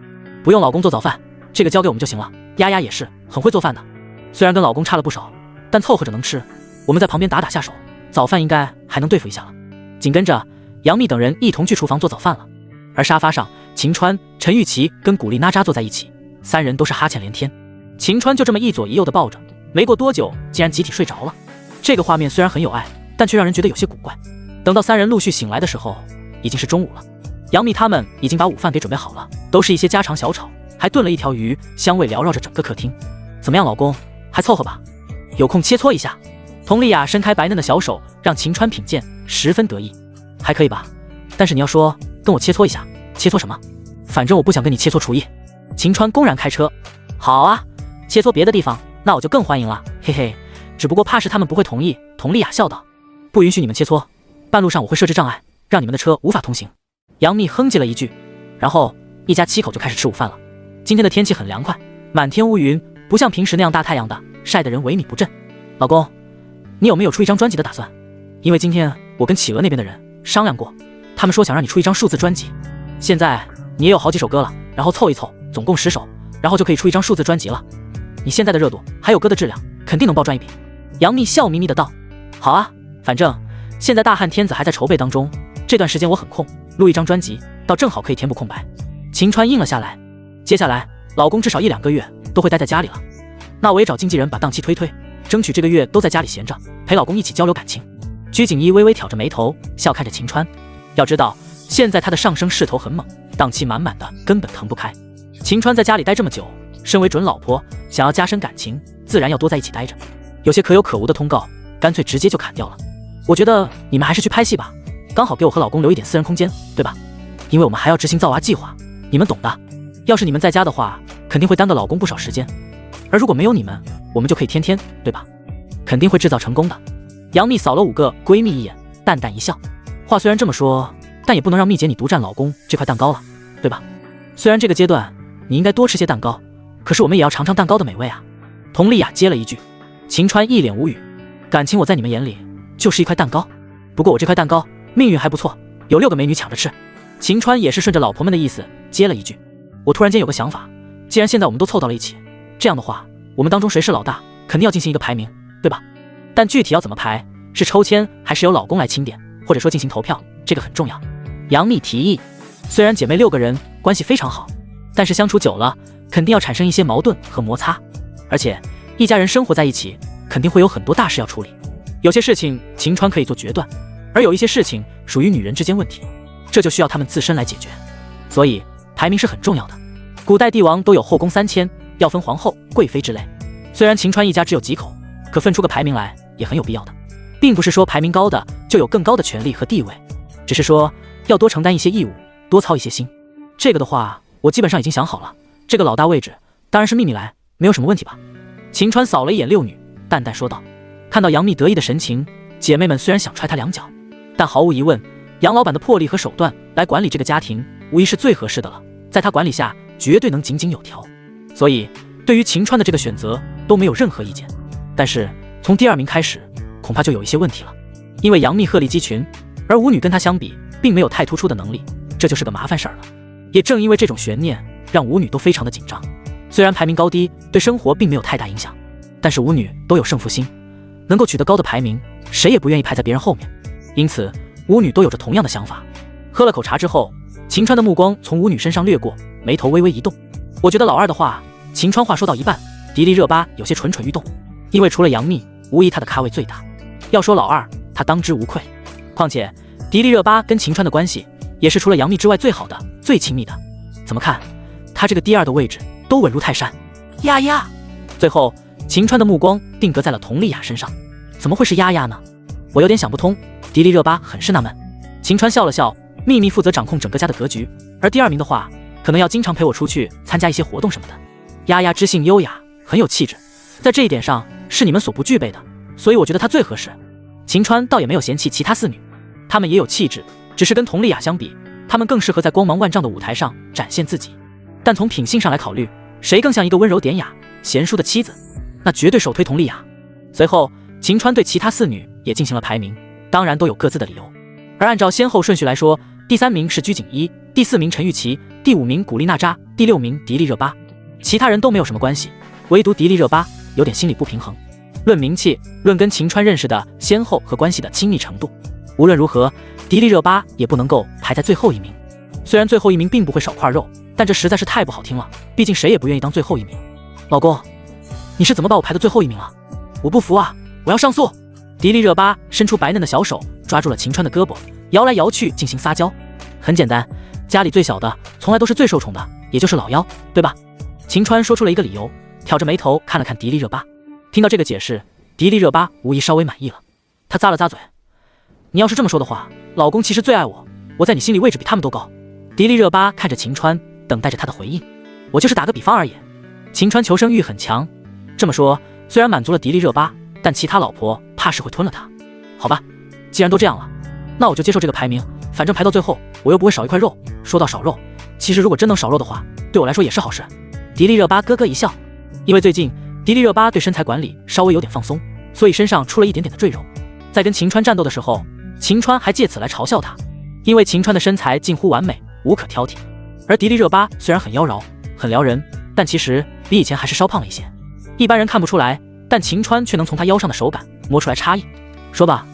不用老公做早饭，这个交给我们就行了。丫丫也是很会做饭的，虽然跟老公差了不少，但凑合着能吃，我们在旁边打打下手，早饭应该还能对付一下了。紧跟着，杨幂等人一同去厨房做早饭了。而沙发上，秦川、陈钰琪跟古力娜扎坐在一起，三人都是哈欠连天。秦川就这么一左一右的抱着，没过多久竟然集体睡着了。这个画面虽然很有爱，但却让人觉得有些古怪。等到三人陆续醒来的时候，已经是中午了。杨幂他们已经把午饭给准备好了，都是一些家常小炒，还炖了一条鱼，香味缭绕着整个客厅。怎么样，老公，还凑合吧？有空切磋一下。佟丽娅伸开白嫩的小手，让秦川品鉴，十分得意。还可以吧，但是你要说跟我切磋一下，切磋什么？反正我不想跟你切磋厨艺。秦川公然开车。好啊，切磋别的地方，那我就更欢迎了，嘿嘿。只不过怕是他们不会同意。佟丽娅笑道。不允许你们切磋，半路上我会设置障碍，让你们的车无法通行。杨幂哼唧了一句，然后一家7口就开始吃午饭了。今天的天气很凉快，满天乌云，不像平时那样大太阳的，晒得人萎靡不振。老公，你有没有出一张专辑的打算？因为今天我跟企鹅那边的人商量过，他们说想让你出一张数字专辑。现在你也有好几首歌了，然后凑一凑，总共10首，然后就可以出一张数字专辑了。你现在的热度，还有歌的质量，肯定能暴赚一笔。杨幂笑眯眯的道。好啊，反正现在大汉天子还在筹备当中，这段时间我很空，录一张专辑倒正好可以填补空白。秦川应了下来。接下来老公至少1-2个月都会待在家里了，那我也找经纪人把档期推，争取这个月都在家里闲着，陪老公一起交流感情。鞠婧祎微微挑着眉头，笑看着秦川。要知道现在他的上升势头很猛，档期满满的，根本腾不开。秦川在家里待这么久，身为准老婆，想要加深感情，自然要多在一起待着。有些可有可无的通告，干脆直接就砍掉了。我觉得你们还是去拍戏吧，刚好给我和老公留一点私人空间，对吧？因为我们还要执行造娃计划，你们懂的。要是你们在家的话，肯定会耽搁老公不少时间，而如果没有你们，我们就可以天天，对吧？肯定会制造成功的。杨幂扫了5个闺蜜一眼，淡淡一笑。话虽然这么说，但也不能让蜜姐你独占老公这块蛋糕了，对吧？虽然这个阶段你应该多吃些蛋糕，可是我们也要尝尝蛋糕的美味啊。佟丽娅接了一句。秦川一脸无语，感情我在你们眼里就是一块蛋糕，不过我这块蛋糕命运还不错，有6个美女抢着吃。秦川也是顺着老婆们的意思接了一句，我突然间有个想法，既然现在我们都凑到了一起，这样的话，我们当中谁是老大，肯定要进行一个排名，对吧？但具体要怎么排，是抽签还是由老公来钦点，或者说进行投票，这个很重要。杨幂提议，虽然姐妹6个人关系非常好，但是相处久了肯定要产生一些矛盾和摩擦，而且一家人生活在一起，肯定会有很多大事要处理。有些事情秦川可以做决断，而有一些事情属于女人之间问题，这就需要他们自身来解决。所以排名是很重要的。古代帝王都有后宫3000，要分皇后、贵妃之类。虽然秦川一家只有几口，可分出个排名来也很有必要的，并不是说排名高的就有更高的权力和地位，只是说要多承担一些义务，多操一些心。这个的话，我基本上已经想好了，这个老大位置当然是秘密来，没有什么问题吧？秦川扫了一眼6女，淡淡说道。看到杨幂得意的神情，姐妹们虽然想踹她2脚，但毫无疑问，杨老板的魄力和手段来管理这个家庭，无疑是最合适的了，在他管理下绝对能井井有条。所以对于秦川的这个选择都没有任何意见。但是从第2名开始，恐怕就有一些问题了，因为杨幂鹤立鸡群，而5女跟她相比并没有太突出的能力，这就是个麻烦事儿了。也正因为这种悬念，让5女都非常的紧张。虽然排名高低对生活并没有太大影响，但是5女都有胜负心，能够取得高的排名，谁也不愿意排在别人后面。因此5女都有着同样的想法。喝了口茶之后，秦川的目光从5女身上掠过，眉头微微一动。我觉得老2的话，秦川话说到一半，迪丽热巴有些蠢蠢欲动，因为除了杨幂，无疑她的咖位最大。要说老2，她当之无愧。况且迪丽热巴跟秦川的关系也是除了杨幂之外最好的、最亲密的。怎么看，她这个第2的位置都稳如泰山。丫丫。最后秦川的目光定格在了佟丽娅身上。怎么会是丫丫呢？我有点想不通。迪丽热巴很是纳闷。秦川笑了笑，秘密负责掌控整个家的格局，而第2名的话，可能要经常陪我出去参加一些活动什么的。丫丫知性优雅，很有气质，在这一点上是你们所不具备的，所以我觉得她最合适。秦川倒也没有嫌弃其他4女，她们也有气质，只是跟佟丽娅相比，她们更适合在光芒万丈的舞台上展现自己。但从品性上来考虑，谁更像一个温柔典雅、贤淑的妻子？那绝对首推佟丽娅。随后秦川对其他4女也进行了排名，当然都有各自的理由。而按照先后顺序来说，第3名是鞠婧祎，第4名陈钰琪，第5名古力娜扎，第6名迪丽热巴。其他人都没有什么关系，唯独迪丽热巴有点心理不平衡。论名气，论跟秦川认识的先后和关系的亲密程度，无论如何，迪丽热巴也不能够排在最后1名。虽然最后1名并不会少块肉，但这实在是太不好听了，毕竟谁也不愿意当最后1名。老公，你是怎么把我排到最后1名了？我不服啊，我要上诉！迪丽热巴伸出白嫩的小手，抓住了秦川的胳膊，摇来摇去进行撒娇。很简单，家里最小的从来都是最受宠的，也就是老幺，对吧？秦川说出了一个理由，挑着眉头看了看迪丽热巴。听到这个解释，迪丽热巴无疑稍微满意了。她咂了咂嘴，你要是这么说的话，老公其实最爱我，我在你心里位置比他们都高。迪丽热巴看着秦川，等待着他的回应。我就是打个比方而已。秦川求生欲很强，这么说虽然满足了迪丽热巴，但其他老婆怕是会吞了他。好吧，既然都这样了，那我就接受这个排名，反正排到最后我又不会少一块肉。说到少肉，其实如果真能少肉的话，对我来说也是好事。迪丽热巴咯咯一笑，因为最近迪丽热巴对身材管理稍微有点放松，所以身上出了一点点的赘肉。在跟秦川战斗的时候，秦川还借此来嘲笑他，因为秦川的身材近乎完美，无可挑剔。而迪丽热巴虽然很妖娆很撩人，但其实比以前还是稍胖了一些，一般人看不出来，但秦川却能从她腰上的手感摸出来差异。说吧，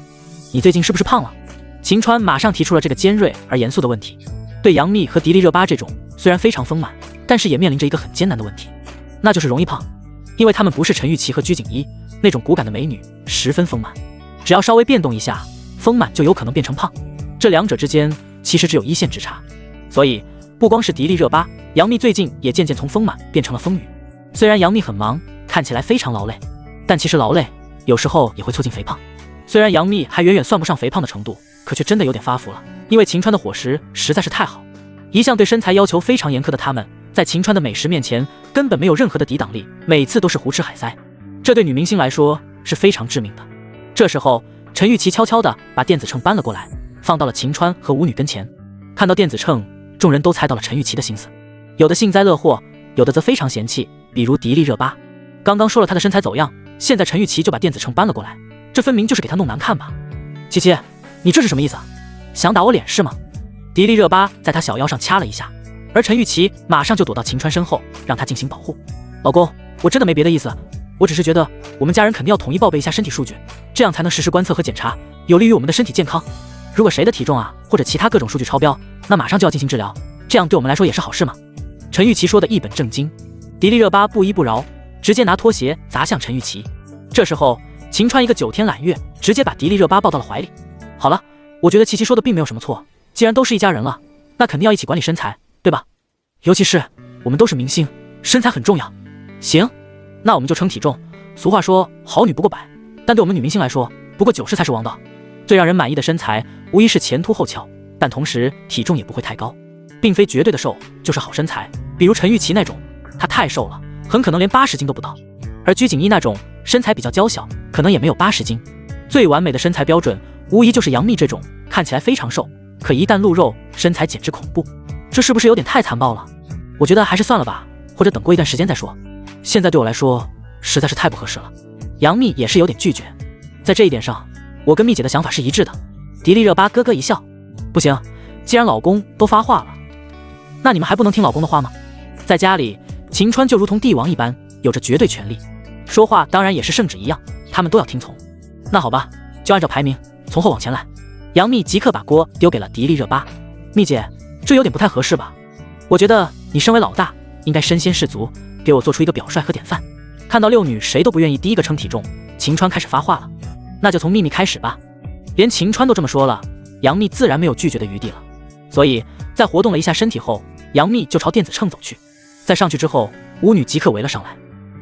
你最近是不是胖了？秦川马上提出了这个尖锐而严肃的问题。对杨幂和迪丽热巴这种虽然非常丰满，但是也面临着一个很艰难的问题，那就是容易胖。因为她们不是陈钰琪和鞠婧祎那种骨感的美女，十分丰满，只要稍微变动一下，丰满就有可能变成胖，这两者之间其实只有1线之差。所以不光是迪丽热巴，杨幂最近也渐渐从丰满变成了丰腴。虽然杨幂很忙，看起来非常劳累，但其实劳累有时候也会促进肥胖。虽然杨幂还远远算不上肥胖的程度，可却真的有点发福了，因为秦川的伙食实在是太好。一向对身材要求非常严苛的他们，在秦川的美食面前根本没有任何的抵挡力，每次都是胡吃海塞，这对女明星来说是非常致命的。这时候，陈钰琪悄悄地把电子秤搬了过来，放到了秦川和舞女跟前。看到电子秤，众人都猜到了陈钰琪的心思，有的幸灾乐祸，有的则非常嫌弃，比如迪丽热巴。刚刚说了她的身材走样，现在陈钰琪就把电子秤搬了过来，这分明就是给她弄难看吧。琪琪，你这是什么意思啊？想打我脸是吗？迪丽热巴在她小腰上掐了一下，而陈钰琪马上就躲到秦川身后，让他进行保护。老公，我真的没别的意思，我只是觉得我们家人肯定要统一报备一下身体数据，这样才能实时观测和检查，有利于我们的身体健康。如果谁的体重啊或者其他各种数据超标，那马上就要进行治疗，这样对我们来说也是好事嘛。陈钰琪说的一本正经，迪丽热巴不依不饶，直接拿拖鞋砸向陈钰琪。这时候秦川一个9天揽月，直接把迪丽热巴抱到了怀里。好了，我觉得琪琪说的并没有什么错，既然都是一家人了，那肯定要一起管理身材，对吧？尤其是我们都是明星，身材很重要。行，那我们就称体重。俗话说好女不过百，但对我们女明星来说，不过90才是王道。最让人满意的身材无疑是前凸后翘，但同时体重也不会太高，并非绝对的瘦就是好身材。比如陈钰琪那种，她太瘦了，很可能连80斤都不到，而鞠婧祎那种身材比较娇小，可能也没有80斤。最完美的身材标准无疑就是杨幂这种，看起来非常瘦，可一旦露肉，身材简直恐怖。这是不是有点太残暴了？我觉得还是算了吧，或者等过一段时间再说。现在对我来说实在是太不合适了。杨幂也是有点拒绝，在这一点上，我跟幂姐的想法是一致的。迪丽热巴咯咯一笑，不行，既然老公都发话了，那你们还不能听老公的话吗？在家里，秦川就如同帝王一般，有着绝对权力，说话当然也是圣旨一样，他们都要听从。那好吧，就按照排名从后往前来。杨幂即刻把锅丢给了迪丽热巴。幂姐，这有点不太合适吧？我觉得你身为老大，应该身先士卒，给我做出一个表率和典范。看到六女谁都不愿意第一个称体重，秦川开始发话了。那就从幂幂开始吧。连秦川都这么说了，杨幂自然没有拒绝的余地了。所以在活动了一下身体后，杨幂就朝电子秤走去。在上去之后，舞女即刻围了上来。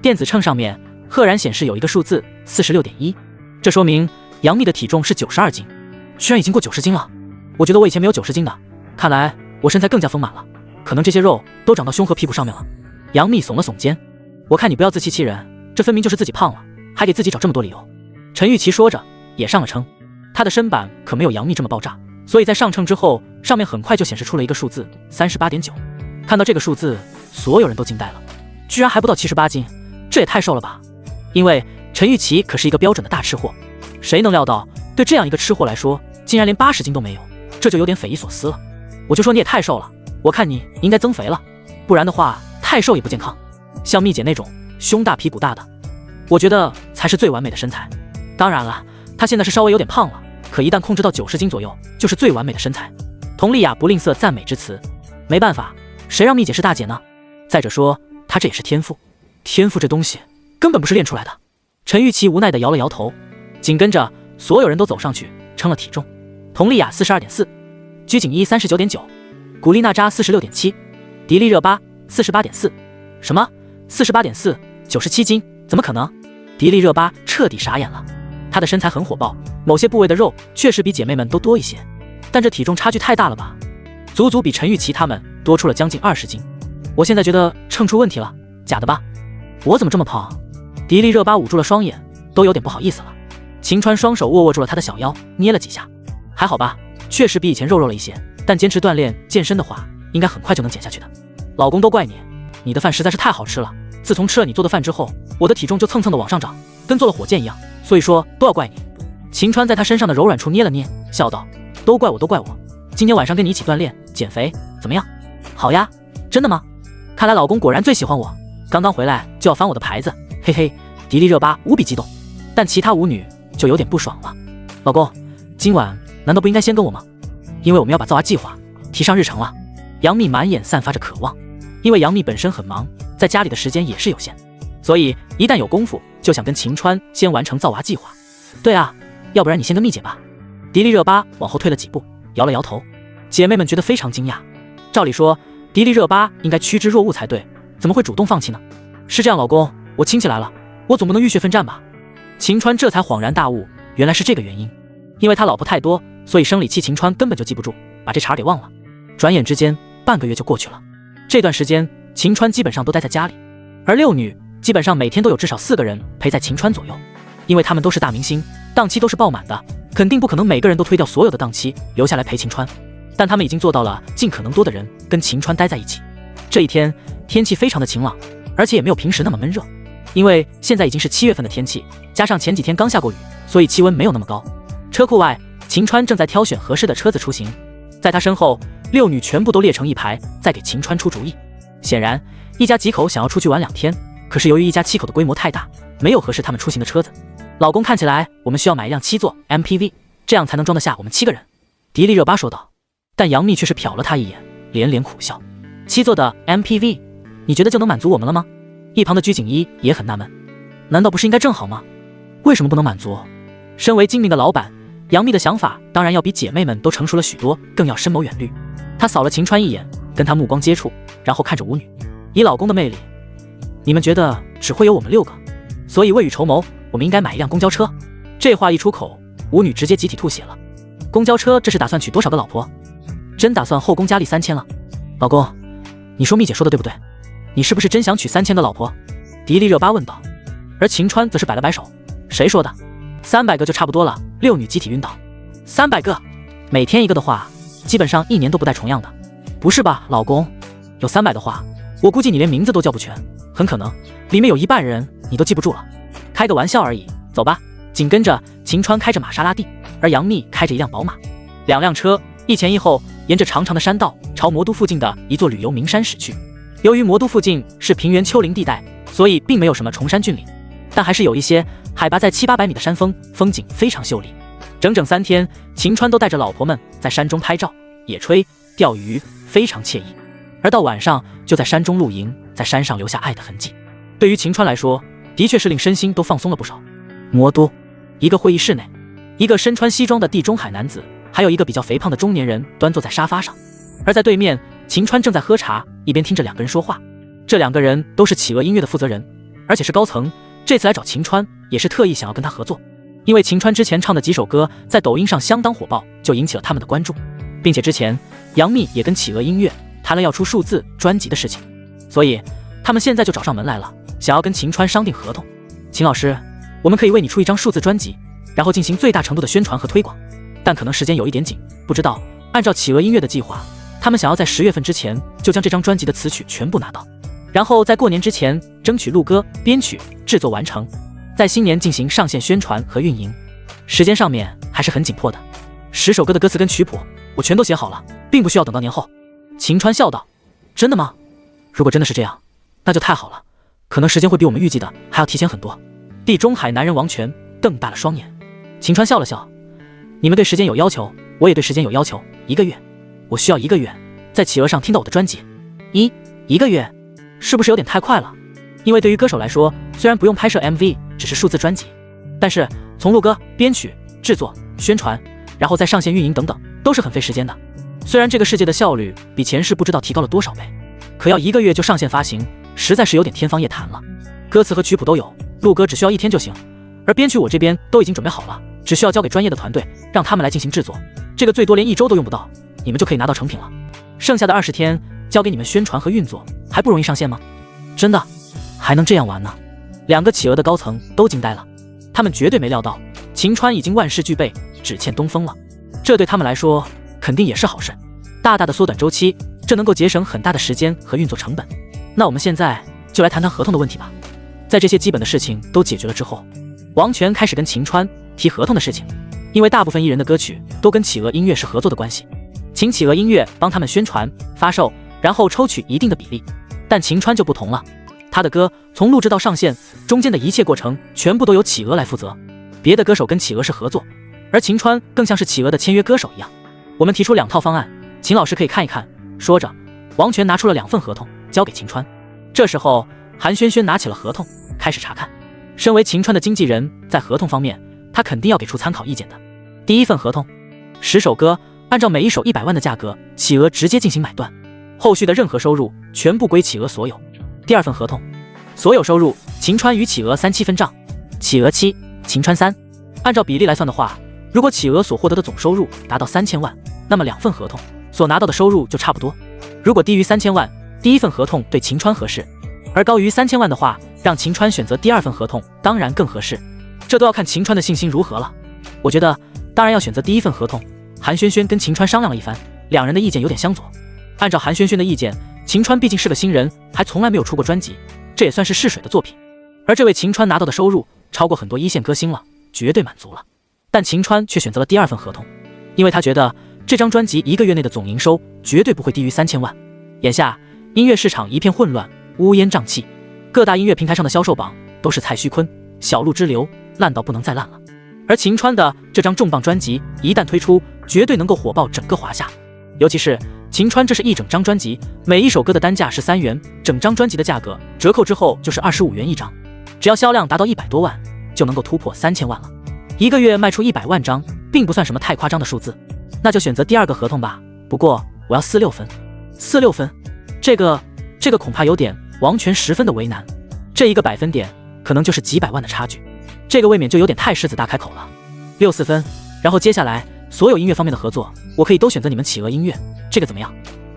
电子秤上面赫然显示有一个数字 46.1， 这说明杨幂的体重是92斤，居然已经过90斤了。我觉得我以前没有90斤的，看来我身材更加丰满了，可能这些肉都长到胸和屁股上面了。杨幂耸了耸肩，我看你不要自欺欺人，这分明就是自己胖了，还给自己找这么多理由。陈钰琪说着也上了称，她的身板可没有杨幂这么爆炸，所以在上称之后，上面很快就显示出了一个数字 38.9。 看到这个数字，所有人都惊呆了，居然还不到78斤，这也太瘦了吧。因为陈钰琪可是一个标准的大吃货，谁能料到对这样一个吃货来说，竟然连80斤都没有，这就有点匪夷所思了。我就说你也太瘦了，我看你应该增肥了，不然的话太瘦也不健康。像幂姐那种胸大屁股大的，我觉得才是最完美的身材。当然了，她现在是稍微有点胖了，可一旦控制到90斤左右，就是最完美的身材。佟丽娅不吝啬赞美之词。没办法，谁让幂姐是大姐呢？再者说，她这也是天赋，天赋这东西根本不是练出来的。陈钰琪无奈地摇了摇头，紧跟着所有人都走上去称了体重。佟丽娅 42.4， 鞠婧祎 39.9， 古力娜扎 46.7， 迪丽热巴 48.4。 什么 48.4 97斤？怎么可能？迪丽热巴彻底傻眼了。她的身材很火爆，某些部位的肉确实比姐妹们都多一些，但这体重差距太大了吧，足足比陈钰琪她们多出了将近20斤。我现在觉得称出问题了，假的吧？我怎么这么胖？迪丽热巴捂住了双眼，都有点不好意思了。秦川双手握住了她的小腰，捏了几下。还好吧，确实比以前肉了一些，但坚持锻炼健身的话，应该很快就能减下去的。老公都怪你，你的饭实在是太好吃了，自从吃了你做的饭之后，我的体重就蹭蹭的往上涨，跟坐了火箭一样，所以说都要怪你。秦川在他身上的柔软处捏了捏，笑道：都怪我，都怪我，今天晚上跟你一起锻炼减肥怎么样？好呀。真的吗？看来老公果然最喜欢我，刚刚回来就要翻我的牌子，嘿嘿。迪丽热巴无比激动，但其他舞女就有点不爽了。老公，今晚难道不应该先跟我吗？因为我们要把造娃计划提上日程了。杨幂满眼散发着渴望，因为杨幂本身很忙，在家里的时间也是有限，所以一旦有功夫就想跟秦川先完成造娃计划。对啊，要不然你先跟幂姐吧。迪丽热巴往后退了几步，摇了摇头。姐妹们觉得非常惊讶，照理说迪丽热巴应该趋之若鹜才对，怎么会主动放弃呢？是这样，老公，我亲戚来了，我总不能浴血奋战吧？秦川这才恍然大悟，原来是这个原因，因为他老婆太多，所以生理期秦川根本就记不住，把这茬给忘了。转眼之间半个月就过去了，这段时间秦川基本上都待在家里，而六女基本上每天都有至少4个人陪在秦川左右，因为他们都是大明星，档期都是爆满的，肯定不可能每个人都推掉所有的档期留下来陪秦川，但他们已经做到了尽可能多的人跟秦川待在一起。这一天天气非常的晴朗，而且也没有平时那么闷热，因为现在已经是7月份的天气，加上前几天刚下过雨，所以气温没有那么高。车库外，秦川正在挑选合适的车子出行，在他身后6女全部都列成一排，在给秦川出主意。显然一家几口想要出去玩2天，可是由于一家7口的规模太大，没有合适他们出行的车子。老公，看起来我们需要买一辆7座 MPV， 这样才能装得下我们7个人，迪丽热巴说道。但杨幂却是瞟了他一眼，连连苦笑。7座的 MPV， 你觉得就能满足我们了吗？一旁的鞠婧祎也很纳闷，难道不是应该正好吗？为什么不能满足？身为精明的老板，杨幂的想法当然要比姐妹们都成熟了许多，更要深谋远虑。她扫了秦川一眼，跟他目光接触，然后看着舞女，以老公的魅力，你们觉得只会有我们6个，所以未雨绸缪，我们应该买一辆公交车。这话一出口，舞女直接集体吐血了。公交车这是打算娶多少个老婆？真打算后宫佳丽3000了？老公，你说蜜姐说的对不对？你是不是真想娶3000个老婆？迪丽热巴问道。而秦川则是摆了摆手，谁说的？300个就差不多了。6女集体晕倒。300个，每天一个的话，基本上1年都不带重样的。不是吧，老公？有300的话，我估计你连名字都叫不全，很可能里面有1半人你都记不住了。开个玩笑而已，走吧。紧跟着，秦川开着玛莎拉蒂，而杨幂开着一辆宝马，2辆车一前一后，沿着长长的山道朝魔都附近的一座旅游名山驶去。由于魔都附近是平原丘陵地带，所以并没有什么崇山峻岭，但还是有一些海拔在700-800米的山峰，风景非常秀丽。整整3天，秦川都带着老婆们在山中拍照、野炊、钓鱼，非常惬意。而到晚上就在山中露营，在山上留下爱的痕迹。对于秦川来说，的确是令身心都放松了不少。魔都，一个会议室内，一个身穿西装的地中海男子，还有一个比较肥胖的中年人端坐在沙发上，而在对面，秦川正在喝茶，一边听着2个人说话。这2个人都是企鹅音乐的负责人，而且是高层，这次来找秦川也是特意想要跟他合作，因为秦川之前唱的几首歌在抖音上相当火爆，就引起了他们的关注，并且之前杨幂也跟企鹅音乐谈了要出数字专辑的事情，所以他们现在就找上门来了，想要跟秦川商定合同。秦老师，我们可以为你出一张数字专辑，然后进行最大程度的宣传和推广，但可能时间有一点紧，不知道按照企鹅音乐的计划，他们想要在10月份之前就将这张专辑的词曲全部拿到，然后在过年之前争取录歌、编曲、制作完成，在新年进行上线宣传和运营。时间上面还是很紧迫的，10首歌的歌词跟曲谱我全都写好了，并不需要等到年后。秦川笑道。真的吗？如果真的是这样，那就太好了，可能时间会比我们预计的还要提前很多。地中海男人王权瞪大了双眼。秦川笑了笑，你们对时间有要求，我也对时间有要求，1个月，我需要1个月在企鹅上听到我的专辑。1个月是不是有点太快了？因为对于歌手来说，虽然不用拍摄 MV， 只是数字专辑，但是从录歌、编曲、制作、宣传，然后再上线运营等等，都是很费时间的。虽然这个世界的效率比前世不知道提高了多少倍，可要1个月就上线发行，实在是有点天方夜谭了。歌词和曲谱都有，录歌只需要1天就行，而编曲我这边都已经准备好了，只需要交给专业的团队，让他们来进行制作，这个最多连1周都用不到，你们就可以拿到成品了。剩下的20天交给你们宣传和运作，还不容易上线吗？真的还能这样玩呢？2个企鹅的高层都惊呆了，他们绝对没料到秦川已经万事俱备，只欠东风了。这对他们来说肯定也是好事，大大的缩短周期，这能够节省很大的时间和运作成本。那我们现在就来谈谈合同的问题吧。在这些基本的事情都解决了之后，王权开始跟秦川提合同的事情。因为大部分艺人的歌曲都跟企鹅音乐是合作的关系，请企鹅音乐帮他们宣传发售，然后抽取一定的比例。但秦川就不同了，他的歌从录制到上线中间的一切过程全部都由企鹅来负责。别的歌手跟企鹅是合作，而秦川更像是企鹅的签约歌手一样。我们提出2套方案，秦老师可以看一看。说着，王权拿出了2份合同交给秦川。这时候韩萱萱拿起了合同开始查看。身为秦川的经纪人，在合同方面他肯定要给出参考意见的。第1份合同，10首歌，按照每1首100万的价格，企鹅直接进行买断，后续的任何收入全部归企鹅所有。第2份合同，所有收入秦川与企鹅3-7分账，企鹅7，秦川3。按照比例来算的话，如果企鹅所获得的总收入达到3000万，那么2份合同所拿到的收入就差不多。如果低于3000万，第一份合同对秦川合适，而高于3000万的话，让秦川选择第2份合同当然更合适。这都要看秦川的信心如何了。我觉得当然要选择第1份合同。韩萱萱跟秦川商量了一番，两人的意见有点相左。按照韩萱萱的意见，秦川毕竟是个新人，还从来没有出过专辑，这也算是试水的作品。而这位秦川拿到的收入超过很多1线歌星了，绝对满足了。但秦川却选择了第2份合同，因为他觉得这张专辑1个月内的总营收绝对不会低于3000万。眼下音乐市场一片混乱，乌烟瘴气，各大音乐平台上的销售榜都是蔡徐坤、小鹿之流，烂到不能再烂了。而秦川的这张重磅专辑一旦推出，绝对能够火爆整个华夏。尤其是秦川这是一整张专辑，每一首歌的单价是3元，整张专辑的价格折扣之后就是25元一张，只要销量达到100多万，就能够突破3000万了。1个月卖出100万张，并不算什么太夸张的数字。那就选择第2个合同吧。不过我要46分，46分，这个恐怕有点王权10分的为难，这一个百分点可能就是几百万的差距，这个未免就有点太狮子大开口了。64分，然后接下来所有音乐方面的合作，我可以都选择你们企鹅音乐，这个怎么样？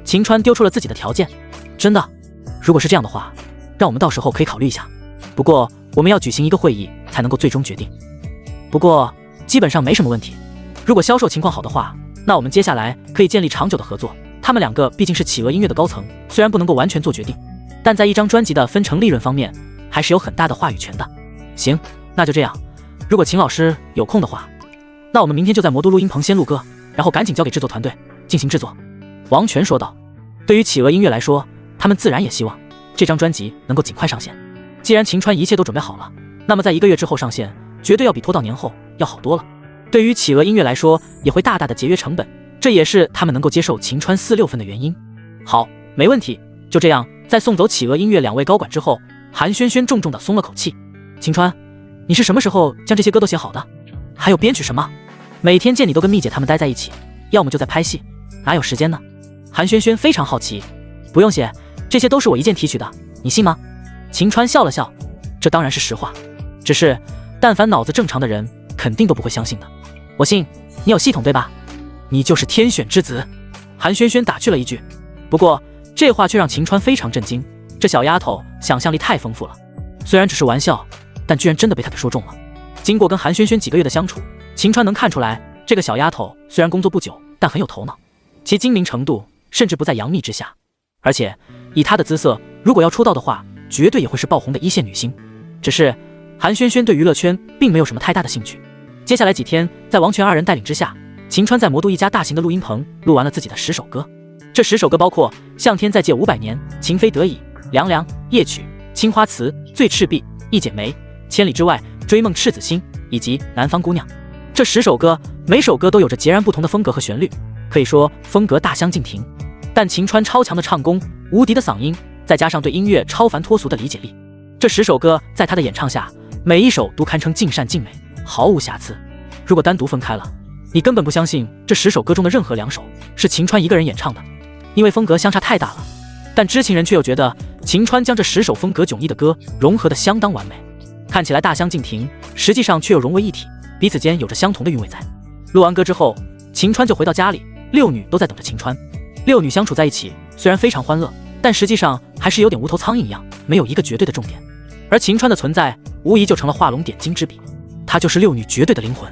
秦川丢出了自己的条件。真的？如果是这样的话，让我们到时候可以考虑一下。不过我们要举行一个会议才能够最终决定。不过基本上没什么问题。如果销售情况好的话，那我们接下来可以建立长久的合作。他们2个毕竟是企鹅音乐的高层，虽然不能够完全做决定，但在一张专辑的分成利润方面，还是有很大的话语权的。行，那就这样。如果秦老师有空的话，那我们明天就在魔都录音棚先录歌，然后赶紧交给制作团队进行制作。王权说道。对于企鹅音乐来说，他们自然也希望这张专辑能够尽快上线。既然秦川一切都准备好了，那么在1个月之后上线，绝对要比拖到年后要好多了。对于企鹅音乐来说，也会大大的节约成本，这也是他们能够接受秦川46分的原因。好，没问题，就这样。在送走企鹅音乐2位高管之后，韩萱萱重重的松了口气。秦川，你是什么时候将这些歌都写好的？还有编曲什么？每天见你都跟蜜姐他们待在一起，要么就在拍戏，哪有时间呢？韩萱萱非常好奇。不用写，这些都是我一键提取的，你信吗？秦川笑了笑，这当然是实话，只是但凡脑子正常的人肯定都不会相信的。我信，你有系统对吧？你就是天选之子。韩萱萱打趣了一句，不过这话却让秦川非常震惊，这小丫头想象力太丰富了，虽然只是玩笑，但居然真的被她给说中了。经过跟韩萱萱几个月的相处，秦川能看出来，这个小丫头虽然工作不久，但很有头脑，其精明程度甚至不在杨幂之下。而且以她的姿色，如果要出道的话，绝对也会是爆红的1线女星。只是韩萱萱对娱乐圈并没有什么太大的兴趣。接下来几天，在王权2人带领之下，秦川在魔都一家大型的录音棚录完了自己的10首歌。这10首歌包括《向天再借500年》、《情非得已》、《凉凉》、《夜曲》、《青花瓷》、《醉赤壁》、《一剪梅》、《千里之外》、《追梦赤子心》以及《南方姑娘》。这10首歌，每首歌都有着截然不同的风格和旋律，可以说风格大相径庭。但秦川超强的唱功、无敌的嗓音，再加上对音乐超凡脱俗的理解力，这10首歌在他的演唱下，每一首都堪称尽善尽美，毫无瑕疵。如果单独分开了，你根本不相信这10首歌中的任何2首是秦川一个人演唱的，因为风格相差太大了。但知情人却又觉得秦川将这10首风格迥异的歌融合得相当完美，看起来大相径庭，实际上却又融为一体，彼此间有着相同的韵味在。录完歌之后，秦川就回到家里，6女都在等着秦川。6女相处在一起虽然非常欢乐，但实际上还是有点无头苍蝇一样，没有一个绝对的重点。而秦川的存在无疑就成了画龙点睛之笔，他就是6女绝对的灵魂。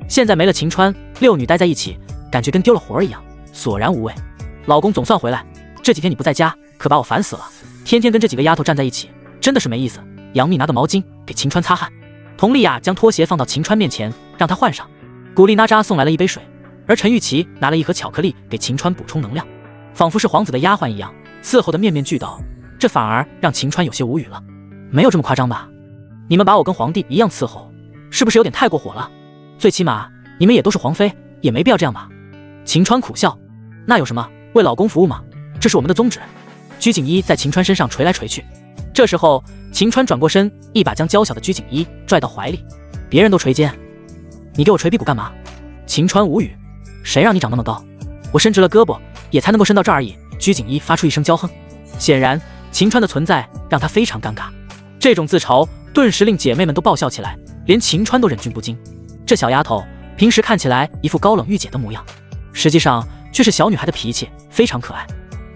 现在没了秦川，6女待在一起，感觉跟丢了魂儿一样，索然无味。老公总算回来，这几天你不在家，可把我烦死了，天天跟这几个丫头站在一起，真的是没意思。杨幂拿个毛巾给秦川擦汗，佟丽娅将拖鞋放到秦川面前，让他换上。古力娜扎送来了一杯水，而陈钰琪拿了一盒巧克力给秦川补充能量，仿佛是皇子的丫鬟一样，伺候的面面俱到，这反而让秦川有些无语了。没有这么夸张吧？你们把我跟皇帝一样伺候，是不是有点太过火了？最起码你们也都是皇妃，也没必要这样吧？秦川苦笑，那有什么，为老公服务嘛，这是我们的宗旨。鞠锦衣在秦川身上捶来捶去，这时候秦川转过身，一把将娇小的鞠锦衣拽到怀里。别人都捶肩，你给我捶屁股干嘛？秦川无语，谁让你长那么高，我伸直了胳膊也才能够伸到这儿而已。鞠锦衣发出一声娇哼，显然秦川的存在让他非常尴尬，这种自嘲顿时令姐妹们都爆笑起来，连秦川都忍俊不禁。这小丫头平时看起来一副高冷御姐的模样，实际上却是小女孩的脾气，非常可爱。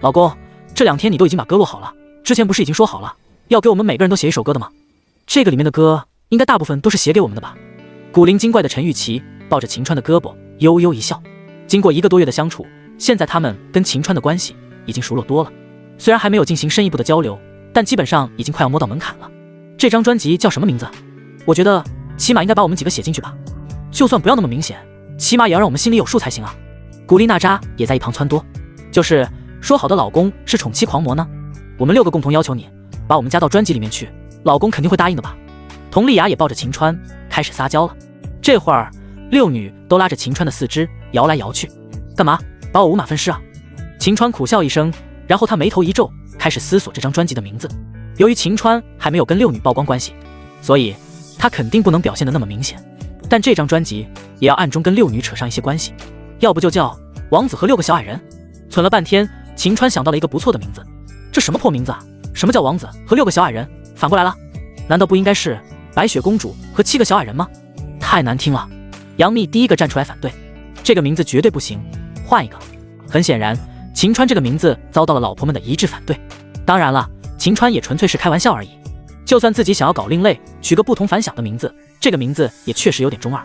老公，这2天你都已经把歌录好了，之前不是已经说好了要给我们每个人都写一首歌的吗？这个里面的歌应该大部分都是写给我们的吧？古灵精怪的陈玉琪抱着晴川的胳膊悠悠一笑。经过1个多月的相处，现在他们跟晴川的关系已经熟络多了，虽然还没有进行深一步的交流，但基本上已经快要摸到门槛了。这张专辑叫什么名字？我觉得起码应该把我们几个写进去吧，就算不要那么明显，起码也要让我们心里有数才行啊。古力娜扎也在一旁撺掇，就是说好的老公是宠妻狂魔呢，我们6个共同要求你把我们加到专辑里面去，老公肯定会答应的吧。佟丽娅也抱着晴川开始撒娇了，这会儿6女都拉着晴川的4肢摇来摇去，干嘛把我五马分尸啊？晴川苦笑一声，然后他眉头一皱，开始思索这张专辑的名字。由于晴川还没有跟6女曝光关系，所以他肯定不能表现得那么明显，但这张专辑也要暗中跟6女扯上一些关系，要不就叫王子和6个小矮人。存了半天，晴川想到了一个不错的名字，这什么破名字啊？什么叫王子和6个小矮人？反过来了，难道不应该是白雪公主和7个小矮人吗？太难听了。杨幂第一个站出来反对，这个名字绝对不行，换一个。很显然，晴川这个名字遭到了老婆们的一致反对。当然了，晴川也纯粹是开玩笑而已，就算自己想要搞另类，取个不同凡响的名字，这个名字也确实有点中二。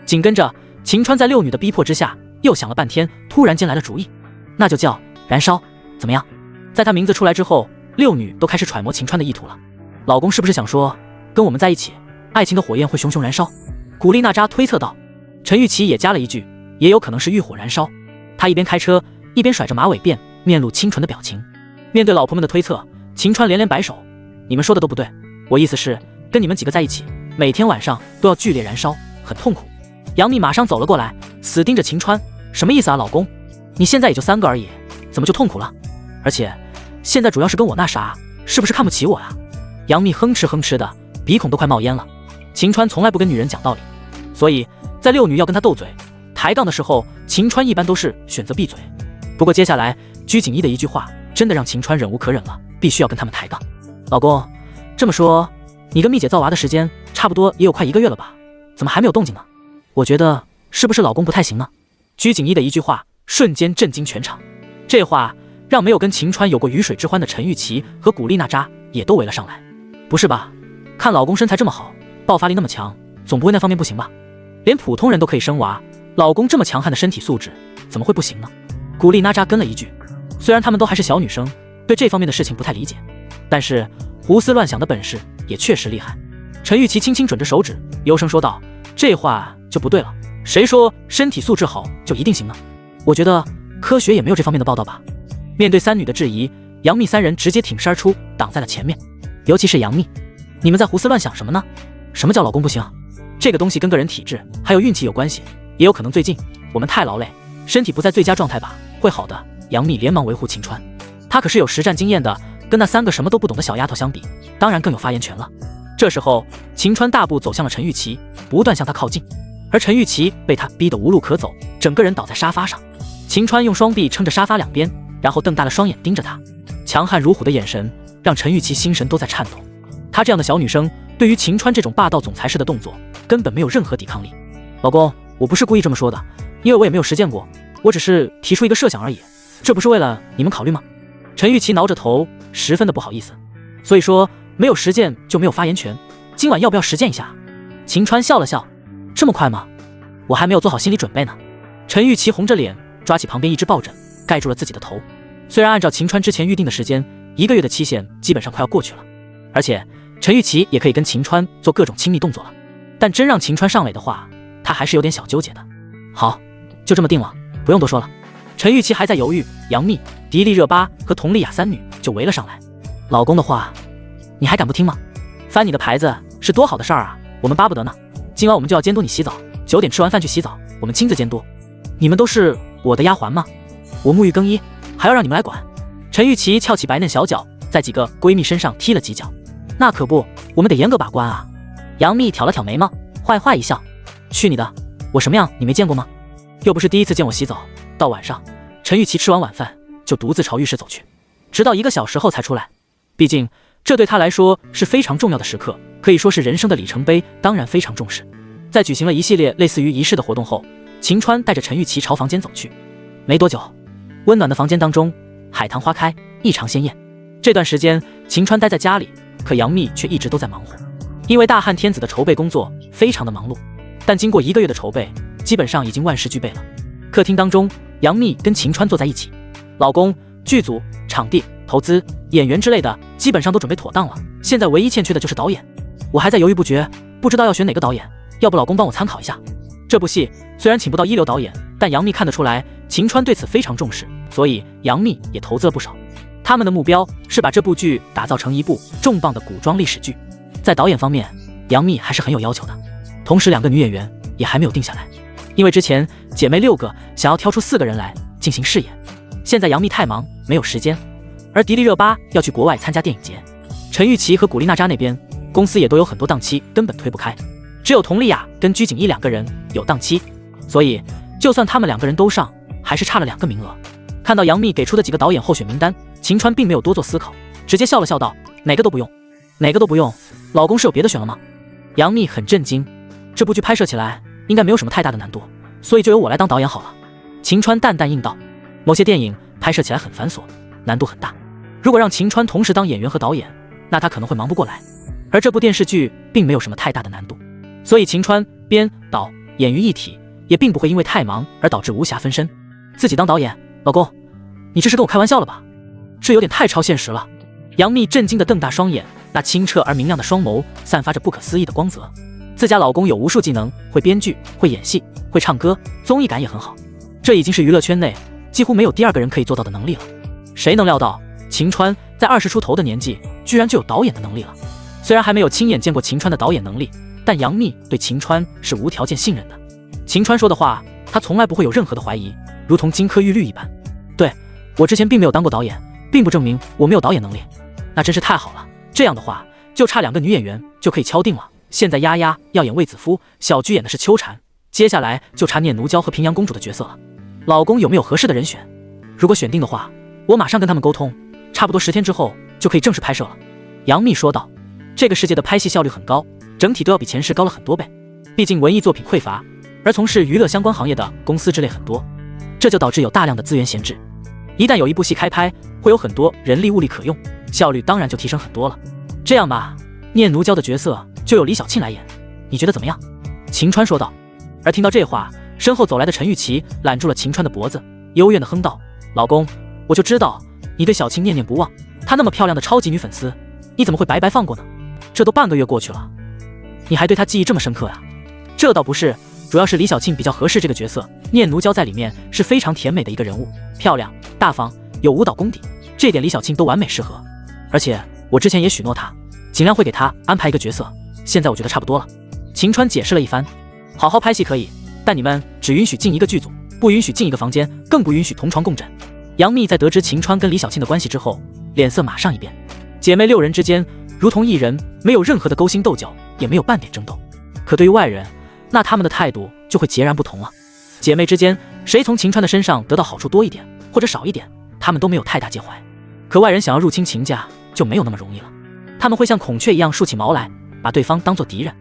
紧跟着，晴川在6女的逼迫之下，又想了半天，突然间来了主意，那就叫燃烧，怎么样？在他名字出来之后，6女都开始揣摩晴川的意图了。老公是不是想说，跟我们在一起，爱情的火焰会熊熊燃烧？古力娜扎推测道。陈玉琪也加了一句，也有可能是欲火燃烧。他一边开车，一边甩着马尾辫，面露清纯的表情。面对老婆们的推测，晴川连连摆手，你们说的都不对，我意思是跟你们几个在一起，每天晚上都要剧烈燃烧，很痛苦。杨幂马上走了过来，死盯着晴川，什么意思啊？老公，你现在也就3个而已，怎么就痛苦了？而且现在主要是跟我那啥，是不是看不起我啊？杨幂哼哧哼哧的，鼻孔都快冒烟了。晴川从来不跟女人讲道理，所以在6女要跟他斗嘴抬杠的时候，晴川一般都是选择闭嘴。不过接下来鞠婧祎的一句话真的让晴川忍无可忍了，必须要跟他们抬杠。老公，这么说你跟蜜姐造娃的时间差不多也有快1个月了吧？怎么还没有动静呢？我觉得是不是老公不太行呢？鞠婧祎的一句话瞬间震惊全场，这话让没有跟晴川有过鱼水之欢的陈玉琪和古力娜扎也都围了上来。不是吧，看老公身材这么好，爆发力那么强，总不会那方面不行吧？连普通人都可以生娃，老公这么强悍的身体素质怎么会不行呢？古力娜扎跟了一句，虽然他们都还是小女生，对这方面的事情不太理解，但是胡思乱想的本事也确实厉害。陈玉琪轻轻准着手指，幽声说道，这话就不对了，谁说身体素质好就一定行呢？我觉得科学也没有这方面的报道吧。面对3女的质疑，杨幂3人直接挺身而出，挡在了前面。尤其是杨幂，你们在胡思乱想什么呢？什么叫老公不行？这个东西跟个人体质还有运气有关系，也有可能最近我们太劳累，身体不在最佳状态吧，会好的。杨幂连忙维护晴川，她可是有实战经验的，跟那3个什么都不懂的小丫头相比，当然更有发言权了。这时候晴川大步走向了陈玉琪，不断向她靠近，而陈玉琪被他逼得无路可走，整个人倒在沙发上。晴川用双臂撑着沙发两边，然后瞪大了双眼盯着他，强悍如虎的眼神让陈玉琪心神都在颤抖。她这样的小女生对于晴川这种霸道总裁式的动作根本没有任何抵抗力。老公，我不是故意这么说的，因为我也没有实践过，我只是提出一个设想而已，这不是为了你们考虑吗？陈玉琪挠着头，十分的不好意思。所以说没有实践就没有发言权，今晚要不要实践一下？晴川笑了笑，这么快吗？我还没有做好心理准备呢。陈玉琪红着脸抓起旁边一只抱枕盖住了自己的头。虽然按照晴川之前预定的时间，1个月的期限基本上快要过去了，而且陈玉琪也可以跟晴川做各种亲密动作了，但真让晴川上垒的话，他还是有点小纠结的。好，就这么定了，不用多说了。陈玉琪还在犹豫，杨幂、迪丽热巴和佟丽娅3女就围了上来。老公的话你还敢不听吗？翻你的牌子是多好的事儿啊，我们巴不得呢。今晚我们就要监督你洗澡，9点吃完饭去洗澡，我们亲自监督。你们都是我的丫鬟吗？我沐浴更衣还要让你们来管？陈玉琪翘起白嫩小脚，在几个闺蜜身上踢了几脚。那可不，我们得严格把关啊。杨幂挑了挑眉毛，坏坏一笑，去你的，我什么样你没见过吗？又不是第一次见我洗澡。到晚上，陈玉琪吃完晚饭就独自朝浴室走去，直到1个小时后才出来。毕竟这对她来说是非常重要的时刻，可以说是人生的里程碑，当然非常重视。在举行了一系列类似于仪式的活动后，秦川带着陈玉琪朝房间走去。没多久，温暖的房间当中，海棠花开，异常鲜艳。这段时间，秦川待在家里，可杨幂却一直都在忙活，因为大汉天子的筹备工作非常的忙碌。但经过1个月的筹备，基本上已经万事俱备了。客厅当中，杨幂跟秦川坐在一起，老公、剧组、场地、投资、演员之类的基本上都准备妥当了，现在唯一欠缺的就是导演。我还在犹豫不决，不知道要选哪个导演，要不老公帮我参考一下。这部戏虽然请不到一流导演，但杨幂看得出来秦川对此非常重视，所以杨幂也投资了不少。他们的目标是把这部剧打造成一部重磅的古装历史剧。在导演方面，杨幂还是很有要求的，同时2个女演员也还没有定下来，因为之前姐妹6个想要挑出4个人来进行试演，现在杨幂太忙没有时间，而迪丽热巴要去国外参加电影节，陈玉琪和古力娜扎那边公司也都有很多档期根本推不开，只有佟丽娅跟鞠婧祎2个人有档期，所以就算他们2个人都上，还是差了2个名额。看到杨幂给出的几个导演候选名单，秦川并没有多做思考，直接笑了笑道：哪个都不用。哪个都不用？老公是有别的选了吗？杨幂很震惊，这部剧拍摄起来应该没有什么太大的难度，所以就由我来当导演好了。秦川淡淡应道，某些电影拍摄起来很繁琐，难度很大，如果让秦川同时当演员和导演，那他可能会忙不过来，而这部电视剧并没有什么太大的难度，所以秦川编导演于一体，也并不会因为太忙而导致无暇分身。自己当导演，老公，你这是跟我开玩笑了吧？这有点太超现实了。杨幂震惊地瞪大双眼，那清澈而明亮的双眸散发着不可思议的光泽。自家老公有无数技能，会编剧，会演戏，会唱歌，综艺感也很好，这已经是娱乐圈内几乎没有第2个人可以做到的能力了。谁能料到秦川在20出头的年纪居然就有导演的能力了？虽然还没有亲眼见过秦川的导演能力，但杨幂对秦川是无条件信任的。秦川说的话，他从来不会有任何的怀疑，如同金科玉律一般。对，我之前并没有当过导演，并不证明我没有导演能力。那真是太好了，这样的话就差2个女演员就可以敲定了。现在丫丫要演卫子夫，小菊演的是秋蝉，接下来就差念奴娇和平阳公主的角色了。老公有没有合适的人选？如果选定的话，我马上跟他们沟通，差不多10天之后就可以正式拍摄了。杨幂说道。这个世界的拍戏效率很高，整体都要比前世高了很多倍，毕竟文艺作品匮乏，而从事娱乐相关行业的公司之类很多，这就导致有大量的资源闲置。一旦有一部戏开拍，会有很多人力物力可用，效率当然就提升很多了。这样吧，念奴娇的角色就由李小庆来演，你觉得怎么样？秦川说道。而听到这话，身后走来的陈玉琪揽住了秦川的脖子，幽怨地哼道：老公，我就知道你对小庆念念不忘，她那么漂亮的超级女粉丝，你怎么会白白放过呢？这都半个月过去了，你还对她记忆这么深刻啊？这倒不是，主要是李小庆比较合适这个角色，念奴娇在里面是非常甜美的一个人物，漂亮大方，有舞蹈功底，这点李小庆都完美适合。而且我之前也许诺她，尽量会给她安排一个角色，现在我觉得差不多了。秦川解释了一番，好好拍戏可以，但你们只允许进一个剧组，不允许进一个房间，更不允许同床共枕。杨幂在得知秦川跟李小庆的关系之后，脸色马上一变。姐妹6人之间如同一人，没有任何的勾心斗角，也没有半点争斗。可对于外人，那他们的态度就会截然不同了。姐妹之间，谁从秦川的身上得到好处多一点或者少一点，他们都没有太大介怀。可外人想要入侵秦家，就没有那么容易了。他们会像孔雀一样竖起毛来，把对方当作敌人。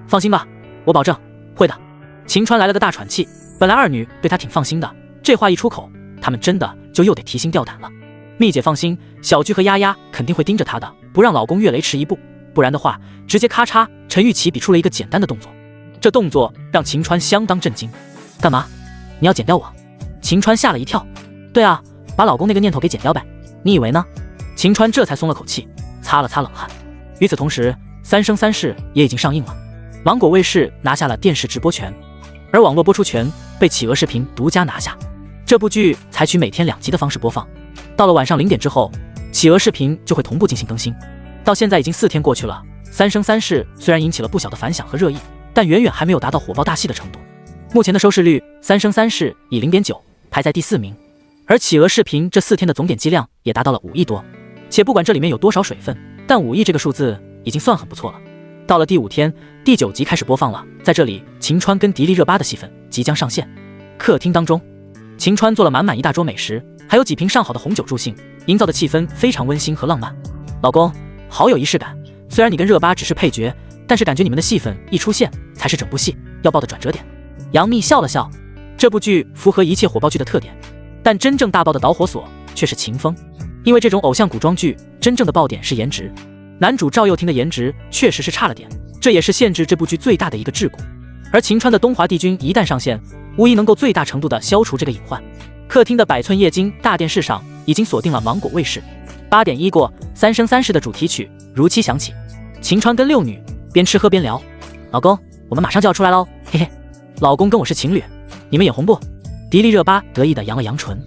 放心吧，我保证会的。秦川来了个大喘气，本来2女对他挺放心的，这话一出口，他们真的就又得提心吊胆了。蜜姐放心，小菊和丫丫肯定会盯着她的，不让老公越雷池一步，不然的话直接咔嚓。陈玉琪比出了一个简单的动作，这动作让秦川相当震惊。干嘛？你要剪掉我？秦川吓了一跳。对啊，把老公那个念头给剪掉呗，你以为呢？秦川这才松了口气，擦了擦冷汗。与此同时，三生三世也已经上映了，芒果卫视拿下了电视直播权，而网络播出权被企鹅视频独家拿下。这部剧采取每天2集的方式播放，到了晚上0点之后，企鹅视频就会同步进行更新。到现在已经4天过去了，三生三世虽然引起了不小的反响和热议，但远远还没有达到火爆大戏的程度。目前的收视率，三生三世以 0.9 排在第4名，而企鹅视频这4天的总点击量也达到了5亿多。且不管这里面有多少水分，但5亿这个数字已经算很不错了。到了第5天，第9集开始播放了，在这里秦川跟迪丽热巴的戏份即将上线。客厅当中，秦川做了满满一大桌美食，还有几瓶上好的红酒助兴，营造的气氛非常温馨和浪漫。老公，好有仪式感，虽然你跟热巴只是配角，但是感觉你们的戏份一出现才是整部戏。要爆的转折点。杨幂笑了笑，这部剧符合一切火爆剧的特点，但真正大爆的导火索却是秦风。因为这种偶像古装剧真正的爆点是颜值，男主赵又廷的颜值确实是差了点，这也是限制这部剧最大的一个桎梏。而秦川的东华帝君一旦上线，无疑能够最大程度的消除这个隐患。客厅的百寸液晶大电视上已经锁定了芒果卫视8点1过三生三世的主题曲如期响起。秦川跟六女边吃喝边聊，老公，我们马上就要出来喽，嘿嘿。老公跟我是情侣，你们眼红不？迪丽热巴得意的扬了扬唇，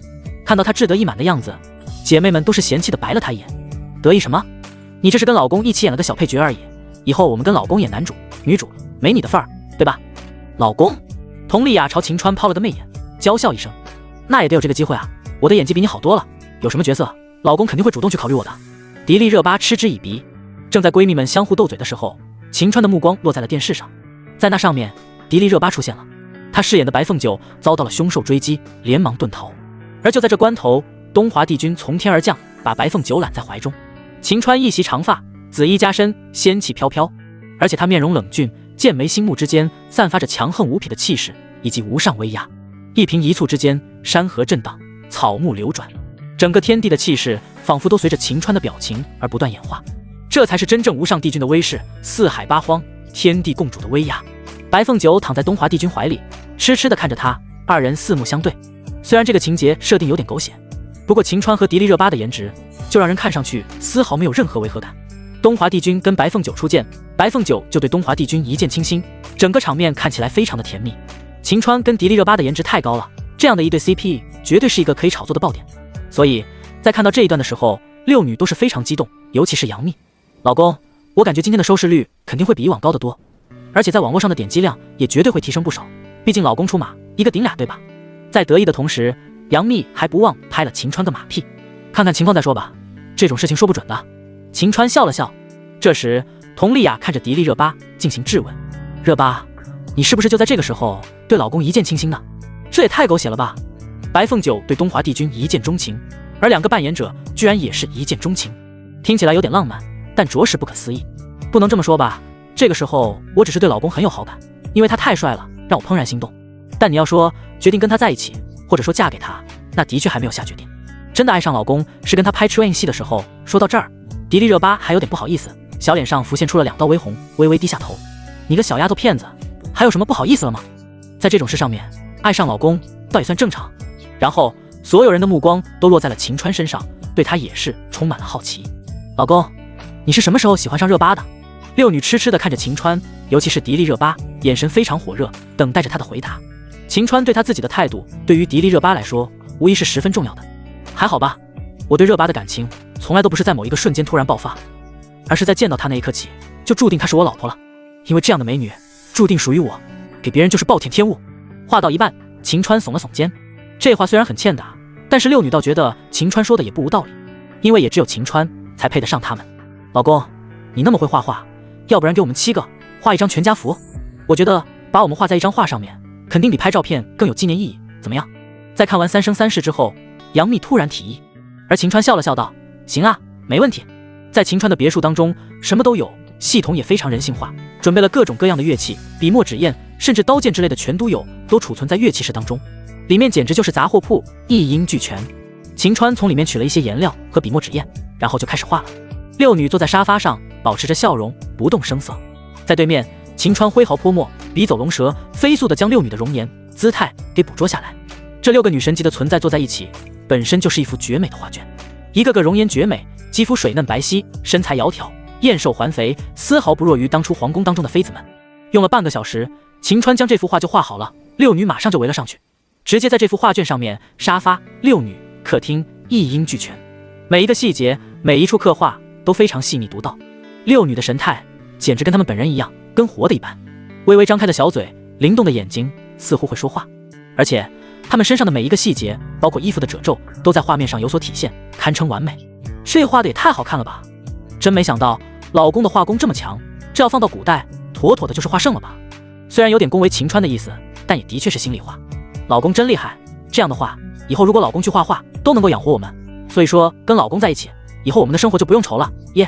看到她志得意满的样子，姐妹们都是嫌弃的白了她一眼。得意什么？你这是跟老公一起演了个小配角而已，以后我们跟老公演男主女主，没你的份儿，对吧？老公。佟丽娅朝秦川抛了个媚眼，娇笑一声，那也得有这个机会啊，我的演技比你好多了，有什么角色老公肯定会主动去考虑我的。迪丽热巴嗤之以鼻。正在闺蜜们相互斗嘴的时候，秦川的目光落在了电视上，在那上面迪丽热巴出现了，她饰演的白凤九遭到了凶兽追击，连忙遁逃。而就在这关头，东华帝君从天而降，把白凤九揽在怀中。秦川一袭长发，紫衣加身，仙气飘飘，而且他面容冷峻，剑眉星目之间散发着强横无匹的气势以及无上威压。一颦一蹙之间，山河震荡，草木流转，整个天地的气势仿佛都随着秦川的表情而不断演化。这才是真正无上帝君的威势，四海八荒，天地共主的威压。白凤九躺在东华帝君怀里，痴痴地看着他，二人四目相对。虽然这个情节设定有点狗血，不过秦川和迪丽热巴的颜值就让人看上去丝毫没有任何违和感。东华帝君跟白凤九初见，白凤九就对东华帝君一见倾心，整个场面看起来非常的甜蜜。秦川跟迪丽热巴的颜值太高了，这样的一对 CP 绝对是一个可以炒作的爆点。所以在看到这一段的时候，六女都是非常激动，尤其是杨幂。老公，我感觉今天的收视率肯定会比以往高得多，而且在网络上的点击量也绝对会提升不少，毕竟老公出马，一个顶俩，对吧？在得意的同时，杨幂还不忘拍了秦川个马屁，看看情况再说吧，这种事情说不准的。秦川笑了笑。这时佟丽娅看着迪丽热巴进行质问，热巴，你是不是就在这个时候对老公一见倾心呢？这也太狗血了吧。白凤九对东华帝君一见钟情，而两个扮演者居然也是一见钟情，听起来有点浪漫，但着实不可思议。不能这么说吧，这个时候我只是对老公很有好感，因为他太帅了，让我怦然心动。但你要说决定跟他在一起，或者说嫁给他，那的确还没有下决定。真的爱上老公是跟他拍 train 戏的时候。说到这儿，迪丽热巴还有点不好意思，小脸上浮现出了2道微红，微微低下头。你个小丫头片子，还有什么不好意思了吗？在这种事上面，爱上老公倒也算正常。然后所有人的目光都落在了秦川身上，对他也是充满了好奇。老公，你是什么时候喜欢上热巴的？六女痴痴地看着秦川，尤其是迪丽热巴，眼神非常火热，等待着他的回答。秦川对他自己的态度，对于迪丽热巴来说，无疑是十分重要的。还好吧，我对热巴的感情，从来都不是在某一个瞬间突然爆发，而是在见到她那一刻起，就注定她是我老婆了。因为这样的美女，注定属于我，给别人就是暴殄天物。话到一半，秦川耸了耸肩。这话虽然很欠打，但是六女倒觉得秦川说的也不无道理，因为也只有秦川才配得上他们。老公，你那么会画画，要不然给我们7个画一张全家福？我觉得把我们画在一张画上面，肯定比拍照片更有纪念意义，怎么样？在看完《三生三世》之后，杨幂突然提议，而秦川笑了笑道：行啊，没问题。在秦川的别墅当中，什么都有，系统也非常人性化，准备了各种各样的乐器，笔墨纸砚，甚至刀剑之类的全都有，都储存在乐器室当中。里面简直就是杂货铺，一应俱全。秦川从里面取了一些颜料和笔墨纸砚，然后就开始画了。六女坐在沙发上，保持着笑容，不动声色。在对面，秦川挥毫泼墨，笔走龙蛇，飞速地将六女的容颜姿态给捕捉下来。这6个女神级的存在坐在一起，本身就是一幅绝美的画卷，一个个容颜绝美，肌肤水嫩白皙，身材窈窕，燕瘦环肥，丝毫不弱于当初皇宫当中的妃子们。用了半个小时，秦川将这幅画就画好了，六女马上就围了上去，直接在这幅画卷上面，沙发、六女、客厅一应俱全，每一个细节，每一处刻画都非常细腻独到。六女的神态简直跟她们本人一样，跟活的一般，微微张开的小嘴，灵动的眼睛，似乎会说话。而且她们身上的每一个细节，包括衣服的褶皱，都在画面上有所体现，堪称完美。这画的也太好看了吧！真没想到老公的画工这么强，这要放到古代，妥妥的就是画圣了吧？虽然有点恭维秦川的意思，但也的确是心里话。老公真厉害，这样的话，以后如果老公去画画，都能够养活我们。所以说，跟老公在一起，以后我们的生活就不用愁了耶！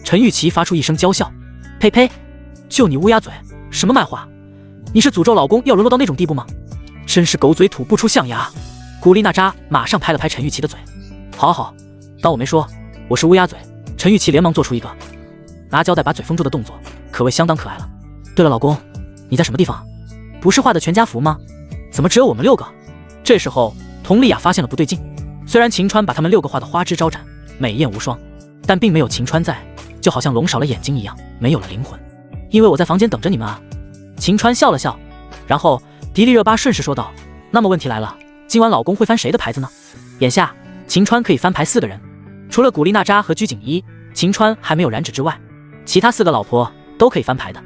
陈钰琪发出一声娇笑，呸呸，就你乌鸦嘴，什么卖画？你是诅咒老公要沦落到那种地步吗？真是狗嘴吐不出象牙。古力娜扎马上拍了拍陈玉琪的嘴，好好，当我没说，我是乌鸦嘴。陈玉琪连忙做出一个拿胶带把嘴封住的动作，可谓相当可爱了。对了，老公，你在什么地方？不是画的全家福吗？怎么只有我们6个？这时候佟丽娅发现了不对劲，虽然晴川把他们6个画得花枝招展，美艳无双，但并没有晴川在，就好像龙少了眼睛一样，没有了灵魂。因为我在房间等着你们啊。晴川笑了笑，然后迪丽热巴顺势说道，那么问题来了，今晚老公会翻谁的牌子呢？眼下晴川可以翻牌4个人，除了古力娜扎和鞠婧祎，晴川还没有染指之外，其他4个老婆都可以翻牌的。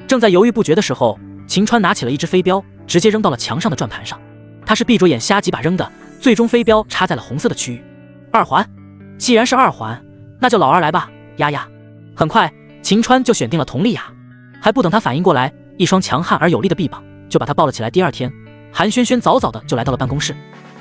正在犹豫不决的时候，晴川拿起了一只飞镖，直接扔到了墙上的转盘上。他是闭着眼瞎几把扔的，最终飞镖插在了红色的区域。2环，既然是2环，那就老二来吧，丫丫。很快晴川就选定了佟丽娅，还不等他反应过来，一双强悍而有力的臂膀就把他抱了起来。第2天，韩萱萱早早的就来到了办公室，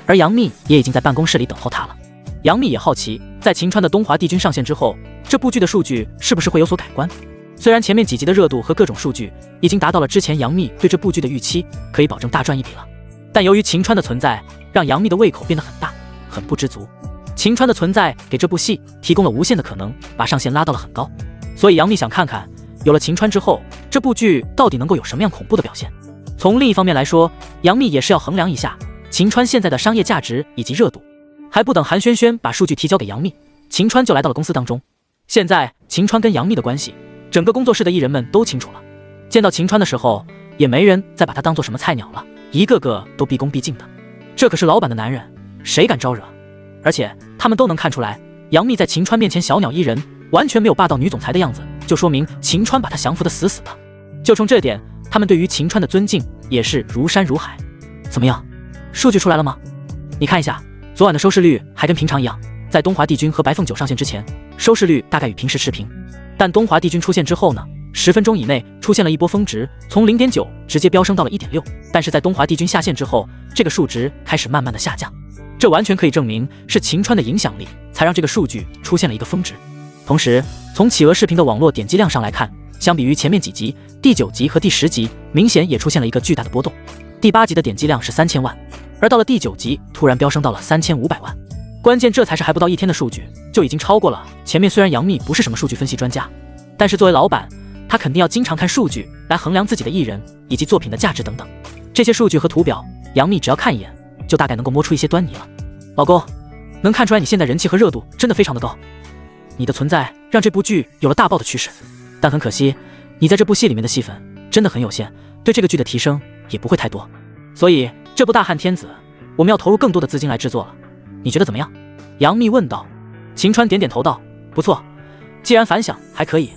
而杨幂也已经在办公室里等候他了。杨幂也好奇，在晴川的东华帝君上线之后，这部剧的数据是不是会有所改观。虽然前面几集的热度和各种数据已经达到了之前杨幂对这部剧的预期，可以保证大赚一笔了，但由于晴川的存在，让杨幂的胃口变得很大，很不知足。晴川的存在给这部戏提供了无限的可能，把上限拉到了很高，所以杨幂想看看有了晴川之后，这部剧到底能够有什么样恐怖的表现。从另一方面来说，杨幂也是要衡量一下晴川现在的商业价值以及热度。还不等韩萱萱把数据提交给杨幂，晴川就来到了公司当中。现在晴川跟杨幂的关系，整个工作室的艺人们都清楚了。见到晴川的时候，也没人再把他当做什么菜鸟了，一个个都毕恭毕敬的。这可是老板的男人，谁敢招惹？而且他们都能看出来，杨幂在晴川面前小鸟依人，完全没有霸道女总裁的样子，就说明晴川把她降服得死死的。就冲这点，他们对于晴川的尊敬也是如山如海。怎么样，数据出来了吗？你看一下，昨晚的收视率还跟平常一样，在东华帝君和白凤九上线之前，收视率大概与平时持平，但东华帝君出现之后呢，10分钟以内出现了一波峰值，从 0.9 直接飙升到了 1.6， 但是在东华帝君下线之后，这个数值开始慢慢的下降，这完全可以证明是晴川的影响力才让这个数据出现了一个峰值。同时从企鹅视频的网络点击量上来看，相比于前面几集，第9集和第10集明显也出现了一个巨大的波动。第8集的点击量是3000万，而到了第9集突然飙升到了3500万。关键这才是还不到1天的数据，就已经超过了前面。虽然杨幂不是什么数据分析专家，但是作为老板，他肯定要经常看数据来衡量自己的艺人以及作品的价值等等。这些数据和图表，杨幂只要看一眼就大概能够摸出一些端倪了。老公，能看出来你现在人气和热度真的非常的高，你的存在让这部剧有了大爆的趋势，但很可惜你在这部戏里面的戏份真的很有限，对这个剧的提升也不会太多，所以这部大汉天子我们要投入更多的资金来制作了，你觉得怎么样？杨幂问道。晴川点点头道，不错，既然反响还可以，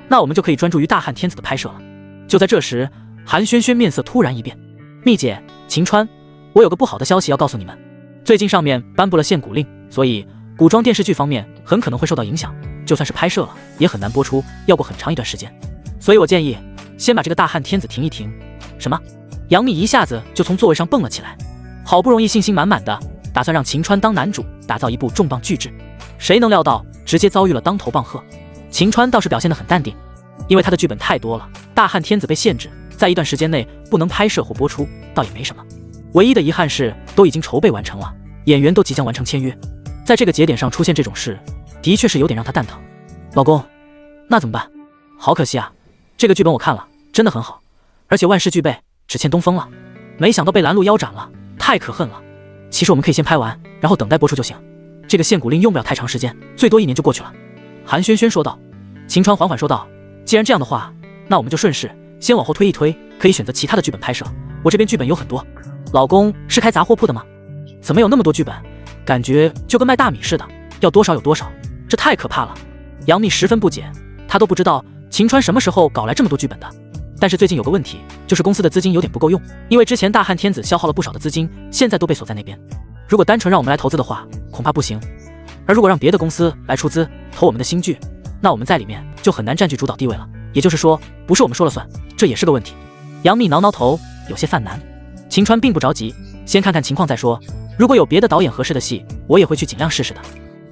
那我们就可以专注于大汉天子的拍摄了。就在这时，韩萱萱面色突然一变，幂姐，晴川，我有个不好的消息要告诉你们，最近上面颁布了限古令，所以古装电视剧方面很可能会受到影响，就算是拍摄了也很难播出，要过很长一段时间，所以我建议先把这个大汉天子停一停。什么？杨幂一下子就从座位上蹦了起来，好不容易信心满满的打算让晴川当男主，打造一部重磅巨制，谁能料到直接遭遇了当头棒喝。晴川倒是表现得很淡定，因为他的剧本太多了，大汉天子被限制在一段时间内不能拍摄或播出倒也没什么，唯一的遗憾是都已经筹备完成了，演员都即将完成签约，在这个节点上出现这种事的确是有点让他蛋疼。老公，那怎么办？好可惜啊，这个剧本我看了真的很好，而且万事俱备，只欠东风了，没想到被拦路腰斩了，太可恨了。其实我们可以先拍完，然后等待播出就行，这个限古令用不了太长时间，最多1年就过去了。韩萱萱说道。晴川缓缓说道，既然这样的话，那我们就顺势先往后推一推，可以选择其他的剧本拍摄，我这边剧本有很多。老公是开杂货铺的吗？怎么有那么多剧本？感觉就跟卖大米似的，要多少有多少，这太可怕了。杨幂十分不解，她都不知道晴川什么时候搞来这么多剧本的。但是最近有个问题，就是公司的资金有点不够用，因为之前大汉天子消耗了不少的资金，现在都被锁在那边，如果单纯让我们来投资的话恐怕不行，而如果让别的公司来出资投我们的新剧，那我们在里面就很难占据主导地位了，也就是说不是我们说了算，这也是个问题。杨幂挠挠头，有些犯难。晴川并不着急，先看看情况再说，如果有别的导演合适的戏，我也会去尽量试试的。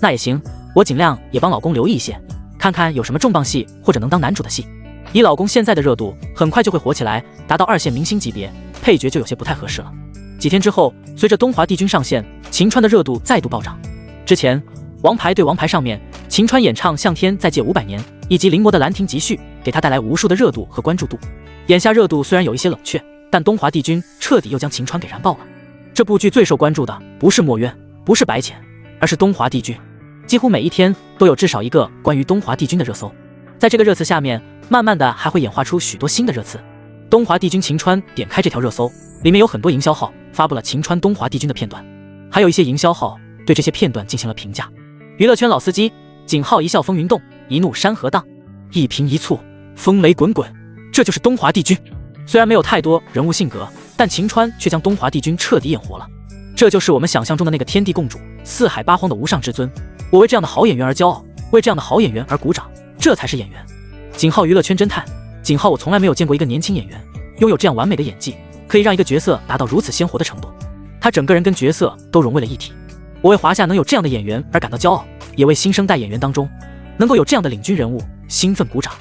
那也行，我尽量也帮老公留意一些，看看有什么重磅戏或者能当男主的戏。以老公现在的热度，很快就会火起来，达到2线明星级别，配角就有些不太合适了。几天之后，随着东华帝君上线，晴川的热度再度暴涨。之前王牌对王牌上面，晴川演唱《向天再借500年》以及临摹的《兰亭集序》，给他带来无数的热度和关注度。眼下热度虽然有一些冷却，但东华帝君彻底又将晴川给燃爆了。这部剧最受关注的不是墨渊，不是白浅，而是东华帝君。几乎每一天都有至少一个关于东华帝君的热搜。在这个热词下面，慢慢的还会演化出许多新的热词。东华帝君晴川点开这条热搜，里面有很多营销号发布了晴川东华帝君的片段，还有一些营销号对这些片段进行了评价。娱乐圈老司机景浩一笑风云动，一怒山河荡，一颦一蹙风雷滚滚，这就是东华帝君。虽然没有太多人物性格，但晴川却将东华帝君彻底演活了。这就是我们想象中的那个天地共主、四海八荒的无上至尊。我为这样的好演员而骄傲，为这样的好演员而鼓掌，这才是演员。景浩娱乐圈侦探，景浩我从来没有见过一个年轻演员拥有这样完美的演技，可以让一个角色达到如此鲜活的程度。他整个人跟角色都融为了一体。我为华夏能有这样的演员而感到骄傲，也为新生代演员当中能够有这样的领军人物兴奋鼓掌。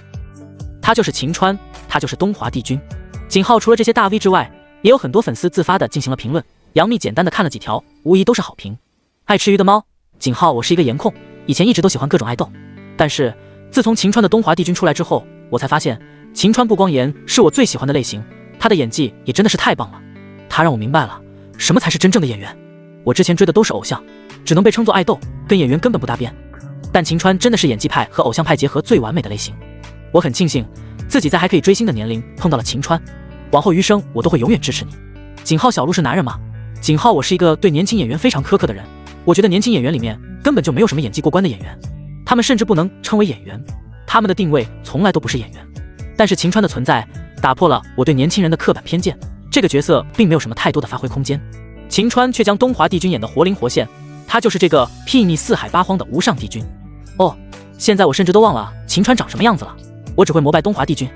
他就是晴川，他就是东华帝君。景浩除了这些大 V 之外，也有很多粉丝自发的进行了评论。杨幂简单的看了几条，无疑都是好评。爱吃鱼的猫，景浩我是一个颜控，以前一直都喜欢各种爱豆，但是自从晴川的东华帝君出来之后，我才发现晴川不光颜是我最喜欢的类型，他的演技也真的是太棒了。他让我明白了什么才是真正的演员。我之前追的都是偶像，只能被称作爱豆，跟演员根本不搭边。但晴川真的是演技派和偶像派结合最完美的类型。我很庆幸自己在还可以追星的年龄碰到了晴川，往后余生我都会永远支持你。景浩小鹿是男人吗？景浩我是一个对年轻演员非常苛刻的人，我觉得年轻演员里面根本就没有什么演技过关的演员，他们甚至不能称为演员，他们的定位从来都不是演员。但是晴川的存在打破了我对年轻人的刻板偏见，这个角色并没有什么太多的发挥空间，晴川却将东华帝君演得活灵活现，他就是这个睥睨四海八荒的无上帝君。哦，现在我甚至都忘了晴川长什么样子了，我只会膜拜东华帝君。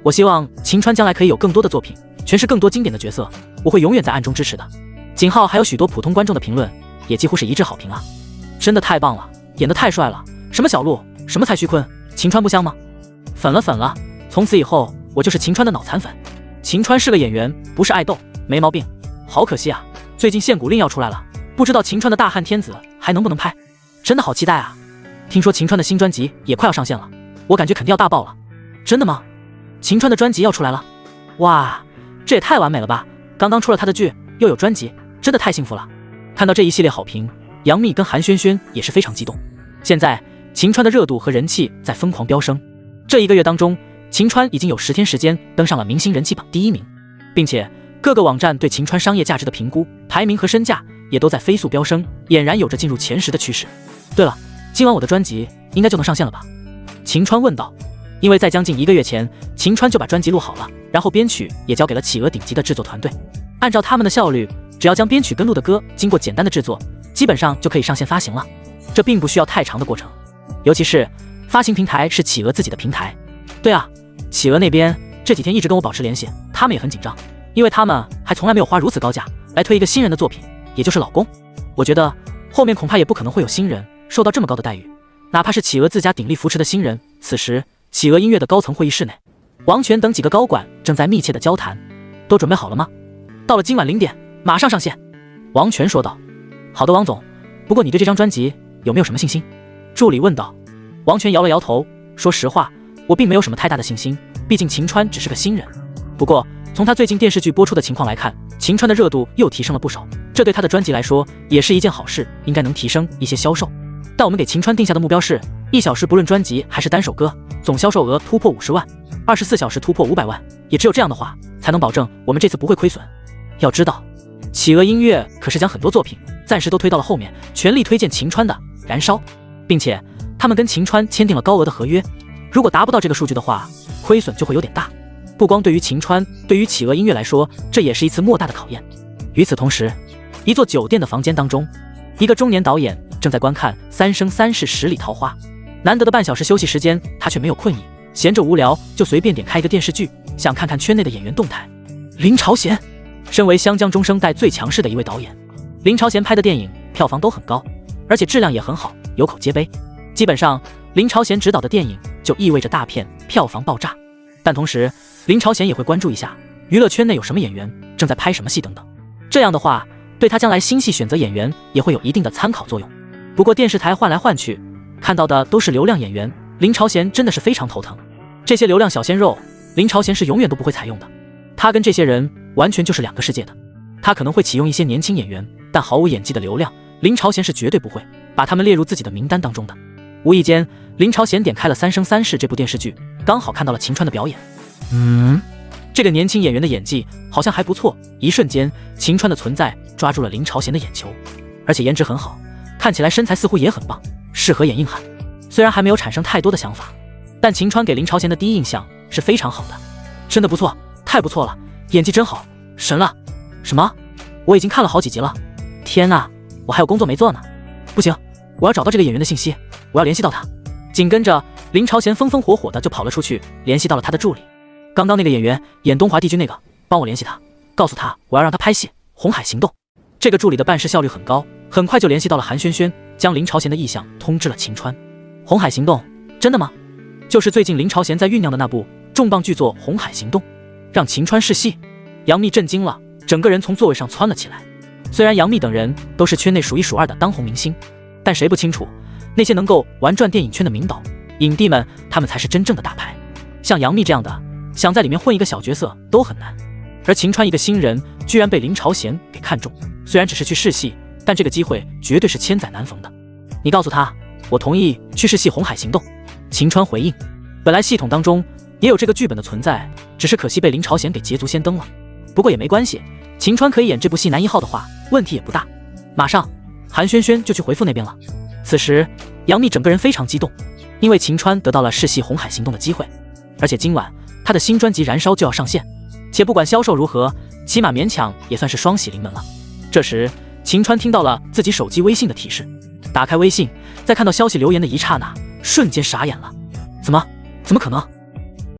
我希望晴川将来可以有更多的作品，诠释更多经典的角色，我会永远在暗中支持的。景浩还有许多普通观众的评论也几乎是一致好评啊，真的太棒了，演得太帅了，什么小鹿，什么蔡徐坤，晴川不香吗？粉了，从此以后我就是晴川的脑残粉。晴川是个演员，不是爱豆，没毛病。好可惜啊，最近限古令要出来了，不知道晴川的大汉天子还能不能拍，真的好期待啊。听说晴川的新专辑也快要上线了，我感觉肯定要大爆了。真的吗？晴川的专辑要出来了？哇，这也太完美了吧，刚刚出了他的剧又有专辑，真的太幸福了。看到这一系列好评，杨幂跟韩萱萱也是非常激动。现在晴川的热度和人气在疯狂飙升，这一个月当中，晴川已经有10天时间登上了明星人气榜第1名，并且各个网站对晴川商业价值的评估、排名和身价也都在飞速飙升，俨然有着进入前10的趋势。对了，今晚我的专辑应该就能上线了吧？晴川问道。因为在将近1个月前，晴川就把专辑录好了，然后编曲也交给了企鹅顶级的制作团队。按照他们的效率，只要将编曲跟录的歌经过简单的制作，基本上就可以上线发行了。这并不需要太长的过程，尤其是发行平台是企鹅自己的平台。对啊，企鹅那边这几天一直跟我保持联系，他们也很紧张，因为他们还从来没有花如此高价来推一个新人的作品，也就是老公。我觉得后面恐怕也不可能会有新人受到这么高的待遇，哪怕是企鹅自家鼎力扶持的新人。此时企鹅音乐的高层会议室内，王权等几个高管正在密切的交谈。都准备好了吗？到了今晚0点马上上线。王权说道。好的王总，不过你对这张专辑有没有什么信心？助理问道。王权摇了摇头，说实话，我并没有什么太大的信心，毕竟晴川只是个新人。不过从他最近电视剧播出的情况来看，晴川的热度又提升了不少，这对他的专辑来说也是一件好事，应该能提升一些销售。但我们给晴川定下的目标是1小时不论专辑还是单首歌，总销售额突破50万，24小时突破500万，也只有这样的话才能保证我们这次不会亏损。要知道企鹅音乐可是将很多作品暂时都推到了后面，全力推荐晴川的《燃烧》，并且他们跟晴川签订了高额的合约，如果达不到这个数据的话，亏损就会有点大。不光对于晴川，对于企鹅音乐来说，这也是一次莫大的考验。与此同时，一座酒店的房间当中，一个中年导演正在观看《三生三世十里桃花》，难得的半小时休息时间，他却没有困意，闲着无聊就随便点开一个电视剧，想看看圈内的演员动态。林朝贤，身为湘江中生代最强势的一位导演，林朝贤拍的电影票房都很高，而且质量也很好，有口皆碑。基本上林朝贤执导的电影就意味着大片票房爆炸。但同时林朝贤也会关注一下娱乐圈内有什么演员正在拍什么戏等等，这样的话对他将来新戏选择演员也会有一定的参考作用。不过电视台换来换去，看到的都是流量演员，林朝贤真的是非常头疼。这些流量小鲜肉，林朝贤是永远都不会采用的。他跟这些人完全就是两个世界的。他可能会启用一些年轻演员，但毫无演技的流量，林朝贤是绝对不会把他们列入自己的名单当中的。无意间，林朝贤点开了《三生三世》这部电视剧，刚好看到了秦川的表演。这个年轻演员的演技好像还不错，一瞬间秦川的存在抓住了林朝贤的眼球，而且颜值很好，看起来身材似乎也很棒，适合演硬汉。虽然还没有产生太多的想法，但秦川给林朝贤的第一印象是非常好的，真的不错，太不错了，演技真好，神了！什么？我已经看了好几集了，天啊，我还有工作没做呢，不行，我要找到这个演员的信息，我要联系到他。紧跟着林朝贤风风火火的就跑了出去，联系到了他的助理，刚刚那个演员演东华帝君那个，帮我联系他，告诉他我要让他拍戏《红海行动》。这个助理的办事效率很高，很快就联系到了韩萱萱，将林朝贤的意向通知了秦川。红海行动真的吗？就是最近林朝贤在酝酿的那部重磅剧作《红海行动》，让秦川试戏。杨幂震惊了，整个人从座位上窜了起来。虽然杨幂等人都是圈内数一数二的当红明星，但谁不清楚那些能够玩转电影圈的名导影帝们，他们才是真正的大牌。像杨幂这样的想在里面混一个小角色都很难，而秦川一个新人居然被林朝贤给看中，虽然只是去试戏，但这个机会绝对是千载难逢的。你告诉他我同意去试戏《红海行动》。秦川回应，本来系统当中也有这个剧本的存在，只是可惜被林朝贤给捷足先登了。不过也没关系，秦川可以演这部戏男一号的话，问题也不大。马上韩萱萱就去回复那边了。此时杨幂整个人非常激动，因为秦川得到了试戏《红海行动》的机会，而且今晚他的新专辑《燃烧》就要上线，且不管销售如何，起码勉强也算是双喜临门了。这时秦川听到了自己手机微信的提示，打开微信，在看到消息留言的一刹那，瞬间傻眼了。怎么可能？